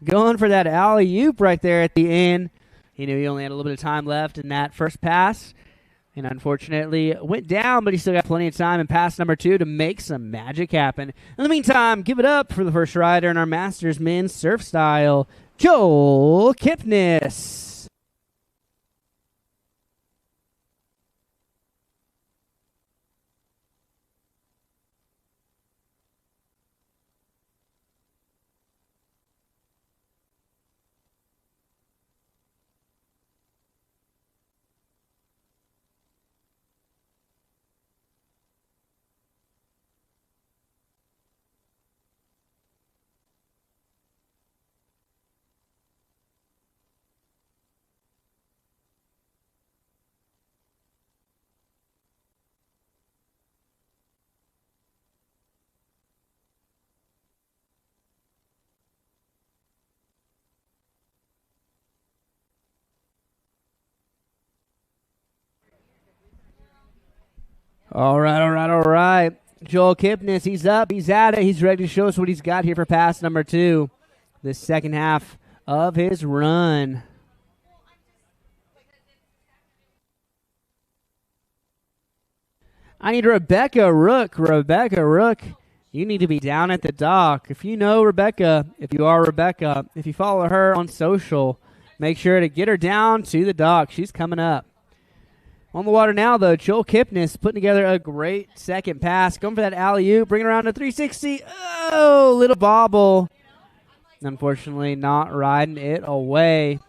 Going for that alley-oop right there at the end. He knew he only had a little bit of time left in that first pass. And unfortunately went down, but he still got plenty of time in pass number 2 to make some magic happen. In the meantime, give it up for the first rider in our Masters men's surf style, Joel Kipnis. All right. Joel Kipnis, he's up, he's at it, he's ready to show us what he's got here for pass number 2, the second half of his run. I need Rebecca Rook. Rebecca Rook, you need to be down at the dock. If you know Rebecca, if you are Rebecca, if you follow her on social, make sure to get her down to the dock. She's coming up. On the water now, though, Joel Kipnis putting together a great second pass. Going for that alley-oop, bringing around to 360. Oh, little bobble. Unfortunately, not riding it away.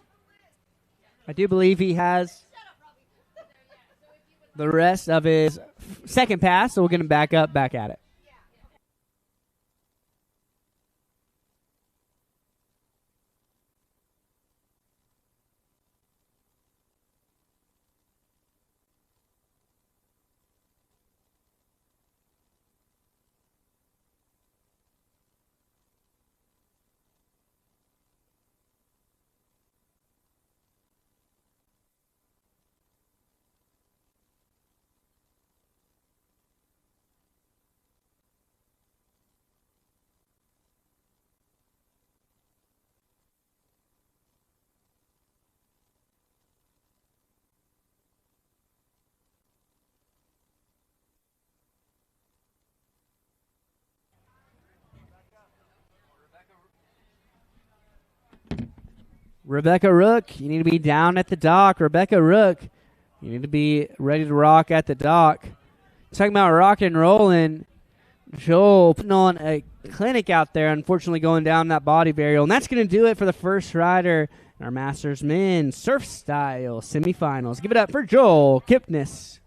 I do believe he has the rest of his second pass, so we'll get him back up, back at it. Rebecca Rook, you need to be down at the dock. Rebecca Rook, you need to be ready to rock at the dock. Talking about rock and rolling, Joel putting on a clinic out there, unfortunately going down that body burial. And that's going to do it for the first rider in our Masters Men's Surf Style semifinals. Give it up for Joel Kipnis.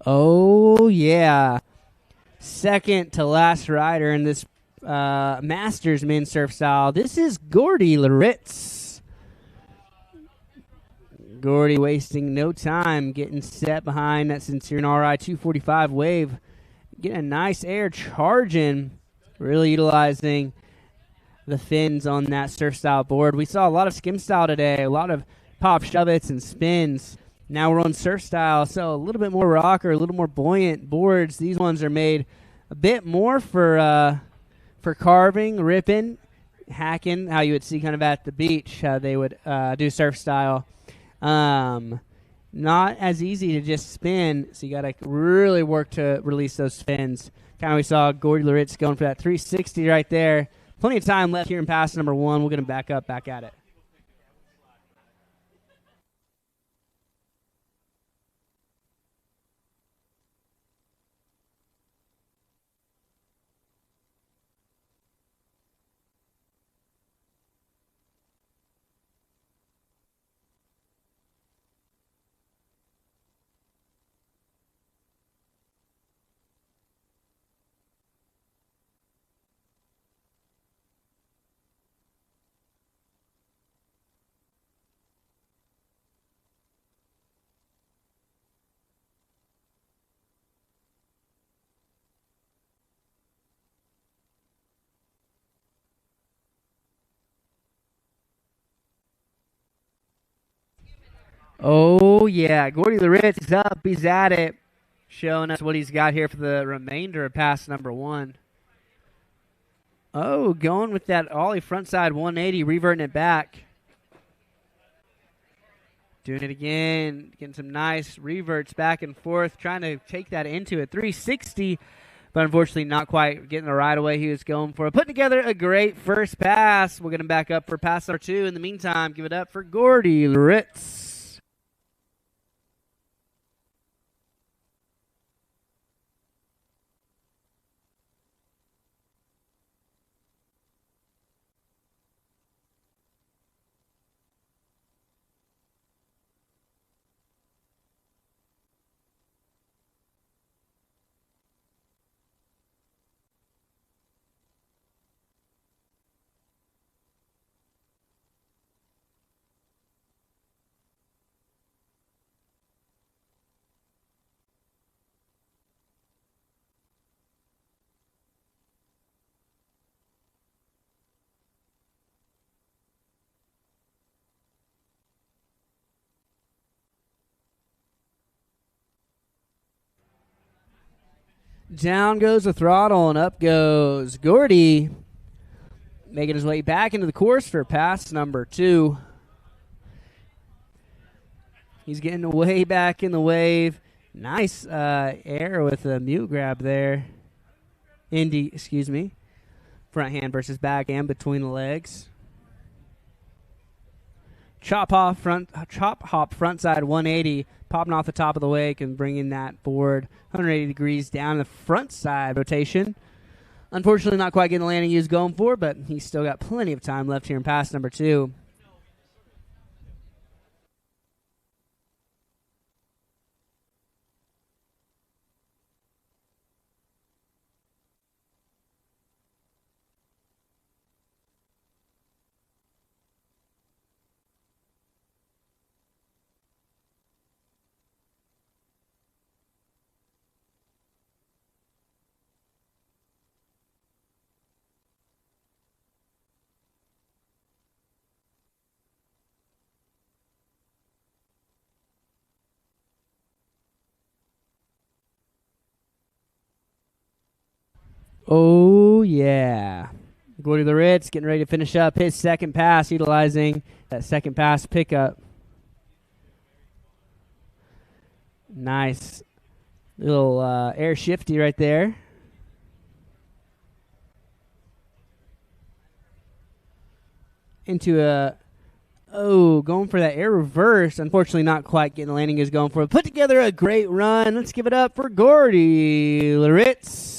Oh, yeah. Second to last rider in this Masters Men's Surf Style. This is Gordy Loritz. Gordy wasting no time getting set behind that Centurion RI 245 wave. Getting a nice air charging. Really utilizing the fins on that surf style board. We saw a lot of skim style today. A lot of pop shove-its and spins. Now we're on surf style, so a little bit more rocker, a little more buoyant boards. These ones are made a bit more for carving, ripping, hacking, how you would see kind of at the beach, how they would do surf style. Not as easy to just spin, so you got to really work to release those fins. Kind of we saw Gordy Loritz going for that 360 right there. Plenty of time left here in pass number 1. We'll get him back up, back at it. Oh, yeah. Gordy Loritz is up. He's at it. Showing us what he's got here for the remainder of pass number 1. Oh, going with that ollie frontside 180, reverting it back. Doing it again. Getting some nice reverts back and forth. Trying to take that into a 360. But unfortunately not quite getting the right away he was going for. Putting together a great first pass. We'll get him back up for pass number 2. In the meantime, give it up for Gordy Loritz. Down goes the throttle and up goes Gordy, making his way back into the course for pass number 2. He's getting way back in the wave. Nice air with a mute grab there. Excuse me. Front hand versus back hand between the legs. Chop hop front side 180, popping off the top of the wake and bringing that forward 180 degrees down the front side rotation. Unfortunately, not quite getting the landing he was going for, but he's still got plenty of time left here in pass number 2. Oh, yeah. Gordy Loritz getting ready to finish up his second pass, utilizing that second pass pickup. Nice little air shifty right there. Into going for that air reverse. Unfortunately, not quite getting the landing he was going for. Put together a great run. Let's give it up for Gordy Loritz.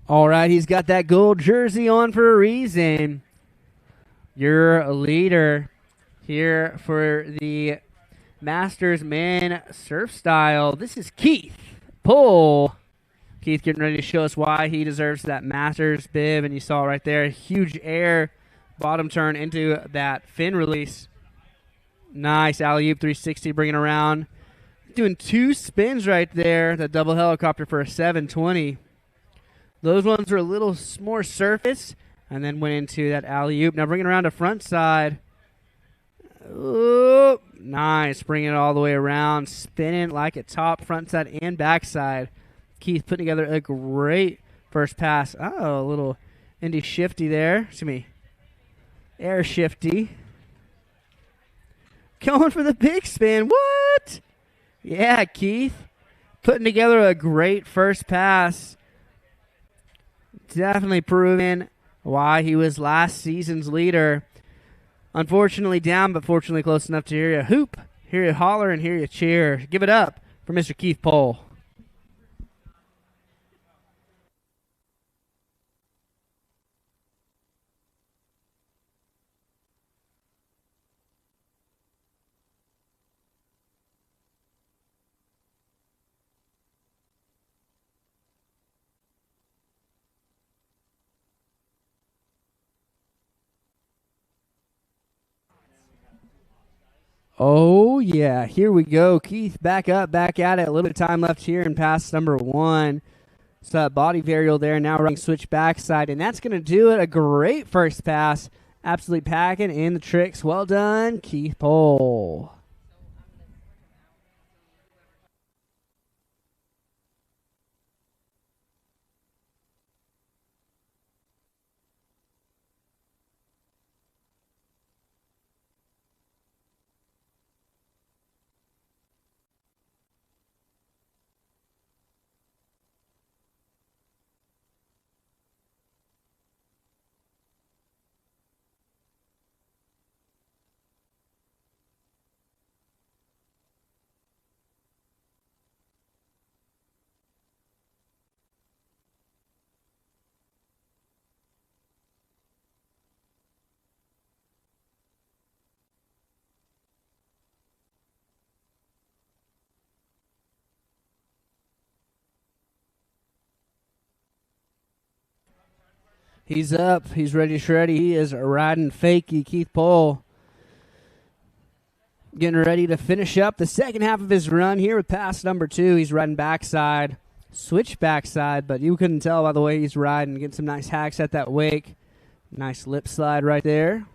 All right, he's got that gold jersey on for a reason. Your leader here for the Masters Men Surf Style. This is Keith Pohl. Keith getting ready to show us why he deserves that Masters bib, and you saw right there, huge air bottom turn into that fin release. Nice alley-oop 360 bringing around. Doing 2 spins right there, that double helicopter for a 720. Those ones were a little more surface, and then went into that alley-oop. Now bringing around to front side. Ooh, nice. Bringing it all the way around. Spinning like a top, front side, and back side. Keith putting together a great first pass. Oh, a little Indy shifty there. Excuse me. Air shifty. Going for the big spin. What? Yeah, Keith. Putting together a great first pass. Definitely proving why he was last season's leader. Unfortunately down, but fortunately close enough to hear you hoop, hear you holler, and hear you cheer. Give it up for Mr. Keith Pohl. Oh, yeah. Here we go. Keith back up, back at it. A little bit of time left here in pass number 1. So that body varial there. Now running switch backside, and that's going to do it. A great first pass. Absolutely packing in the tricks. Well done, Keith Pohl. He's up. He's ready to shreddy. He is riding fakey. Keith Pohl getting ready to finish up the second half of his run here with pass number 2. He's riding backside, switch backside, but you couldn't tell by the way he's riding. Getting some nice hacks at that wake. Nice lip slide right there.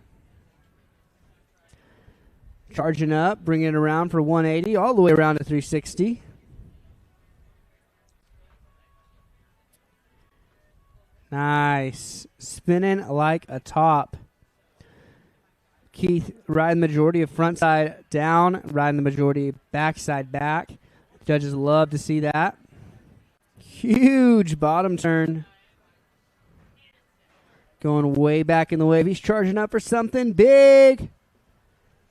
Charging up, bringing it around for 180, all the way around to 360. Nice. Spinning like a top. Keith riding the majority of front side down, riding the majority of backside back. Judges love to see that. Huge bottom turn. Going way back in the wave. He's charging up for something big.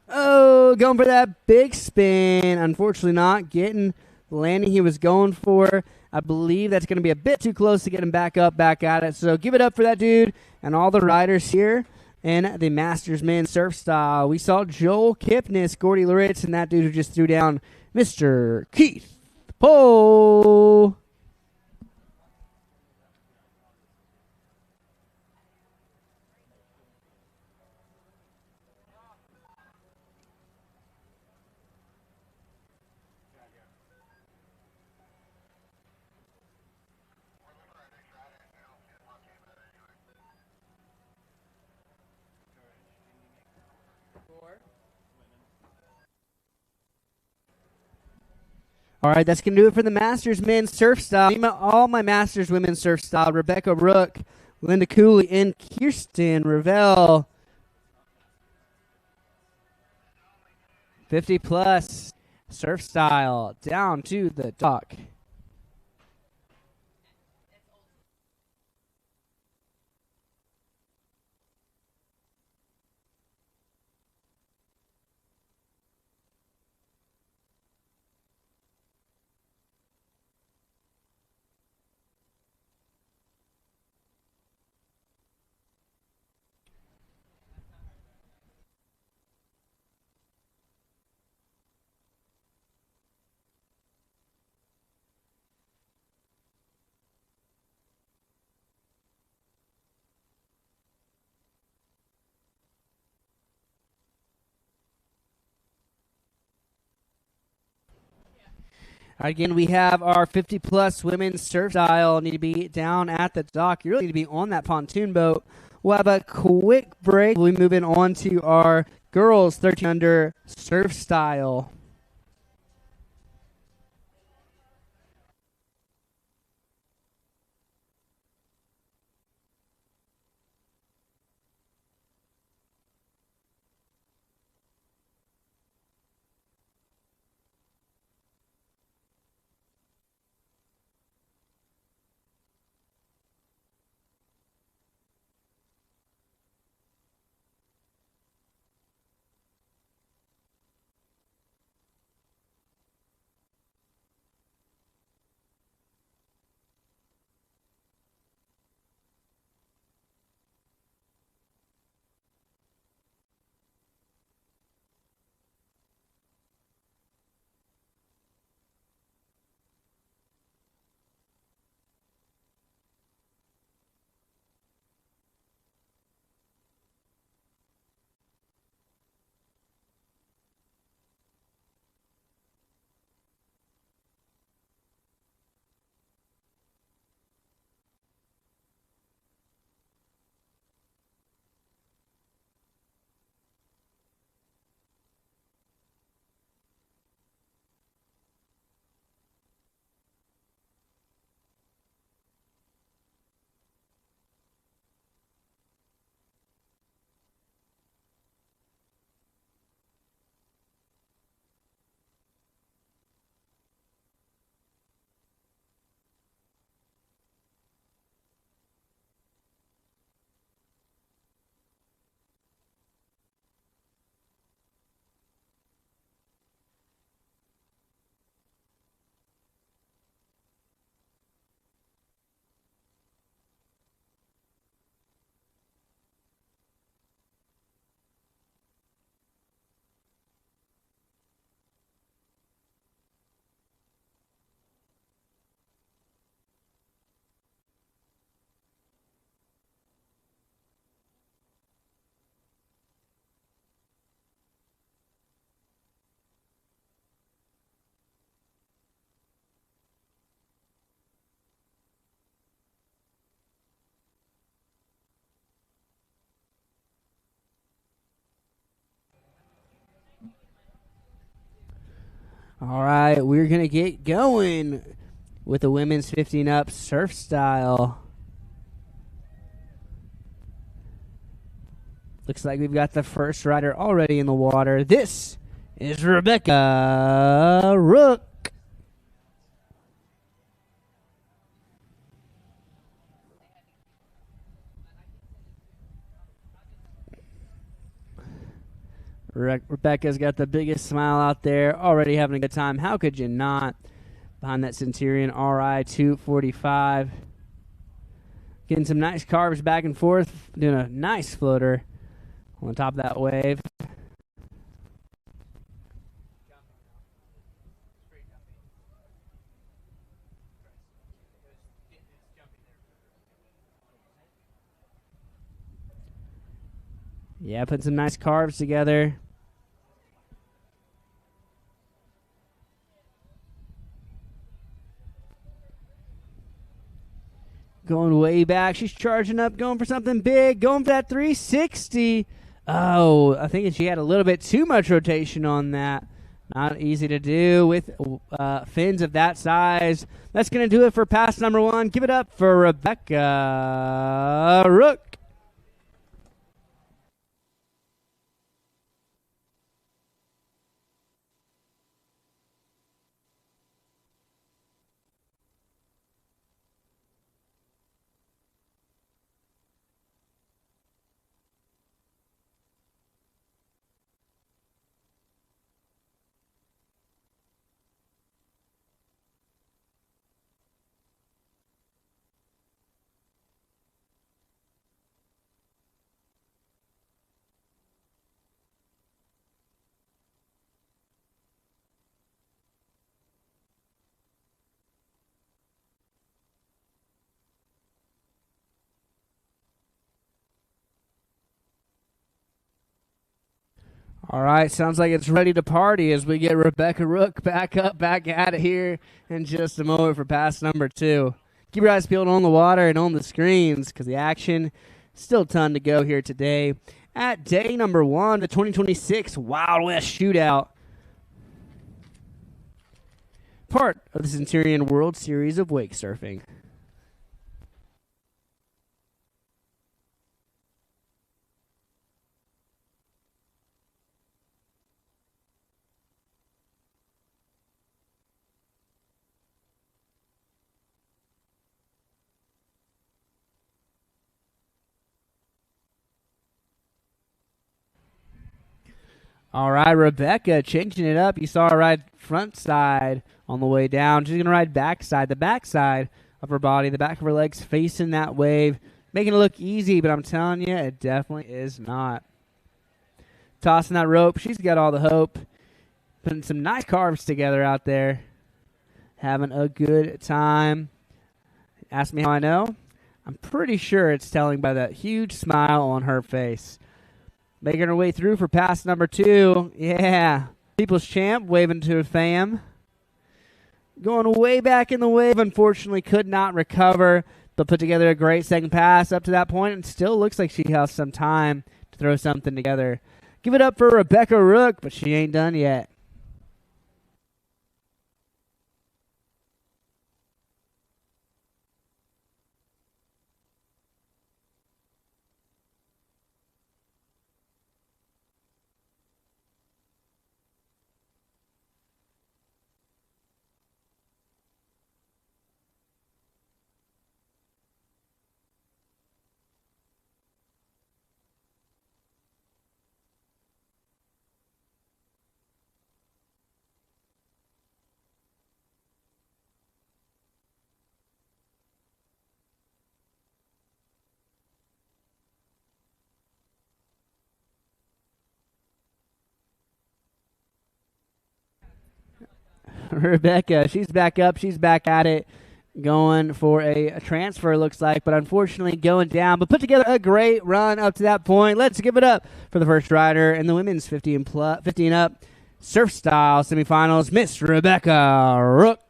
Oh, going for that big spin. Unfortunately not getting the landing he was going for. I believe that's going to be a bit too close to get him back up, back at it. So give it up for that dude and all the riders here in the Masters men's surf style. We saw Joel Kipnis, Gordy Loritz, and that dude who just threw down Mr. Keith Pohl. All right, that's going to do it for the Masters men's surf style. All my Masters women's surf style. Rebecca Rook, Linda Cooley, and Kirsten Ravel. 50-plus surf style down to the dock. Again, we have our 50-plus women's surf style need to be down at the dock. You really need to be on that pontoon boat. We'll have a quick break. We'll be moving on to our girls 13 under surf style. All right, we're going to get going with the women's 15 up surf style. Looks like we've got the first rider already in the water. This is Rebecca Rook. Rebecca's got the biggest smile out there, already having a good time. How could you not? Behind that Centurion RI 245. Getting some nice carves back and forth, doing a nice floater on top of that wave. Yeah, putting some nice carves together. Going way back. She's charging up, going for something big, going for that 360. Oh, I think she had a little bit too much rotation on that. Not easy to do with fins of that size. That's going to do it for pass number 1. Give it up for Rebecca Rook. All right, sounds like it's ready to party as we get Rebecca Rook back at it here in just a moment for pass number 2. Keep your eyes peeled on the water and on the screens because the action still a ton to go here today at day number 1, the 2026 Wild West Shootout. Part of the Centurion World Series of Wake Surfing. All right, Rebecca changing it up. You saw her ride front side on the way down. She's going to ride backside, the backside of her body, the back of her legs facing that wave, making it look easy, but I'm telling you, it definitely is not. Tossing that rope. She's got all the hope. Putting some nice carves together out there. Having a good time. Ask me how I know. I'm pretty sure it's telling by that huge smile on her face. Making her way through for pass number 2. Yeah. People's champ waving to a fam. Going way back in the wave. Unfortunately could not recover. But put together a great second pass up to that point. And still looks like she has some time to throw something together. Give it up for Rebecca Rook. But she ain't done yet. Rebecca, she's back up. She's back at it. Going for a transfer, looks like, but unfortunately going down. But put together a great run up to that point. Let's give it up for the first rider in the women's 15 up surf style semifinals, Miss Rebecca Rook.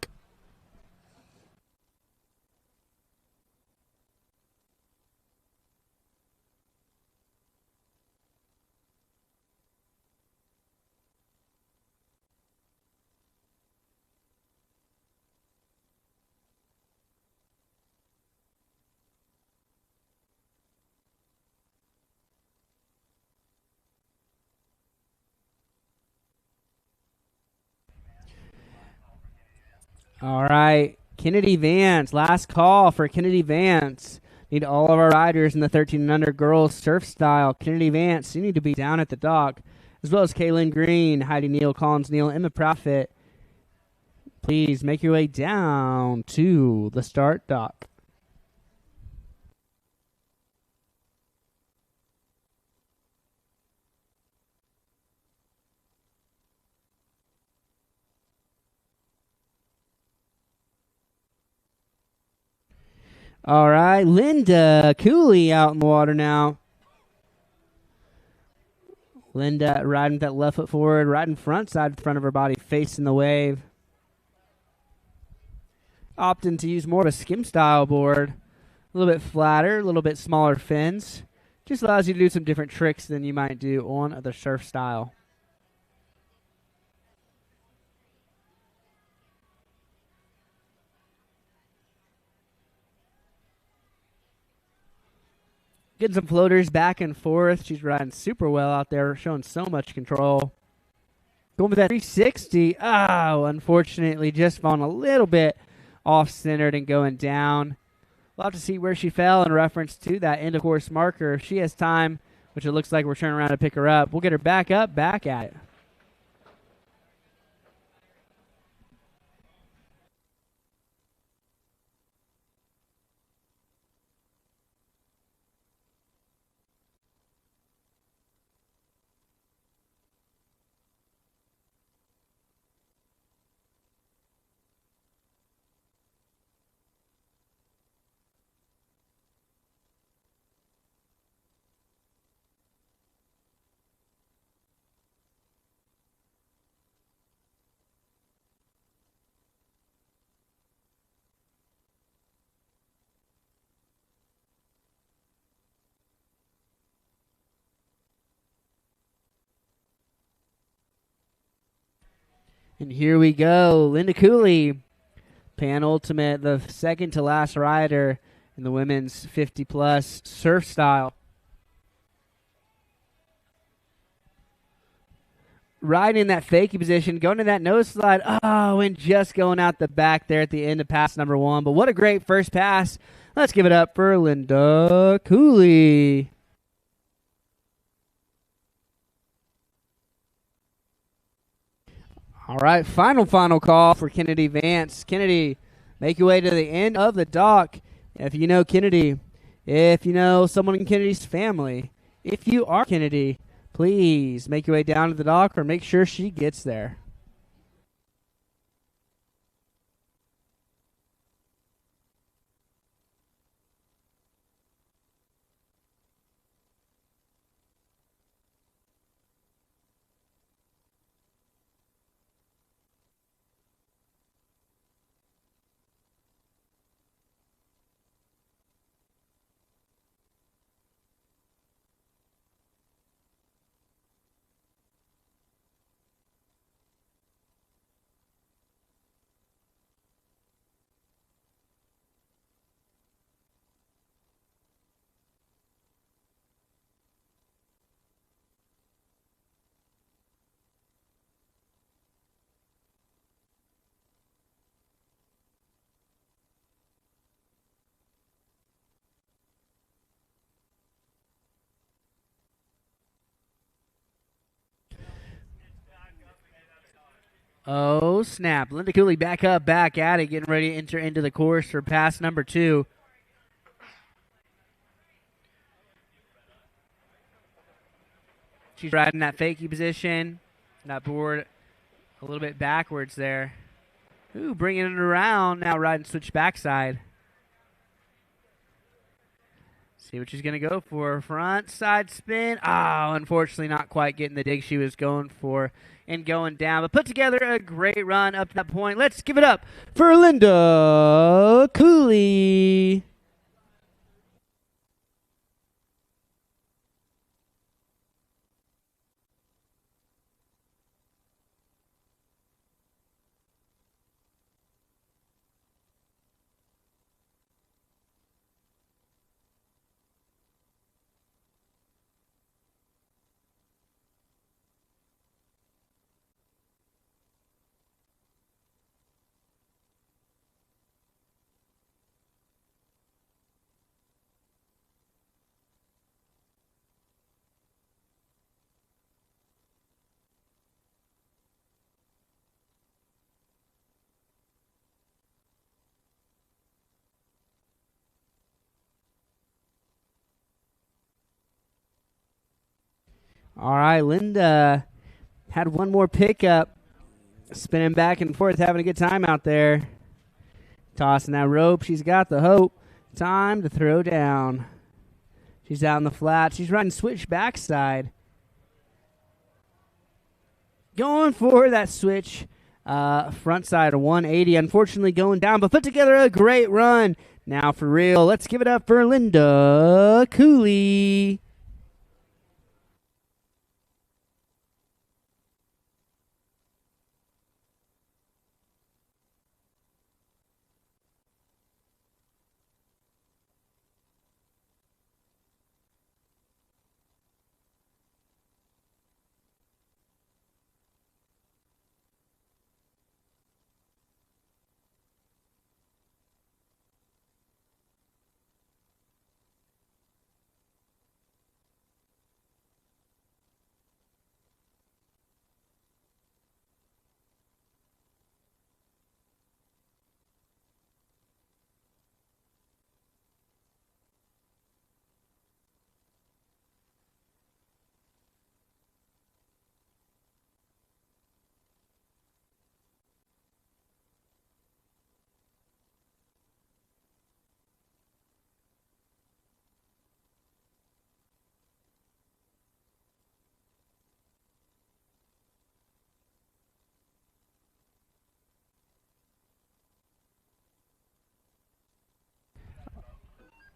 All right, Kennedy Vance. Last call for Kennedy Vance. Need all of our riders in the 13 and under girls surf style. Kennedy Vance, you need to be down at the dock, as well as Kaylin Green, Heidi Neil, Collins Neal, Emma Profit. Please make your way down to the start dock. All right, Linda Cooley out in the water now. Linda riding that left foot forward, riding front side front of her body, facing the wave. Opting to use more of a skim style board. A little bit flatter, a little bit smaller fins. Just allows you to do some different tricks than you might do on the surf style. Getting some floaters back and forth. She's riding super well out there, showing so much control. Going with that 360. Oh, unfortunately, just falling a little bit off-centered and going down. We'll have to see where she fell in reference to that end-of-course marker. If she has time, which it looks like we're turning around to pick her up, we'll get her back up, back at it. And here we go. Linda Cooley, Pan Ultimate, the second to last rider in the women's 50-plus surf style. Riding in that fakie position, going to that nose slide. Oh, and just going out the back there at the end of pass number one. But what a great first pass. Let's give it up for Linda Cooley. All right, final call for Kennedy Vance. Kennedy, make your way to the end of the dock. If you know Kennedy, if you know someone in Kennedy's family, if you are Kennedy, please make your way down to the dock or make sure she gets there. Oh, snap. Linda Cooley back up, back at it, getting ready to enter into the course for pass number two. She's riding that fakie position. That board a little bit backwards there. Ooh, bringing it around. Now riding switch backside. See what she's going to go for. Front side spin. Oh, unfortunately not quite getting the dig she was going for and going down. But put together a great run up to that point. Let's give it up for Linda Cooley. All right, Linda had one more pickup. Spinning back and forth, having a good time out there. Tossing that rope. She's got the hope. Time to throw down. She's out in the flat. She's running switch backside. Going for that switch front side of 180. Unfortunately going down, but put together a great run. Now for real, let's give it up for Linda Cooley.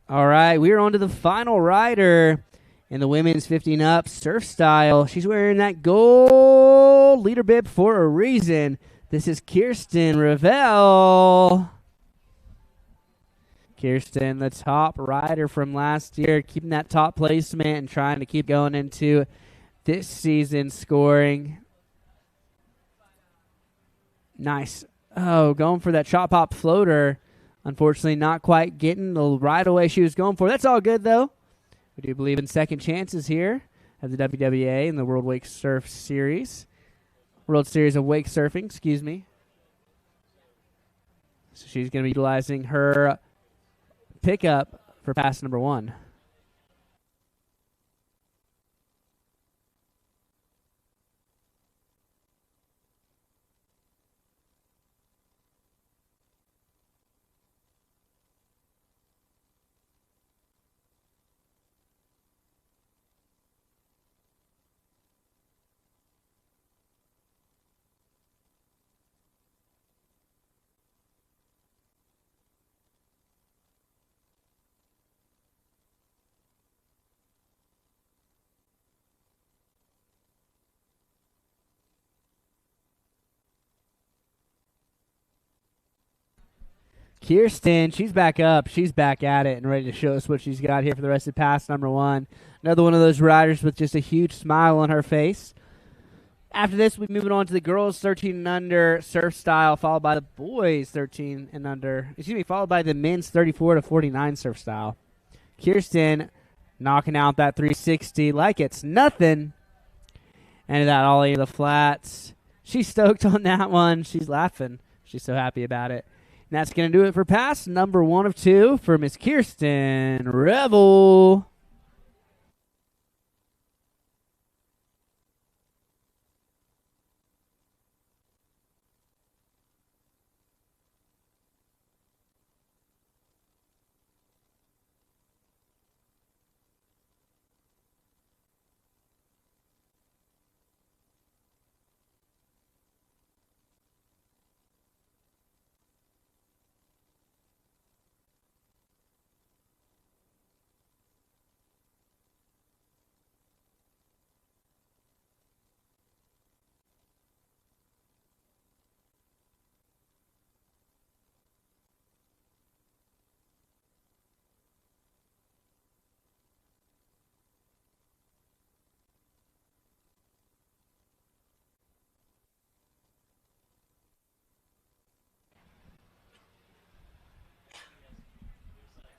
All right, we're on to the final rider in the women's 15 up surf style. She's wearing that gold leader bib for a reason. This is Kirsten Ravel. Kirsten, the top rider from last year, keeping that top placement and trying to keep going into this season scoring. Nice. Oh, going for that chop hop floater. Unfortunately, not quite getting the right away she was going for. That's all good, though. We do believe in second chances here at the WWA and the World Wake Surf Series. World Series of Wake Surfing, excuse me. So she's going to be utilizing her pickup for pass number 1. Kirsten, she's back up. She's back at it and ready to show us what she's got here for the rest of pass number 1. Another one of those riders with just a huge smile on her face. After this, we're moving on to the girls 13 and under surf style, followed by the boys 13 and under. Followed by the men's 34 to 49 surf style. Kirsten knocking out that 360 like it's nothing. And that ollie to the flats. She's stoked on that one. She's laughing. She's so happy about it. And that's going to do it for pass number 1 of 2 for Miss Kirsten Revel.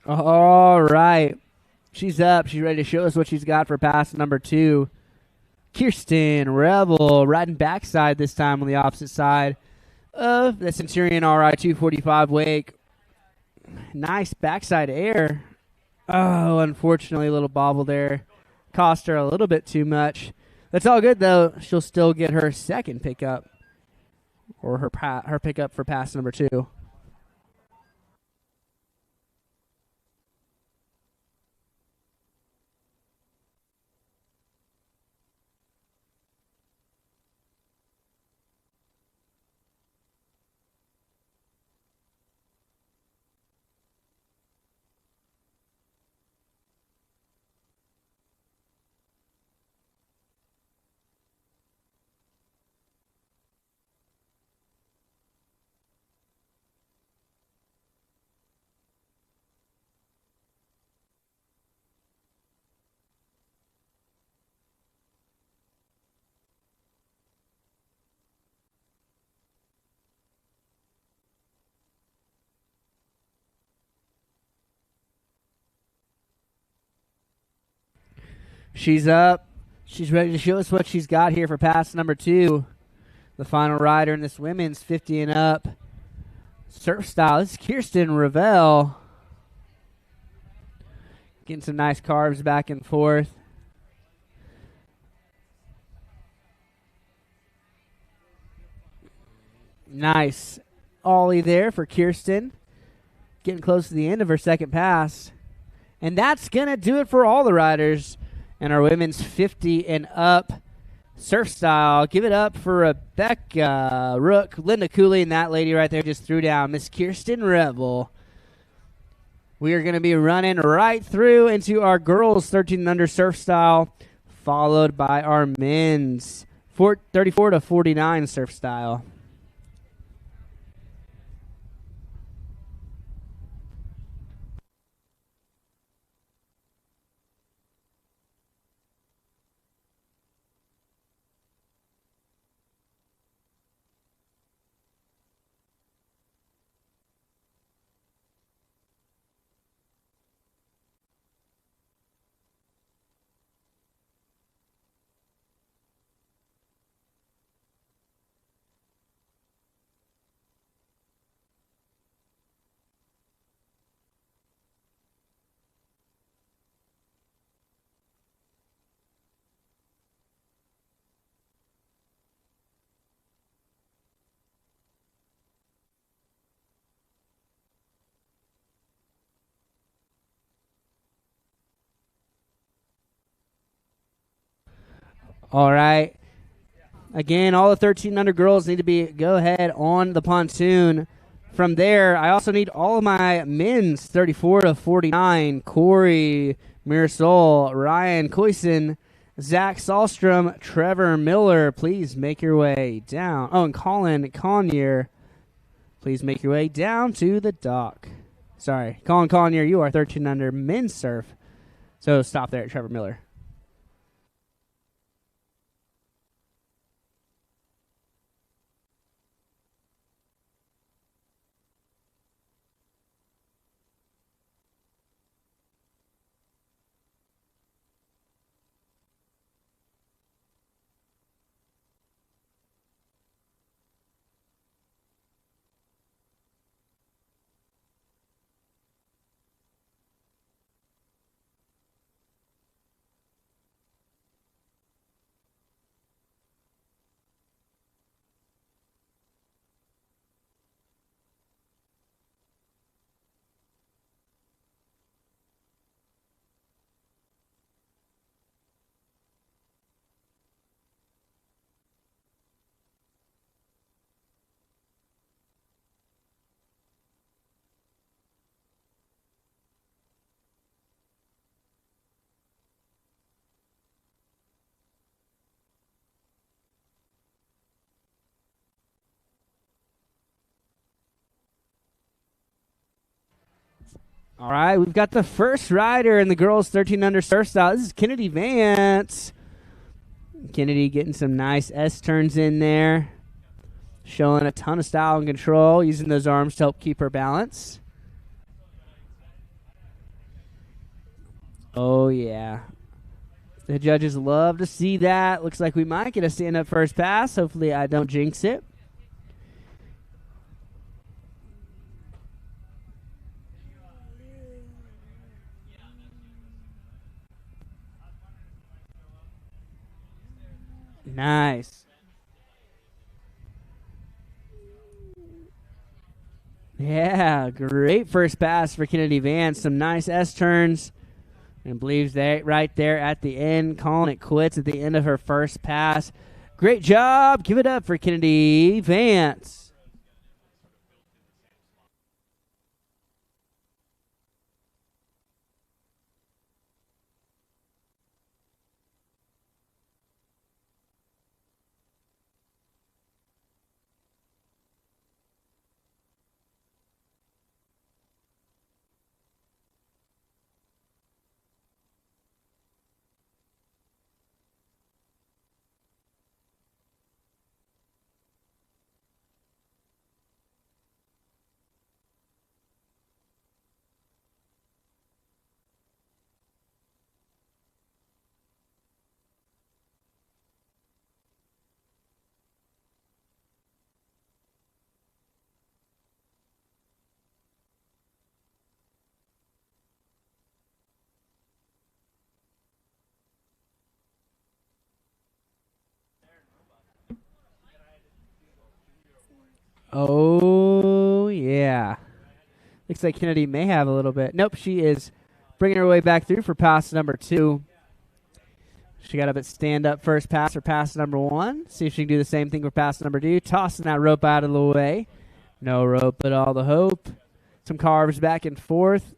All right. She's up. She's ready to show us what she's got for pass number 2. Kirsten Revel riding backside this time on the opposite side of the Centurion RI 245 wake. Nice backside air. Oh, unfortunately, a little bobble there. Cost her a little bit too much. That's all good, though. She'll still get her second pickup, or her pickup for pass number 2. She's up. She's ready to show us what she's got here for pass number 2. The final rider in this women's 50 and up surf style. This is Kirsten Ravel. Getting some nice carves back and forth. Nice ollie there for Kirsten. Getting close to the end of her second pass. And that's going to do it for all the riders. And our women's 50 and up surf style. Give it up for Rebecca Rook, Linda Cooley, and that lady right there just threw down Miss Kirsten Revel. We are going to be running right through into our girls 13 and under surf style, followed by our men's 34 to 49 surf style. All right. Again, all the 13 under girls need to go ahead on the pontoon. From there, I also need all of my men's 34 to 49. Corey Mirasol, Ryan Coyson, Zach Sahlstrom, Trevor Miller. Please make your way down. Oh, and Colin Conyer. Please make your way down to the dock. Sorry, Colin Conyer, you are 13 under men's surf. So stop there at Trevor Miller. All right, we've got the first rider in the girls 13 under surf style. This is Kennedy Vance. Kennedy getting some nice S-turns in there. Showing a ton of style and control, using those arms to help keep her balance. Oh, yeah. The judges love to see that. Looks like we might get a stand-up first pass. Hopefully I don't jinx it. Nice. Yeah, great first pass for Kennedy Vance. Some nice S-turns. And believes that right there at the end, calling it quits at the end of her first pass. Great job. Give it up for Kennedy Vance. Oh, yeah. Looks like Kennedy may have a little bit. Nope, she is bringing her way back through for pass number 2. She got up at stand-up first pass for pass number 1. See if she can do the same thing for pass number 2. Tossing that rope out of the way. No rope, but all the hope. Some carves back and forth.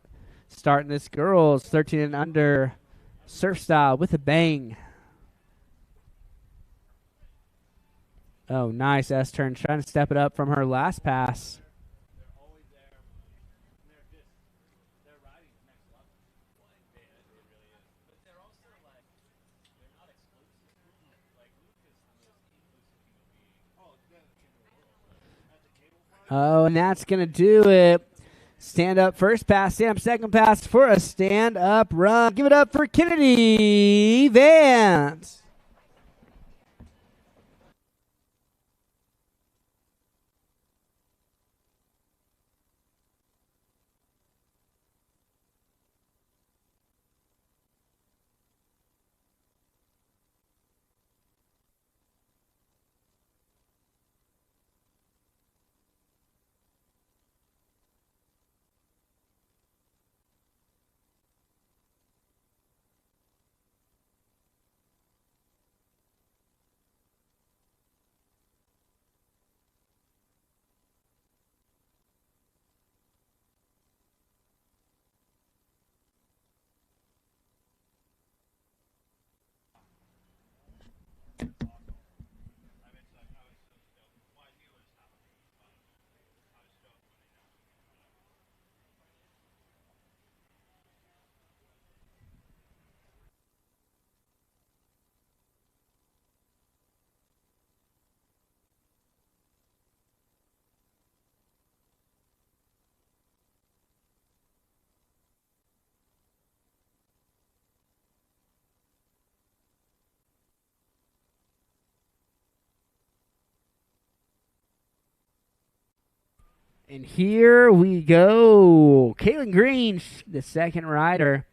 Starting this girls 13 and under surf style with a bang. Oh, nice S-turn. Trying to step it up from her last pass. Oh, and that's going to do it. Stand up first pass, stand up second pass for a stand up run. Give it up for Kennedy Vance. And here we go. Caitlin Green, the second rider.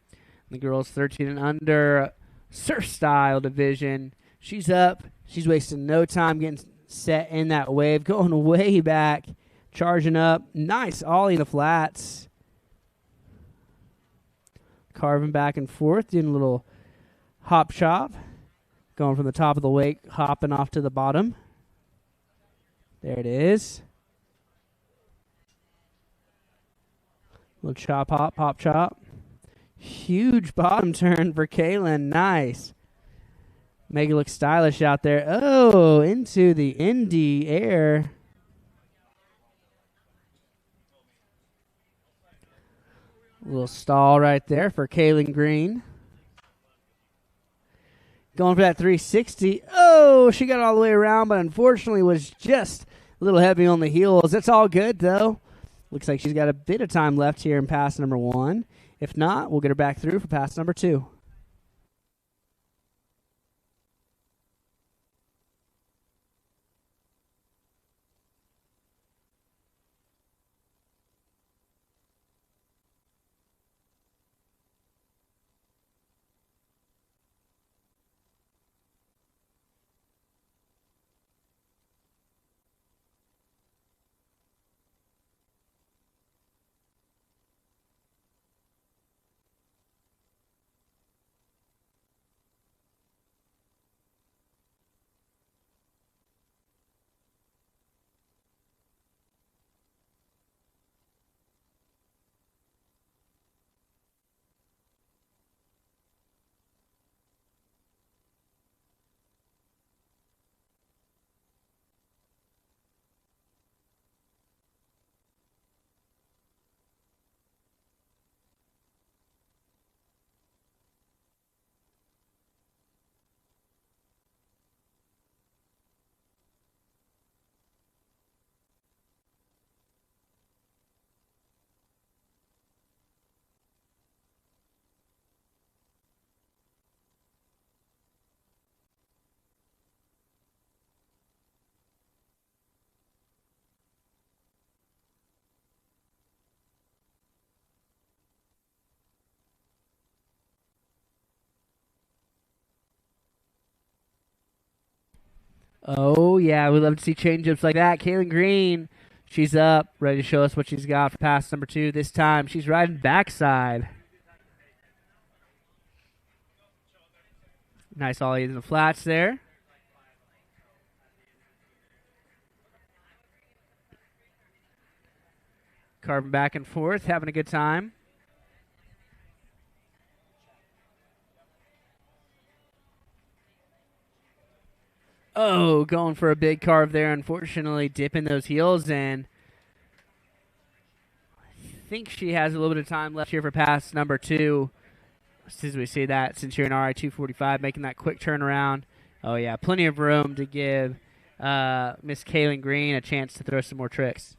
The girls 13 and under surf style division. She's up. She's wasting no time getting set in that wave. Going way back. Charging up. Nice ollie in the flats. Carving back and forth. Doing a little hop chop. Going from the top of the wake. Hopping off to the bottom. There it is. Little chop, hop, pop, chop. Huge bottom turn for Kaylin. Nice. Make it look stylish out there. Oh, into the Indy air. Little stall right there for Kaylin Green. Going for that 360. Oh, she got all the way around, but unfortunately was just a little heavy on the heels. It's all good, though. Looks like she's got a bit of time left here in pass number 1. If not, we'll get her back through for pass number 2. Oh, yeah, we love to see change-ups like that. Kaylin Green, she's up, ready to show us what she's got for pass number 2. This time, she's riding backside. Nice ollie in the flats there. Carving back and forth, having a good time. Oh, going for a big carve there, unfortunately dipping those heels, and I think she has a little bit of time left here for pass number 2. As we see that, Centurion RI 245 making that quick turnaround. Oh, yeah, plenty of room to give Miss Kaylin Green a chance to throw some more tricks.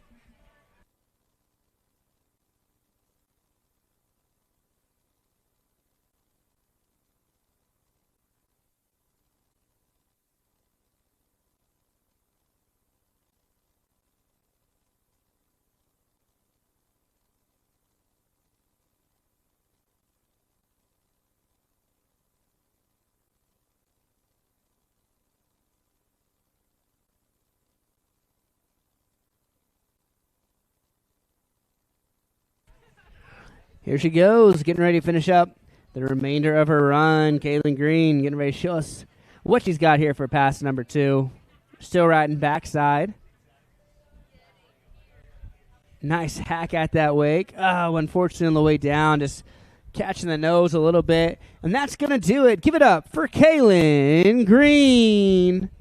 Here she goes, getting ready to finish up the remainder of her run. Kaylin Green getting ready to show us what she's got here for pass number 2. Still riding backside. Nice hack at that wake. Oh, unfortunately on the way down, just catching the nose a little bit. And that's going to do it. Give it up for Kaylin Green.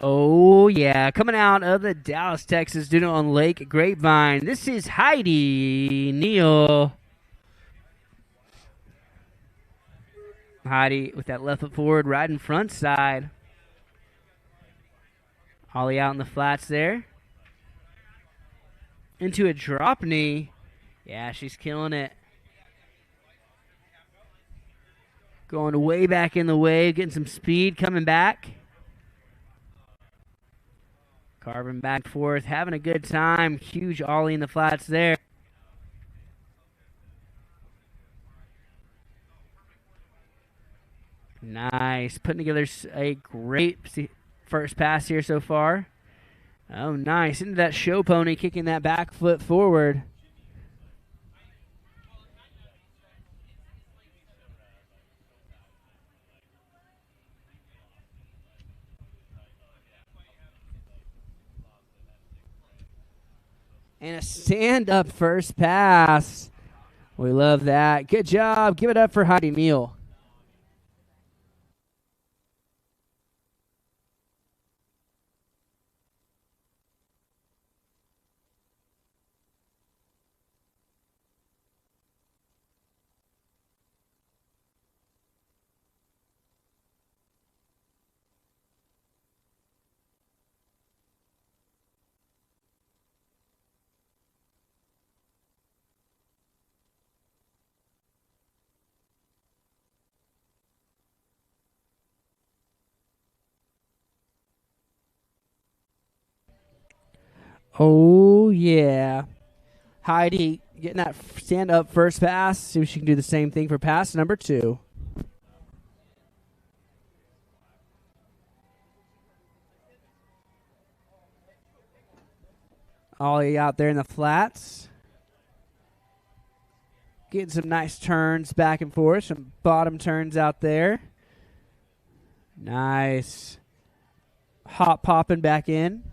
Oh, yeah. Coming out of the Dallas, Texas, doing it on Lake Grapevine. This is Heidi Neil. Heidi with that left foot forward, riding front side. Ollie out in the flats there. Into a drop knee. Yeah, she's killing it. Going way back in the wave, getting some speed, coming back. Carving back and forth, having a good time. Huge ollie in the flats there. Nice. Putting together a great first pass here so far. Oh, nice. Into that show pony, kicking that back foot forward. And a stand-up first pass. We love that. Good job. Give it up for Heidi Neil. Oh, yeah. Heidi getting that stand-up first pass. See if she can do the same thing for pass number 2. Ollie out there in the flats. Getting some nice turns back and forth. Some bottom turns out there. Nice. Hop popping back in.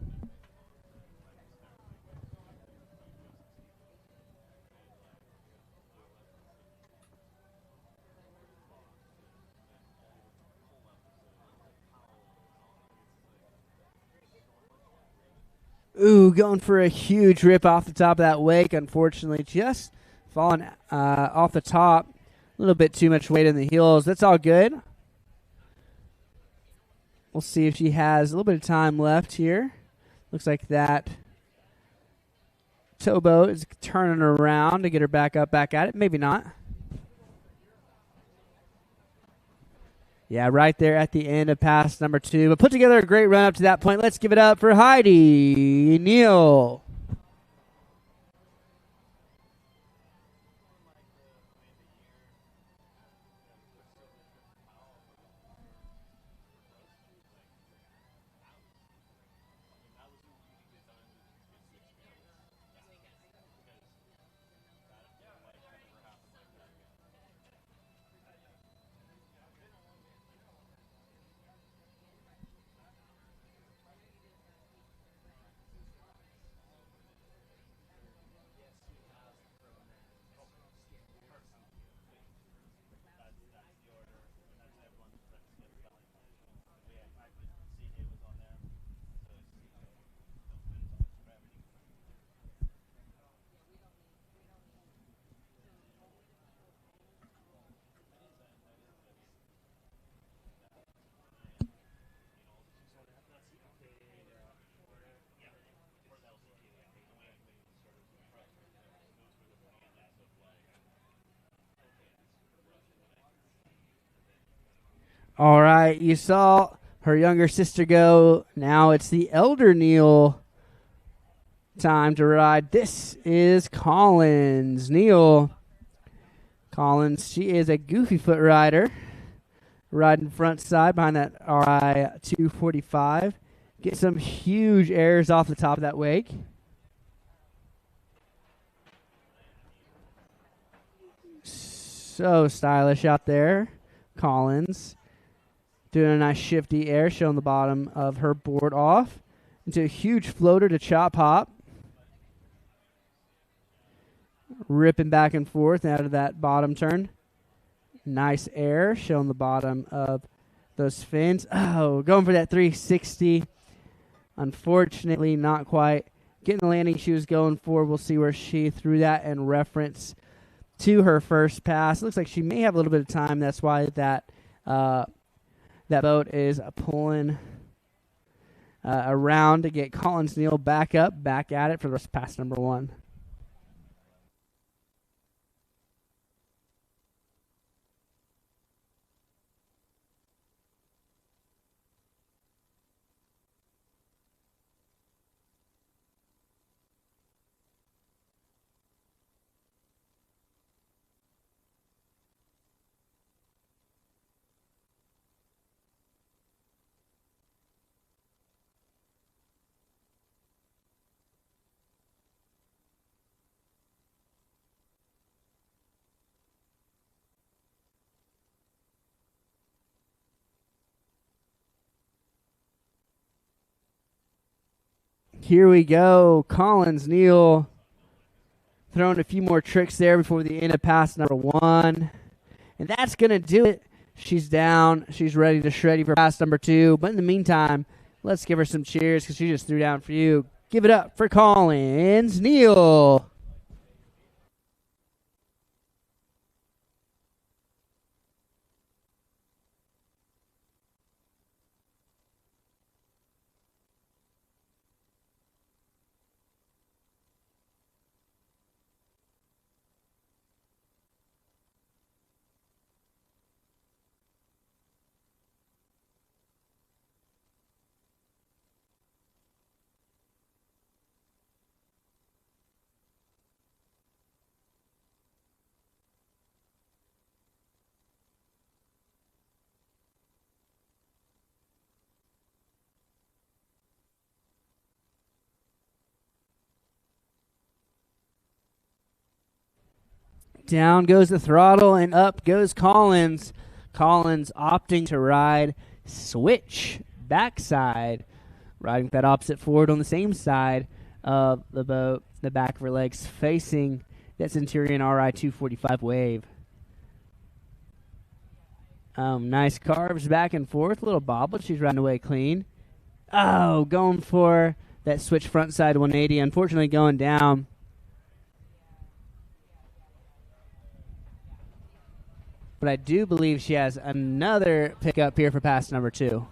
Ooh, going for a huge rip off the top of that wake. Unfortunately, just falling off the top. A little bit too much weight in the heels. That's all good. We'll see if she has a little bit of time left here. Looks like that towboat is turning around to get her back up, back at it. Maybe not. Yeah, right there at the end of pass number 2. But put together a great run up to that point. Let's give it up for Heidi Neil. All right, you saw her younger sister go. Now it's the elder Neil time to ride. This is Collins. Neil Collins, she is a goofy foot rider. Riding front side behind that RI 245. Get some huge airs off the top of that wake. So stylish out there. Collins doing a nice shifty air, showing the bottom of her board off into a huge floater to chop hop. Ripping back and forth out of that bottom turn. Nice air, showing the bottom of those fins. Oh, going for that 360. Unfortunately, not quite getting the landing she was going for. We'll see where she threw that in reference to her first pass. Looks like she may have a little bit of time. That's why that boat is pulling around to get Collins Neil back up, back at it for the rest of pass number 1. Here we go. Collins Neil throwing a few more tricks there before the end of pass number 1. And that's going to do it. She's down. She's ready to shred for pass number 2. But in the meantime, let's give her some cheers because she just threw down for you. Give it up for Collins Neil. Down goes the throttle, and up goes Collins. Collins opting to ride switch backside, riding that opposite forward on the same side of the boat, the back of her legs facing that Centurion RI 245 wave. Nice carves back and forth, little bobble. She's riding away clean. Oh, going for that switch front side 180. Unfortunately, going down. But I do believe she has another pickup here for pass number 2.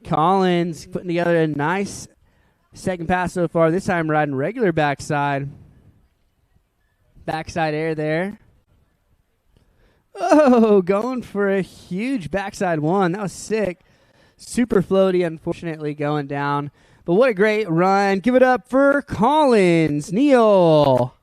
Collins putting together a nice second pass so far. This time riding regular backside. Backside air there. Oh, going for a huge backside one. That was sick. Super floaty, unfortunately, going down. But what a great run. Give it up for Collins. Neil.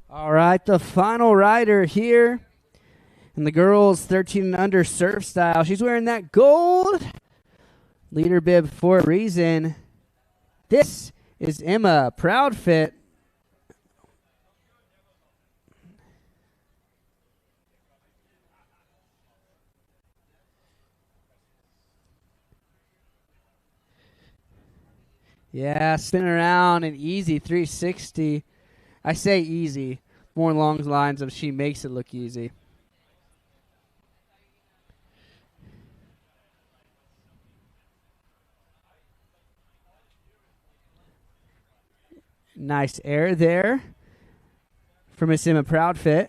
All right, the final rider here in the girls 13 and under surf style. She's wearing that gold leader bib for a reason. This is Emma Proudfit. Yeah, spinning around an easy 360. I say easy, more along the lines of she makes it look easy. Nice air there for Miss Emma Proudfit.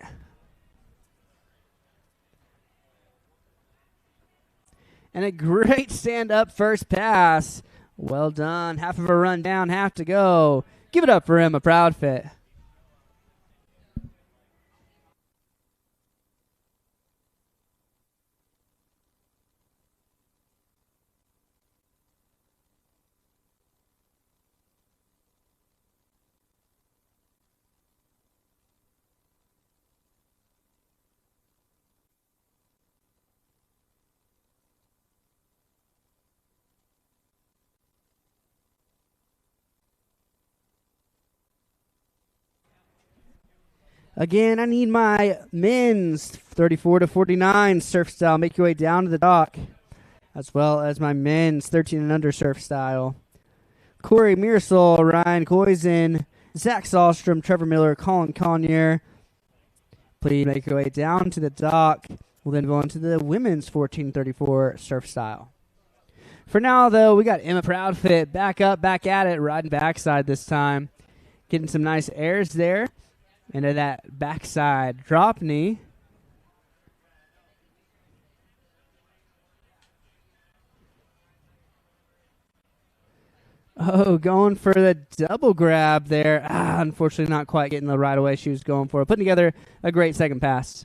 And a great stand-up first pass. Well done. Half of a run down, half to go. Give it up for Emma Proudfit. Again, I need my men's 34 to 49 surf style. Make your way down to the dock, as well as my men's 13 and under surf style. Corey Mearsall, Ryan Coysen, Zach Sahlstrom, Trevor Miller, Colin Conyer. Please make your way down to the dock. We'll then go on to the women's 1434 surf style. For now, though, we got Emma Proudfit back up, back at it, riding backside this time. Getting some nice airs there. Into that backside drop knee. Oh, going for the double grab there. Unfortunately, not quite getting the right away she was going for. Putting together a great second pass.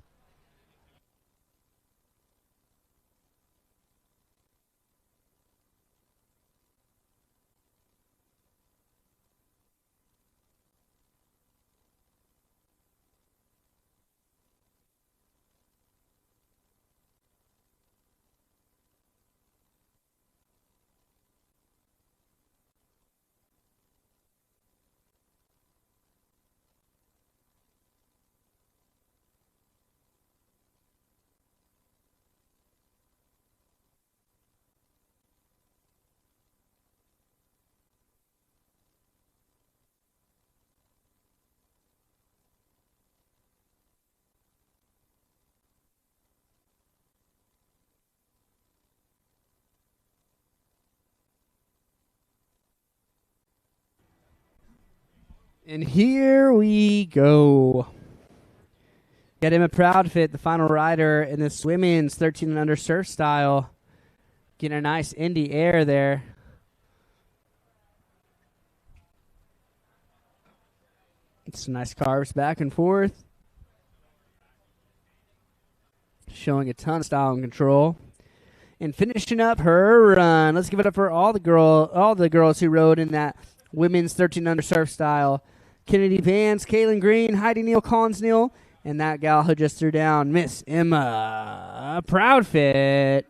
And here we go. Got Emma Proudfit, the final rider in this women's 13 and under surf style. Getting a nice Indy air there. Some nice carves back and forth. Showing a ton of style and control. And finishing up her run. Let's give it up for all the girls who rode in that women's 13 under surf style. Kennedy Vance, Kaylin Green, Heidi Neil, Collins Neil, and that gal who just threw down, Miss Emma Proudfit.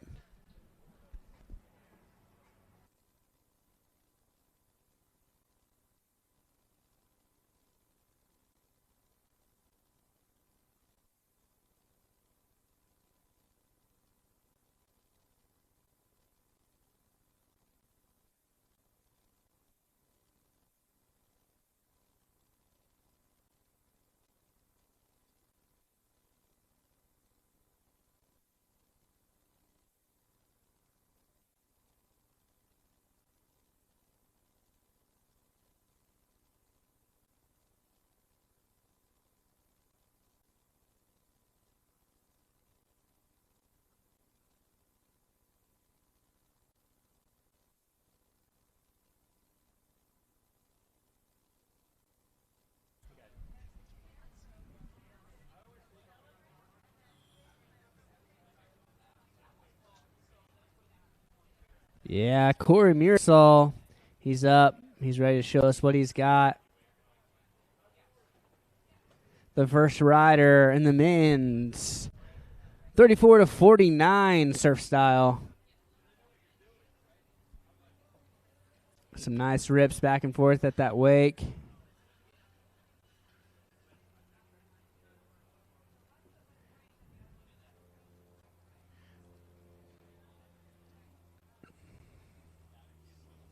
Yeah, Corey Mearsall, he's up. He's ready to show us what he's got. The first rider in the men's 34 to 49 surf style. Some nice rips back and forth at that wake.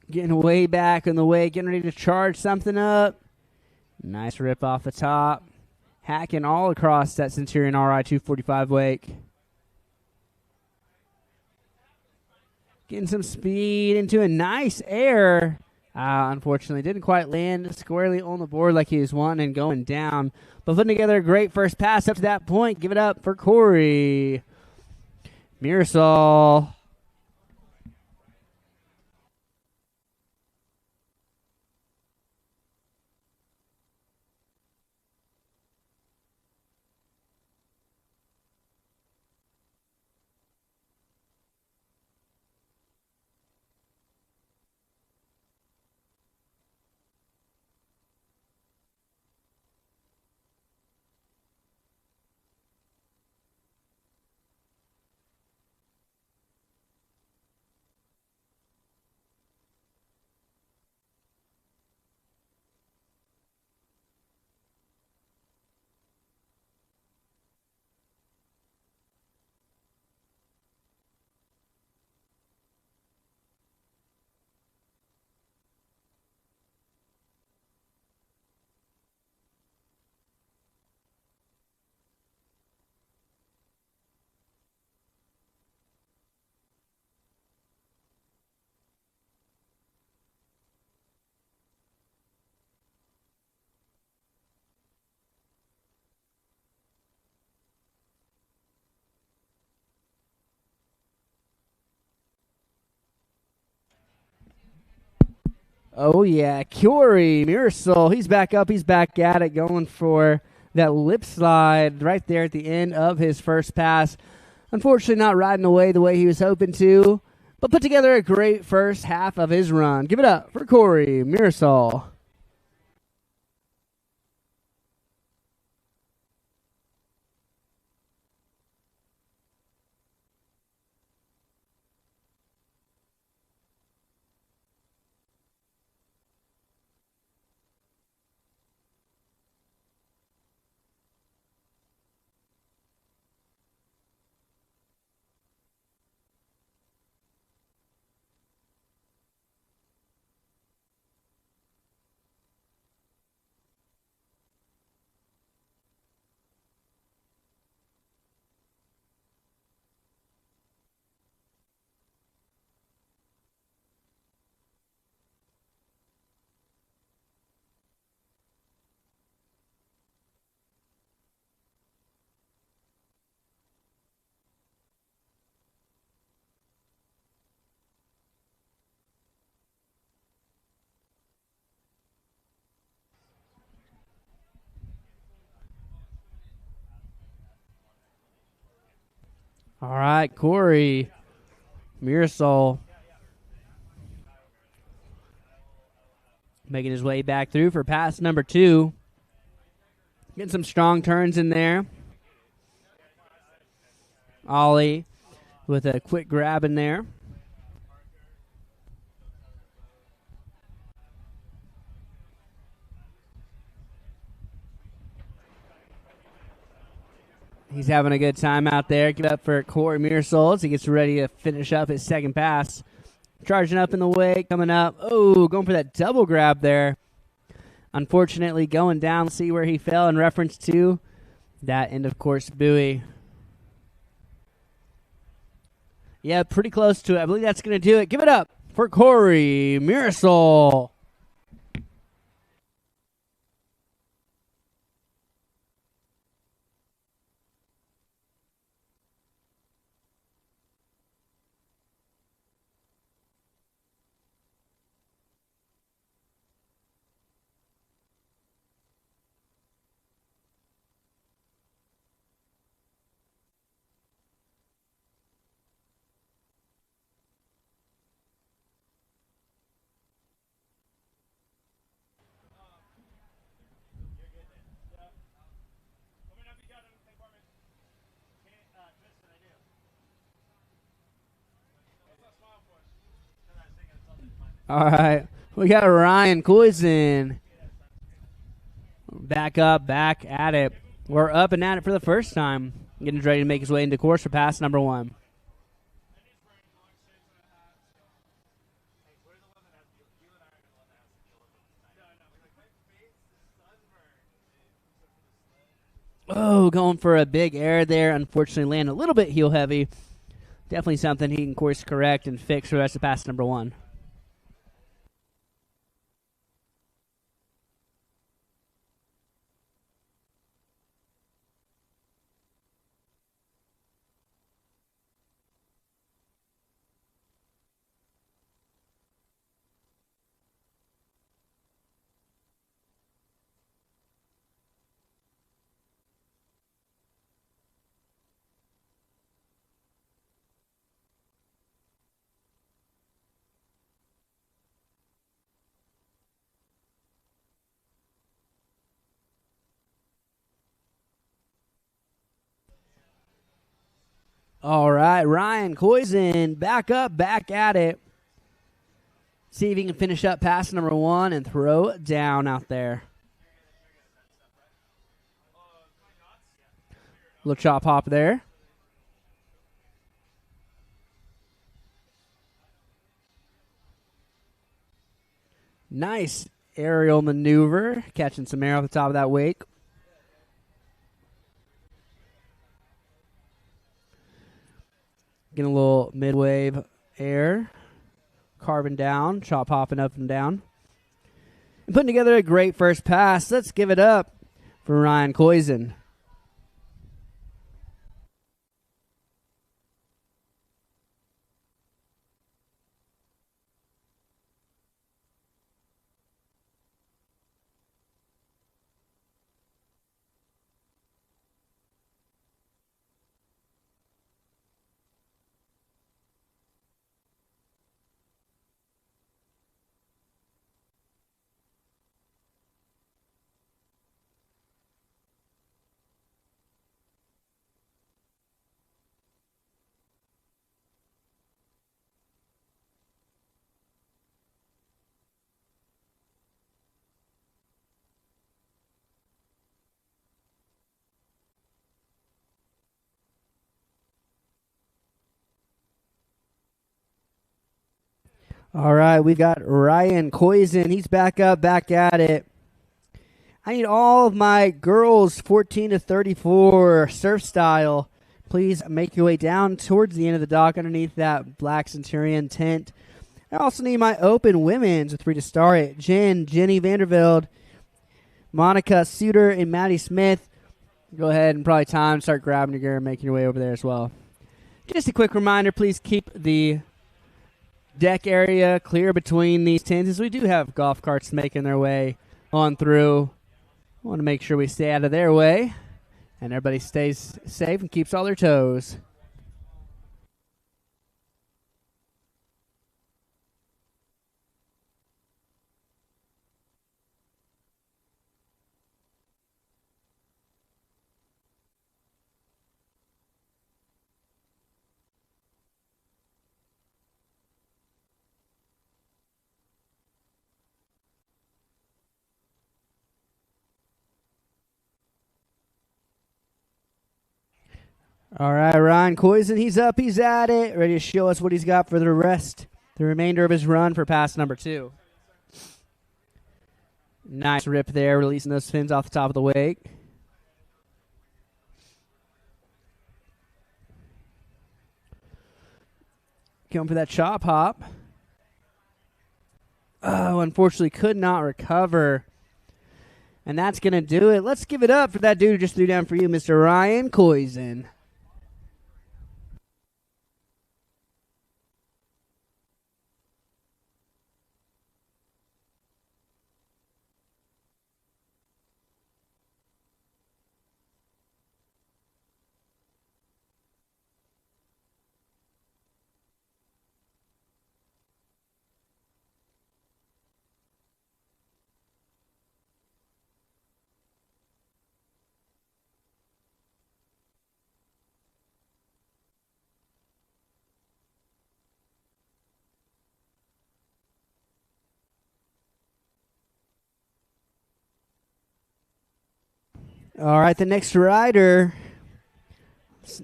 Getting way back in the wake, getting ready to charge something up. Nice rip off the top. Hacking all across that Centurion RI 245 wake. Getting some speed into a nice air. Unfortunately, didn't quite land squarely on the board like he was wanting and going down. But putting together a great first pass up to that point. Give it up for Corey Mearsall. Oh, yeah. Corey Mirasol, he's back up. He's back at it, going for that lip slide right there at the end of his first pass. Unfortunately, not riding away the way he was hoping to, but put together a great first half of his run. Give it up for Corey Mirasol. All right, Corey Mirasol making his way back through for pass number 2. Getting some strong turns in there. Ollie with a quick grab in there. He's having a good time out there. Give it up for Corey Mirasol as he gets ready to finish up his second pass. Charging up in the wake, coming up. Oh, going for that double grab there. Unfortunately, going down. Let's see where he fell in reference to that end of course buoy. Yeah, pretty close to it. I believe that's going to do it. Give it up for Corey Mirasol. All right, we got Ryan Coyson back up, back at it. We're up and at it for the first time. Getting ready to make his way into course for pass number 1. Oh, going for a big air there. Unfortunately, landing a little bit heel heavy. Definitely something he can course correct and fix for the rest of pass number 1. All right, Ryan Coyson back up, back at it. See if he can finish up pass number 1 and throw it down out there. Little chop hop there. Nice aerial maneuver, catching some air off the top of that wake. Getting a little mid-wave air, carving down, chop hopping up and down. And putting together a great first pass. Let's give it up for Ryan Coyson. All right, we got Ryan Coisen. He's back up, back at it. I need all of my girls 14 to 34 surf style. Please make your way down towards the end of the dock underneath that black Centurion tent. I also need my open women's with Rita Starret, Jenny Vandervelde, Monica Suter, and Maddie Smith. Go ahead and probably time to start grabbing your gear and making your way over there as well. Just a quick reminder, please keep the deck area clear between these tents as we do have golf carts making their way on through. I want to make sure we stay out of their way and everybody stays safe and keeps all their toes. All right, Ryan Coisen, he's up, he's at it, ready to show us what he's got for the remainder of his run for pass number 2. Nice rip there, releasing those fins off the top of the wake. Going for that chop hop. Oh, unfortunately could not recover. And that's going to do it. Let's give it up for that dude who just threw down for you, Mr. Ryan Coisen. All right, the next rider.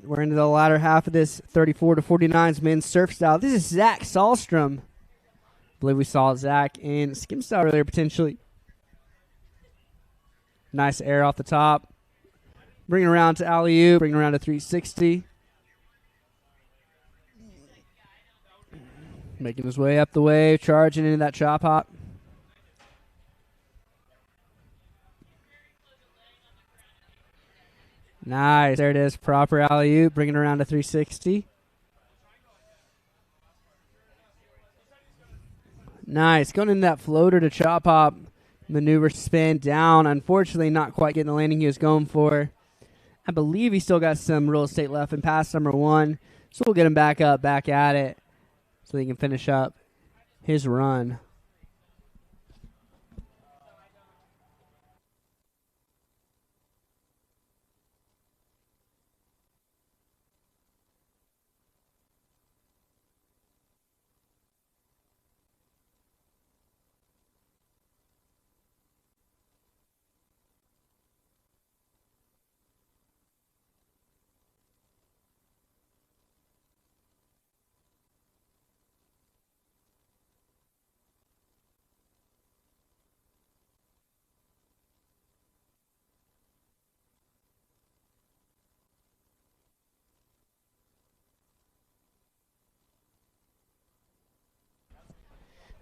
We're into the latter half of this 34 to 49's men's surf style. This is Zach Sahlstrom. I believe we saw Zach in skim style earlier, potentially. Nice air off the top. Bring it around to alley-oop, bring it around to 360. Making his way up the wave, charging into that chop hop. Nice. There it is. Proper alley-oop. Bring it around to 360. Nice. Going into that floater to chop hop. Maneuver spin down. Unfortunately, not quite getting the landing he was going for. I believe he still got some real estate left in pass number 1. So we'll get him back up, back at it, so he can finish up his run.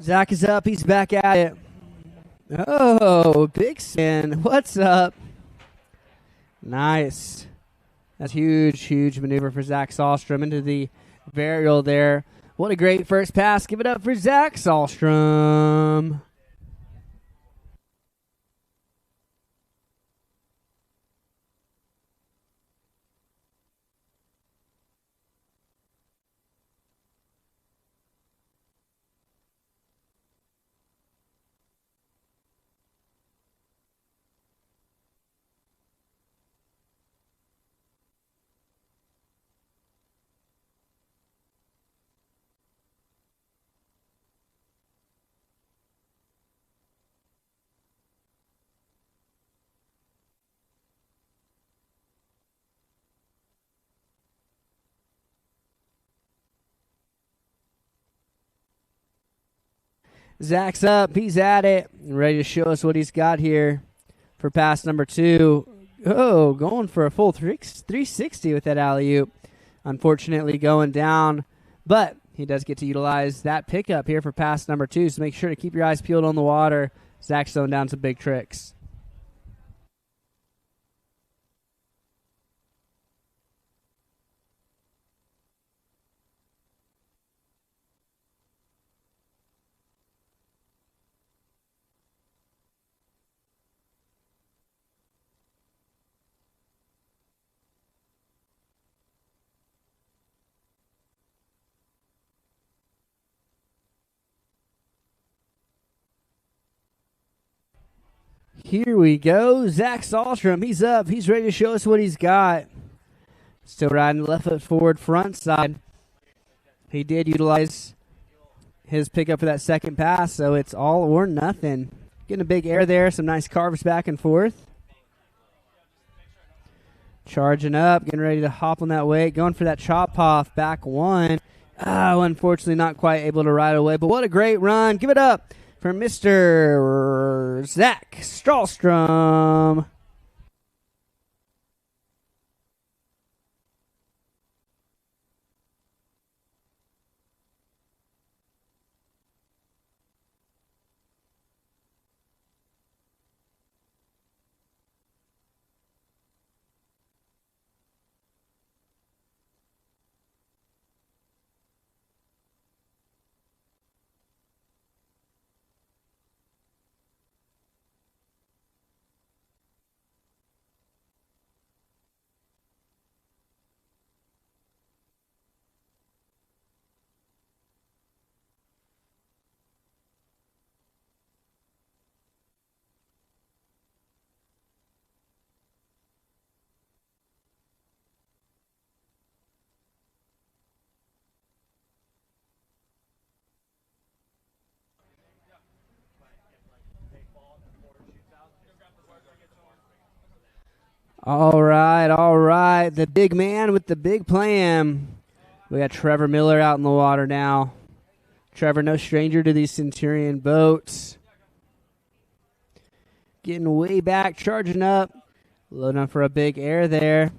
Zach is up. He's back at it. Oh, Big Sin. What's up? Nice. That's huge, huge maneuver for Zach Sahlstrom into the varial there. What a great first pass. Give it up for Zach Sahlstrom. Zach's up. He's at it. Ready to show us what he's got here for pass number 2. Oh, going for a full 360 with that alley-oop. Unfortunately going down, but he does get to utilize that pickup here for pass number 2, so make sure to keep your eyes peeled on the water. Zach's throwing down some big tricks. Here we go. Zach Sahlstrom, he's up. He's ready to show us what he's got. Still riding left foot forward, front side. He did utilize his pickup for that second pass, so it's all or nothing. Getting a big air there. Some nice carves back and forth. Charging up, getting ready to hop on that weight. Going for that chop off, back 1. Oh, unfortunately not quite able to ride away, but what a great run. Give it up for Mr. Zach Sahlstrom. All right. The big man with the big plan. We got Trevor Miller out in the water now. Trevor, no stranger to these Centurion boats. Getting way back, charging up. Loading up for a big air there.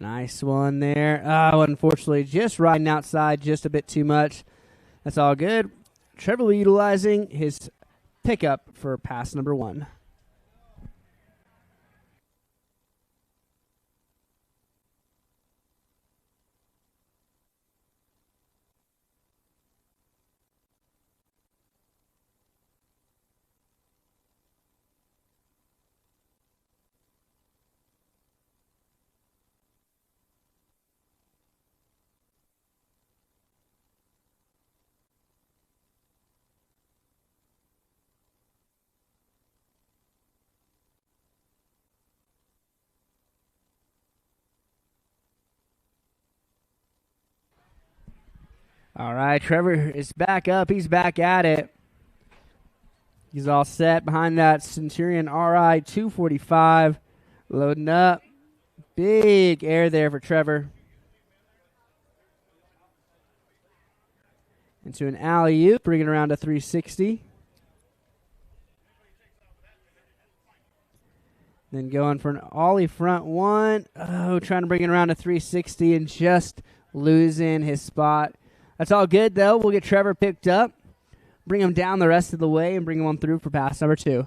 Nice one there. Oh, unfortunately, just riding outside just a bit too much. That's all good. Trevor will be utilizing his pickup for pass number 1. All right, Trevor is back up. He's back at it. He's all set behind that Centurion RI 245. Loading up. Big air there for Trevor. Into an alley-oop, bringing around to 360. Then going for an ollie front 1. Oh, trying to bring it around to 360 and just losing his spot. That's all good, though. We'll get Trevor picked up, bring him down the rest of the way, and bring him on through for pass number 2.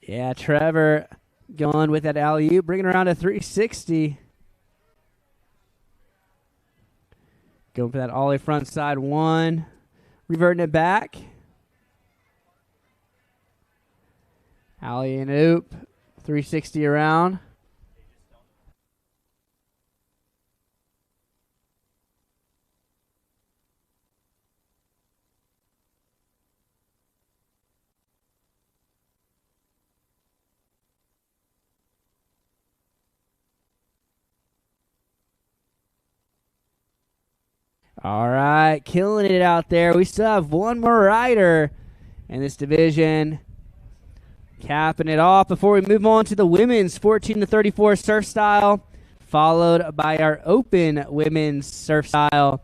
Yeah, Trevor going with that alley-oop, bringing around a 360. Going for that ollie front side one. Reverting it back. Alley and oop. 360 around. All right, killing it out there. We still have one more rider in this division. Capping it off before we move on to the women's 14 to 34 surf style, followed by our open women's surf style.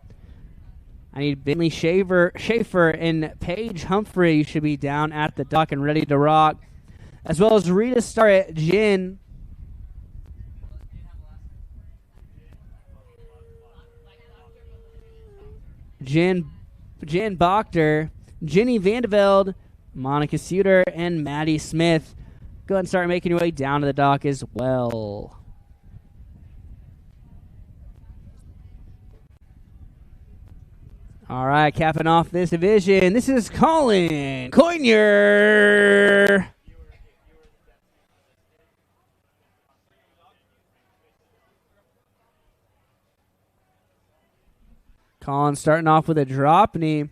I need Bentley Schaefer and Paige Humphrey. You should be down at the dock and ready to rock, as well as Rita Starret, Jen Bochter, Jenny Vandeveld, Monica Suter, and Maddie Smith. Go ahead and start making your way down to the dock as well. All right, capping off this division, this is Colin Coynier. Colin starting off with a drop knee,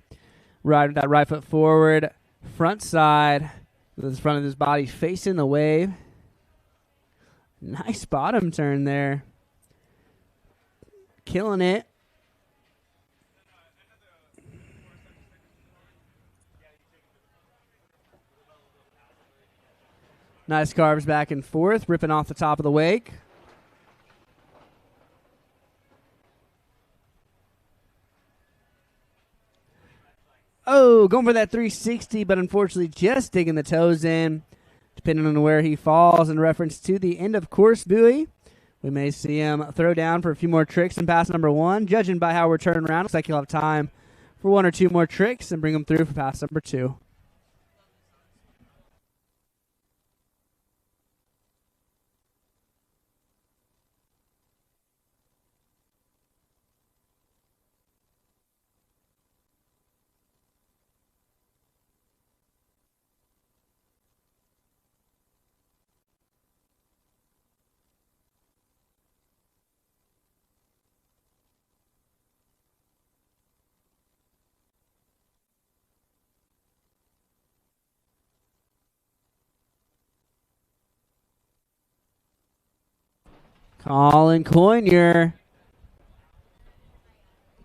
riding that right foot forward, front side, with the front of his body facing the wave. Nice bottom turn there. Killing it. Nice carves back and forth, ripping off the top of the wake. Oh, going for that 360, but unfortunately just digging the toes in. Depending on where he falls in reference to the end of course buoy, we may see him throw down for a few more tricks in pass number one. Judging by how we're turning around, looks like he'll have time for one or two more tricks and bring him through for pass number two. Colin Coynier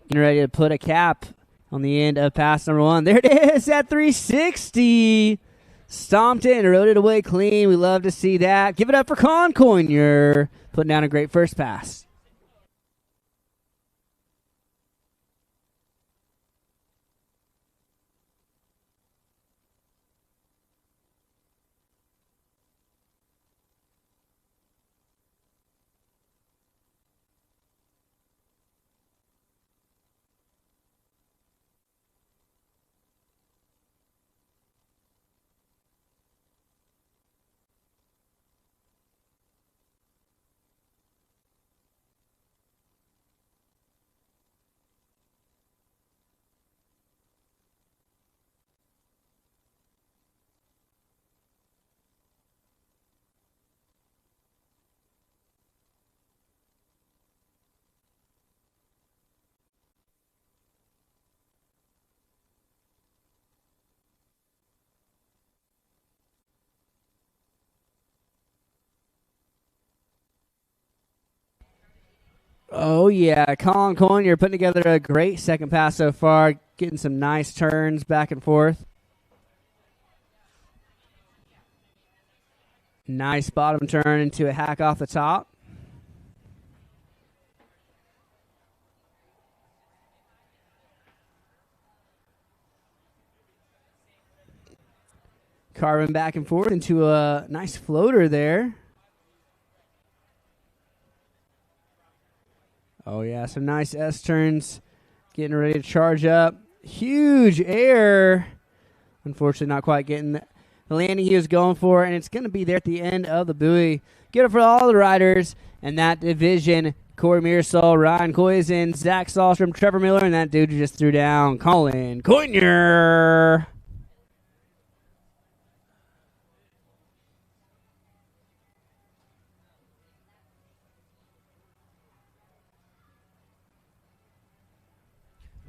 getting ready to put a cap on the end of pass number one. There it is at 360. Stomped it and rode it away clean. We love to see that. Give it up for Colin Coynier, putting down a great first pass. Oh, yeah. Colin Coynier putting together a great second pass so far, getting some nice turns back and forth. Nice bottom turn into a hack off the top. Carving back and forth into a nice floater there. Oh, yeah, some nice S-turns. Getting ready to charge up. Huge air. Unfortunately, not quite getting the landing he was going for, and it's going to be there at the end of the buoy. Get it for all the riders in that division. Corey Mearsall, Ryan Koizen, Zach Sahlstrom, Trevor Miller, and that dude who just threw down Colin Coyner.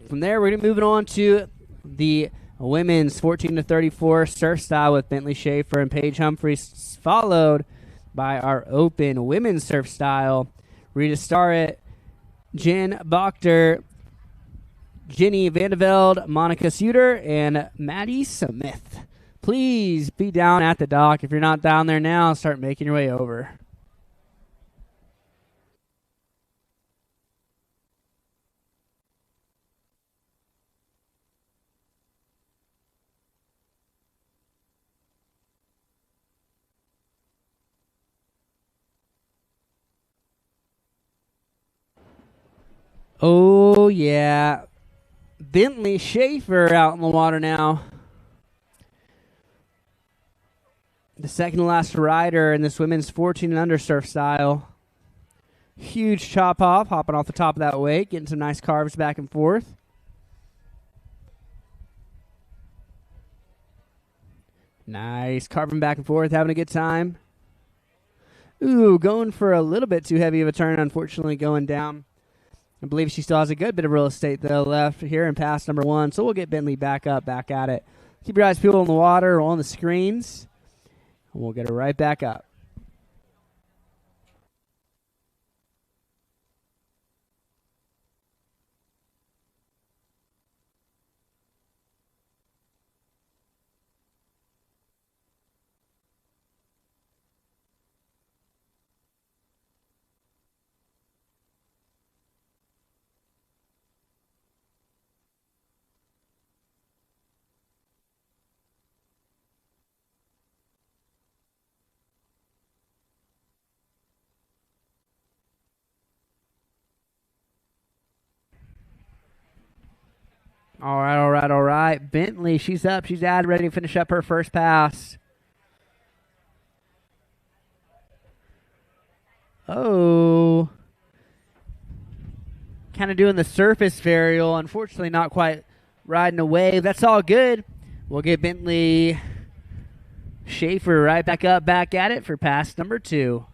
From there, we're going to be moving on to the women's 14 to 34 surf style with Bentley Schaefer and Paige Humphrey, followed by our open women's surf style. Rita Starret, Jen Bochter, Jenny Vandeveld, Monica Suter, and Maddie Smith. Please be down at the dock. If you're not down there now, start making your way over. Oh, yeah. Bentley Schaefer out in the water now. The second to last rider in this women's 14 and under surf style. Huge chop off, hopping off the top of that wake, getting some nice carves back and forth. Nice carving back and forth, having a good time. Ooh, going for a little bit too heavy of a turn, unfortunately going down. I believe she still has a good bit of real estate, though, left here in pass number 1. So we'll get Bentley back up, back at it. Keep your eyes peeled on the water or on the screens. And we'll get her right back up. All right. Bentley, she's up. She's out, ready to finish up her first pass. Oh. Kind of doing the surface varial. Unfortunately, not quite riding a wave. That's all good. We'll get Bentley Schaefer right back up, back at it for pass number 2.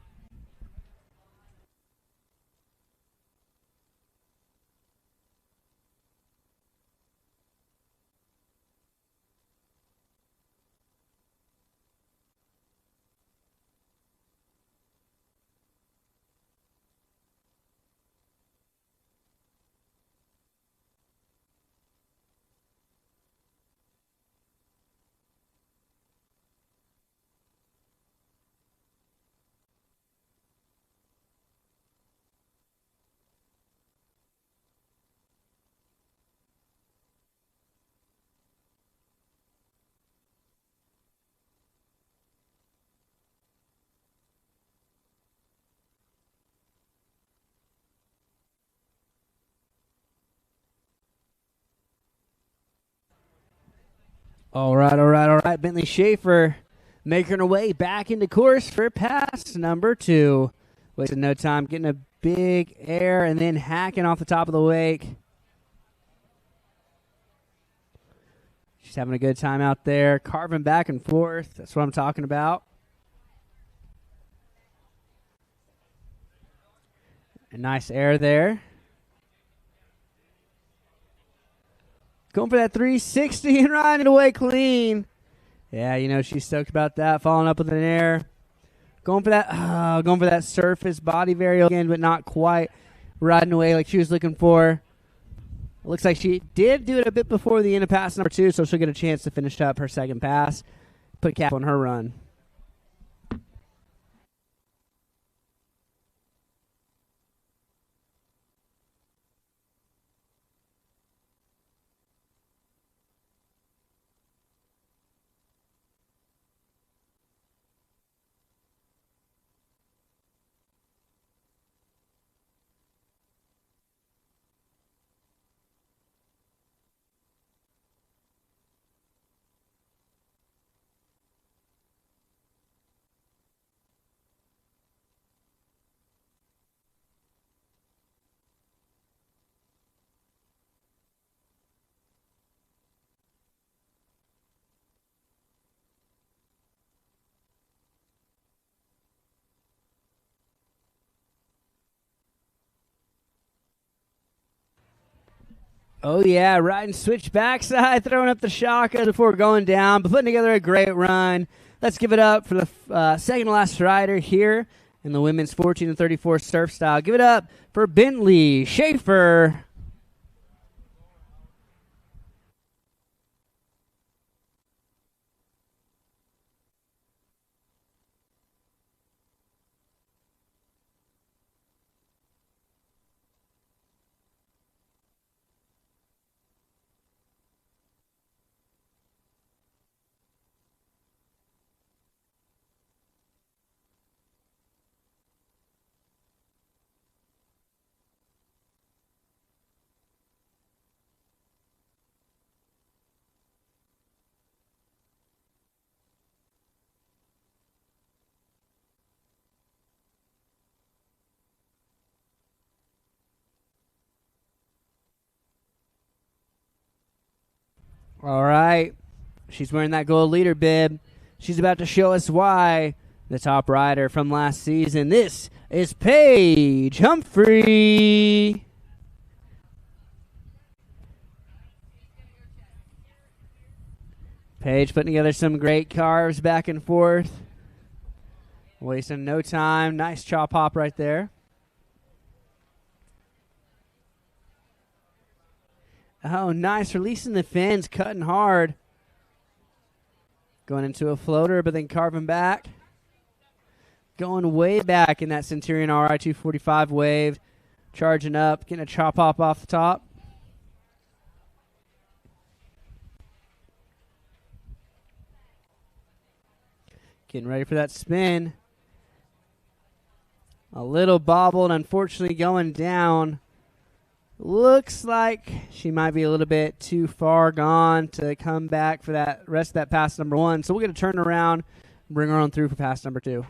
All right. Bentley Schaefer making her way back into course for pass number 2. Wasting no time, getting a big air and then hacking off the top of the wake. She's having a good time out there, carving back and forth. That's what I'm talking about. A nice air there. Going for that 360 and riding it away clean. Yeah, she's stoked about that. Following up with an air. Going for that surface body varial again, but not quite riding away like she was looking for. It looks like she did do it a bit before the end of pass number 2, so she'll get a chance to finish up her second pass. Put a cap on her run. Oh, yeah, riding switch backside, throwing up the shotgun before going down, but putting together a great run. Let's give it up for the second to last rider here in the women's 14-34 surf style. Give it up for Bentley Schaefer. All right. She's wearing that gold leader bib. She's about to show us why. The top rider from last season. This is Paige Humphrey. Paige putting together some great carves back and forth. Wasting no time. Nice chop hop right there. Oh, nice. Releasing the fins, cutting hard. Going into a floater, but then carving back. Going way back in that Centurion RI 245 wave. Charging up, getting a chop hop off the top. Getting ready for that spin. A little bobbled, unfortunately going down. Looks like she might be a little bit too far gone to come back for that rest of that pass number one. So we're going to turn around and bring her on through for pass number two.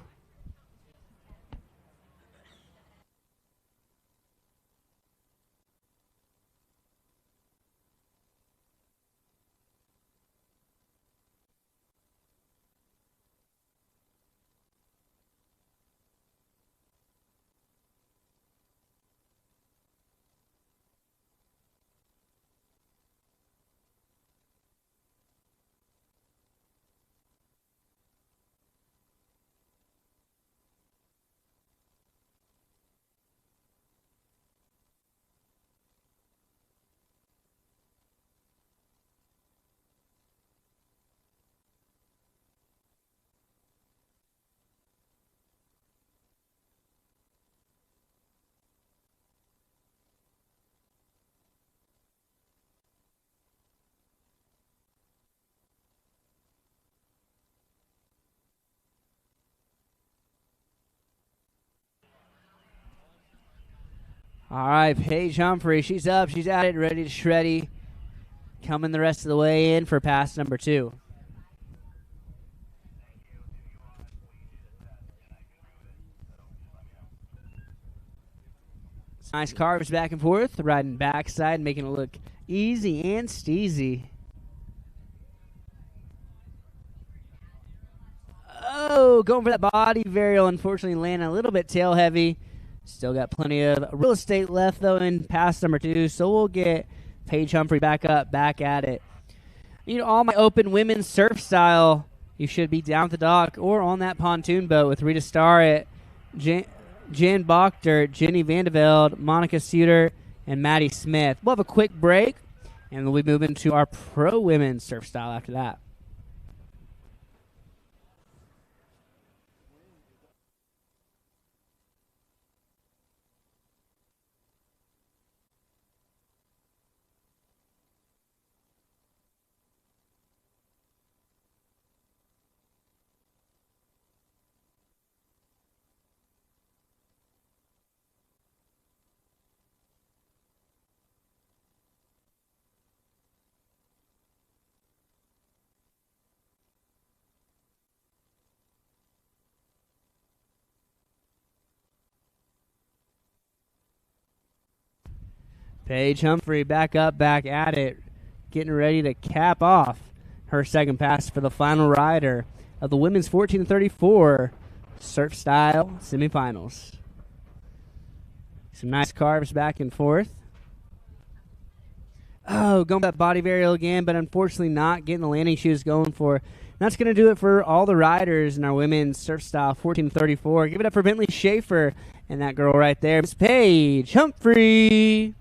All right, Paige Humphrey, she's up, she's at it, ready to shreddy. Coming the rest of the way in for pass number two. Nice carves back and forth, riding backside, making it look easy and steezy. Oh, going for that body varial, unfortunately landing a little bit tail heavy. Still got plenty of real estate left, though, in pass number two, so we'll get Paige Humphrey back up, back at it. You know, all my open women's surf style, you should be down at the dock or on that pontoon boat with Rita Starret, Jen Bochter, Jenny Vandeveld, Monica Suter, and Maddie Smith. We'll have a quick break, and we'll be moving to our pro women's surf style after that. Paige Humphrey back up, back at it, getting ready to cap off her second pass for the final rider of the women's 14-34 surf style semifinals. Some nice carves back and forth. going for that body varial again, but unfortunately not getting the landing she was going for. And that's going to do it for all the riders in our women's surf style 14-34. Give it up for Bentley Schaefer and that girl right there, Miss Paige Humphrey.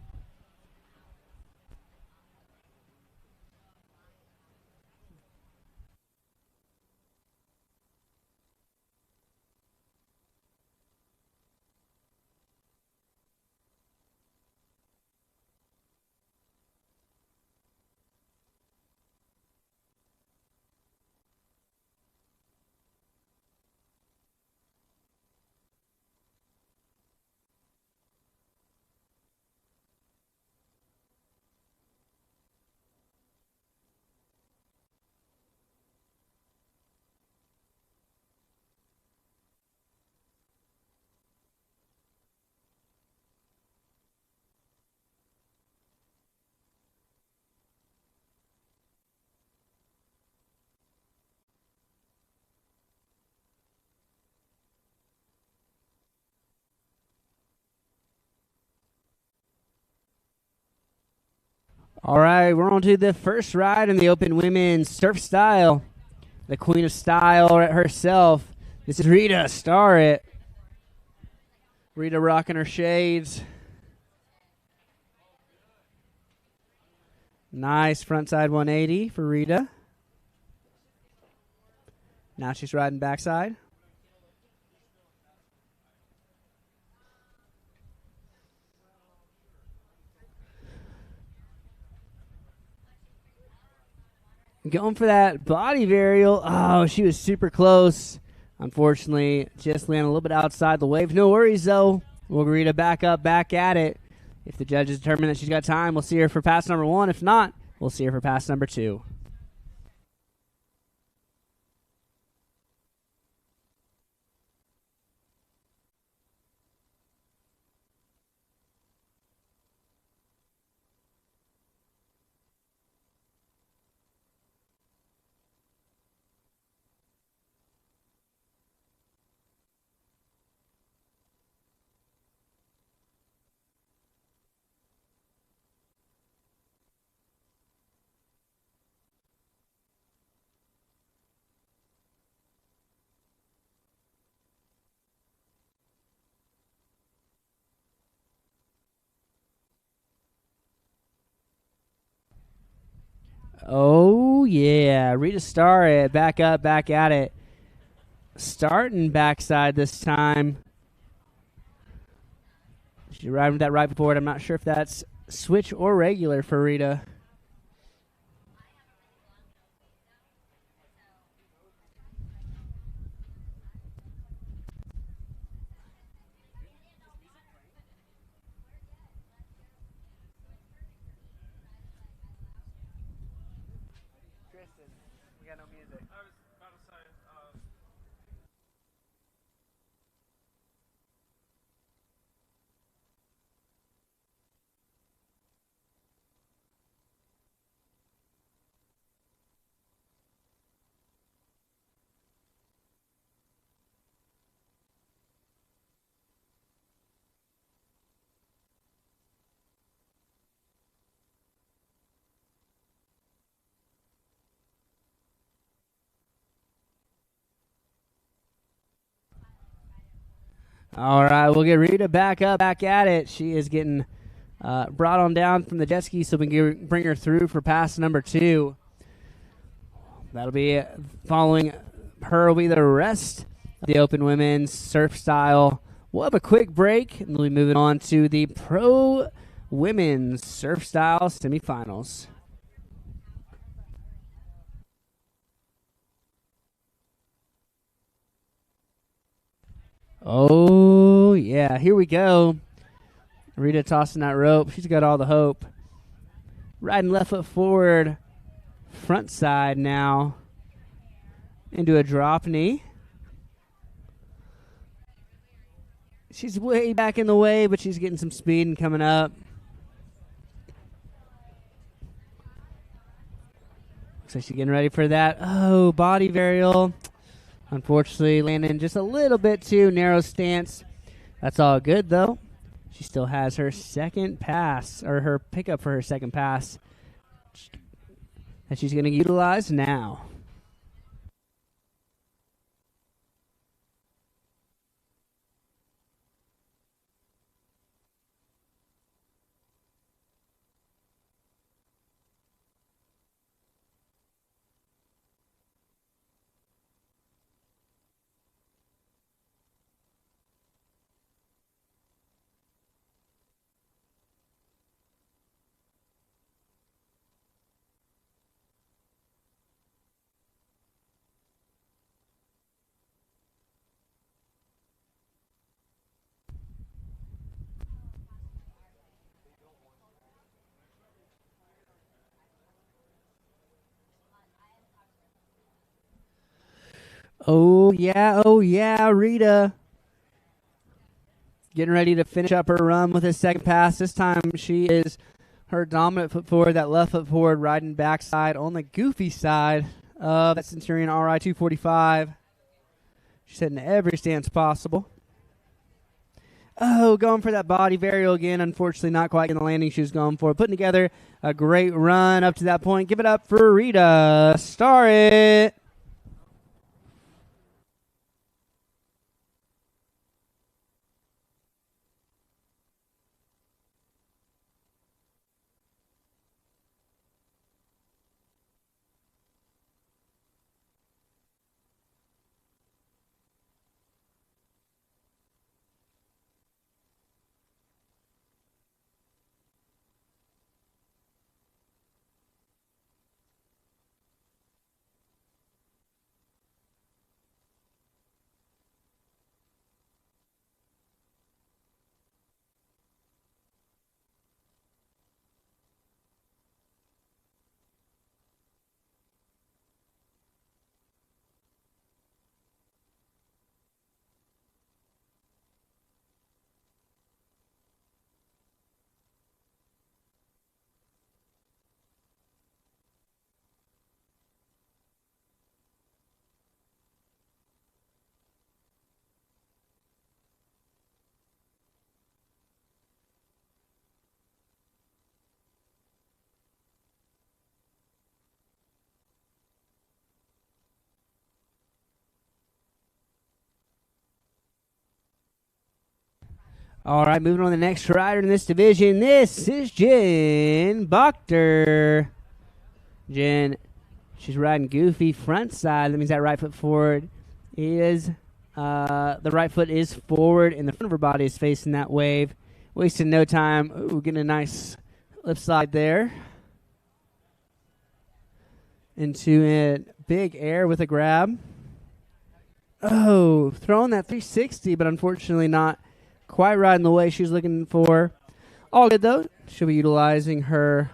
All right, we're on to the first ride in the open women's surf style. The queen of style herself. This is Rita Starret. Rita rocking her shades. Nice frontside 180 for Rita. Now she's riding backside. Going for that body varial. Oh, she was super close. Unfortunately, just landed a little bit outside the wave. No worries, though. We'll Rita back up, back at it. If the judges determine that she's got time, we'll see her for pass number 1. If not, we'll see her for pass number 2. Oh, yeah. Rita Starret back up, back at it. Starting backside this time. She arrived with that right forward. I'm not sure if that's switch or regular for Rita. All right, we'll get Rita back up, back at it. She is getting brought on down from the jet ski, so we can bring her through for pass number 2. That'll be following her will be the rest of the open women's surf style. We'll have a quick break, and we'll be moving on to the pro women's surf style semifinals. Oh, yeah. Here we go. Rita tossing that rope. She's got all the hope. Riding left foot forward. Front side now. Into a drop knee. She's way back in the way, but she's getting some speed and coming up. Looks like she's getting ready for that. Oh, body varial. Unfortunately, landing just a little bit too narrow stance. That's all good, though. She still has her second pass, or her pickup for her second pass that she's going to utilize now. Oh, yeah, Rita. Getting ready to finish up her run with a second pass. This time she is her dominant foot forward, that left foot forward, riding backside on the goofy side of that Centurion RI 245. She's hitting every stance possible. Oh, going for that body varial again. Unfortunately, not quite getting the landing she was going for. Putting together a great run up to that point. Give it up for Rita Starret. All right, moving on to the next rider in this division. This is Jen Bochter. Jen, she's riding goofy front side. That means that right foot forward is, the right foot is forward and the front of her body is facing that wave. Wasting no time. Ooh, getting a nice lip slide there. Into a big air with a grab. Oh, throwing that 360, but unfortunately not quite riding the way she was looking for. All good, though. She'll be utilizing her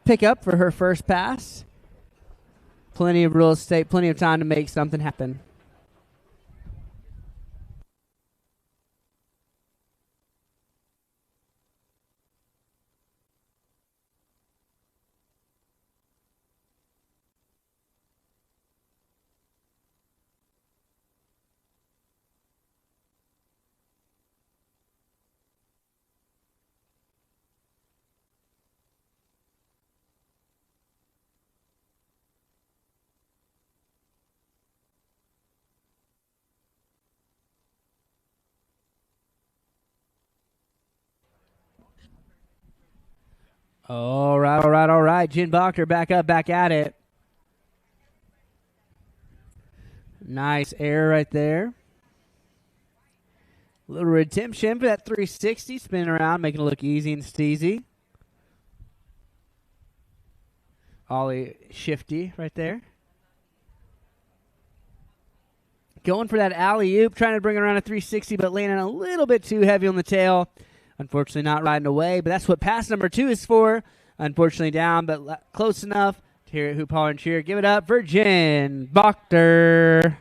pickup for her first pass. Plenty of real estate, plenty of time to make something happen. All right. Jen Bochter back up, back at it. Nice air right there. A little redemption for that 360, spinning around, making it look easy and steezy. Ollie shifty right there. Going for that alley-oop, trying to bring it around a 360, but landing a little bit too heavy on the tail. Unfortunately, not riding away, but that's what pass number 2 is for. Unfortunately, down, but close enough to hear it hoop, holler, and cheer. Give it up for Jen Bochter.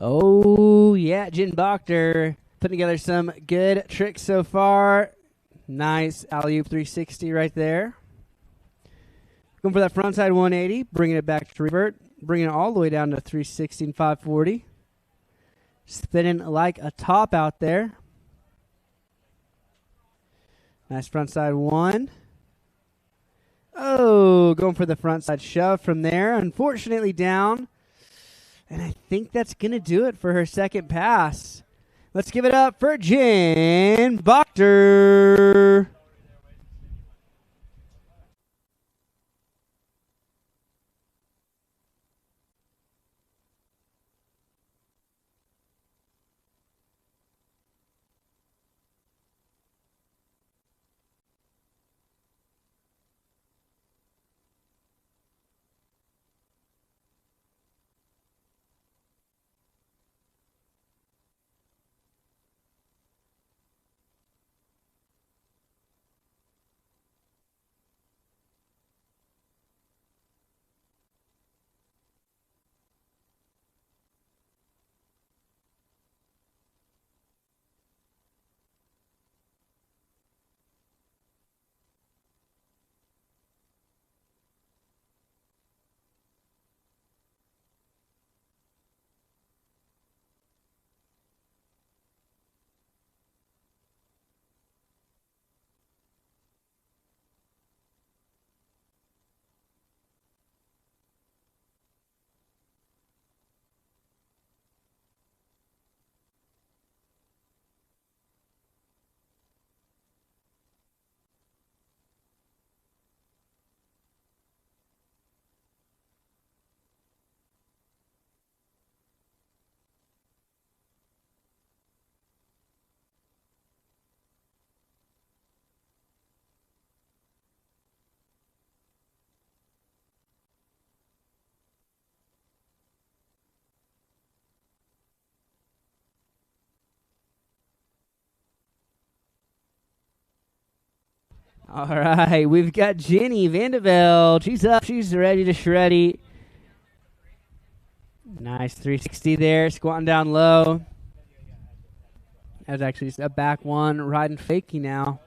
Oh, yeah, Jen Bochter putting together some good tricks so far. Nice alley-oop 360 right there. Going for that frontside 180, bringing it back to revert, bringing it all the way down to 360 and 540. Spinning like a top out there. Nice frontside one. Oh, going for the frontside shove from there. Unfortunately down. And I think that's going to do it for her second pass. Let's give it up for Jen Bochter. All right, we've got Jenny Vandeveld. She's up. She's ready to shreddy. Nice 360 there, squatting down low. That was actually a back one, riding fakie now.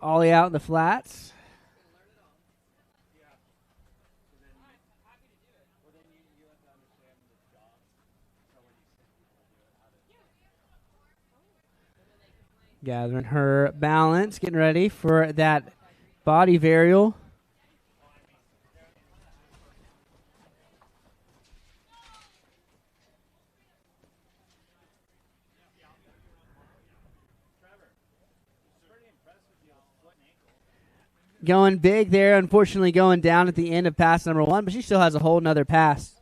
Ollie out in the flats. Gathering her balance, getting ready for that body varial. Going big there, unfortunately going down at the end of pass number one, but she still has a whole nother pass.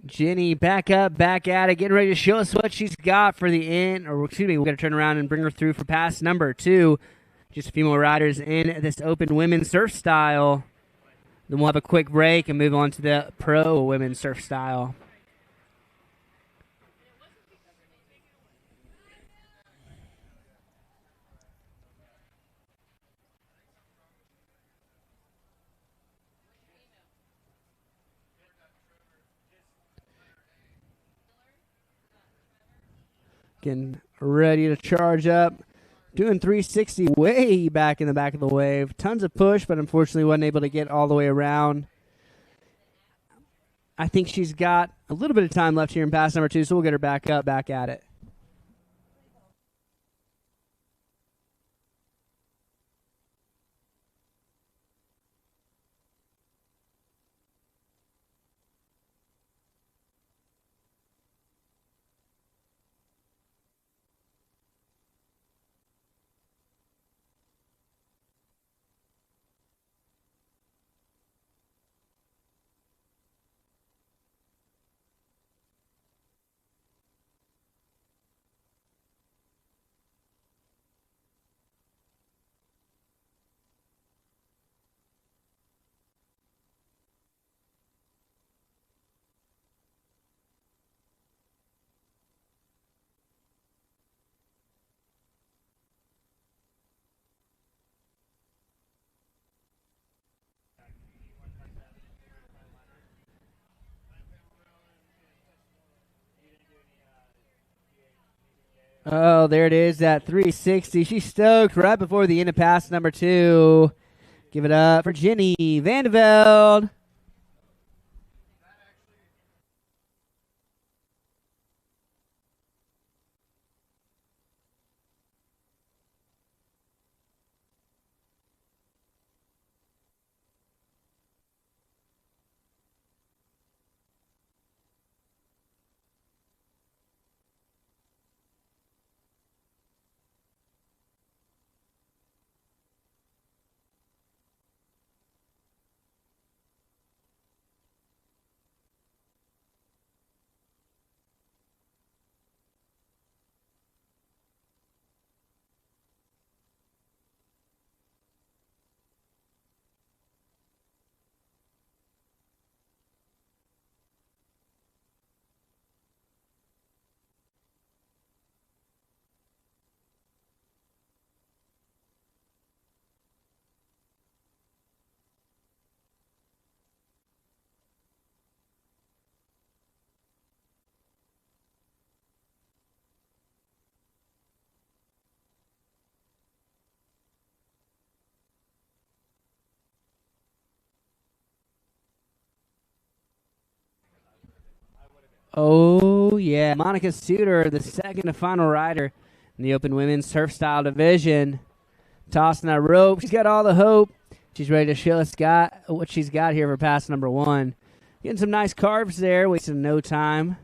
Jenny back up, back at it, getting ready to show us what she's got for the end. Or excuse me, we're going to turn around and bring her through for pass number two. Just a few more riders in this open women's surf style. Then we'll have a quick break and move on to the pro women's surf style. Getting ready to charge up. Doing 360 way back in the back of the wave. Tons of push, but unfortunately wasn't able to get all the way around. I think she's got a little bit of time left here in pass number 2, so we'll get her back up, back at it. Oh, there it is, that 360. She's stoked right before the end of pass number 2. Give it up for Jenny Vandeveld. Oh, yeah. Monica Suter, the second and final rider in the Open Women's Surf Style Division. Tossing that rope. She's got all the hope. She's ready to show us what she's got here for pass number 1. Getting some nice carves there. Wasting no time.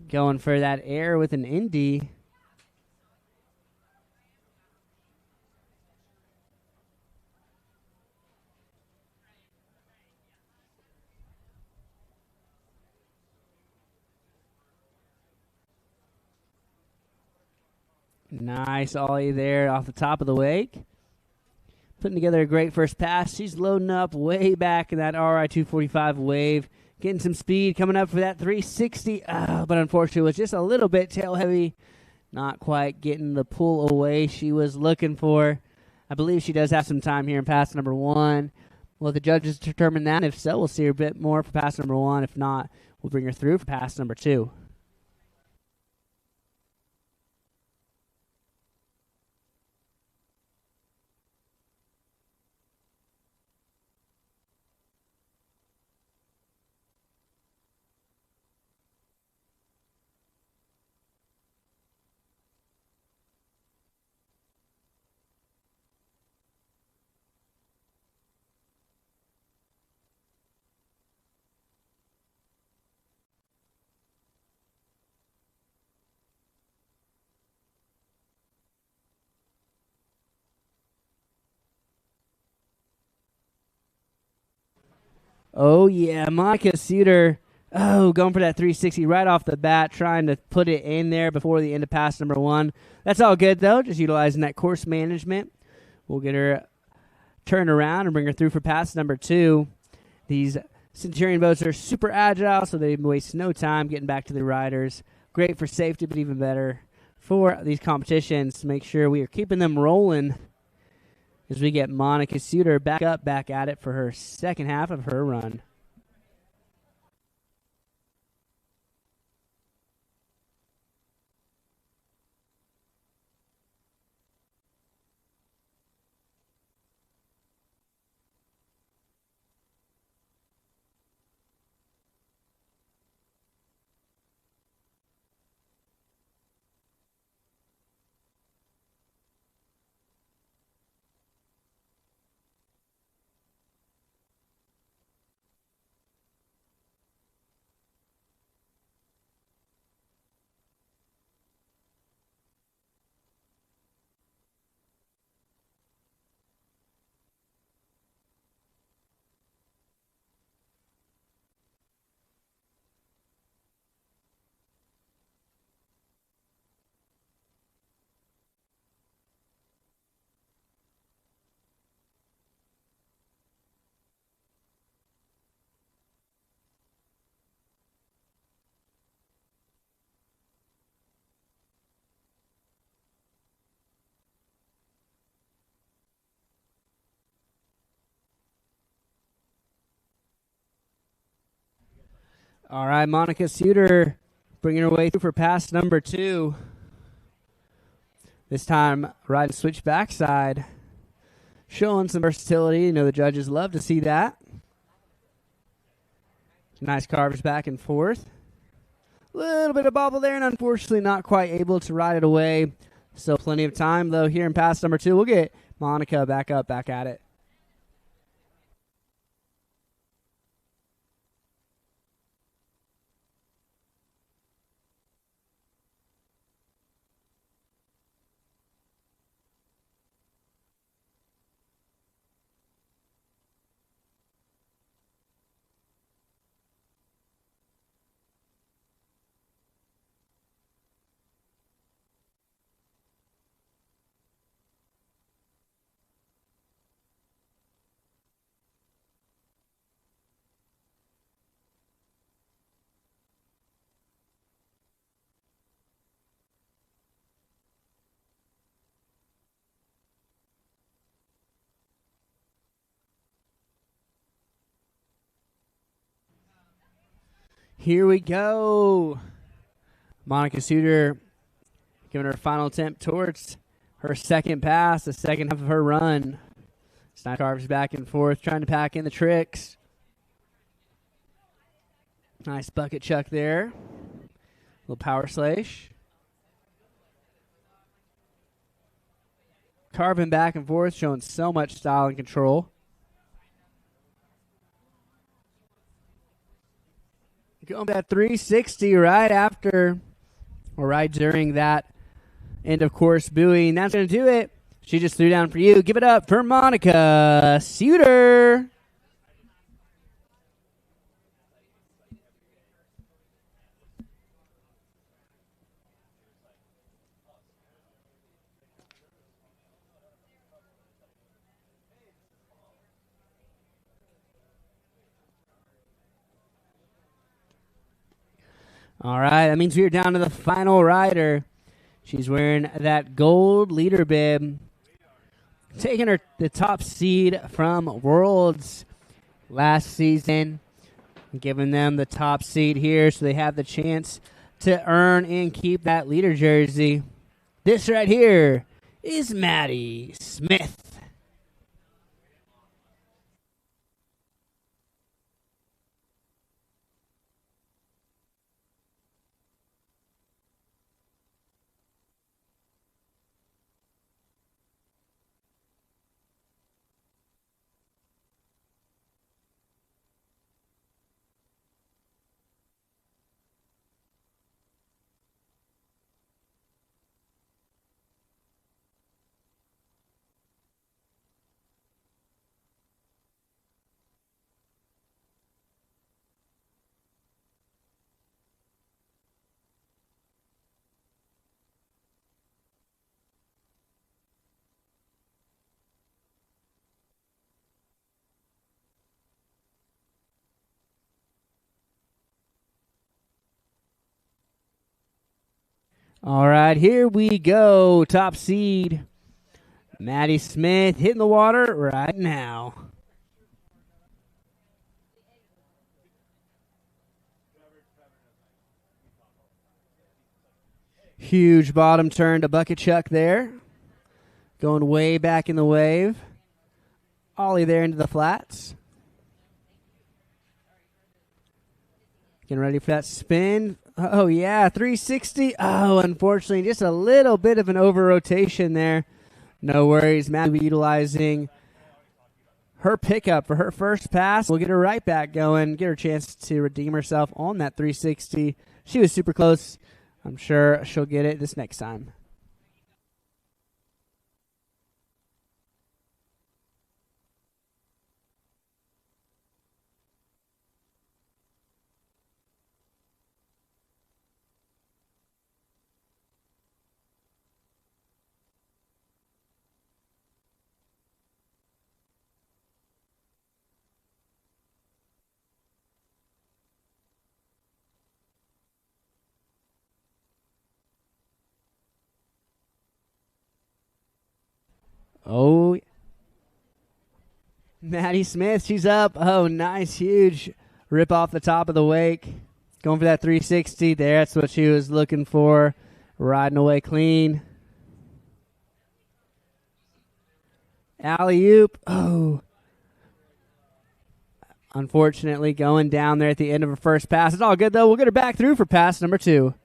Going for that air with an Indy. Nice ollie there off the top of the wake. Putting together a great first pass. She's loading up way back in that RI 245 wave. Getting some speed coming up for that 360. But unfortunately it was just a little bit tail heavy. Not quite getting the pull away she was looking for. I believe she does have some time here in pass number 1. Well, the judges determine that. If so, we'll see her a bit more for pass number 1. If not, we'll bring her through for pass number 2. Oh, yeah, Monica Suter, going for that 360 right off the bat, trying to put it in there before the end of pass number 1. That's all good, though, just utilizing that course management. We'll get her turned around and bring her through for pass number 2. These Centurion boats are super agile, so they waste no time getting back to the riders. Great for safety, but even better for these competitions to make sure we are keeping them rolling as we get Monica Suter back at it for her second half of her run. All right, Monica Suter bringing her way through for pass number 2. This time, riding switch backside. Showing some versatility. You know the judges love to see that. Nice carves back and forth. A little bit of bobble there, and unfortunately not quite able to ride it away. Still plenty of time, though, here in pass number 2. We'll get Monica back up, back at it. Here we go. Monica Suter giving her final attempt towards her second pass, the second half of her run. Nice carves back and forth, trying to pack in the tricks. Nice bucket chuck there. Little power slash. Carving back and forth, showing so much style and control. Going that 360 right after, or right during that end of course buoy. And that's going to do it. She just threw down for you. Give it up for Monica Suter. All right, that means we are down to the final rider. She's wearing that gold leader bib, taking her the top seed from Worlds last season, giving them the top seed here so they have the chance to earn and keep that leader jersey. This right here is Maddie Smith. All right, here we go. Top seed, Maddie Smith hitting the water right now. Huge bottom turn to bucket chuck there. Going way back in the wave. Ollie there into the flats. Getting ready for that spin. Oh, yeah, 360. Oh, unfortunately, just a little bit of an over-rotation there. No worries. Matt will be utilizing her pickup for her first pass. We'll get her right back going, get her a chance to redeem herself on that 360. She was super close. I'm sure she'll get it this next time. Oh, Maddie Smith, she's up. Oh, nice, huge rip off the top of the wake. Going for that 360. That's what she was looking for. Riding away clean. Alley-oop. Oh. Unfortunately, going down there at the end of her first pass. It's all good, though. We'll get her back through for pass number 2.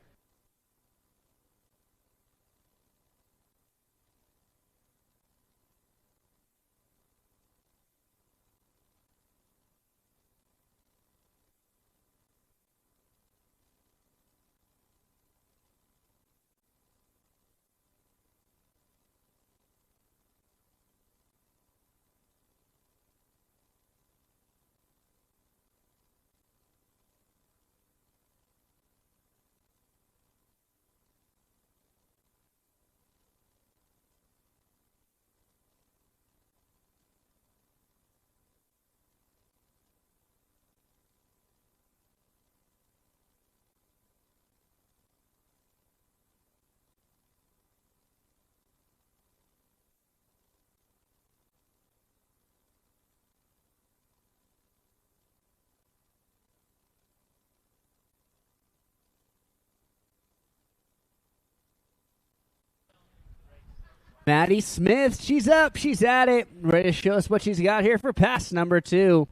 Maddie Smith, she's up, she's at it, ready to show us what she's got here for pass number 2.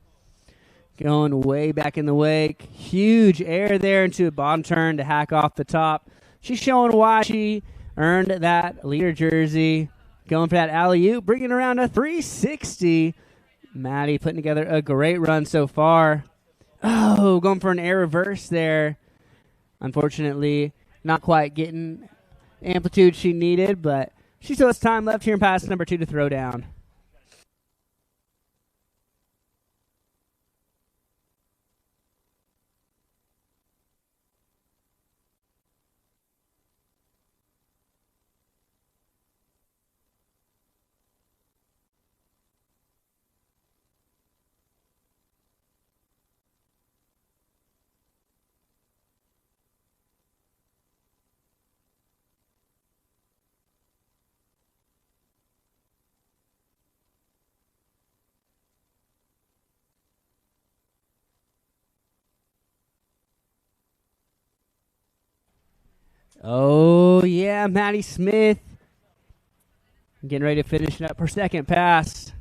Going way back in the wake. Huge air there into a bottom turn to hack off the top. She's showing why she earned that leader jersey. Going for that alley-oop, bringing around a 360. Maddie putting together a great run so far. Oh, going for an air reverse there. Unfortunately, not quite getting the amplitude she needed, but she still has time left here in pass number 2 to throw down. Oh, yeah, Maddie Smith getting ready to finish up her second pass.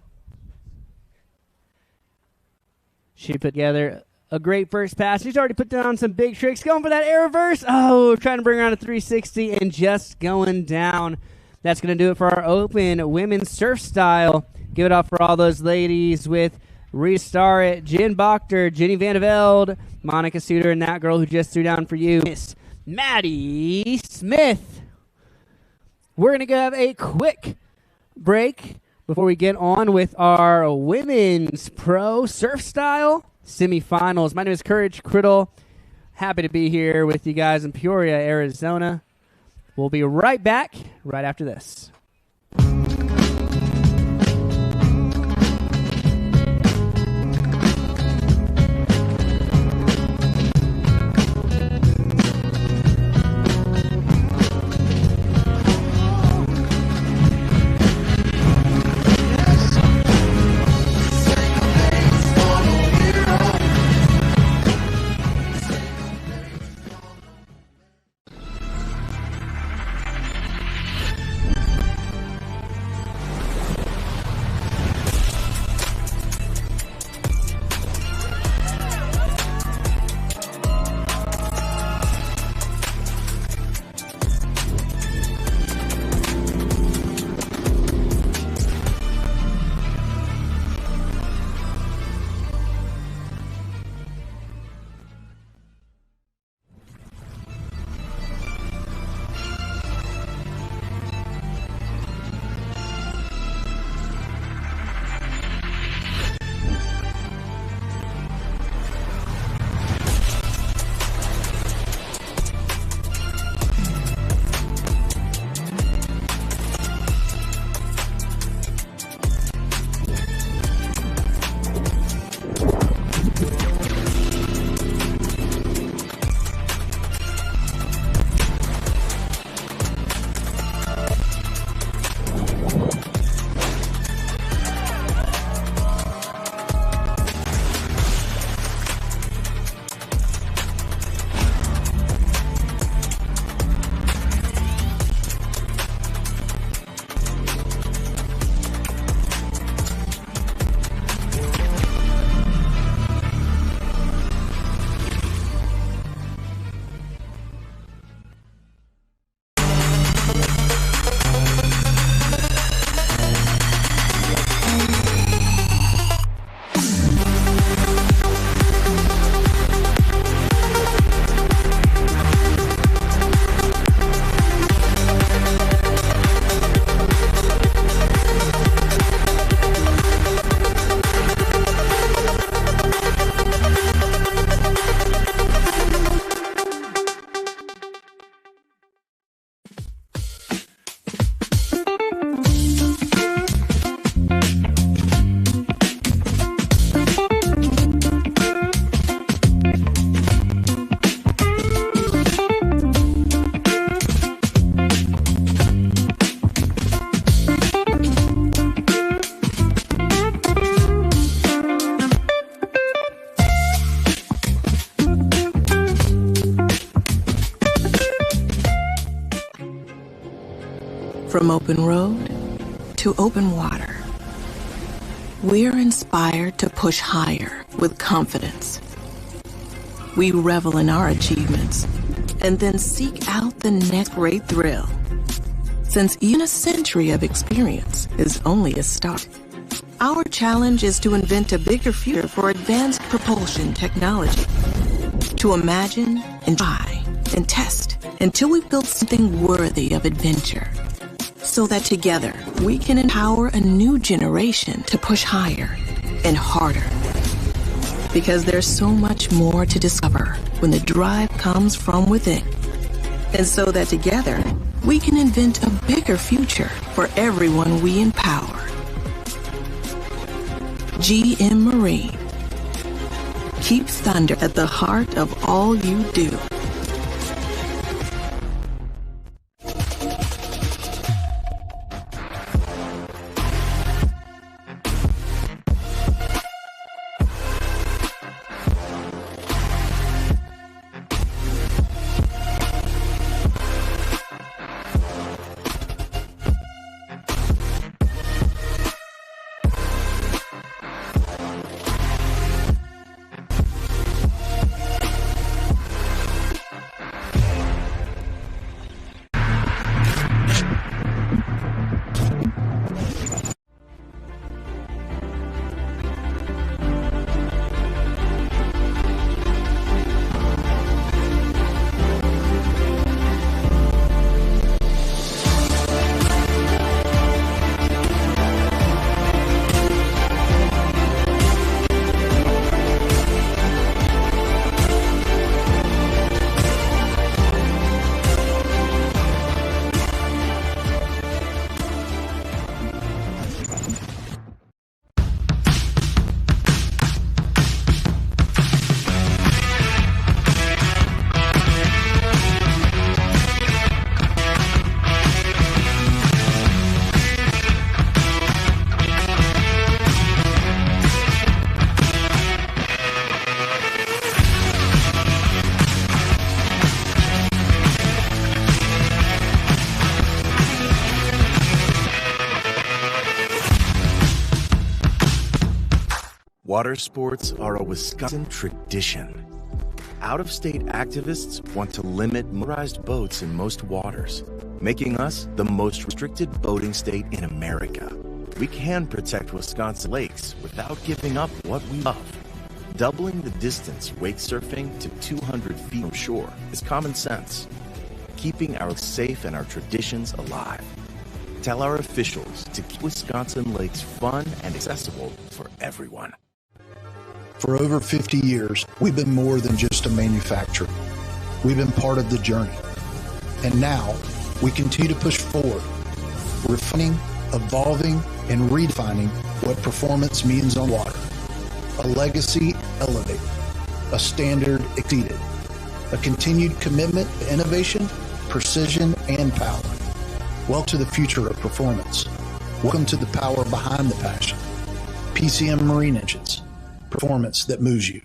She put together a great first pass. She's already put down some big tricks. Going for that air reverse. Oh, trying to bring around a 360 and just going down. That's going to do it for our open women's surf style. Give it up for all those ladies with Rita Starret, Jen Bochter, Jenny Van Velde, Monica Suter, and that girl who just threw down for you, Miss Maddie Smith. We're going to have a quick break before we get on with our women's pro surf style semifinals. My name is Courage Criddle. Happy to be here with you guys in Peoria, Arizona. We'll be right back right after this. From open road to open water, we're inspired to push higher with confidence. We revel in our achievements and then seek out the next great thrill. Since even a century of experience is only a start, our challenge is to invent a bigger future for advanced propulsion technology. To imagine and try and test until we've built something worthy of adventure. So that together we can empower a new generation to push higher and harder. Because there's so much more to discover when the drive comes from within. And so that together we can invent a bigger future for everyone we empower. GM Marine. Keep thunder at the heart of all you do. Water sports are a Wisconsin tradition. Out-of-state activists want to limit motorized boats in most waters, making us the most restricted boating state in America. We can protect Wisconsin lakes without giving up what we love. Doubling the distance wake surfing to 200 feet from shore is common sense. Keeping our lakes safe and our traditions alive. Tell our officials to keep Wisconsin lakes fun and accessible for everyone. For over 50 years, we've been more than just a manufacturer. We've been part of the journey. And now, we continue to push forward, refining, evolving, and redefining what performance means on water. A legacy elevated, a standard exceeded, a continued commitment to innovation, precision, and power. Welcome to the future of performance. Welcome to the power behind the passion. PCM Marine Engines. Performance that moves you.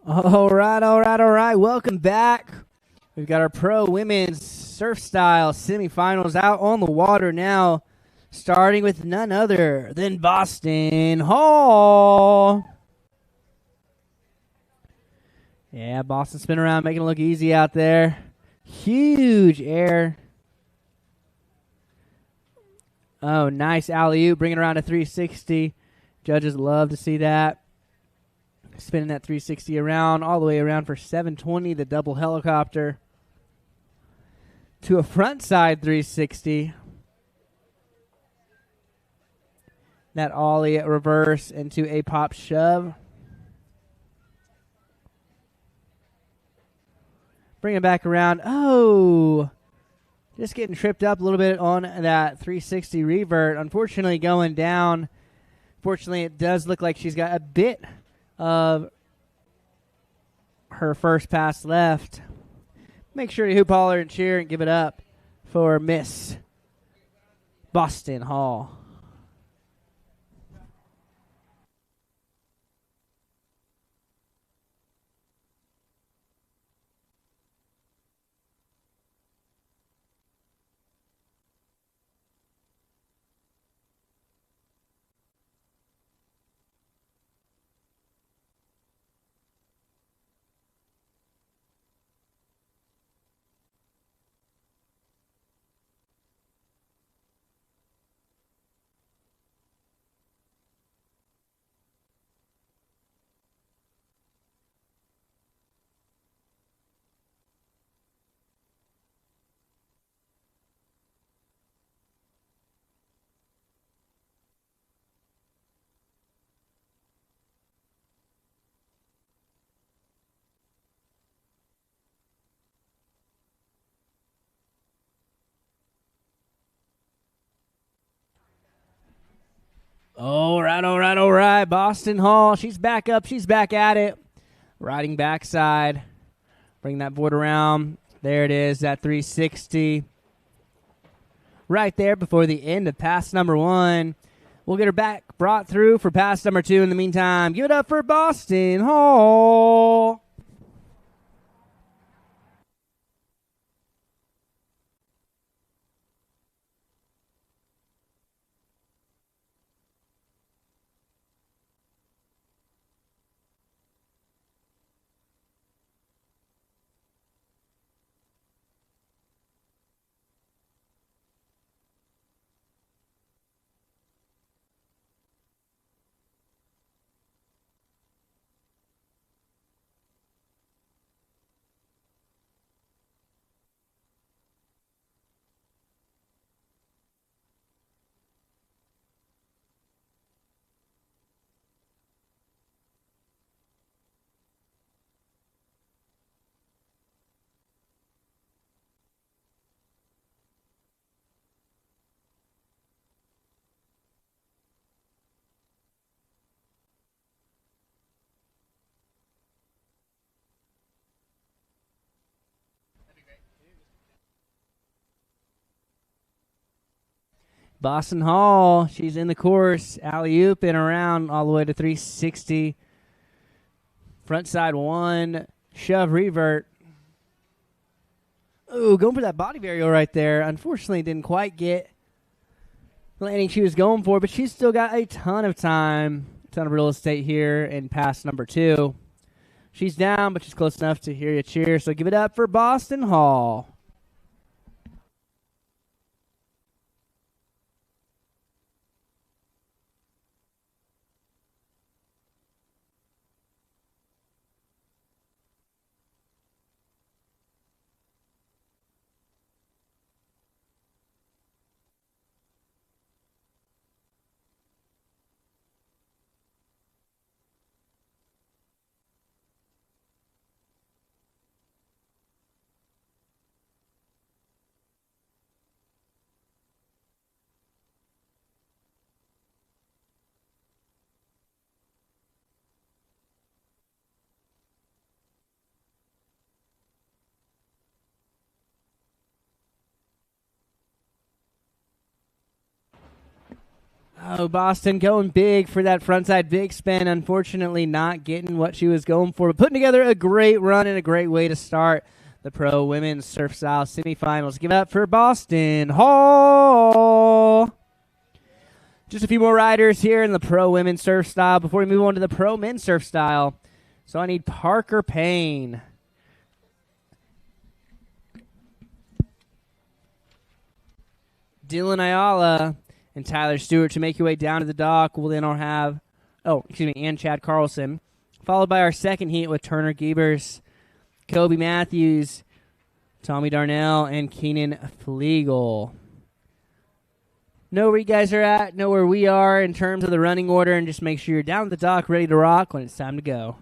All right. Welcome back. We've got our pro women's surf style semifinals out on the water now, starting with none other than Boston Hall. Yeah, Boston spin around, making it look easy out there. Huge air. Oh, nice alley-oop, bringing around a 360. Judges love to see that. Spinning that 360 around, all the way around for 720, the double helicopter. To a front side 360. That ollie at reverse into a pop shove. Bring it back around. Oh, just getting tripped up a little bit on that 360 revert. Unfortunately, going down. Fortunately, it does look like she's got a bit of her first pass left. Make sure to hoop, holler, and cheer and give it up for Miss Boston Hall. All right. Boston Hall, she's back up. She's back at it. Riding backside. Bring that board around. There it is, that 360. Right there before the end of pass number 1. We'll get her back brought through for pass number 2. In the meantime, give it up for Boston Hall. Boston Hall, she's in the course, alley-oop and around all the way to 360. Front side 1, shove revert. Ooh, going for that body varial right there. Unfortunately, didn't quite get the landing she was going for, but she's still got a ton of time, a ton of real estate here in pass number 2. She's down, but she's close enough to hear you cheer, so give it up for Boston Hall. Oh, Boston going big for that frontside big spin. Unfortunately, not getting what she was going for. But putting together a great run and a great way to start the Pro Women's Surf Style semifinals. Give it up for Boston Hall. Just a few more riders here in the Pro Women's Surf Style before we move on to the Pro Men's Surf Style. So I need Parker Payne. Dylan Ayala and Tyler Stewart to make your way down to the dock. We'll then have, and Chad Carlson. Followed by our second heat with Turner Giebers, Kobe Matthews, Tommy Darnell, and Keenan Flegal. Know where you guys are at, know where we are in terms of the running order, and just make sure you're down at the dock ready to rock when it's time to go.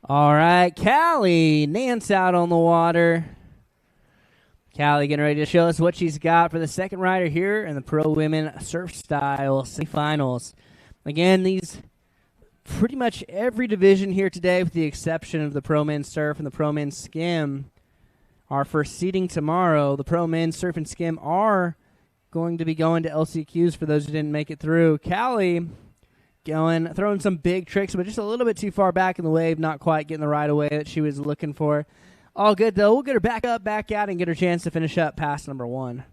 All right, Callie Nance out on the water. Callie getting ready to show us what she's got for the second rider here in the Pro Women Surf Style semifinals. Again, these pretty much every division here today, with the exception of the Pro Men's Surf and the Pro Men's Skim, are for seeding tomorrow. The Pro Men's Surf and Skim are going to be going to LCQs for those who didn't make it through. Callie throwing some big tricks, but just a little bit too far back in the wave, not quite getting the right away that she was looking for. All good, though. We'll get her back up, back out, and get her chance to finish up pass number 1.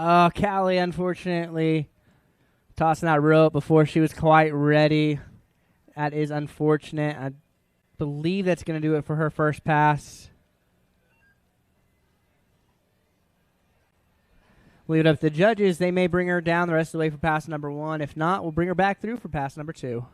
Oh, Callie, unfortunately, tossing that rope before she was quite ready. That is unfortunate. I believe that's going to do it for her first pass. Leave it up to the judges. They may bring her down the rest of the way for pass number 1. If not, we'll bring her back through for pass number 2.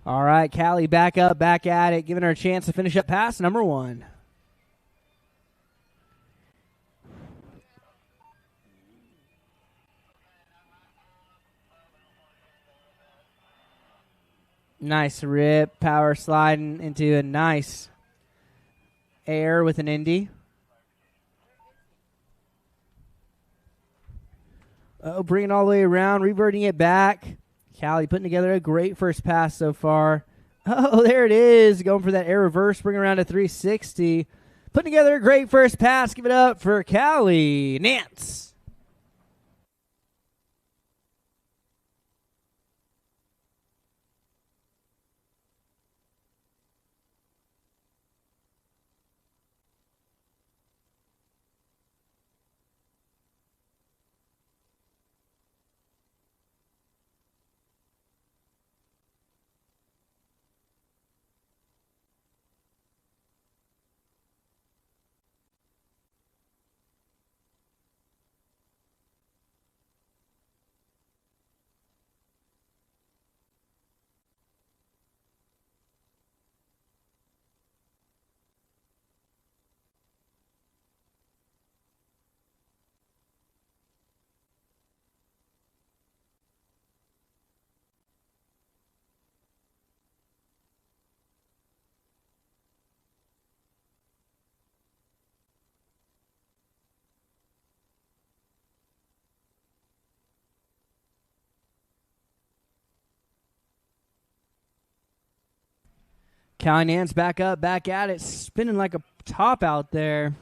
All right, Callie back up, back at it, giving her a chance to finish up pass number 1. Nice rip, power sliding into a nice air with an Indy. Oh, bringing it all the way around, reverting it back. Callie putting together a great first pass so far. Oh, there it is. Going for that air reverse, bring around to 360. Putting together a great first pass. Give it up for Callie Nance. Callie Nance back up, back at it, spinning like a top out there.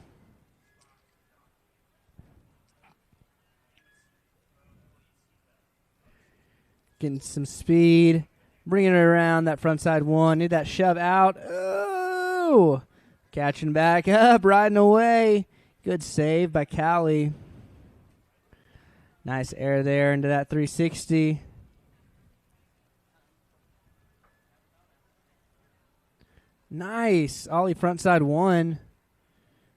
Getting some speed, bringing it around that front side one. Need that shove out. Oh, catching back up, riding away. Good save by Callie. Nice air there into that 360. Nice. Ollie frontside one.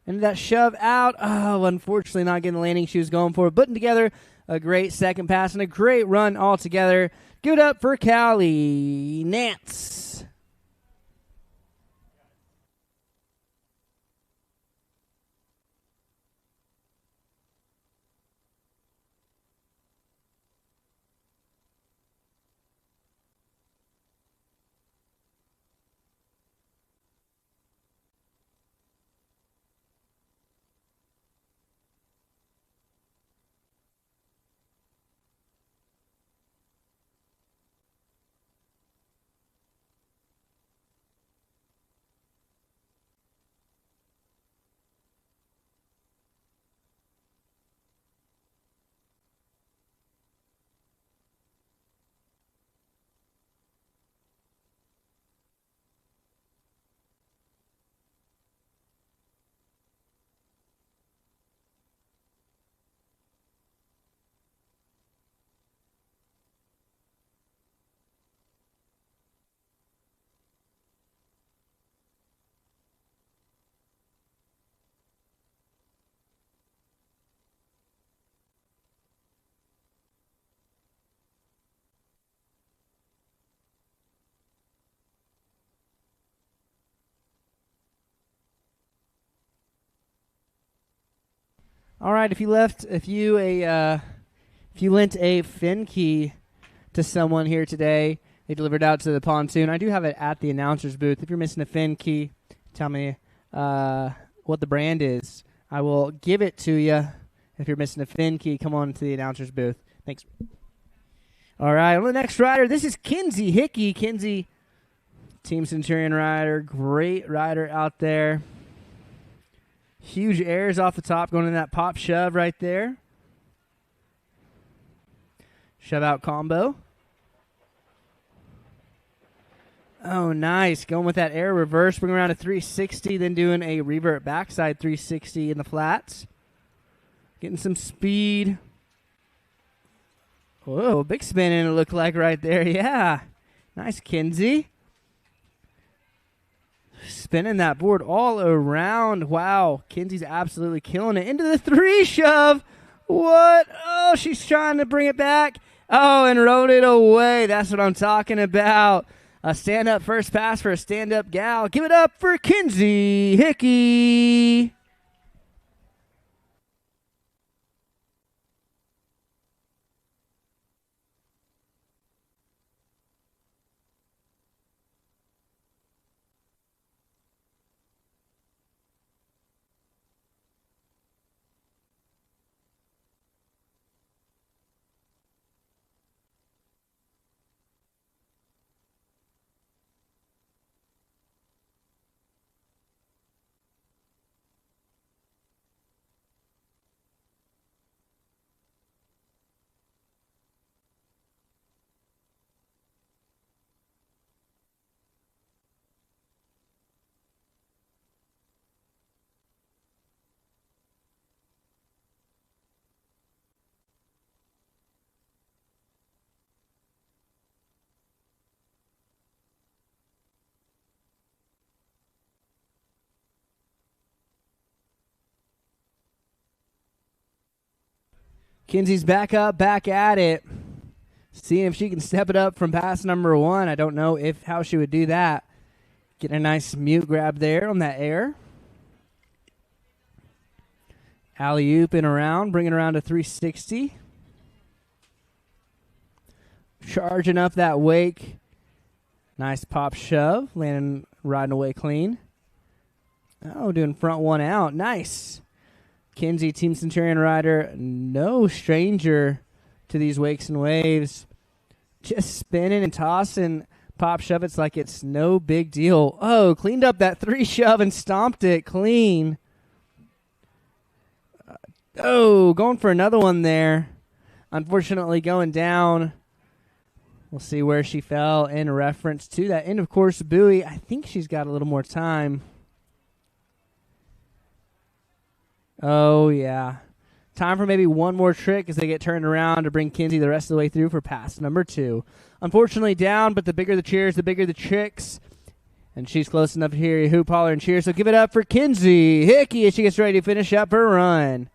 And that shove out. Oh, unfortunately not getting the landing she was going for. Putting together a great second pass and a great run altogether. Good up for Callie Nance. All right, if you lent a fin key to someone here today, they delivered out to the pontoon. I do have it at the announcer's booth. If you're missing a fin key, tell me what the brand is. I will give it to you. If you're missing a fin key, come on to the announcer's booth. Thanks. All right, on the next rider, this is Kinsey Hickey. Kinsey, Team Centurion rider, great rider out there. Huge airs off the top, going in that pop shove right there. Shove out combo. Oh, nice. Going with that air reverse, bring around a 360, then doing a revert backside 360 in the flats. Getting some speed. Whoa, big spinning it looked like right there. Yeah. Nice, Kinsey. Spinning that board all around. Wow, Kinsey's absolutely killing it. Into the 3 shove. What? Oh, she's trying to bring it back. Oh, and rode it away. That's what I'm talking about. A stand-up first pass for a stand-up gal. Give it up for Kinsey Hickey. Kinsey's back up, back at it. Seeing if she can step it up from pass number 1. I don't know how she would do that. Getting a nice mute grab there on that air. Alley-ooping around, bringing around to 360. Charging up that wake. Nice pop shove, landing, riding away clean. Oh, doing front 1 out. Nice. Kinsey, Team Centurion rider, no stranger to these wakes and waves. Just spinning and tossing, Pop shove it's like it's no big deal. Oh, cleaned up that 3 shove and stomped it clean. Oh, going for another one there. Unfortunately going down. We'll see where she fell in reference to that end of course buoy. I think she's got a little more time. Oh, yeah. Time for maybe one more trick as they get turned around to bring Kinsey the rest of the way through for pass number 2. Unfortunately down, but the bigger the cheers, the bigger the tricks. And she's close enough to hear you hoop, holler, and cheer. So give it up for Kinsey Hickey as she gets ready to finish up her run.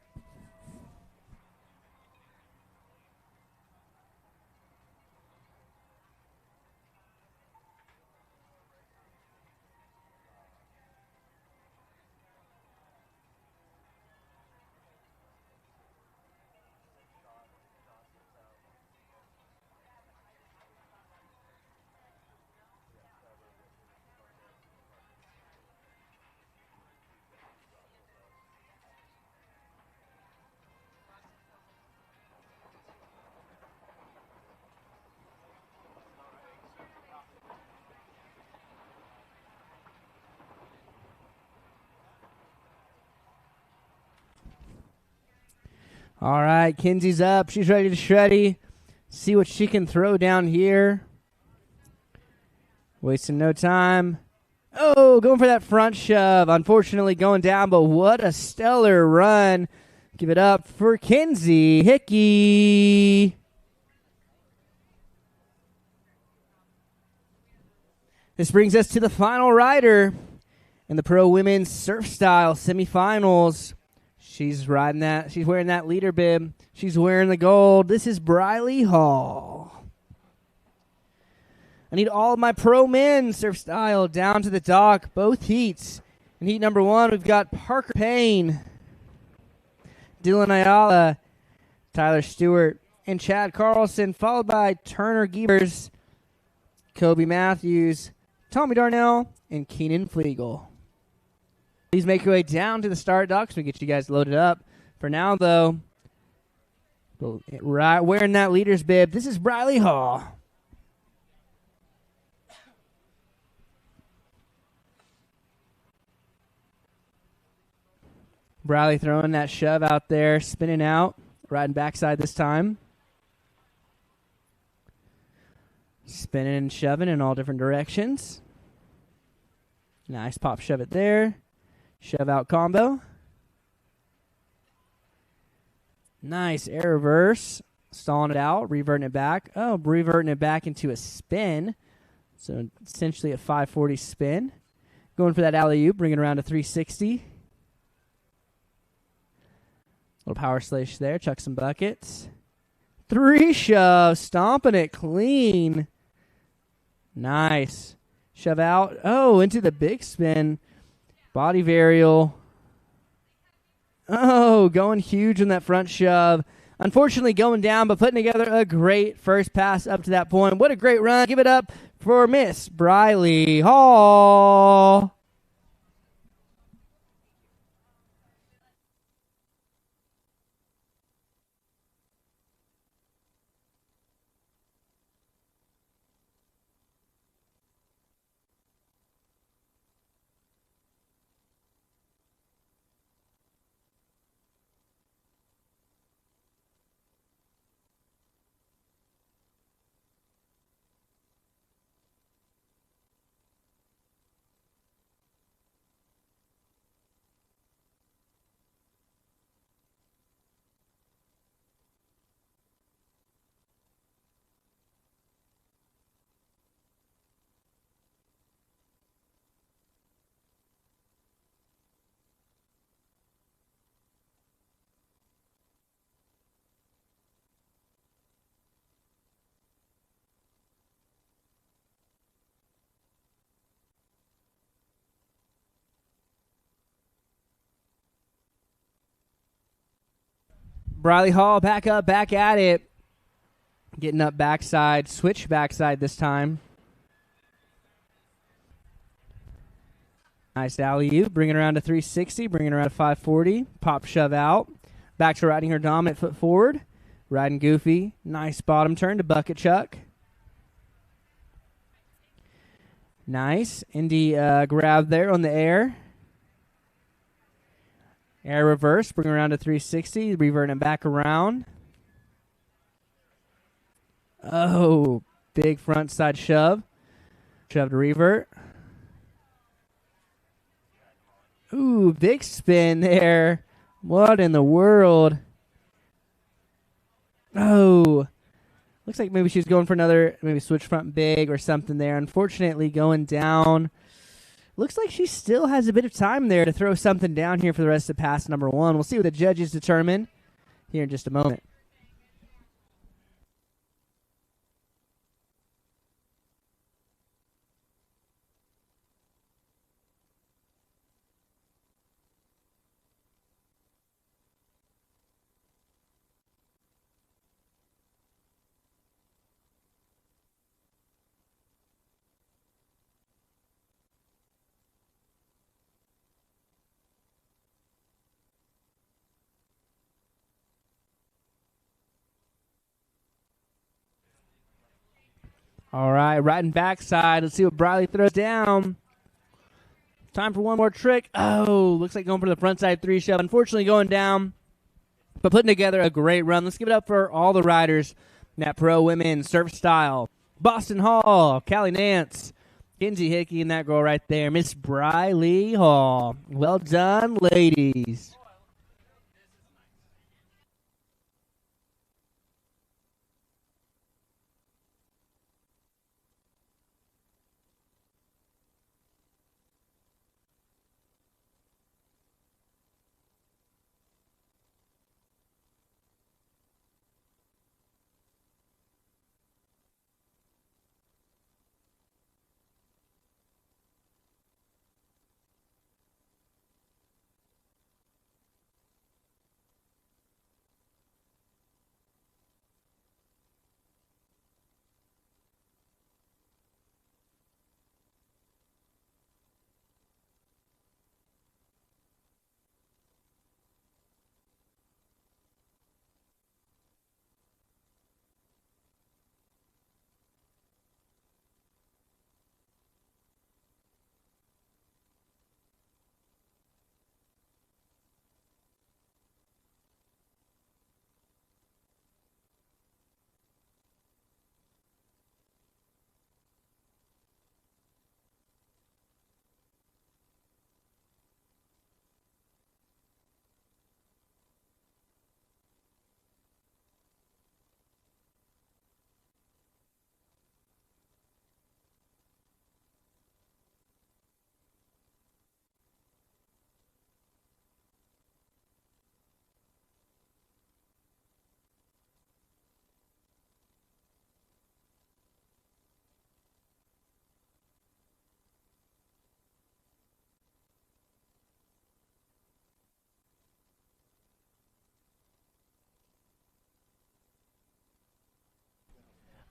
All right, Kinsey's up. She's ready to shreddy. See what she can throw down here. Wasting no time. Oh, going for that front shove. Unfortunately going down, but what a stellar run. Give it up for Kinsey Hickey. This brings us to the final rider in the Pro Women's Surf Style semifinals. She's riding that. She's wearing that leader bib. She's wearing the gold. This is Briley Hall. I need all of my pro men surf style down to the dock. Both heats. In heat number 1, we've got Parker Payne, Dylan Ayala, Tyler Stewart, and Chad Carlson, followed by Turner Giebers, Kobe Matthews, Tommy Darnell, and Keenan Flegal. Please make your way down to the start dock so we get you guys loaded up. For now, though, right wearing that leader's bib, this is Briley Hall. Briley throwing that shove out there, spinning out, riding backside this time. Spinning and shoving in all different directions. Nice pop shove it there. Shove out combo. Nice air reverse. Stalling it out, reverting it back. Oh, reverting it back into a spin. So essentially a 540 spin. Going for that alley-oop, bringing it around to 360. Little power slash there, chuck some buckets. 3 shove, stomping it clean. Nice. Shove out. Oh, into the big spin. Body varial. Oh, going huge on that front shove. Unfortunately going down, but putting together a great first pass up to that point. What a great run. Give it up for Miss Briley Hall. Briley Hall back up, back at it. Getting up backside, switch backside this time. Nice alley-oop, bringing around to 360, bringing around to 540. Pop shove out. Back to riding her dominant foot forward. Riding goofy. Nice bottom turn to bucket chuck. Nice. Indy grab there on the air. Air reverse, bring around to 360, reverting back around. Oh, big front side shove. Shove to revert. Ooh, big spin there. What in the world? Oh, looks like maybe she's going for another, maybe switch front big or something there. Unfortunately, going down. Looks like she still has a bit of time there to throw something down here for the rest of pass number one. We'll see what the judges determine here in just a moment. All right, riding backside. Let's see what Briley throws down. Time for one more trick. Oh, looks like going for the front side 3 shove. Unfortunately going down, but putting together a great run. Let's give it up for all the riders in that pro women surf style. Boston Hall, Callie Nance, Kinsey Hickey, and that girl right there, Miss Briley Hall. Well done, ladies.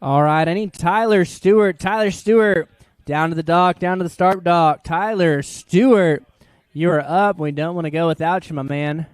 All right, I need Tyler Stewart. Tyler Stewart, down to the dock, down to the start dock. Tyler Stewart, you are up. We don't want to go without you, my man.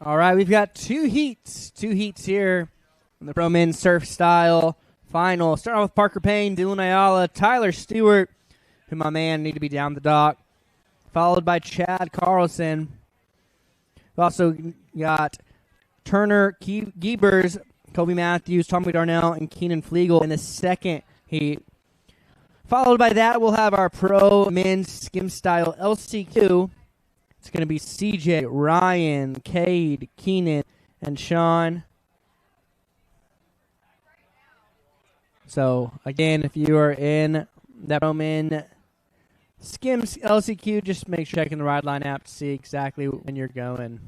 All right, we've got two heats here in the pro men's surf style final. Starting off with Parker Payne, Dylan Ayala, Tyler Stewart, who my man need to be down the dock, followed by Chad Carlson. We've also got Turner Giebers, Kobe Matthews, Tommy Darnell, and Keenan Flegal in the second heat. Followed by that, we'll have our pro men's skim style LCQ. It's going to be CJ, Ryan, Cade, Keenan, and Sean. So, again, if you are in that pro men skims LCQ, just make sure checking the Ride Line app to see exactly when you're going.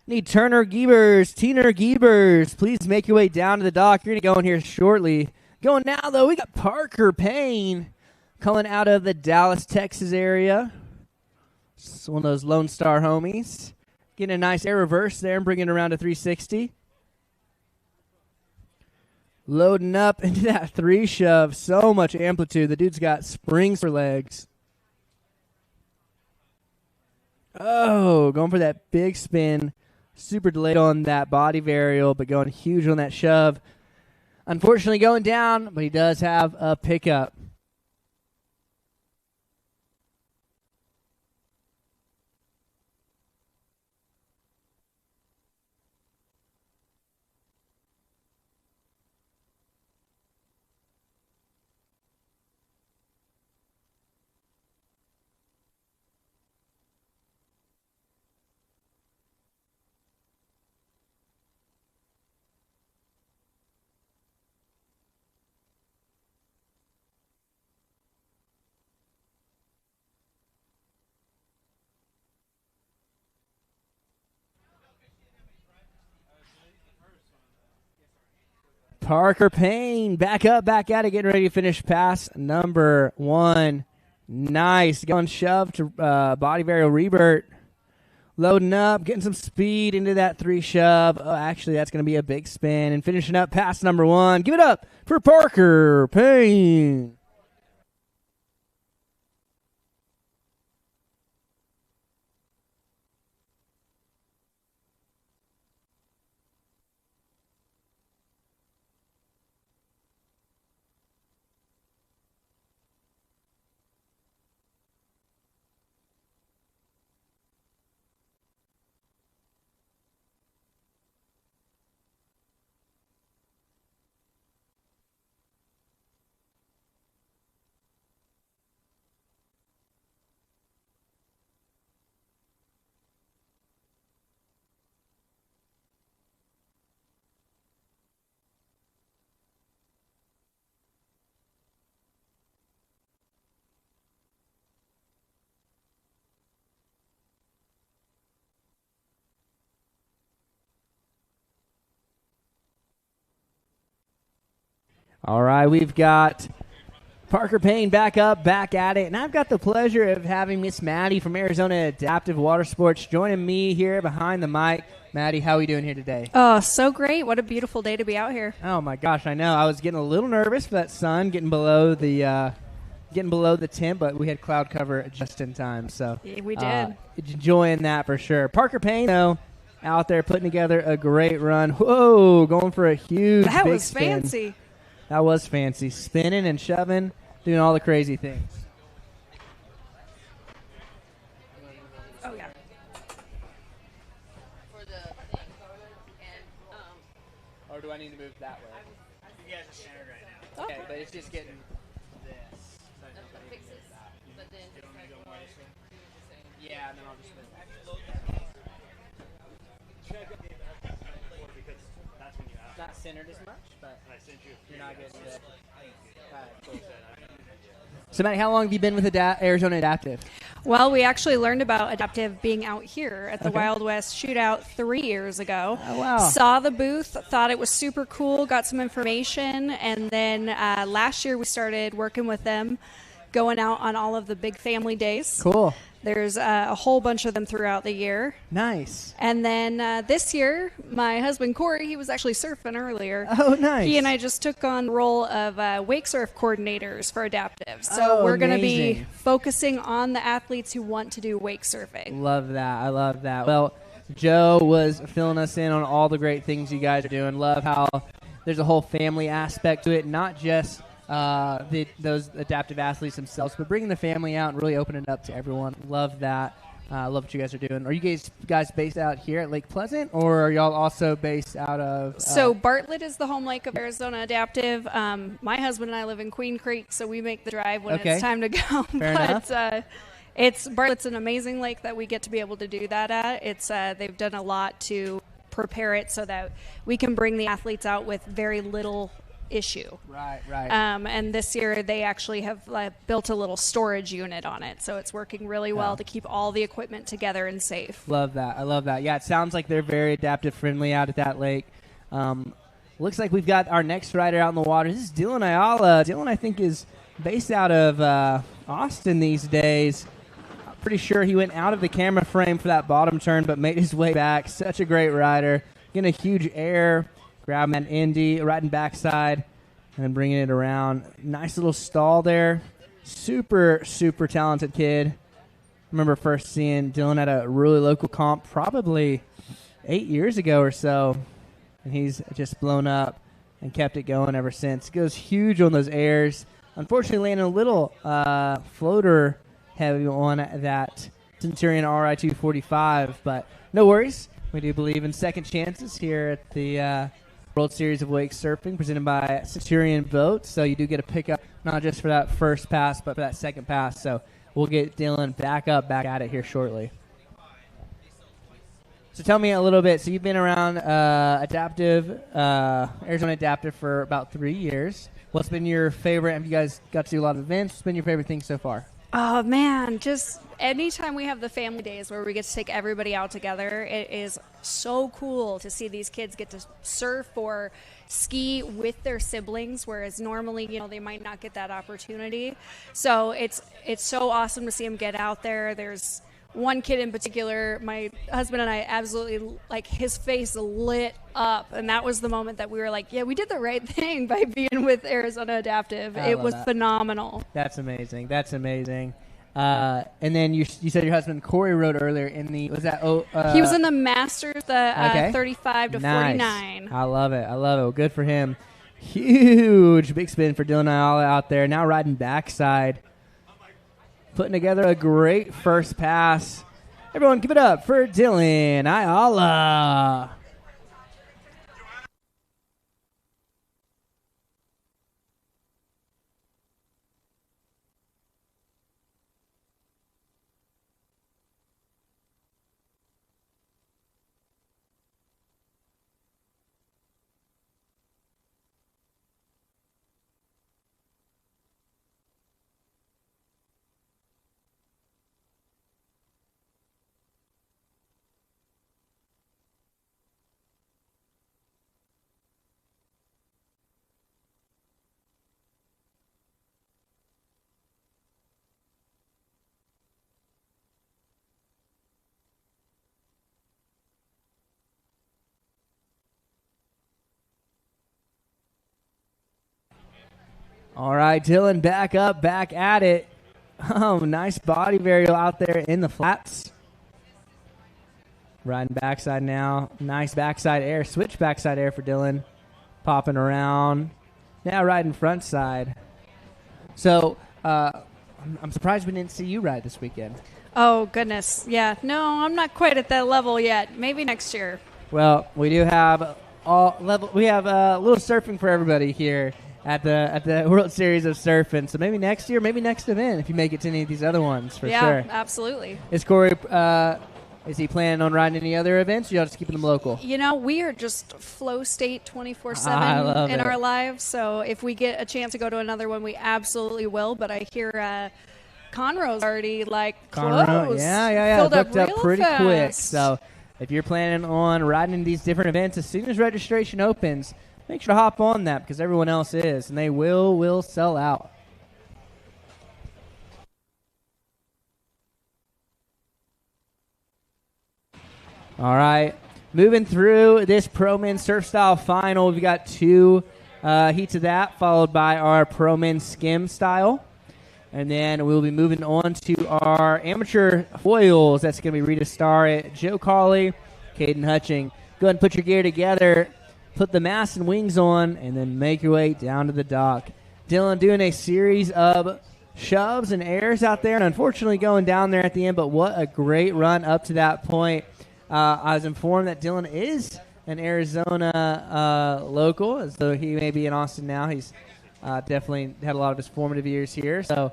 Need Teener Giebers, please make your way down to the dock. You're going to go in here shortly. Going now, though, we got Parker Payne coming out of the Dallas, Texas area. It's one of those Lone Star homies. Getting a nice air reverse there and bringing it around to 360. Loading up into that 3 shove. So much amplitude. The dude's got springs for legs. Oh, going for that big spin. Super delayed on that body varial, but going huge on that shove. Unfortunately going down, but he does have a pickup. Parker Payne back up, back at it, getting ready to finish pass number 1. Nice. Going shove to body varial revert. Loading up, getting some speed into that 3 shove. Oh, actually, that's going to be a big spin. And finishing up pass number 1. Give it up for Parker Payne. All right, we've got Parker Payne back up, back at it. And I've got the pleasure of having Miss Maddie from Arizona Adaptive Water Sports joining me here behind the mic. Maddie, how are we doing here today? Oh, so great. What a beautiful day to be out here. Oh, my gosh, I know. I was getting a little nervous for that sun getting below the temp, but we had cloud cover just in time. So yeah, we did. Enjoying that for sure. Parker Payne, though, out there putting together a great run. Whoa, going for a huge That big was spin. fancy. That was fancy. Spinning and shoving, doing all the crazy things. Oh, yeah. Or do I need to move that way? You guys are centered right now. Okay, but it's just getting This. Yeah, and then I'll just move. Because that's when you ask. Not centered as much, but I sent you. you're not getting it. Cool. So, Matt, how long have you been with Arizona Adaptive? Well, we actually learned about Adaptive being out here at the Wild West Shootout 3 years ago. Oh, wow. Saw the booth, thought it was super cool, got some information, and then last year we started working with them, going out on all of the big family days. Cool. There's a whole bunch of them throughout the year. Nice. And then this year, my husband, Corey, he was actually surfing earlier. Oh, nice. He and I just took on the role of wake surf coordinators for Adaptive. So we're going to be focusing on the athletes who want to do wake surfing. Love that. I love that. Well, Joe was filling us in on all the great things you guys are doing. Love how there's a whole family aspect to it, not just those adaptive athletes themselves, but bringing the family out and really opening it up to everyone. Love that. Love what you guys are doing. Are you guys based out here at Lake Pleasant, or are y'all also based out of? So Bartlett is the home lake of Arizona Adaptive. My husband and I live in Queen Creek, so we make the drive when it's time to go. Fair enough. Bartlett's an amazing lake that we get to be able to do that at. It's they've done a lot to prepare it so that we can bring the athletes out with very little issue. Right. And this year they actually have built a little storage unit on it, so it's working really well to keep all the equipment together and safe. Love that. I love that. Yeah, it sounds like they're very adaptive friendly out at that lake. Looks like we've got our next rider out in the water. This is Dylan Ayala. Dylan, I think, is based out of Austin these days. I'm pretty sure he went out of the camera frame for that bottom turn, but made his way back. Such a great rider. Getting a huge air, grabbing that Indy, riding backside, and then bringing it around. Nice little stall there. Super, super talented kid. I remember first seeing Dylan at a really local comp probably 8 years ago or so, and he's just blown up and kept it going ever since. Goes huge on those airs. Unfortunately, landing a little floater heavy on that Centurion RI 245, but no worries. We do believe in second chances here at the World Series of Wake Surfing presented by Centurion Boats. So you do get a pickup not just for that first pass, but for that second pass. So we'll get Dylan back at it here shortly. So tell me a little bit. So you've been around Arizona Adaptive for about 3 years. What's been your favorite? Have you guys got to do a lot of events? What's been your favorite thing so far? Oh, man, just anytime we have the family days where we get to take everybody out together, it is so cool to see these kids get to surf or ski with their siblings, whereas normally, they might not get that opportunity. So it's so awesome to see them get out there. There's one kid in particular, my husband and I absolutely, his face lit up. And that was the moment that we were like, yeah, we did the right thing by being with Arizona Adaptive. It was phenomenal. That's amazing. And then you said your husband Corey rode earlier in the, was that? He was in the Masters, 35 to 49. I love it. Well, good for him. Huge big spin for Dylan Ayala out there. Now riding backside. Putting together a great first pass. Everyone give it up for Dylan Ayala. All right, Dylan back at it. Oh, nice body varial out there in the flats. Riding backside now. Nice backside air. Switch backside air for Dylan. Popping around. Now riding front side. So I'm surprised we didn't see you ride this weekend. Oh, goodness. Yeah. No, I'm not quite at that level yet. Maybe next year. Well, we do have we have a little surfing for everybody here at the World Series of Surfing. So maybe next year, maybe next event, if you make it to any of these other ones, for sure. Yeah, absolutely. Is Corey, is he planning on riding any other events, or y'all just keeping them local? We are just flow state 24/7 in our lives. So if we get a chance to go to another one, we absolutely will. But I hear Conroe's already closed. Yeah. Filled booked up pretty fast. quick. So if you're planning on riding in these different events, as soon as registration opens, make sure to hop on that, because everyone else is, and they will sell out. All right, moving through this Pro Men Surf Style Final, we've got two heats of that, followed by our Pro Men Skim Style. And then we'll be moving on to our amateur foils. That's going to be Rita Starret, Joe Collie, Kaden Hutchings. Go ahead and put your gear together. Put the mast and wings on, and then make your way down to the dock. Dylan doing a series of shoves and airs out there, and unfortunately going down there at the end, but what a great run up to that point. I was informed that Dylan is an Arizona local, as though he may be in Austin now. He's definitely had a lot of his formative years here, so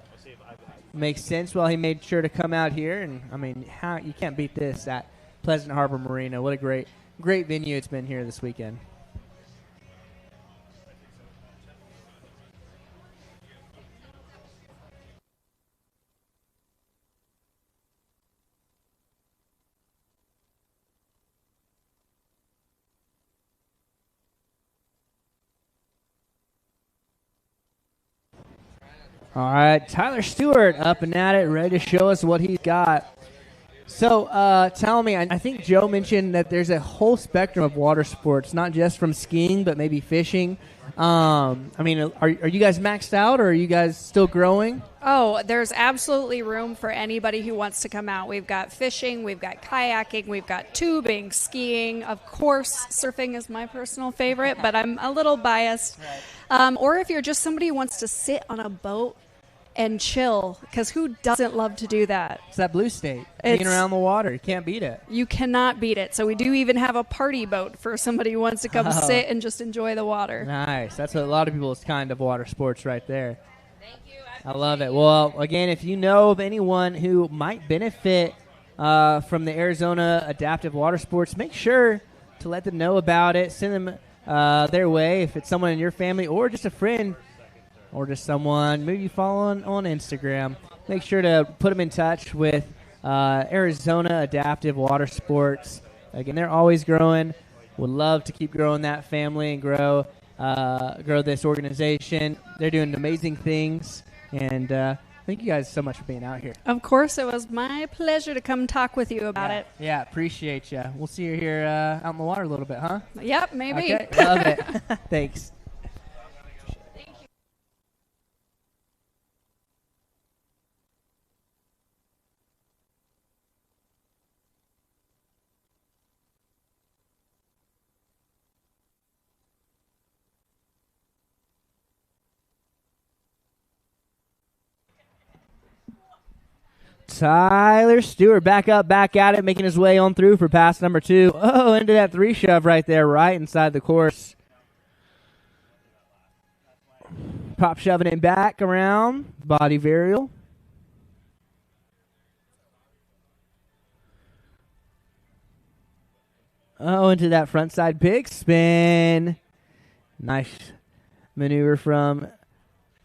makes sense while he made sure to come out here. And, I mean, you can't beat this at Pleasant Harbor Marina. What a great venue it's been here this weekend. All right, Tyler Stewart up and at it, ready to show us what he's got. So tell me, I think Joe mentioned that there's a whole spectrum of water sports, not just from skiing, but maybe fishing. I mean, are you guys maxed out, or are you guys still growing? Oh, there's absolutely room for anybody who wants to come out. We've got fishing, we've got kayaking, we've got tubing, skiing. Of course, surfing is my personal favorite, but I'm a little biased. Or if you're just somebody who wants to sit on a boat and chill, because who doesn't love to do that? It's that blue state, being around the water. You can't beat it. You cannot beat it. So we do even have a party boat for somebody who wants to come sit and just enjoy the water. Nice. That's a lot of people's kind of water sports right there. Thank you. I love it. Well, again, if you know of anyone who might benefit from the Arizona Adaptive Water Sports, make sure to let them know about it. Send them their way if it's someone in your family or just a friend or just someone maybe you follow on Instagram. Make sure to put them in touch with Arizona Adaptive Water Sports. Again, they're always growing. Would love to keep growing that family and grow this organization. They're doing amazing things, and thank you guys so much for being out here. Of course, it was my pleasure to come talk with you about it. Yeah, appreciate you. We'll see you here out in the water a little bit, huh? Yep, maybe. Okay, love it. Thanks. Tyler Stewart back up, back at it, making his way on through for pass number 2. Oh, into that 3-shove right there, right inside the course. Pop shoving it back around, body varial. Oh, into that front side big spin. Nice maneuver from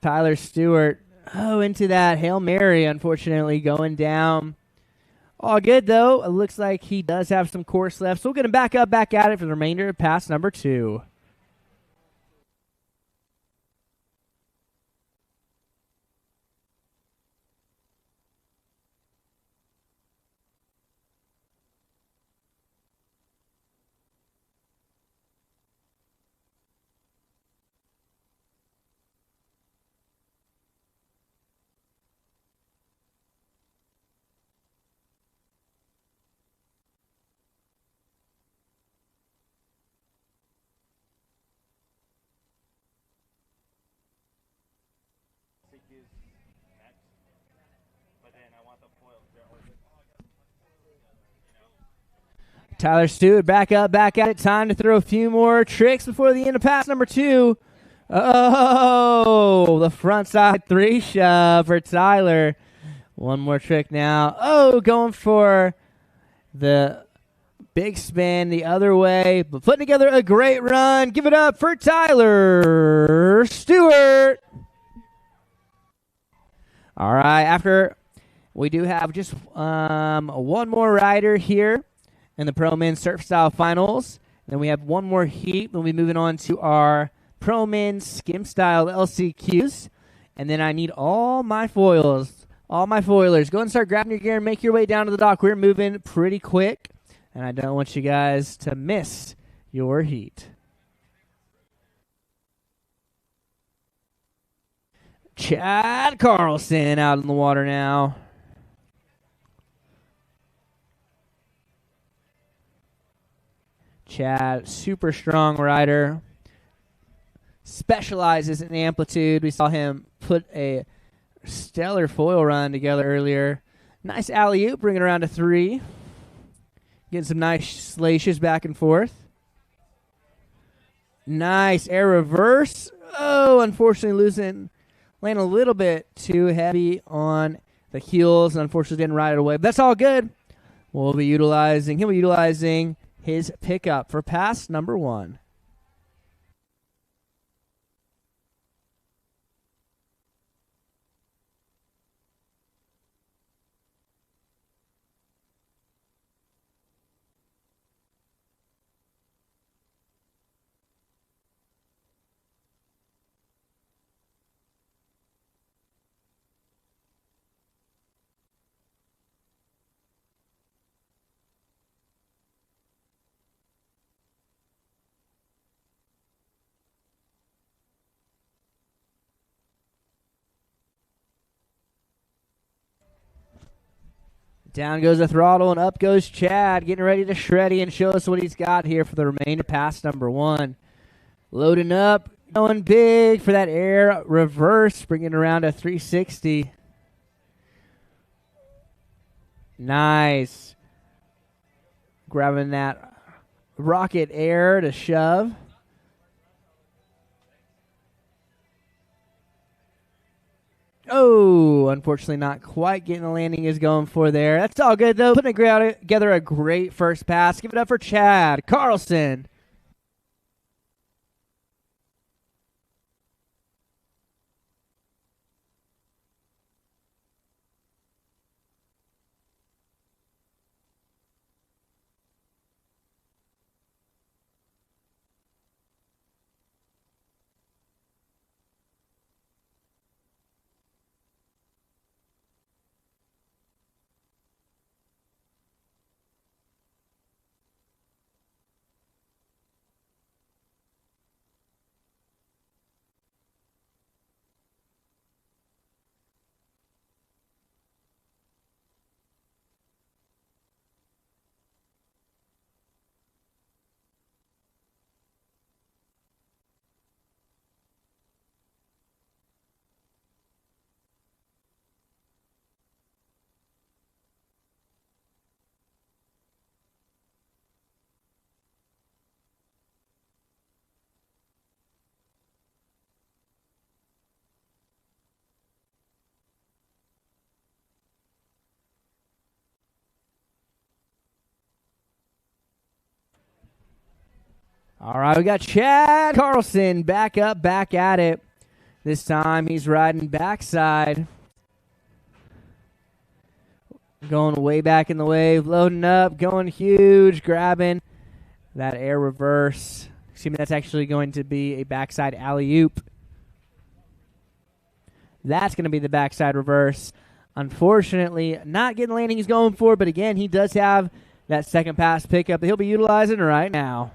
Tyler Stewart. Oh, into that Hail Mary, unfortunately, going down. All good, though. It looks like he does have some course left, so we'll get him back up, back at it for the remainder of pass number 2. Tyler Stewart back up, back at it. Time to throw a few more tricks before the end of pass number 2. Oh, the front side 3-shove for Tyler. One more trick now. Oh, going for the big spin the other way, but putting together a great run. Give it up for Tyler Stewart. All right, after we do have just one more rider here in the Pro Men's Surf Style Finals. Then we have one more heat. We'll be moving on to our Pro Men's Skim Style LCQs. And then I need all my foils, all my foilers. Go and start grabbing your gear and make your way down to the dock. We're moving pretty quick, and I don't want you guys to miss your heat. Chad Carlson out in the water now. Chad, super strong rider, specializes in amplitude. We saw him put a stellar foil run together earlier. Nice alley-oop, bringing around to 3. Getting some nice slashes back and forth. Nice air reverse. Oh, unfortunately landing a little bit too heavy on the heels, and unfortunately didn't ride it away. But that's all good. He'll be utilizing his pickup for pass number 1. Down goes the throttle, and up goes Chad, getting ready to shreddy and show us what he's got here for the remainder pass number 1. Loading up, going big for that air reverse, bringing around a 360. Nice. Grabbing that rocket air to shove. Oh, unfortunately not quite getting the landing he's going for there. That's all good, though. Putting together a great first pass. Give it up for Chad Carlson. All right, we got Chad Carlson back up, back at it. This time he's riding backside. Going way back in the wave, loading up, going huge, grabbing that air reverse. Excuse me, that's actually going to be a backside alley-oop. That's going to be the backside reverse. Unfortunately, not getting the landing he's going for, but again, he does have that second pass pickup that he'll be utilizing right now.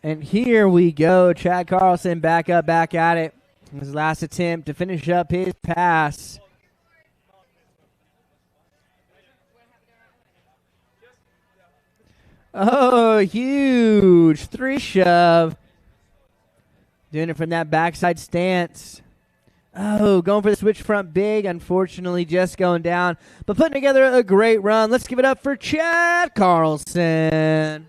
And here we go. Chad Carlson back up, back at it. His last attempt to finish up his pass. Oh, huge 3 shove. Doing it from that backside stance. Oh, going for the switch front big. Unfortunately, just going down. But putting together a great run. Let's give it up for Chad Carlson.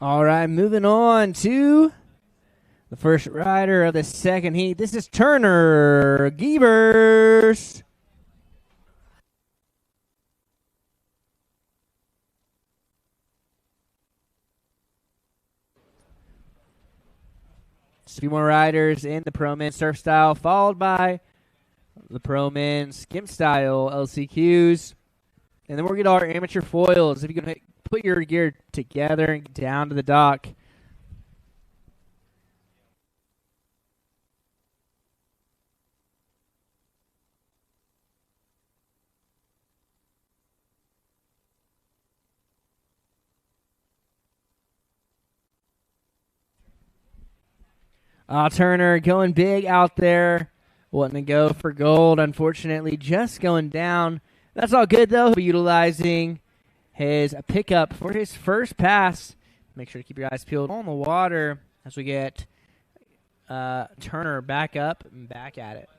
All right, moving on to the first rider of the second heat. This is Turner Giebers. Just a few more riders in the Pro Men Surf Style, followed by the Pro Men Skim Style LCQs. And then we'll get our amateur foils. If you can put your gear together and get down to the dock. Turner going big out there. Wanting to go for gold. Unfortunately, just going down. That's all good, though. He'll be utilizing his pickup for his first pass. Make sure to keep your eyes peeled on the water as we get Turner back up and back at it.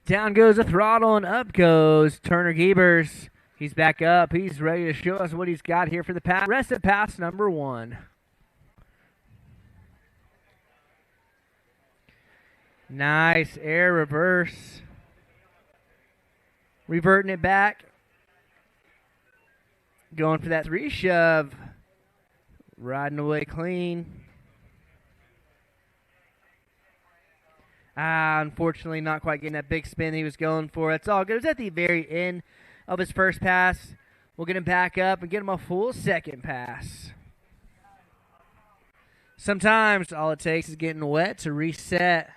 Down goes the throttle and up goes Turner Giebers. He's back up. He's ready to show us what he's got here for the pass. Rest of pass number 1. Nice air reverse. Reverting it back. Going for that 3 shove. Riding away clean. Unfortunately, not quite getting that big spin he was going for. That's all good. It was at the very end of his first pass. We'll get him back up and get him a full second pass. Sometimes all it takes is getting wet to reset.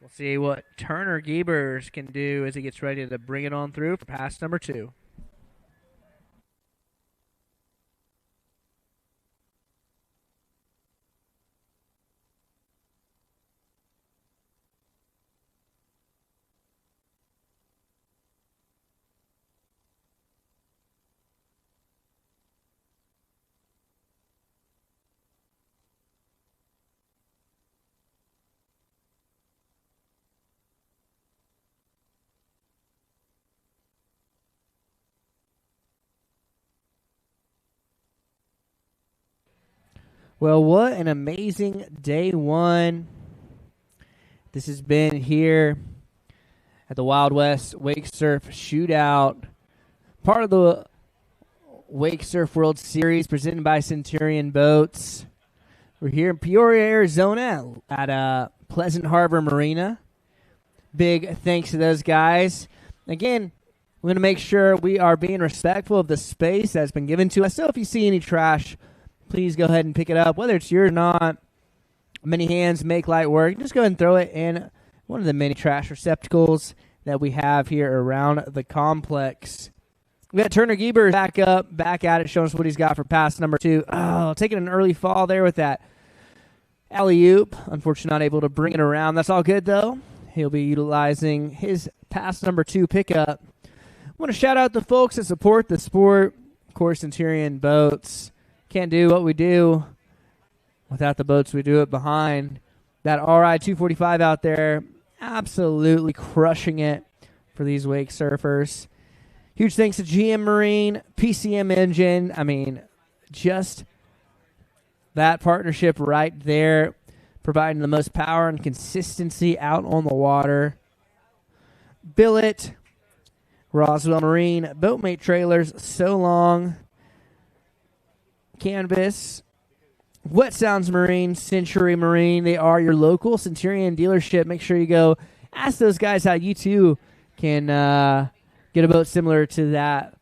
We'll see what Turner Giebers can do as he gets ready to bring it on through for pass number 2. Well, what an amazing day 1. This has been here at the Wild West Wake Surf Shootout, part of the Wake Surf World Series presented by Centurion Boats. We're here in Peoria, Arizona at Pleasant Harbor Marina. Big thanks to those guys. Again, we're going to make sure we are being respectful of the space that's been given to us. So if you see any trash, please go ahead and pick it up, whether it's yours or not. Many hands make light work. Just go ahead and throw it in one of the many trash receptacles that we have here around the complex. We got Turner Giebers back up, back at it, showing us what he's got for pass number 2. Oh, taking an early fall there with that alley-oop. Unfortunately, not able to bring it around. That's all good, though. He'll be utilizing his pass number 2 pickup. I want to shout out the folks that support the sport. Of course, Centurion Boats. Can't do what we do without the boats we do it behind. That RI 245 out there, absolutely crushing it for these wake surfers. Huge thanks to GM Marine, PCM Engine. I mean, just that partnership right there, providing the most power and consistency out on the water. Billet, Roswell Marine, Boatmate Trailers, So Long, Canvas, Wet Sounds Marine, Century Marine. They are your local Centurion dealership. Make sure you go ask those guys how you too can get a boat similar to that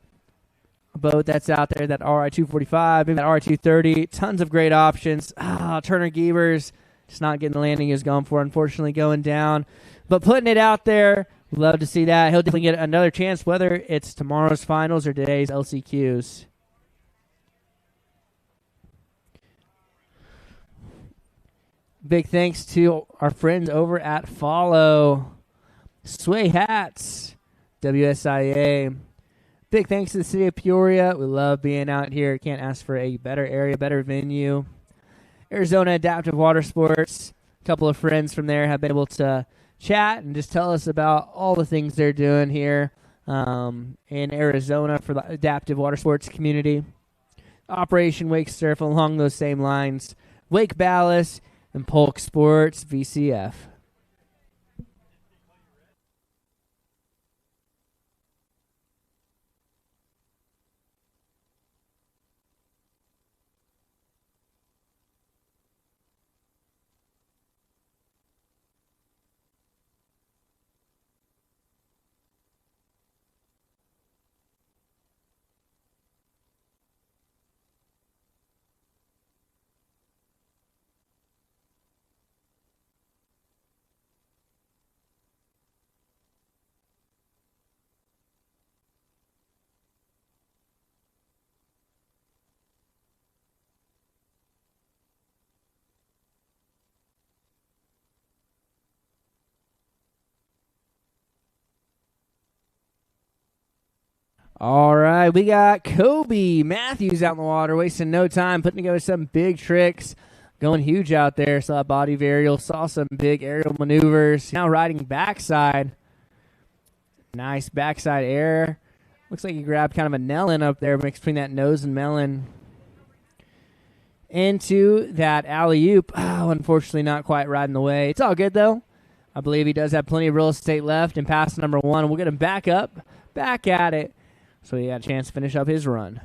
boat that's out there, that RI-245, maybe that RI-230. Tons of great options. Turner Giebers just not getting the landing he was going for, unfortunately going down. But putting it out there, love to see that. He'll definitely get another chance, whether it's tomorrow's finals or today's LCQs. Big thanks to our friends over at Follow, Sway Hats, WSIA. Big thanks to the city of Peoria. We love being out here. Can't ask for a better area, better venue. Arizona Adaptive Water Sports. A couple of friends from there have been able to chat and just tell us about all the things they're doing here in Arizona for the adaptive water sports community. Operation Wake Surf along those same lines. Wake Ballast and Polk Sports VCF. All right, we got Kobe Matthews out in the water, wasting no time, putting together some big tricks, going huge out there. Saw a body varial, saw some big aerial maneuvers. Now riding backside. Nice backside air. Looks like he grabbed kind of a melon up there, mixed between that nose and melon. Into that alley-oop. Oh, unfortunately not quite riding the way. It's all good, though. I believe he does have plenty of real estate left in pass number 1. We'll get him back up, back at it. So he got a chance to finish up his run.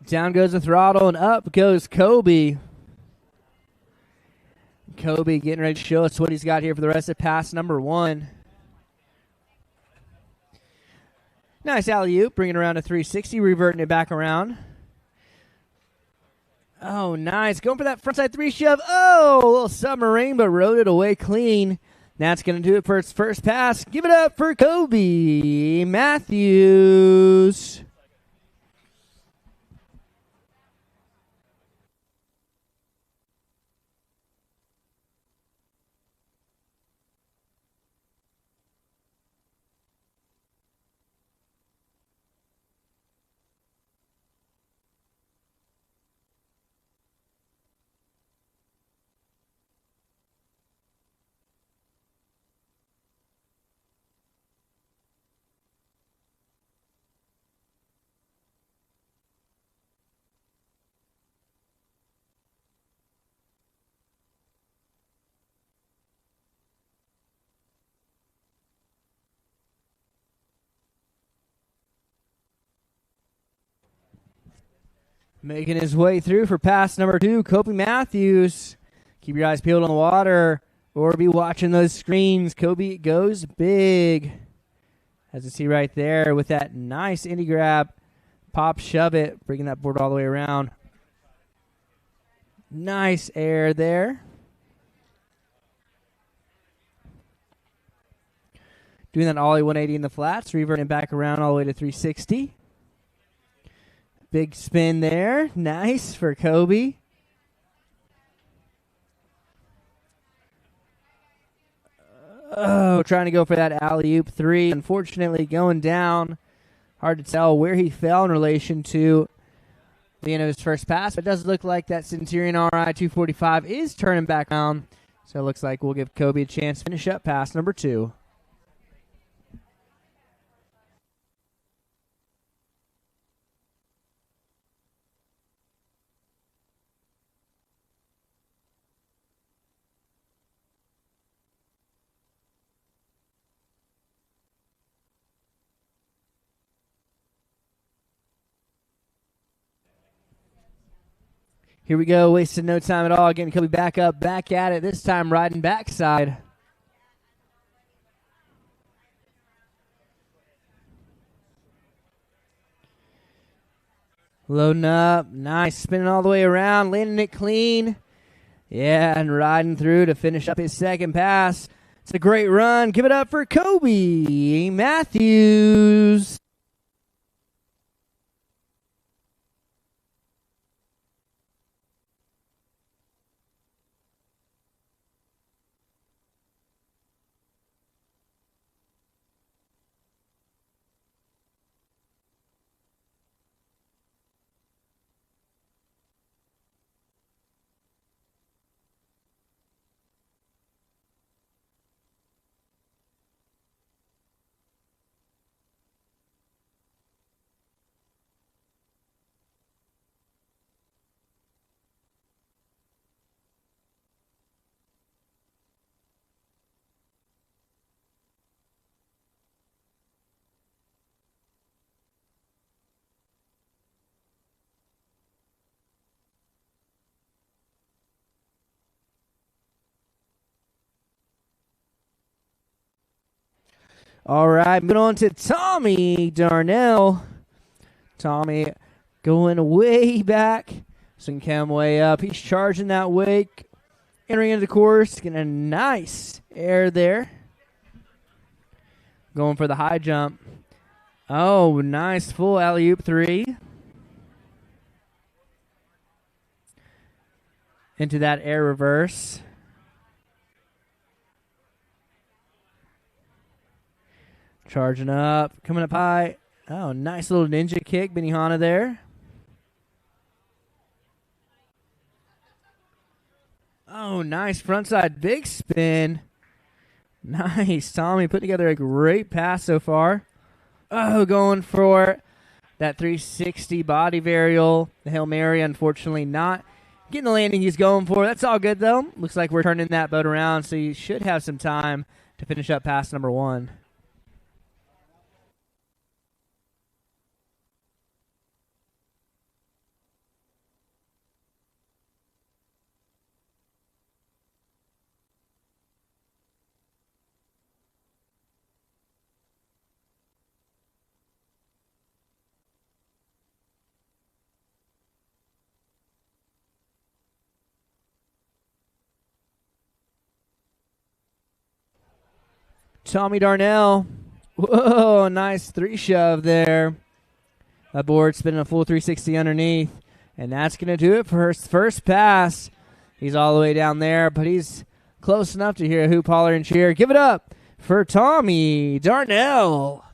Down goes the throttle, and up goes Kobe. Kobe getting ready to show us what he's got here for the rest of pass number 1. Nice alley-oop, bringing around a 360, reverting it back around. Oh, nice. Going for that frontside 3 shove. Oh, a little submarine, but rode it away clean. That's going to do it for its first pass. Give it up for Kobe Matthews. Making his way through for pass number 2, Kobe Matthews. Keep your eyes peeled on the water or be watching those screens. Kobe goes big. As you see right there with that nice indie grab. Pop, shove it, bringing that board all the way around. Nice air there. Doing that ollie 180 in the flats, reverting back around all the way to 360. Big spin there. Nice for Kobe. Oh, trying to go for that alley-oop 3. Unfortunately, going down. Hard to tell where he fell in relation to the end of his first pass. But it does look like that Centurion RI 245 is turning back around. So it looks like we'll give Kobe a chance to finish up pass number 2. Here we go, wasting no time at all. Getting Kobe back up, back at it. This time riding backside. Loading up. Nice. Spinning all the way around. Landing it clean. Yeah, and riding through to finish up his second pass. It's a great run. Give it up for Kobe Matthews. All right, moving on to Tommy Darnell. Tommy going way back. Some cam way up. He's charging that wake. Entering into the course. Getting a nice air there. Going for the high jump. Oh, nice full alley-oop 3. Into that air reverse. Charging up, coming up high. Oh, nice little ninja kick, Benihana there. Oh, nice frontside big spin. Nice, Tommy put together a great pass so far. Oh, going for that 360 body varial. The Hail Mary, unfortunately, not getting the landing he's going for. That's all good, though. Looks like we're turning that boat around, so you should have some time to finish up pass number 1. Tommy Darnell. Whoa, nice 3-shove there. That board spinning a full 360 underneath. And that's going to do it for his first pass. He's all the way down there, but he's close enough to hear a hoop, holler, and cheer. Give it up for Tommy Darnell.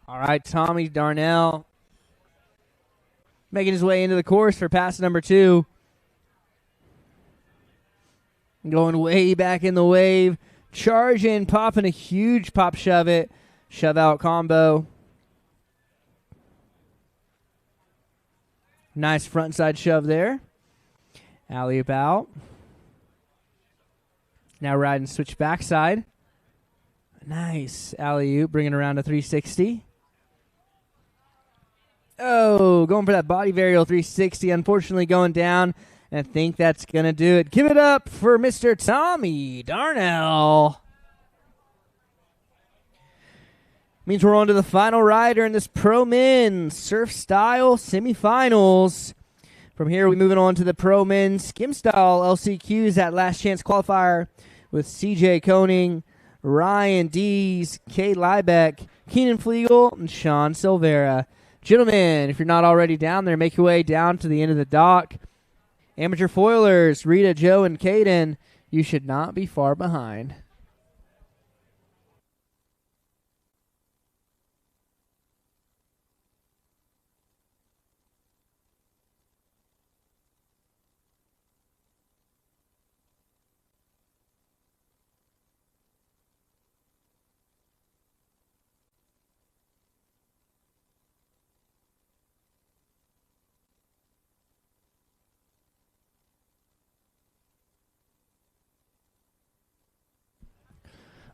All right, Tommy Darnell making his way into the course for pass number 2. Going way back in the wave. Charging, popping a huge pop shove it. Shove out combo. Nice front side shove there. Alley-oop out. Now riding switch backside. Nice alley-oop, bringing around a 360. Oh, going for that body varial 360. Unfortunately, going down. And I think that's going to do it. Give it up for Mr. Tommy Darnell. Means we're on to the final rider in this Pro Men's Surf Style semifinals. From here, we're moving on to the Pro Men's Skim Style LCQs, that last chance qualifier with CJ Koning, Ryan Dees, Kate Liebeck, Keenan Flegal, and Sean Silvera. Gentlemen, if you're not already down there, make your way down to the end of the dock. Amateur foilers, Rita, Joe, and Kaden, you should not be far behind.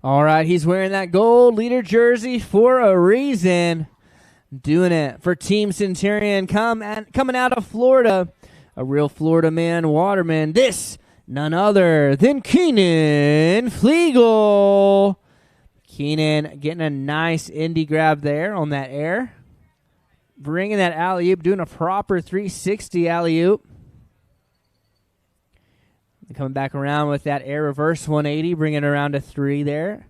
All right, he's wearing that gold leader jersey for a reason. Doing it for Team Centurion, coming out of Florida. A real Florida man, waterman. This, none other than Keenan Flegal. Keenan getting a nice indie grab there on that air. Bringing that alley-oop, doing a proper 360 alley-oop. Coming back around with that air reverse 180, bringing it around to 3 there.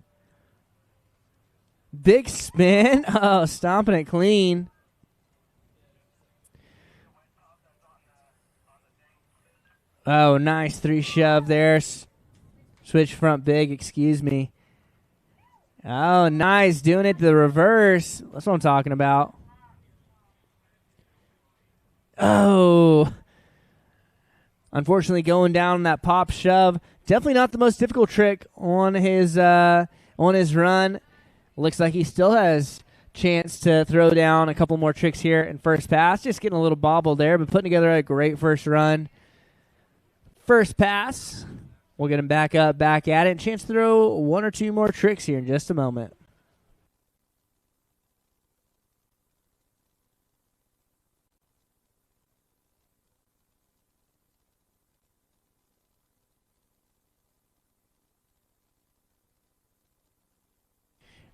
Big spin. Oh, stomping it clean. Oh, nice 3 shove there. Switch front big, excuse me. Oh, nice. Doing it to the reverse. That's what I'm talking about. Oh. Unfortunately, going down that pop shove, definitely not the most difficult trick on his run. Looks like he still has chance to throw down a couple more tricks here in first pass. Just getting a little bobble there, but putting together a great first run. First pass, we'll get him back up, back at it, and chance to throw 1 or 2 more tricks here in just a moment.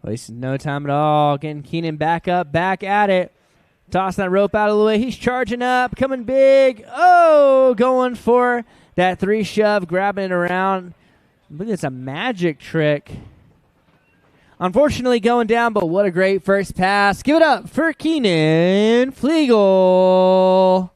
Wasting no time at all. Getting Keenan back up, back at it. Tossing that rope out of the way. He's charging up, coming big. Oh, going for that 3 shove, grabbing it around. I believe it's a magic trick. Unfortunately going down, but what a great first pass. Give it up for Keenan Flegal.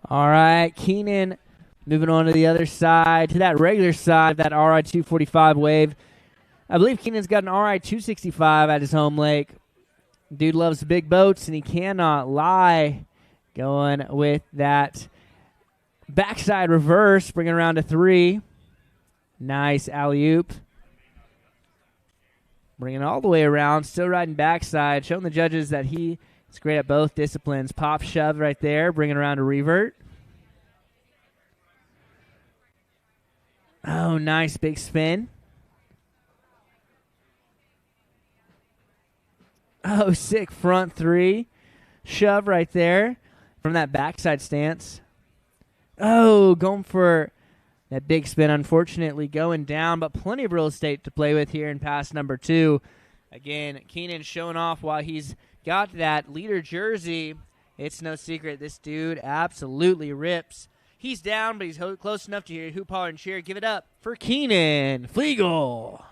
All right, Keenan moving on to the other side, to that regular side, that RI 245 wave. I believe Keenan's got an RI 265 at his home lake. Dude loves big boats, and he cannot lie. Going with that backside reverse, bringing around to 3. Nice alley-oop. Bringing it all the way around, still riding backside, showing the judges that he is great at both disciplines. Pop shove right there, bringing around to revert. Oh, nice big spin. Oh, sick front 3. Shove right there from that backside stance. Oh, going for that big spin. Unfortunately going down, but plenty of real estate to play with here in pass number 2. Again, Keenan showing off while he's got that leader jersey. It's no secret this dude absolutely rips. He's down, but he's close enough to hear hoop, holler, and cheer. Give it up for Keenan Flegal.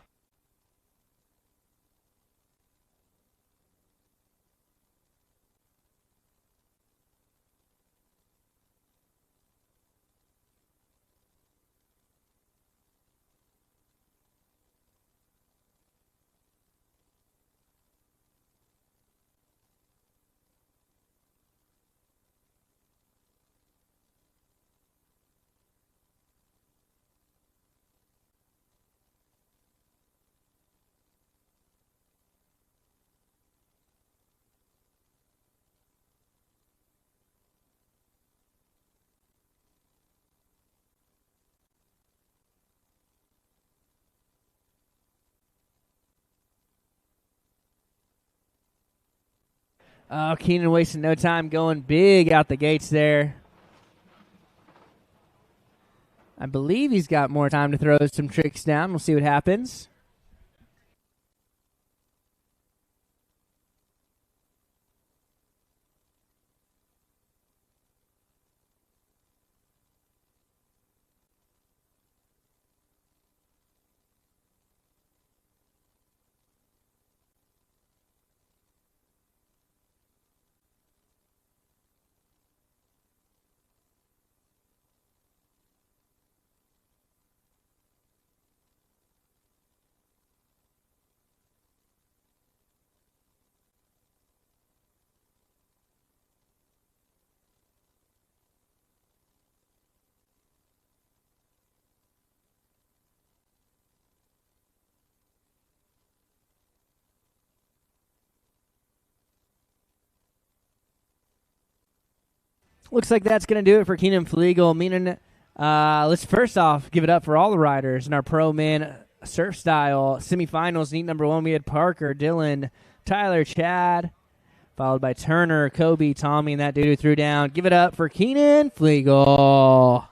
Oh, Keenan wasting no time going big out the gates there. I believe he's got more time to throw some tricks down. We'll see what happens. Looks like that's going to do it for Keenan Flegal. Meaning, let's first off give it up for all the riders in our pro man surf style semifinals. Heat number 1, we had Parker, Dylan, Tyler, Chad, followed by Turner, Kobe, Tommy, and that dude who threw down. Give it up for Keenan Flegal.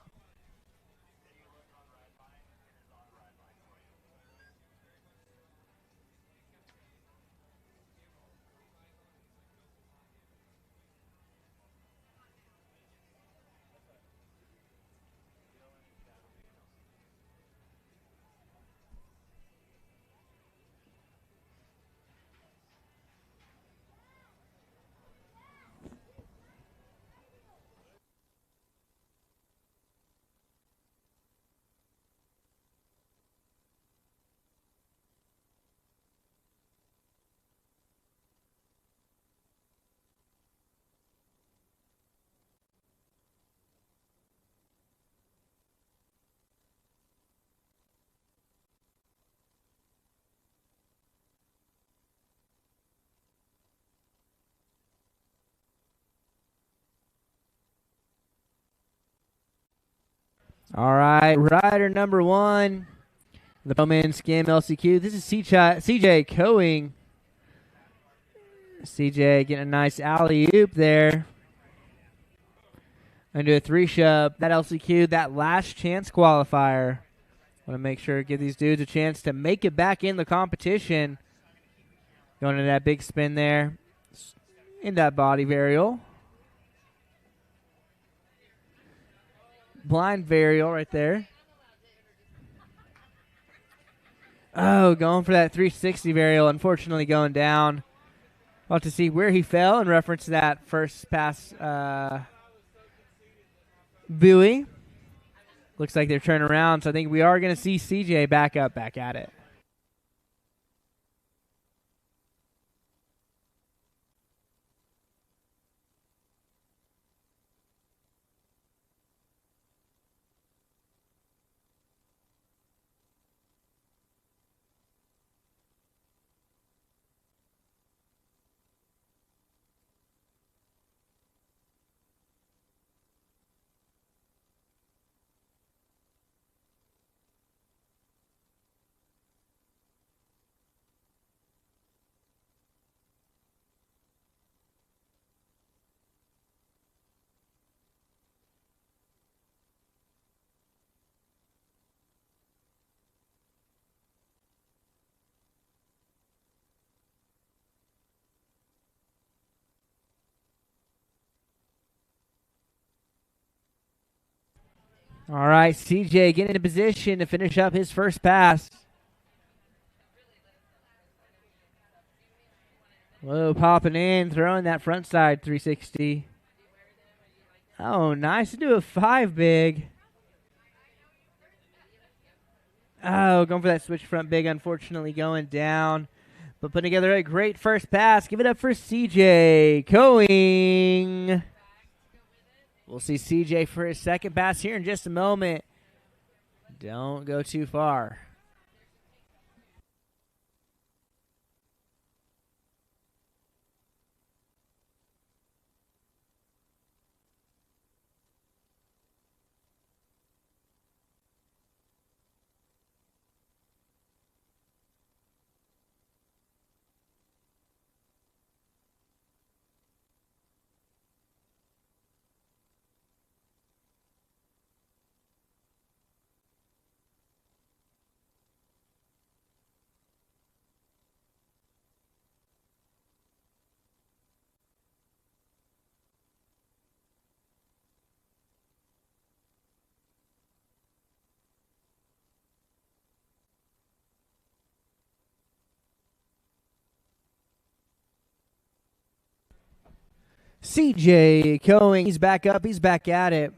All right, rider number 1, the Bowman Skim LCQ. This is CJ Coing. CJ getting a nice alley-oop there. Going to do a 3-shove. That LCQ, that last chance qualifier. Want to make sure, give these dudes a chance to make it back in the competition. Going to that big spin there. In that body varial. Blind varial right there. Oh, going for that 360 varial. Unfortunately going down. We'll have to see where he fell in reference to that first pass buoy. Looks like they're turning around, so I think we are going to see CJ back at it. All right, CJ getting into position to finish up his first pass. Whoa, popping in, throwing that front side 360. Oh, nice to do a 5 big. Oh, going for that switch front big, unfortunately going down. But putting together a great first pass. Give it up for CJ Going. We'll see CJ for his second pass here in just a moment. Don't go too far. CJ Going, he's back up, he's back at it.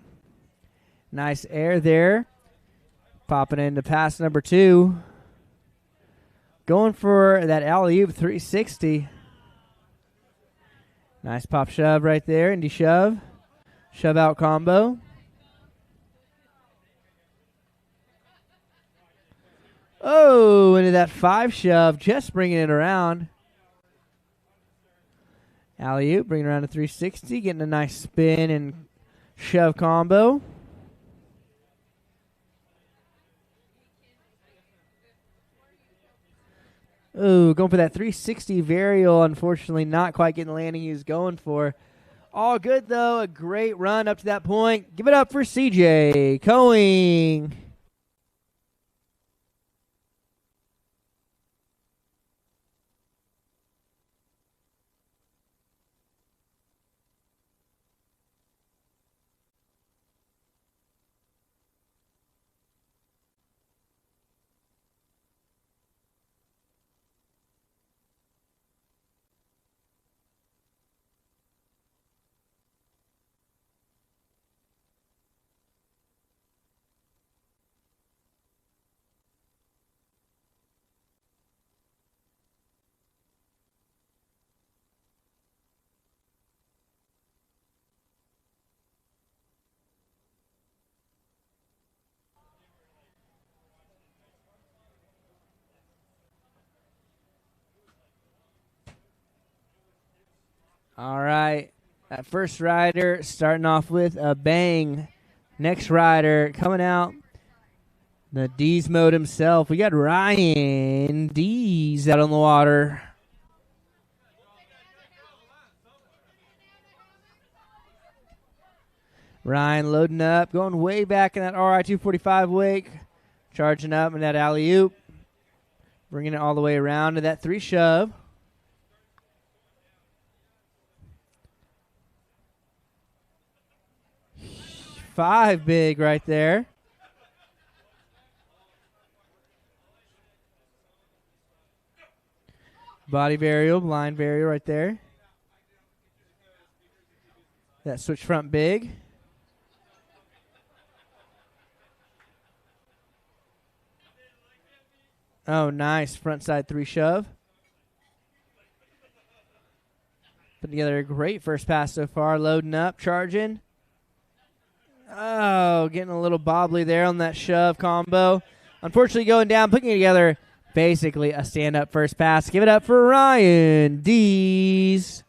Nice air there. Popping into pass number 2. Going for that alley-oop 360. Nice pop shove right there, indie shove. Shove out combo. Oh, into that 5 shove, just bringing it around. Alley-oop, bringing around a 360, getting a nice spin and shove combo. Ooh, going for that 360 varial. Unfortunately, not quite getting the landing he was going for. All good, though. A great run up to that point. Give it up for CJ Going. All right. That first rider starting off with a bang. Next rider coming out, the D's mode himself. We got Ryan D's out on the water. Ryan loading up, going way back in that RI-245 wake. Charging up in that alley-oop. Bringing it all the way around to that 3 shove. Five big right there. Body varial, line varial right there. That switch front big. Oh, nice. Front side 3 shove. Putting together a great first pass so far. Loading up, charging. Oh, getting a little bobbly there on that shove combo. Unfortunately going down, putting together basically a stand-up first pass. Give it up for Ryan Dees.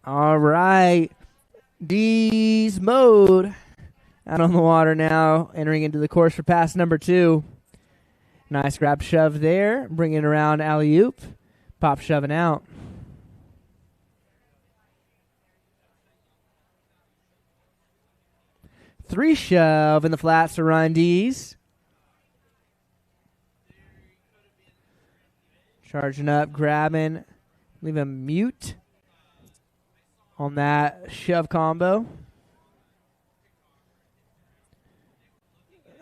All right. D's mode out on the water now, entering into the course for pass number 2. Nice grab shove there, bringing it around alley-oop, pop shoving out. Three shove in the flats for Ryan Dees. Charging up, grabbing, leave him mute on that shove combo.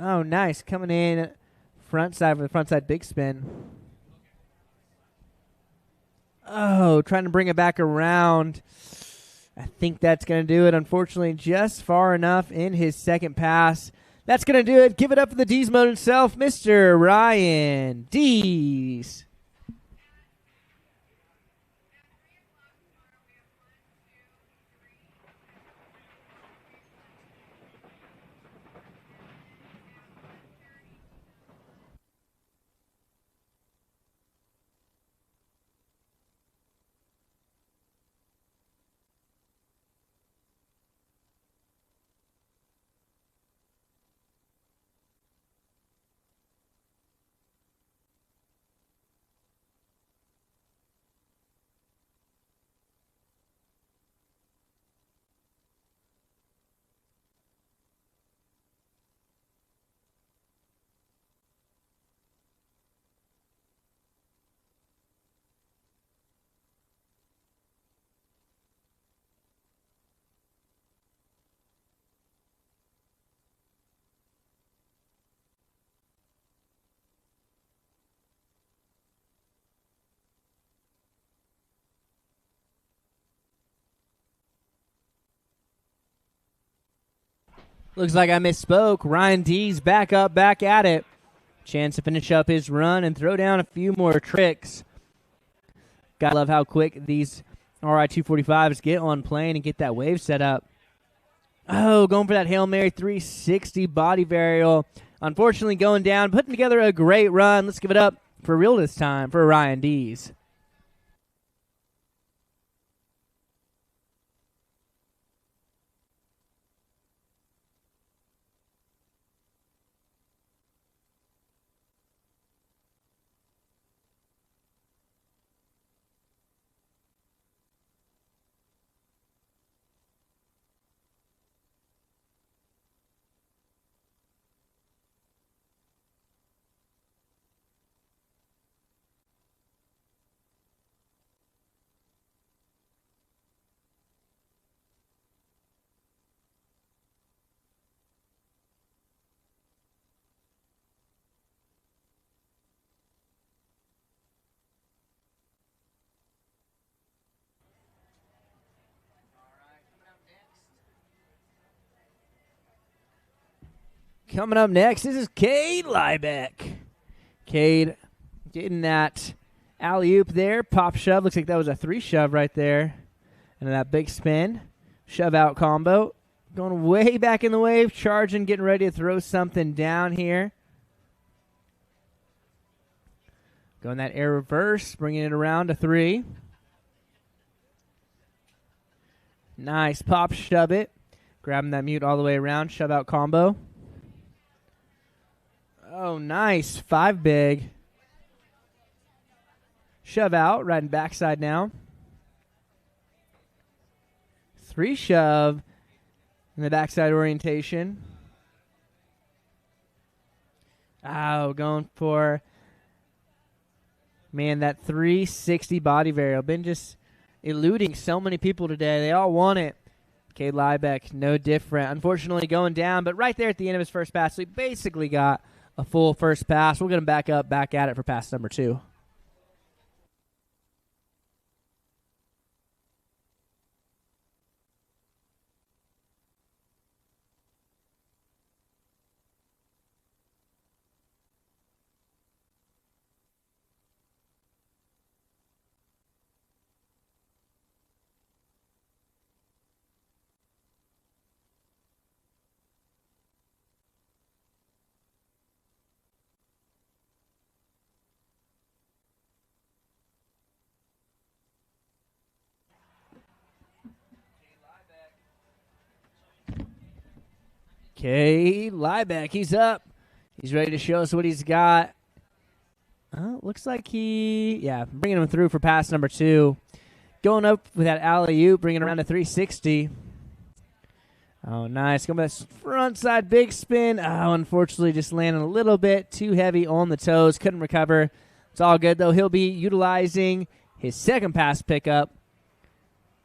Oh, nice. Coming in front side with the front side big spin. Oh, trying to bring it back around. I think that's going to do it. Unfortunately, just far enough in his second pass. That's going to do it. Give it up for the D's mode himself, Mr. Ryan Dees. Looks like I misspoke. Ryan Dees back up, back at it. Chance to finish up his run and throw down a few more tricks. Gotta love how quick these RI-245s get on plane and get that wave set up. Oh, going for that Hail Mary 360 body varial. Unfortunately going down, putting together a great run. Let's give it up for real this time for Ryan Dees. Coming up next, this is Cade Liebeck. Cade getting that alley-oop there. Pop shove. Looks like that was a 3 shove right there. And that big spin. Shove out combo. Going way back in the wave. Charging, getting ready to throw something down here. Going that air reverse. Bringing it around to 3. Nice. Pop shove it. Grabbing that mute all the way around. Shove out combo. Oh, nice. 5 big. Shove out. Riding backside now. 3 shove in the backside orientation. Oh, going for, man, that 360 body varial. Been just eluding so many people today. They all want it. Cade Liebeck, no different. Unfortunately going down, but right there at the end of his first pass, so he basically got a full first pass. We'll get him back up, back at it for pass number 2. Cade Liebeck, he's up. He's ready to show us what he's got. Looks like bringing him through for pass number 2. Going up with that alley-oop, bringing around to 360. Oh, nice. Going with that front side big spin. Oh, unfortunately, just landing a little bit too heavy on the toes. Couldn't recover. It's all good, though. He'll be utilizing his second pass pickup.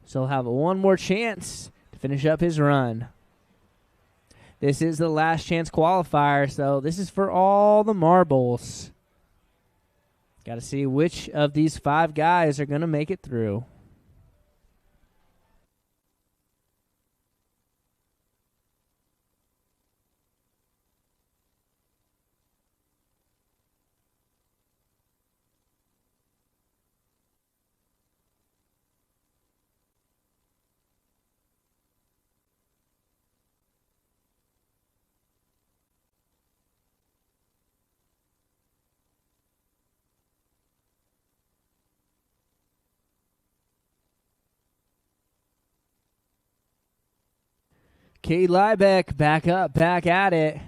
So he'll have one more chance to finish up his run. This is the last chance qualifier, so this is for all the marbles. Got to see which of these 5 guys are going to make it through. Cade Liebeck back up, back at it.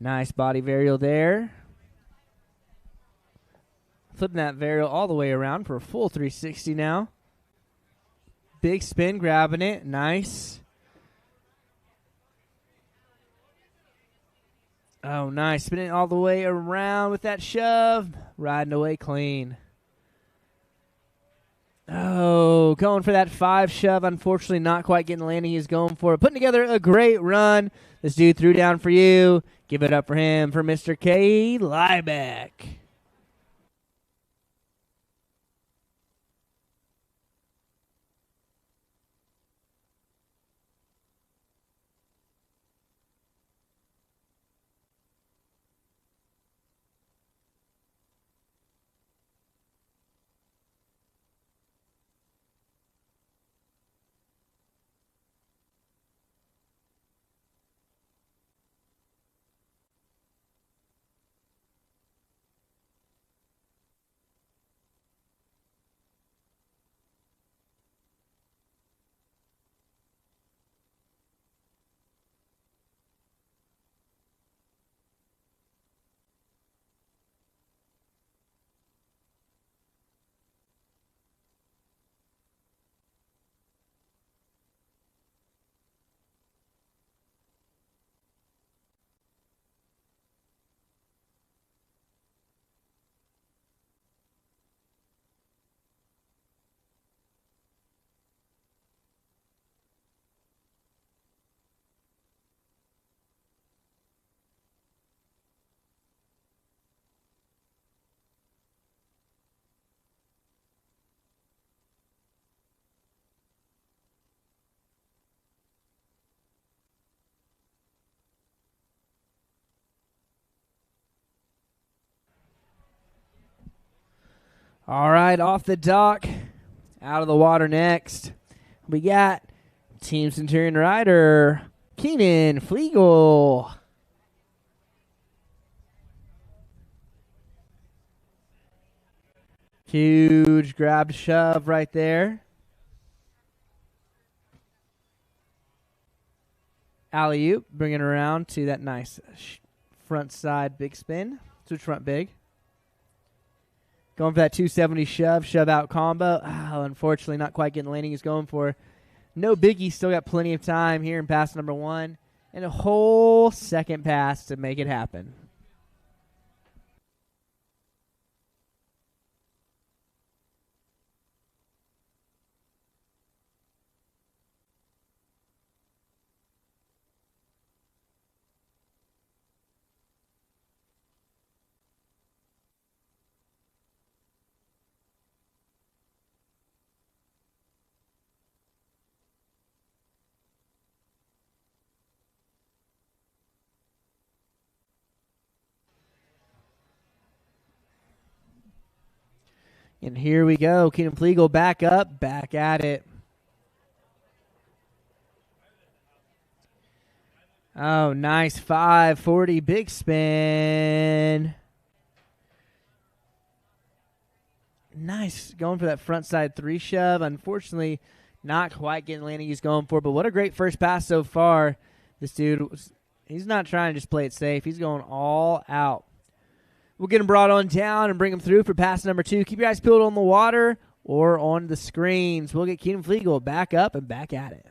Nice body varial there. Flipping that varial all the way around for a full 360 now. Big spin, grabbing it. Nice. Oh, nice. Spinning all the way around with that shove. Riding away clean. Oh, going for that 5 shove. Unfortunately, not quite getting the landing he was going for. Putting together a great run. This dude threw down for you. Give it up for him, for Mr. Cade Liebeck. All right, off the dock, out of the water next. We got Team Centurion rider Keenan Flegal. Huge grab shove right there. Alley-oop, bringing it around to that nice front side big spin. Switch front big. Going for that 270 shove out combo. Oh, unfortunately, not quite getting the landing he's going for. No biggie. Still got plenty of time here in pass number 1. And a whole second pass to make it happen. And here we go. Keenan Flegal back up, back at it. Oh, nice 540 big spin. Nice. Going for that front side 3 shove. Unfortunately, not quite getting landing he's going for, but what a great first pass so far. This dude, he's not trying to just play it safe. He's going all out. We'll get him brought on down and bring him through for pass number 2. Keep your eyes peeled on the water or on the screens. We'll get Keenan Flegal back up and back at it.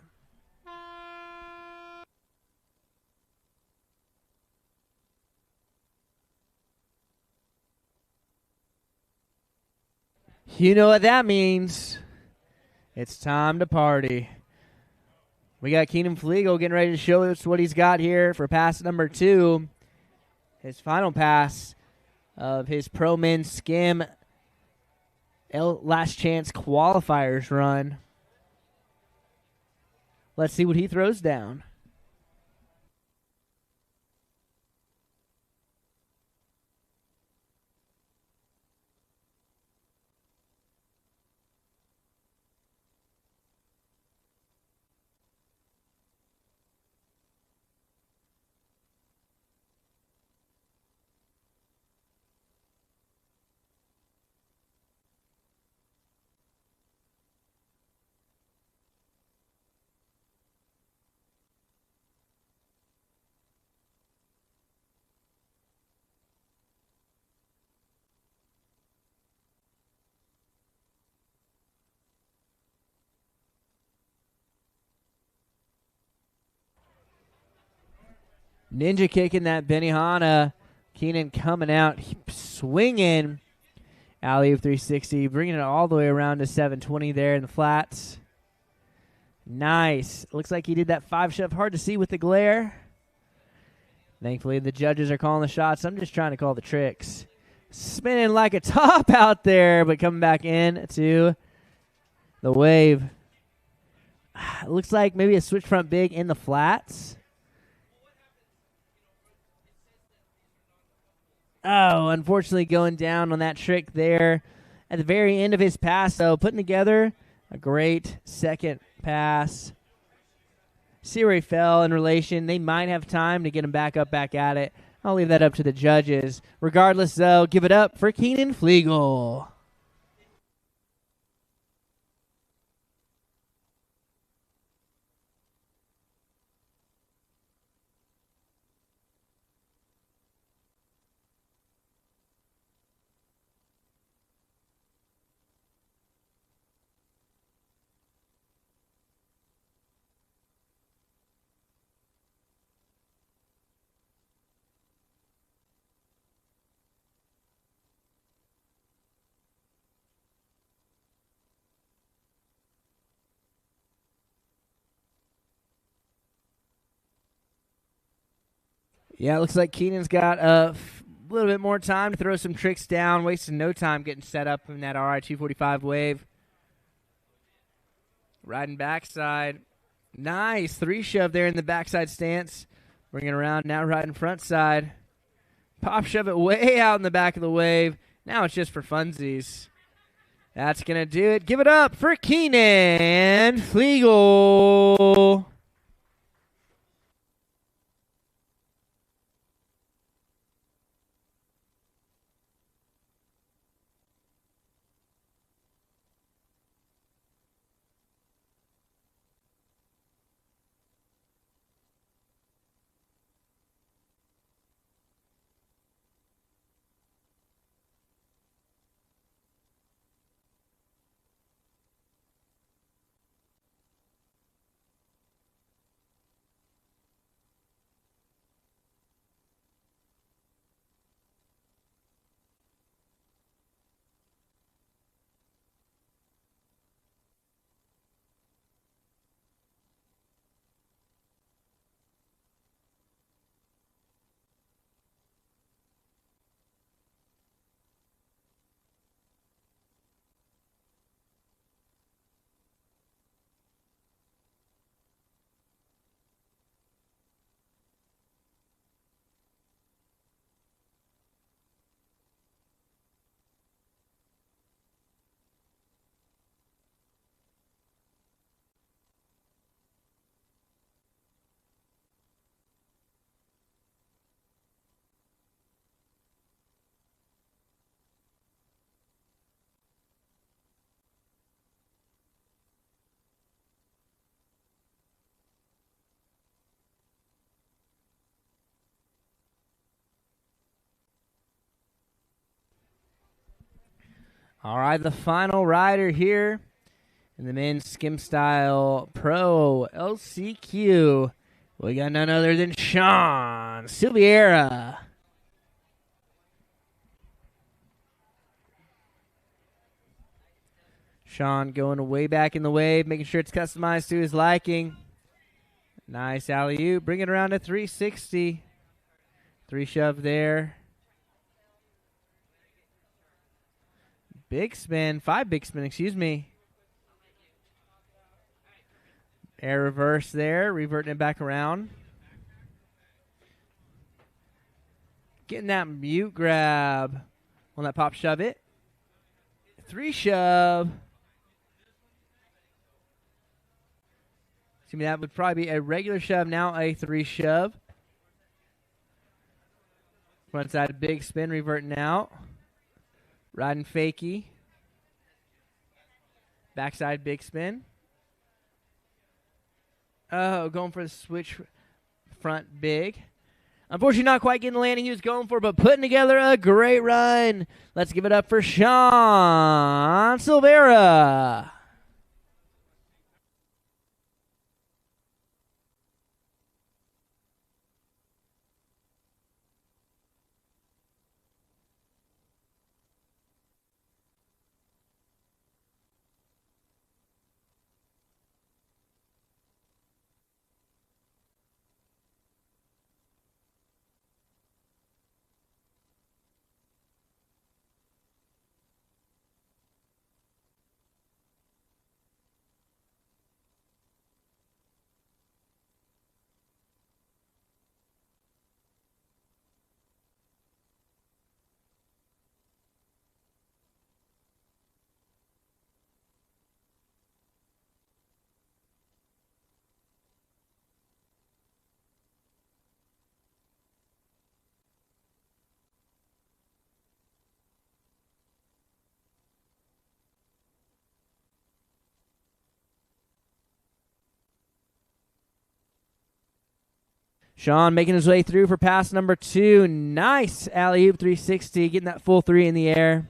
You know what that means. It's time to party. We got Keenan Flegal getting ready to show us what he's got here for pass number 2. His final pass of his Pro Men Skim Last Chance Qualifiers run. Let's see what he throws down. Ninja kicking that Benihana. Keenan coming out, swinging. Alley of 360, bringing it all the way around to 720 there in the flats. Nice. Looks like he did that 5-shove. Hard to see with the glare. Thankfully, the judges are calling the shots. I'm just trying to call the tricks. Spinning like a top out there, but coming back in to the wave. Looks like maybe a switch front big in the flats. Oh, unfortunately going down on that trick there at the very end of his pass, though. Putting together a great second pass. See where he fell in relation. They might have time to get him back up, back at it. I'll leave that up to the judges. Regardless, though, give it up for Keenan Flegal. Yeah, it looks like Keenan's got a little bit more time to throw some tricks down, wasting no time getting set up in that RI 245 wave. Riding backside. Nice. 3-shove there in the backside stance. Bring it around, now riding front side. Pop shove it way out in the back of the wave. Now it's just for funsies. That's going to do it. Give it up for Keenan Flegal. All right, the final rider here in the men's skim style pro LCQ. We got none other than Sean Silveira. Sean going way back in the wave, making sure it's customized to his liking. Nice alley-oop. Bring it around to 360. 3 shove there. Big spin. 5 big spin, excuse me. Air reverse there. Reverting it back around. Getting that mute grab on that pop shove it. 3 shove. Excuse me, that would probably be a regular shove, now a 3 shove. Front side big spin, reverting out. Riding fakie. Backside big spin. Oh, going for the switch front big. Unfortunately, not quite getting the landing he was going for, but putting together a great run. Let's give it up for Sean Silveira. Sean making his way through for pass number 2. Nice alley-oop 360, getting that full 3 in the air.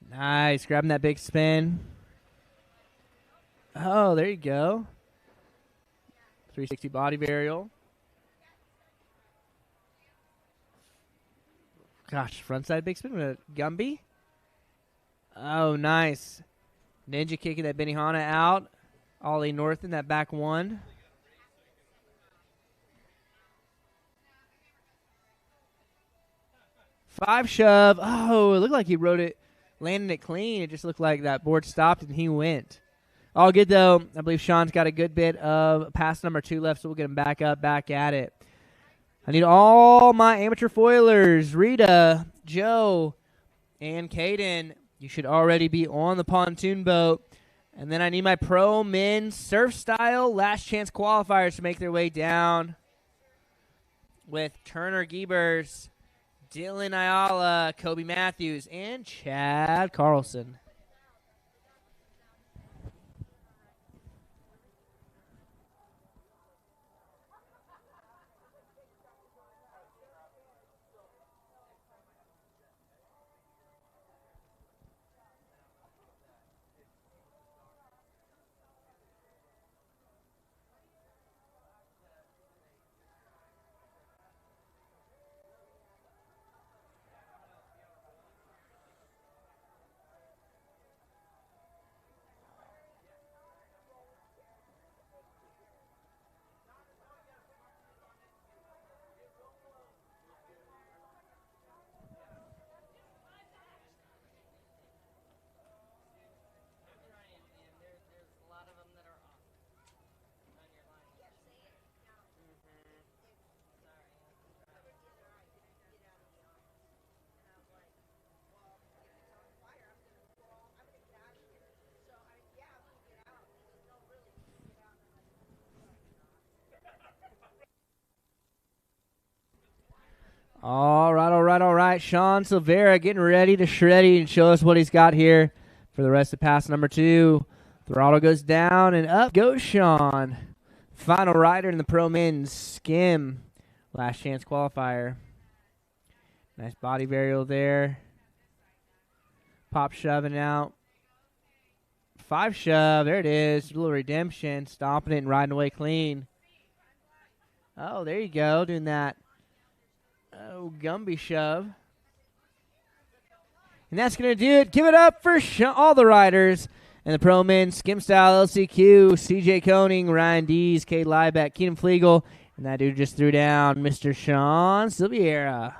Nice, grabbing that big spin. Oh, there you go. 360 body varial. Gosh, frontside big spin with a Gumby. Oh, nice. Ninja kicking that Benihana out. Ollie North in that back 1. Five shove. Oh, it looked like he rode it, landed it clean. It just looked like that board stopped and he went. All good, though. I believe Sean's got a good bit of pass number 2 left, so we'll get him back up, back at it. I need all my amateur foilers, Rita, Joe, and Kaden. You should already be on the pontoon boat. And then I need my pro men's surf style last chance qualifiers to make their way down with Turner Giebers, Dylan Ayala, Kobe Matthews, and Chad Carlson. All right. Sean Silveira getting ready to shreddy and show us what he's got here for the rest of pass number 2. Throttle goes down and up goes Sean. Final rider in the pro men's skim. Last chance qualifier. Nice body varial there. Pop shoving out. 5 shove. There it is. A little redemption. Stomping it and riding away clean. Oh, there you go. Doing that Gumby shove. And that's going to do it. Give it up for all the riders. And the pro men, Skim Style, LCQ, CJ Koenig, Ryan Dees, Cade Liebeck, Keenan Flegal. And that dude just threw down Mr. Sean Silviera.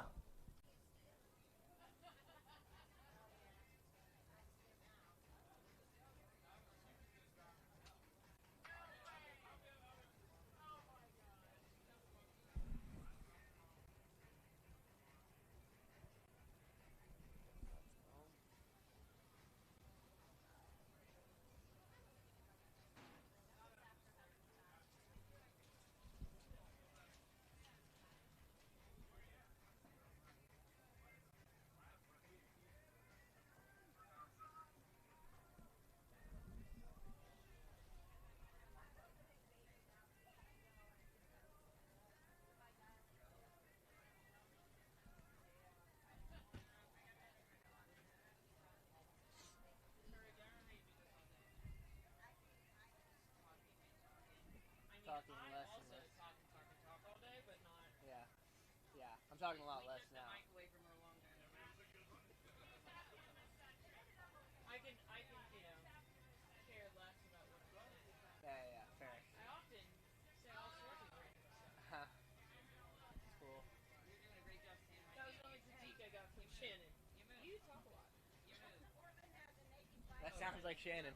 I'm talking a lot less now. I can, share less about what's going on. Yeah, fair. I often say all sorts of great stuff. That's cool. You're doing a great job, Shannon. That was the only critique I got from Shannon. You talk a lot. That sounds like Shannon.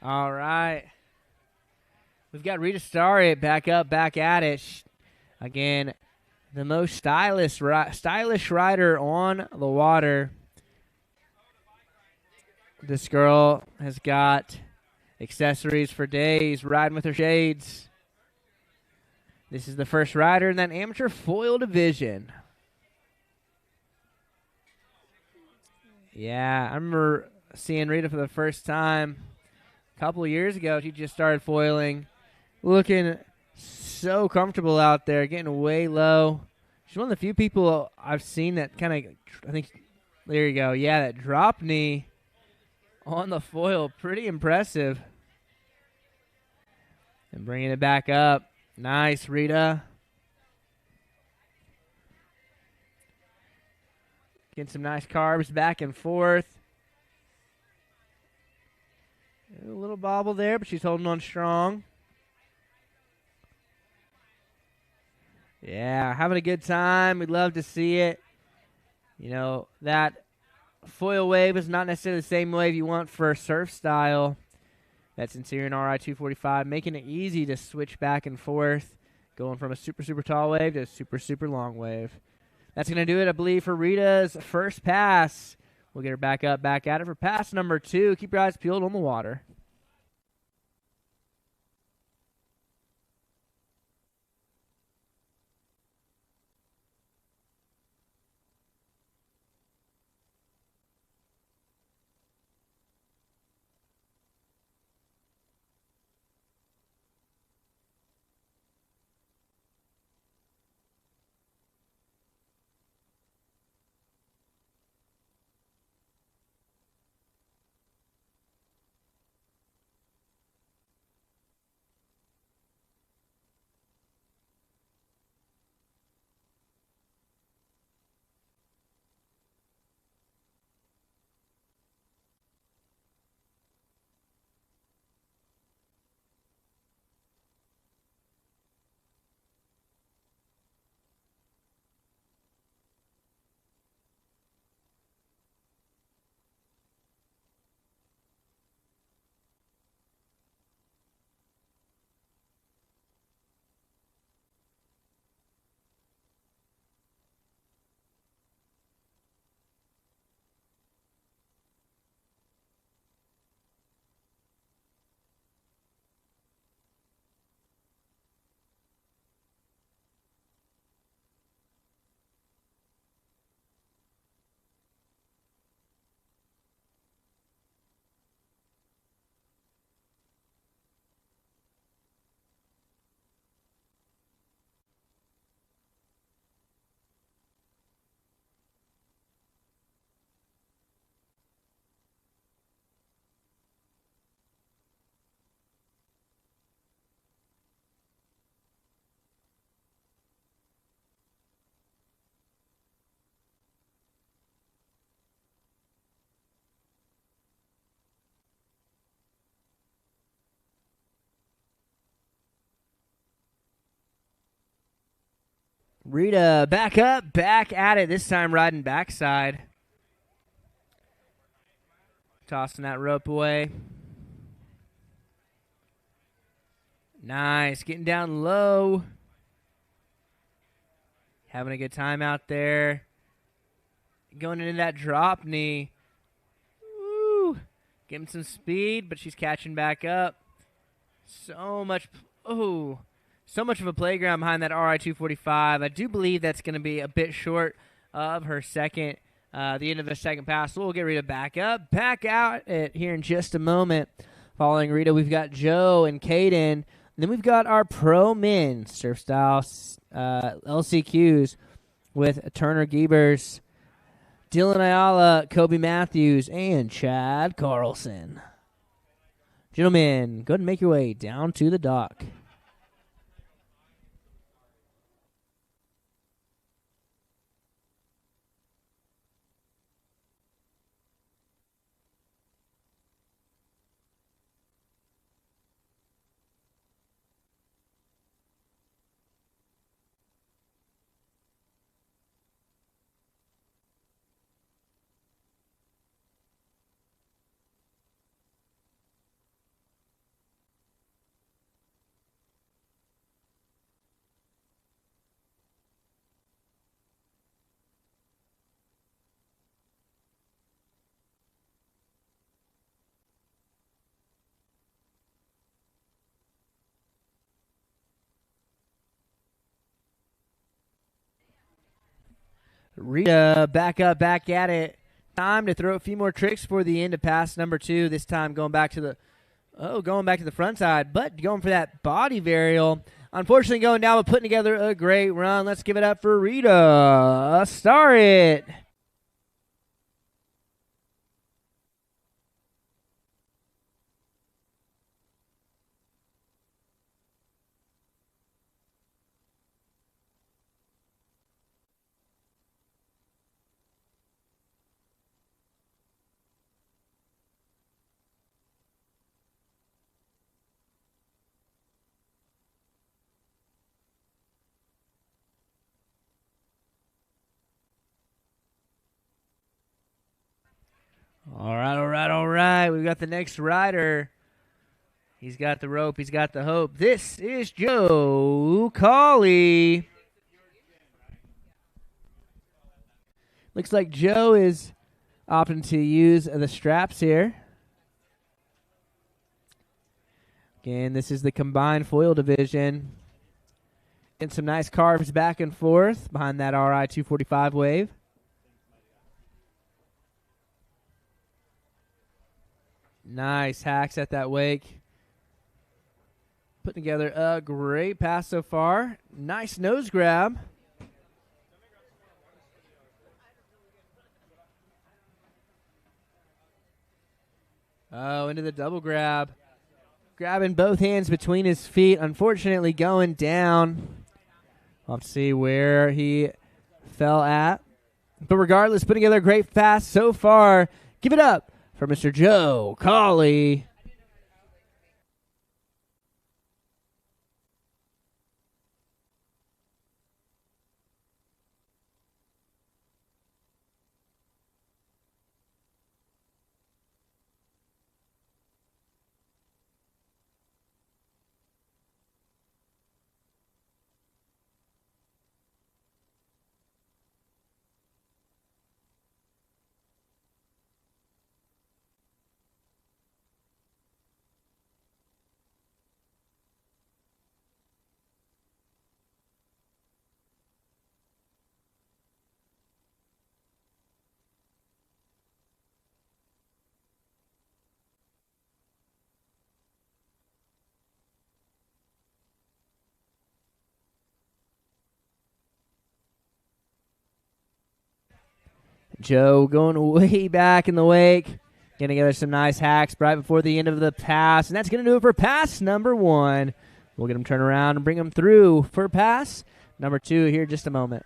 All right. We've got Rita Starret back up, back at it. Again, the most stylish rider on the water. This girl has got accessories for days, riding with her shades. This is the first rider in that amateur foil division. Yeah, I remember seeing Rita for the first time a couple of years ago. She just started foiling. Looking so comfortable out there, getting way low. She's one of the few people I've seen that kind of, I think, there you go. Yeah, that drop knee on the foil. Pretty impressive. And bringing it back up. Nice, Rita. Getting some nice carbs back and forth. A little bobble there, but she's holding on strong. Yeah, having a good time. We'd love to see it. You know, that foil wave is not necessarily the same wave you want for surf style. That's Centurion RI 245, making it easy to switch back and forth, going from a super, super tall wave to a super, super long wave. That's going to do it, I believe, for Rita's first pass. We'll get her back up, back at it for pass number 2. Keep your eyes peeled on the water. Rita back up, back at it, this time riding backside. Tossing that rope away. Nice, getting down low. Having a good time out there. Going into that drop knee. Woo! Getting some speed, but she's catching back up. So much of a playground behind that RI 245. I do believe that's going to be a bit short of her second, the end of the second pass. So we'll get Rita back up, back out it here in just a moment. Following Rita, we've got Joe and Kaden. And then we've got our pro men surf style LCQs with Turner Giebers, Dylan Ayala, Kobe Matthews, and Chad Carlson. Gentlemen, go ahead and make your way down to the dock. Rita back up, back at it. Time to throw a few more tricks for the end of pass number 2. This time going back to the front side, but going for that body varial. Unfortunately going down, but putting together a great run. Let's give it up for Rita Starret. All right. We've got the next rider. He's got the rope. He's got the hope. This is Joe Collie. Looks like Joe is opting to use the straps here. Again, this is the combined foil division. And some nice carves back and forth behind that RI 245 wave. Nice hacks at that wake. Putting together a great pass so far. Nice nose grab. Oh, into the double grab. Grabbing both hands between his feet. Unfortunately going down. We'll have to see where he fell at. But regardless, putting together a great pass so far. Give it up for Mr. Joe Collie. Joe going way back in the wake. Getting together some nice hacks right before the end of the pass. And that's going to do it for pass number 1. We'll get him turned around and bring him through for pass number 2 here in just a moment.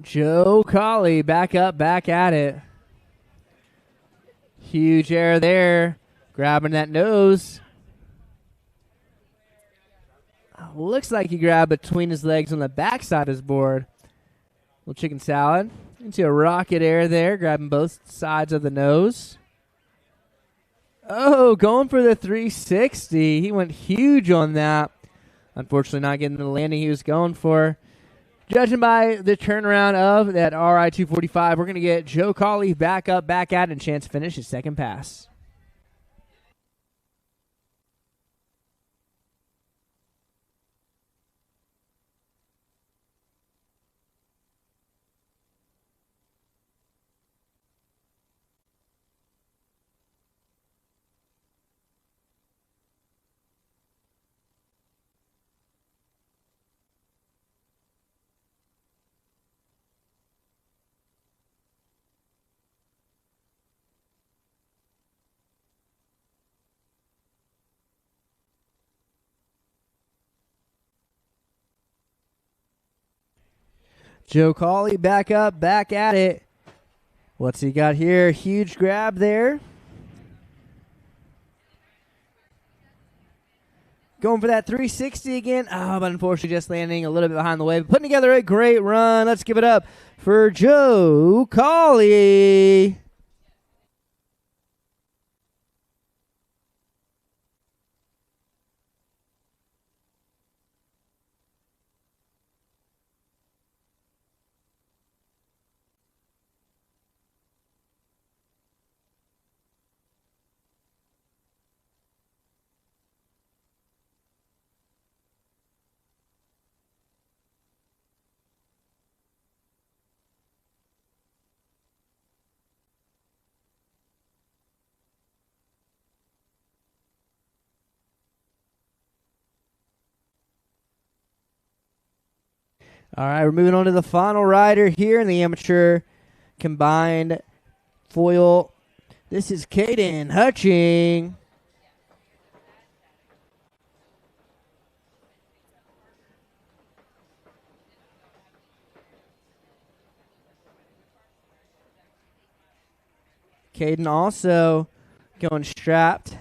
Joe Collie back up, back at it. Huge air there. Grabbing that nose. Looks like he grabbed between his legs on the backside of his board. Little chicken salad. Into a rocket air there, grabbing both sides of the nose. Oh, going for the 360. He went huge on that. Unfortunately, not getting the landing he was going for. Judging by the turnaround of that RI 245, we're going to get Joe Collie back up, back at it, and chance to finish his second pass. Joe Collie back up, back at it. What's he got here? Huge grab there. Going for that 360 again. Oh, but unfortunately just landing a little bit behind the wave. Putting together a great run. Let's give it up for Joe Collie. All right, we're moving on to the final rider here in the amateur combined foil. This is Kaden Hutchings. Kaden also going strapped.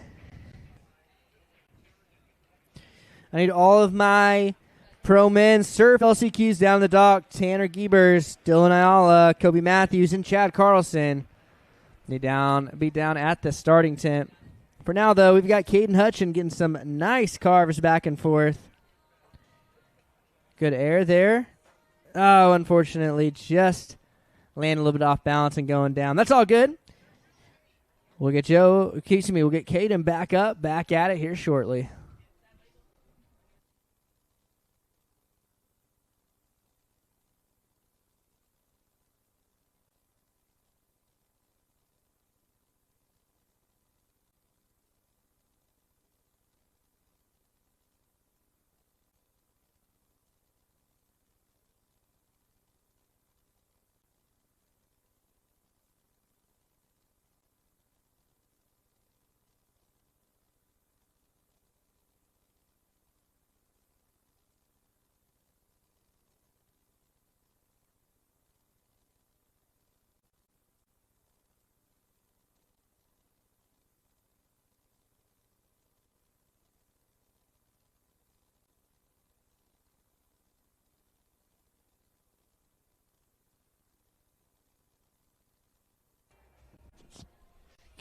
I need all of my pro men surf LCQs down the dock. Tanner Giebers, Dylan Ayala, Kobe Matthews, and Chad Carlson. Be down at the starting tent. For now, though, we've got Kaden Hutchins getting some nice carves back and forth. Good air there. Oh, unfortunately, just landing a little bit off balance and going down. That's all good. We'll get we'll get Kaden back up, back at it here shortly.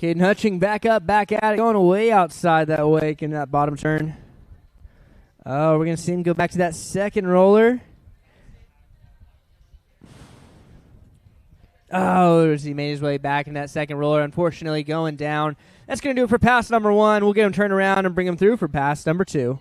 Kaden Hutchings back up, back at it, going way outside that wake in that bottom turn. Oh, we're going to see him go back to that second roller. Oh, he made his way back in that second roller, unfortunately going down. That's going to do it for pass number one. We'll get him turned around and bring him through for pass number two.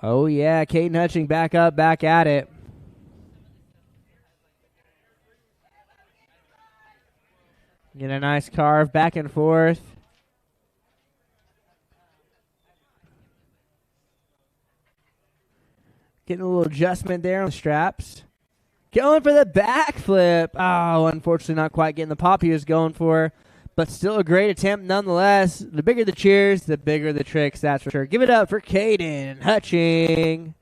Oh, yeah, Kaden Hutchings back up, back at it. Get a nice carve back and forth. Getting a little adjustment there on the straps. Going for the backflip. Oh, unfortunately not quite getting the pop he was going for, but still a great attempt nonetheless. The bigger the cheers, the bigger the tricks, that's for sure. Give it up for Kaden Hutchings.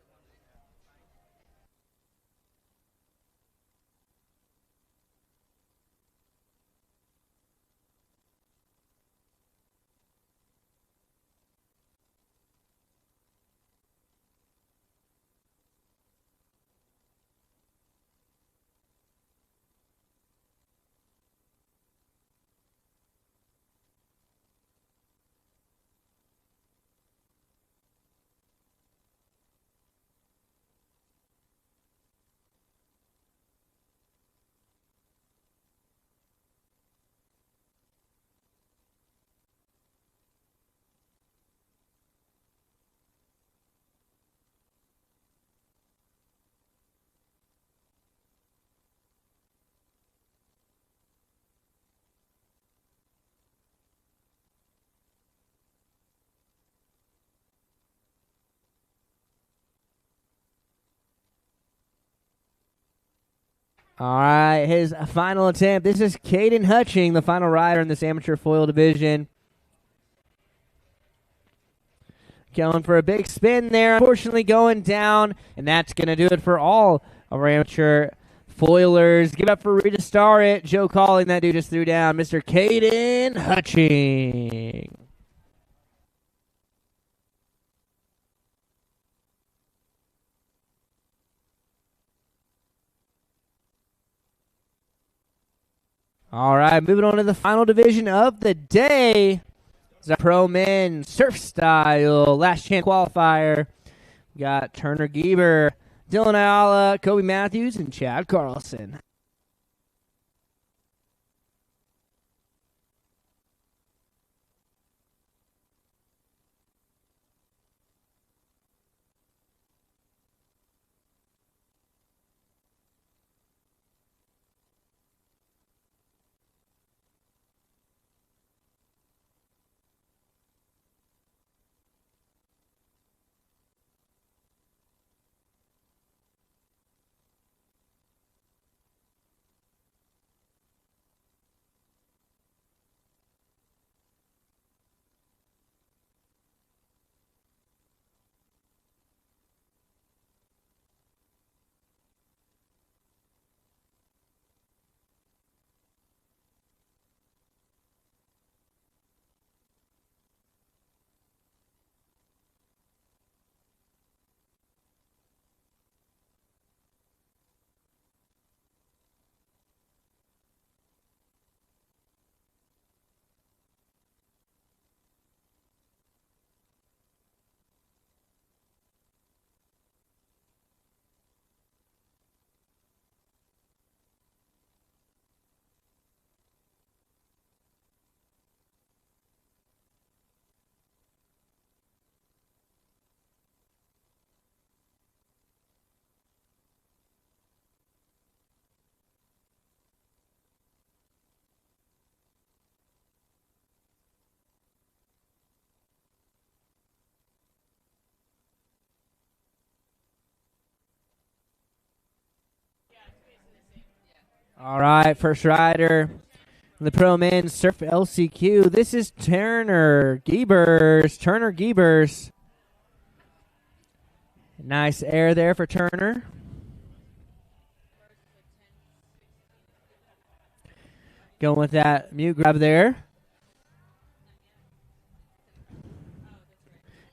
All right, his final attempt. This is Kaden Hutchings, the final rider in this amateur foil division. Going for a big spin there. Unfortunately going down, and that's going to do it for all of our amateur foilers. Give up for Rita Starret. Joe Collie, that dude just threw down. Mr. Kaden Hutchings. All right, moving on to the final division of the day. It's a pro men surf style last chance qualifier. We got Turner Gieber, Dylan Ayala, Kobe Matthews, and Chad Carlson. All right, first rider, the pro men surf LCQ. This is Turner Giebers. Turner Giebers. Nice air there for Turner. Going with that mute grab there.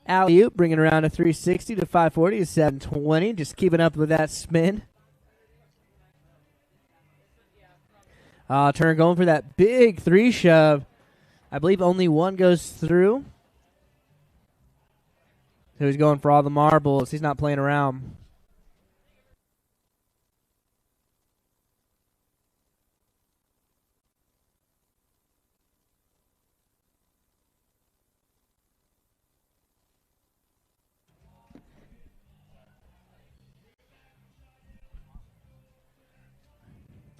Alley-oop, bringing around a 360 to 540 to 720. Just keeping up with that spin. Turner going for that big three shove. I believe only one goes through. So he's going for all the marbles. He's not playing around.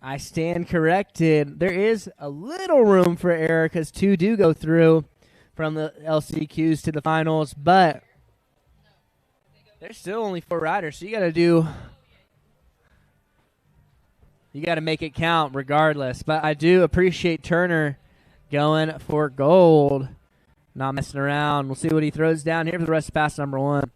I stand corrected. There is a little room for error because 2 do go through from the LCQs to the finals, but there's still only 4 riders, so you got to make it count regardless. But I do appreciate Turner going for gold, not messing around. We'll see what he throws down here for the rest of pass number 1.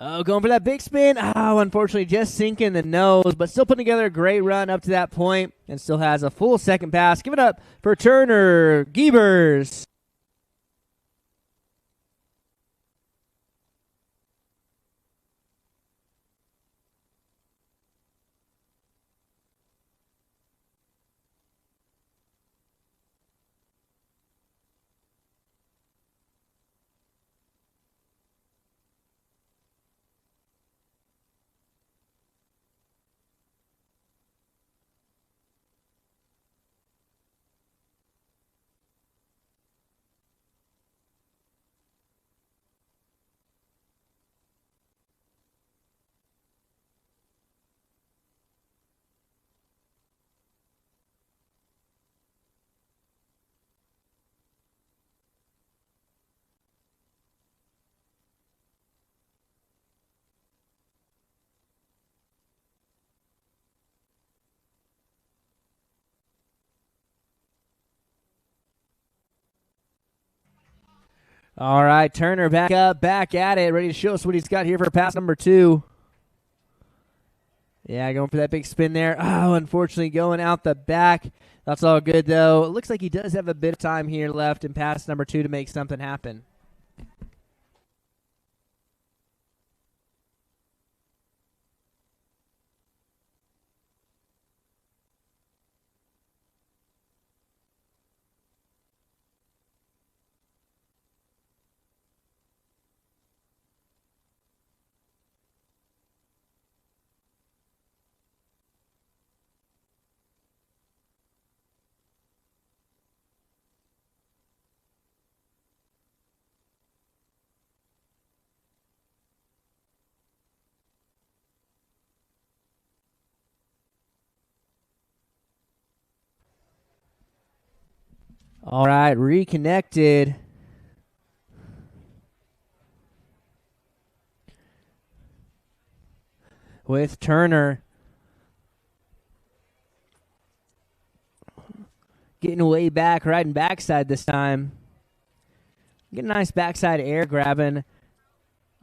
Oh, going for that big spin. Oh, unfortunately, just sinking the nose, but still putting together a great run up to that point and still has a full second pass. Give it up for Turner Giebers. All right, Turner back up, back at it, ready to show us what he's got here for pass number 2. Yeah, going for that big spin there. Oh, unfortunately, going out the back. That's all good, though. It looks like he does have a bit of time here left in pass number 2 to make something happen. All right, reconnected. With Turner. Getting way back, riding backside this time. Getting a nice backside air grabbing.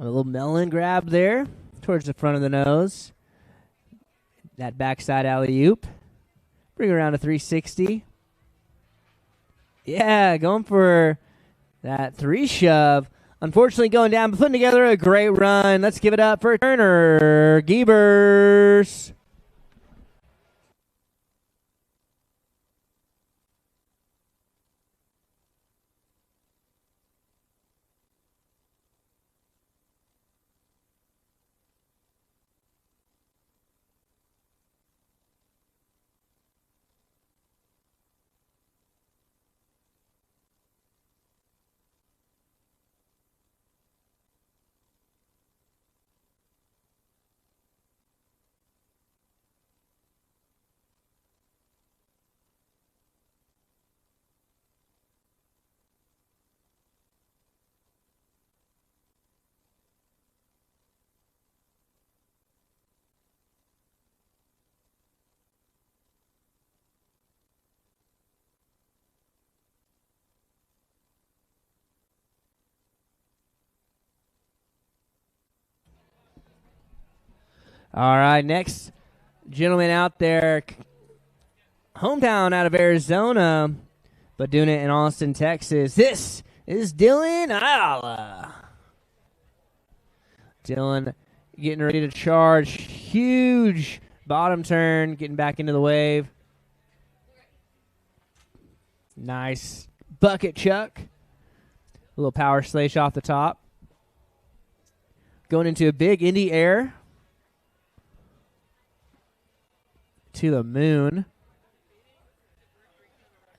A little melon grab there towards the front of the nose. That backside alley-oop. Bring around a 360. Yeah, going for that 3 shove. Unfortunately going down, but putting together a great run. Let's give it up for Turner Giebers. All right, next gentleman out there, hometown out of Arizona, but doing it in Austin, Texas. This is Dylan Ayala. Dylan getting ready to charge. Huge bottom turn, getting back into the wave. Nice bucket chuck. little power slash off the top. Going into a big Indy air to the moon.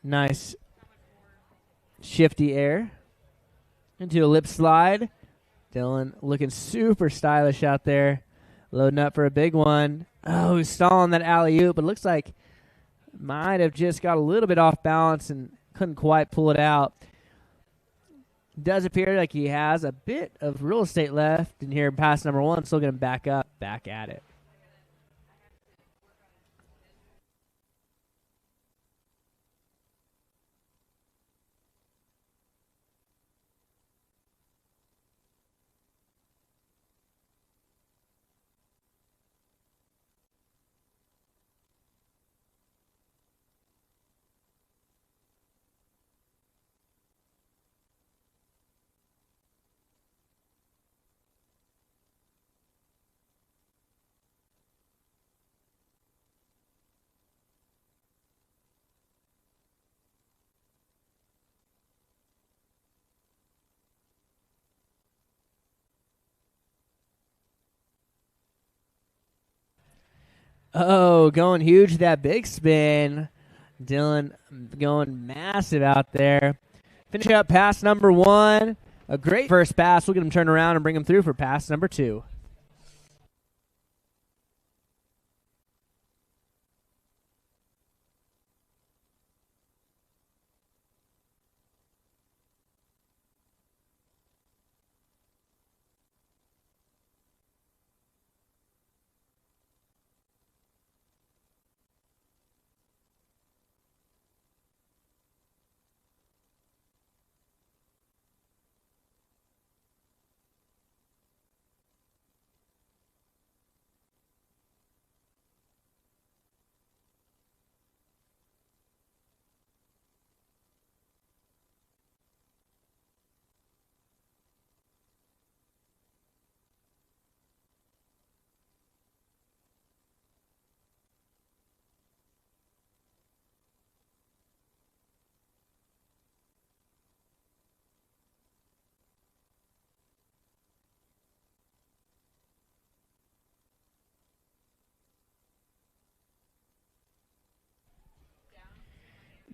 Nice shifty air into a lip slide. Dylan looking super stylish out there. Loading up for a big one. Oh, he's stalling that alley-oop, but it looks like might have just got a little bit off balance and couldn't quite pull it out. Does appear like he has a bit of real estate left in here. Pass number one, still going to back up, back at it. Oh, going huge, that big spin. Dylan going massive out there. Finish up pass number one. A great first pass. Look at him turn around and bring him through for pass number two.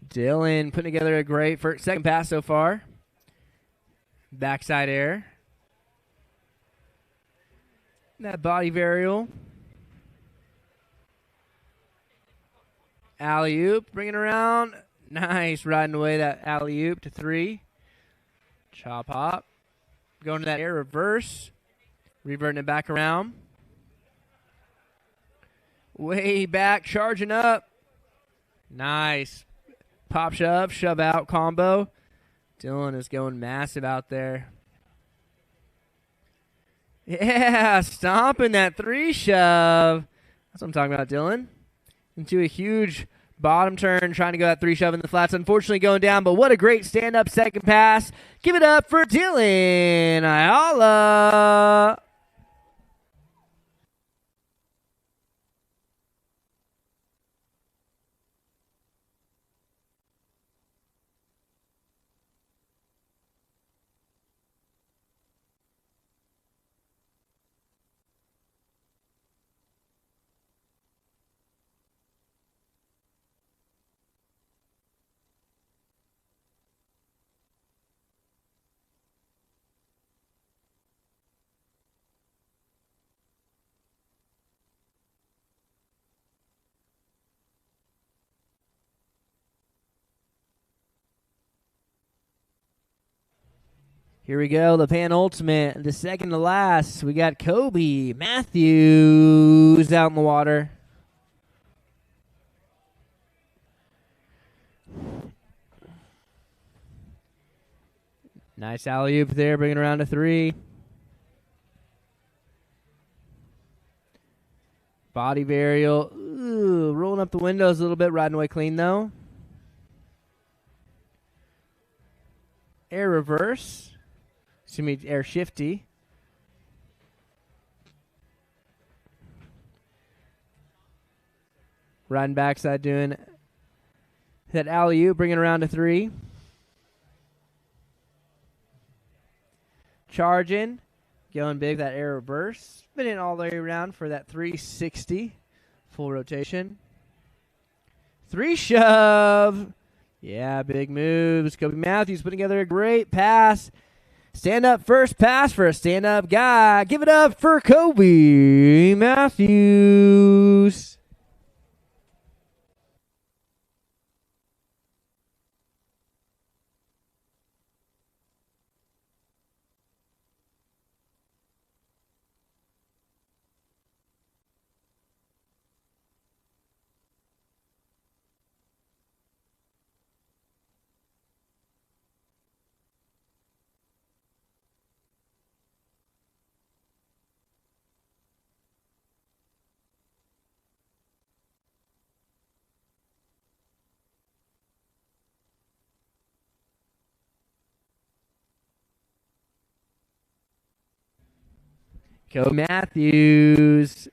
Dylan putting together a great second pass so far. Backside air. That body varial. Alley-oop, bringing around. Nice, riding away that alley-oop to three. Chop hop. Going to that air reverse. Reverting it back around. Way back, charging up. Nice. Pop shove out combo. Dylan is going massive out there. Yeah, stomping that three shove. That's what I'm talking about, Dylan. Into a huge bottom turn, trying to go that three shove in the flats. Unfortunately going down, but what a great stand-up second pass. Give it up for Dylan Ayala. Here we go, the penultimate, the second to last. We got Kobe Matthews out in the water. Nice alley-oop there, bringing around to three. Body varial. Ooh, rolling up the windows a little bit, riding away clean though. Air reverse. Excuse me, air shifty. Riding backside, doing that alley-oop, bringing around to three. charging, going big, that air reverse, spinning all the way around for that 360, full rotation. 3 shove. Yeah, big moves. Kobe Matthews putting together a great pass. Stand up first pass for a stand up guy. Give it up for Kobe Matthews. Kobe Matthews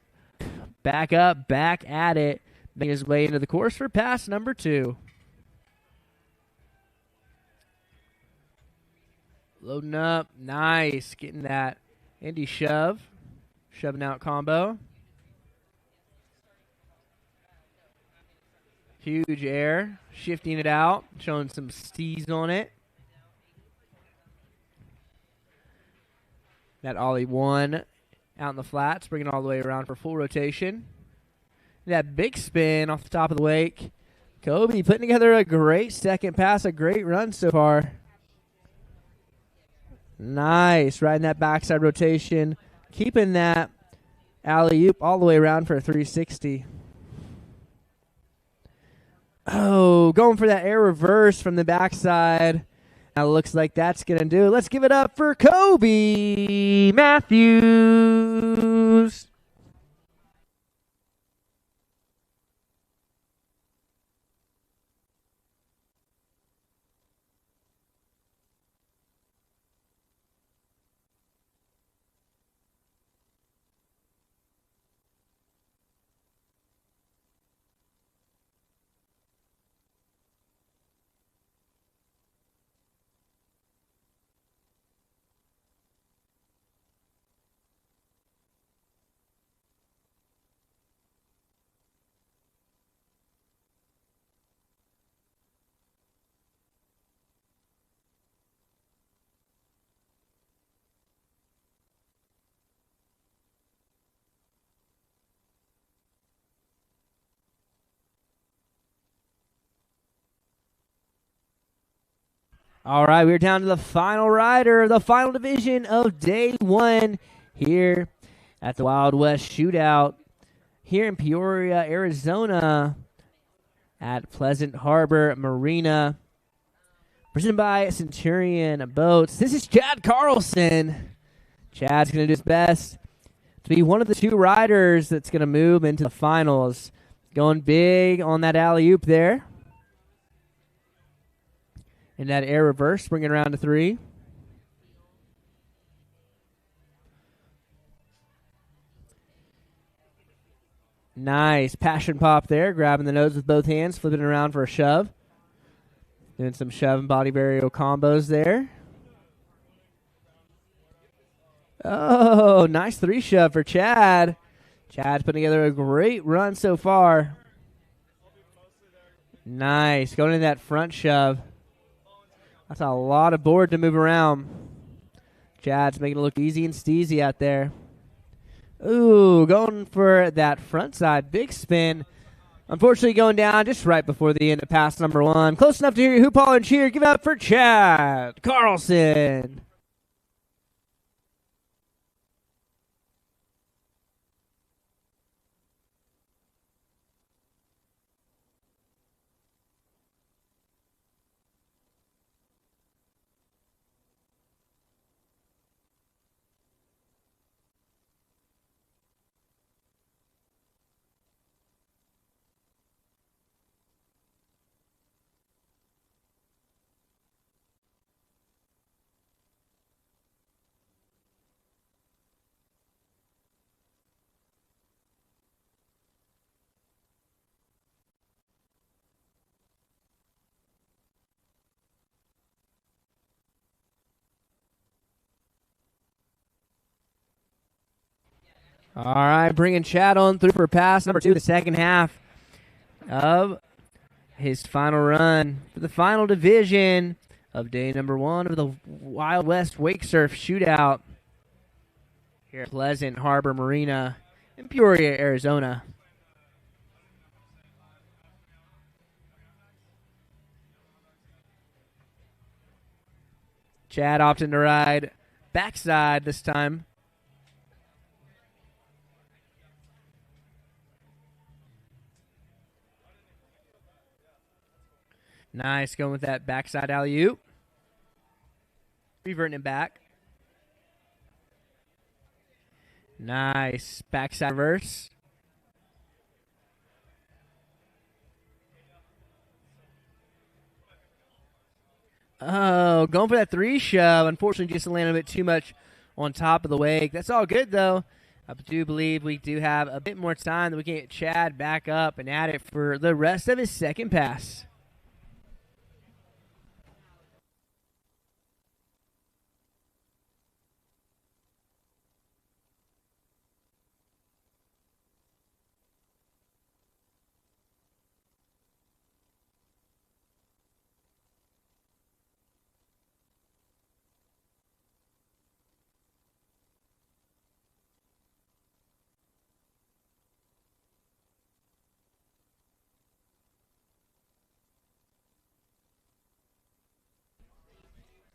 back up, back at it, making his way into the course for pass number 2. Loading up, nice, getting that Indy shove, shoving out combo. Huge air, shifting it out, showing some steez on it. That ollie 1 out in the flats, bringing it all the way around for full rotation. That big spin off the top of the wake. Kobe putting together a great second pass, a great run so far. Nice, riding that backside rotation, keeping that alley-oop all the way around for a 360. Oh, going for that air reverse from the backside. Now looks like that's going to do it. Let's give it up for Kobe Matthews. All right, we're down to the final rider, the final division of day 1 here at the Wild West Shootout here in Peoria, Arizona at Pleasant Harbor Marina. Presented by Centurion Boats. This is Chad Carlson. Chad's going to do his best to be one of the 2 riders that's going to move into the finals. Going big on that alley-oop there. And that air reverse, bringing it around to 3. Nice passion pop there, grabbing the nose with both hands, flipping it around for a shove. Doing some shove and body burial combos there. Oh, nice 3 shove for Chad. Chad's putting together a great run so far. Nice, going in that front shove. That's a lot of board to move around. Chad's making it look easy and steezy out there. Ooh, going for that front side. Big spin. Unfortunately going down just right before the end of pass number 1. Close enough to hear your hoop hall and cheer. Give it up for Chad Carlson. All right, bringing Chad on through for pass number 2, the second half of his final run for the final division of day number 1 of the Wild West Wake Surf Shootout here at Pleasant Harbor Marina in Peoria, Arizona. Chad opting to ride backside this time. Nice, going with that backside alley-oop. Reverting it back. Nice, backside reverse. Oh, going for that 3 shove. Unfortunately, just landed a bit too much on top of the wake. That's all good, though. I do believe we do have a bit more time that we can get Chad back up and at it for the rest of his second pass.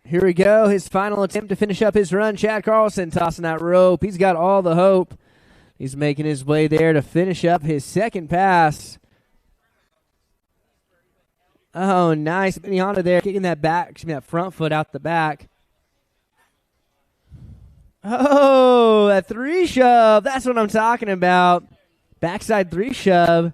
Here we go, his final attempt to finish up his run. Chad Carlson tossing that rope. He's got all the hope. He's making his way there to finish up his second pass. Oh, nice. Honda there, kicking that that front foot out the back. Oh, that 3 shove. That's what I'm talking about. Backside 3 shove.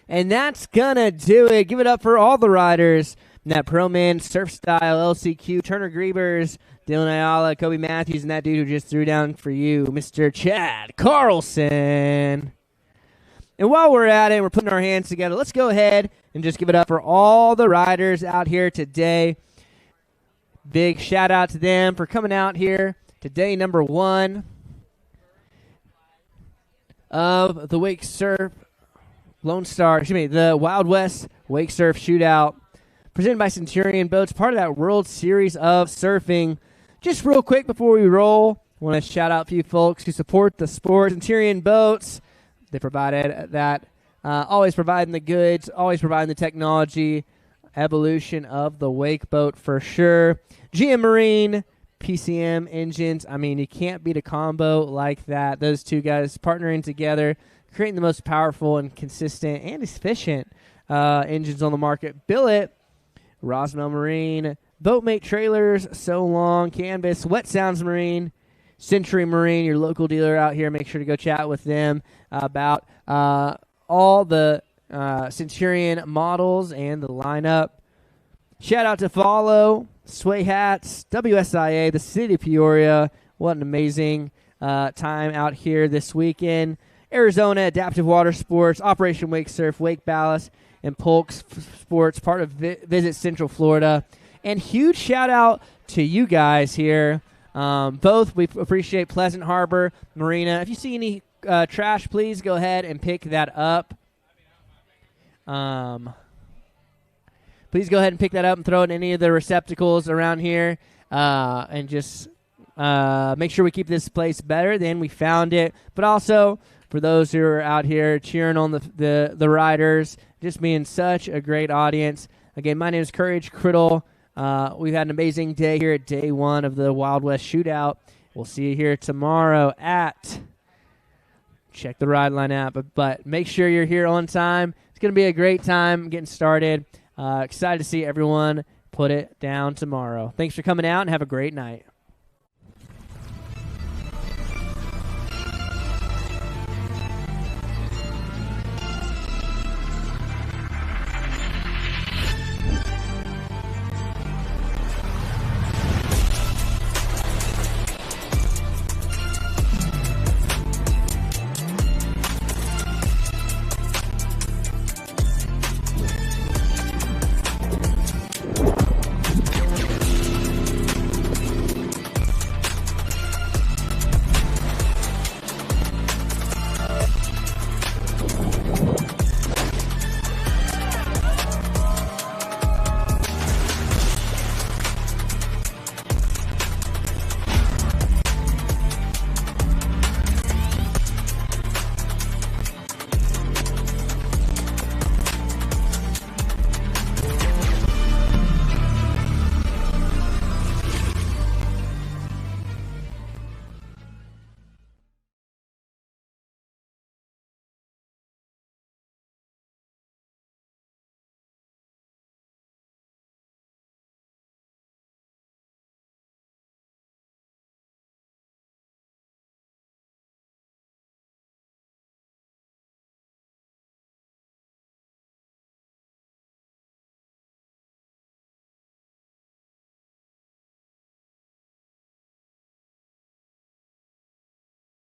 And that's going to do it. Give it up for all the riders. That Pro Man, Surf Style, LCQ, Turner Griebers, Dylan Ayala, Kobe Matthews, and that dude who just threw down for you, Mr. Chad Carlson. And while we're at it, we're putting our hands together, let's go ahead and just give it up for all the riders out here today. Big shout out to them for coming out here to day number 1 of the Wake Surf the Wild West Wake Surf Shootout. Presented by Centurion Boats, part of that World Series of Surfing. Just real quick before we roll, I want to shout out a few folks who support the sport. Centurion Boats, they provided that, always providing the goods, always providing the technology, evolution of the wake boat for sure. GM Marine, PCM Engines, I mean, you can't beat a combo like that. Those two guys partnering together, creating the most powerful and consistent and efficient engines on the market. Billet, Roswell Marine, Boatmate Trailers, So Long, Canvas, Wet Sounds Marine, Century Marine, your local dealer out here. Make sure to go chat with them about all the Centurion models and the lineup. Shout out to Follow, Sway Hats, WSIA, the City of Peoria. What an amazing time out here this weekend. Arizona Adaptive Water Sports, Operation Wake Surf, Wake Ballast, and Polk Sports, part of Visit Central Florida. And huge shout-out to you guys here. Both, we appreciate Pleasant Harbor Marina. If you see any trash, please go ahead and pick that up. Please go ahead and pick that up and throw it in any of the receptacles around here. And just make sure we keep this place better than we found it. But also, for those who are out here cheering on the riders, just being such a great audience. Again, my name is Courage Criddle. We've had an amazing day here at day 1 of the Wild West Shootout. We'll see you here tomorrow check the Ride Line app, but make sure you're here on time. It's going to be a great time getting started. Excited to see everyone put it down tomorrow. Thanks for coming out and have a great night.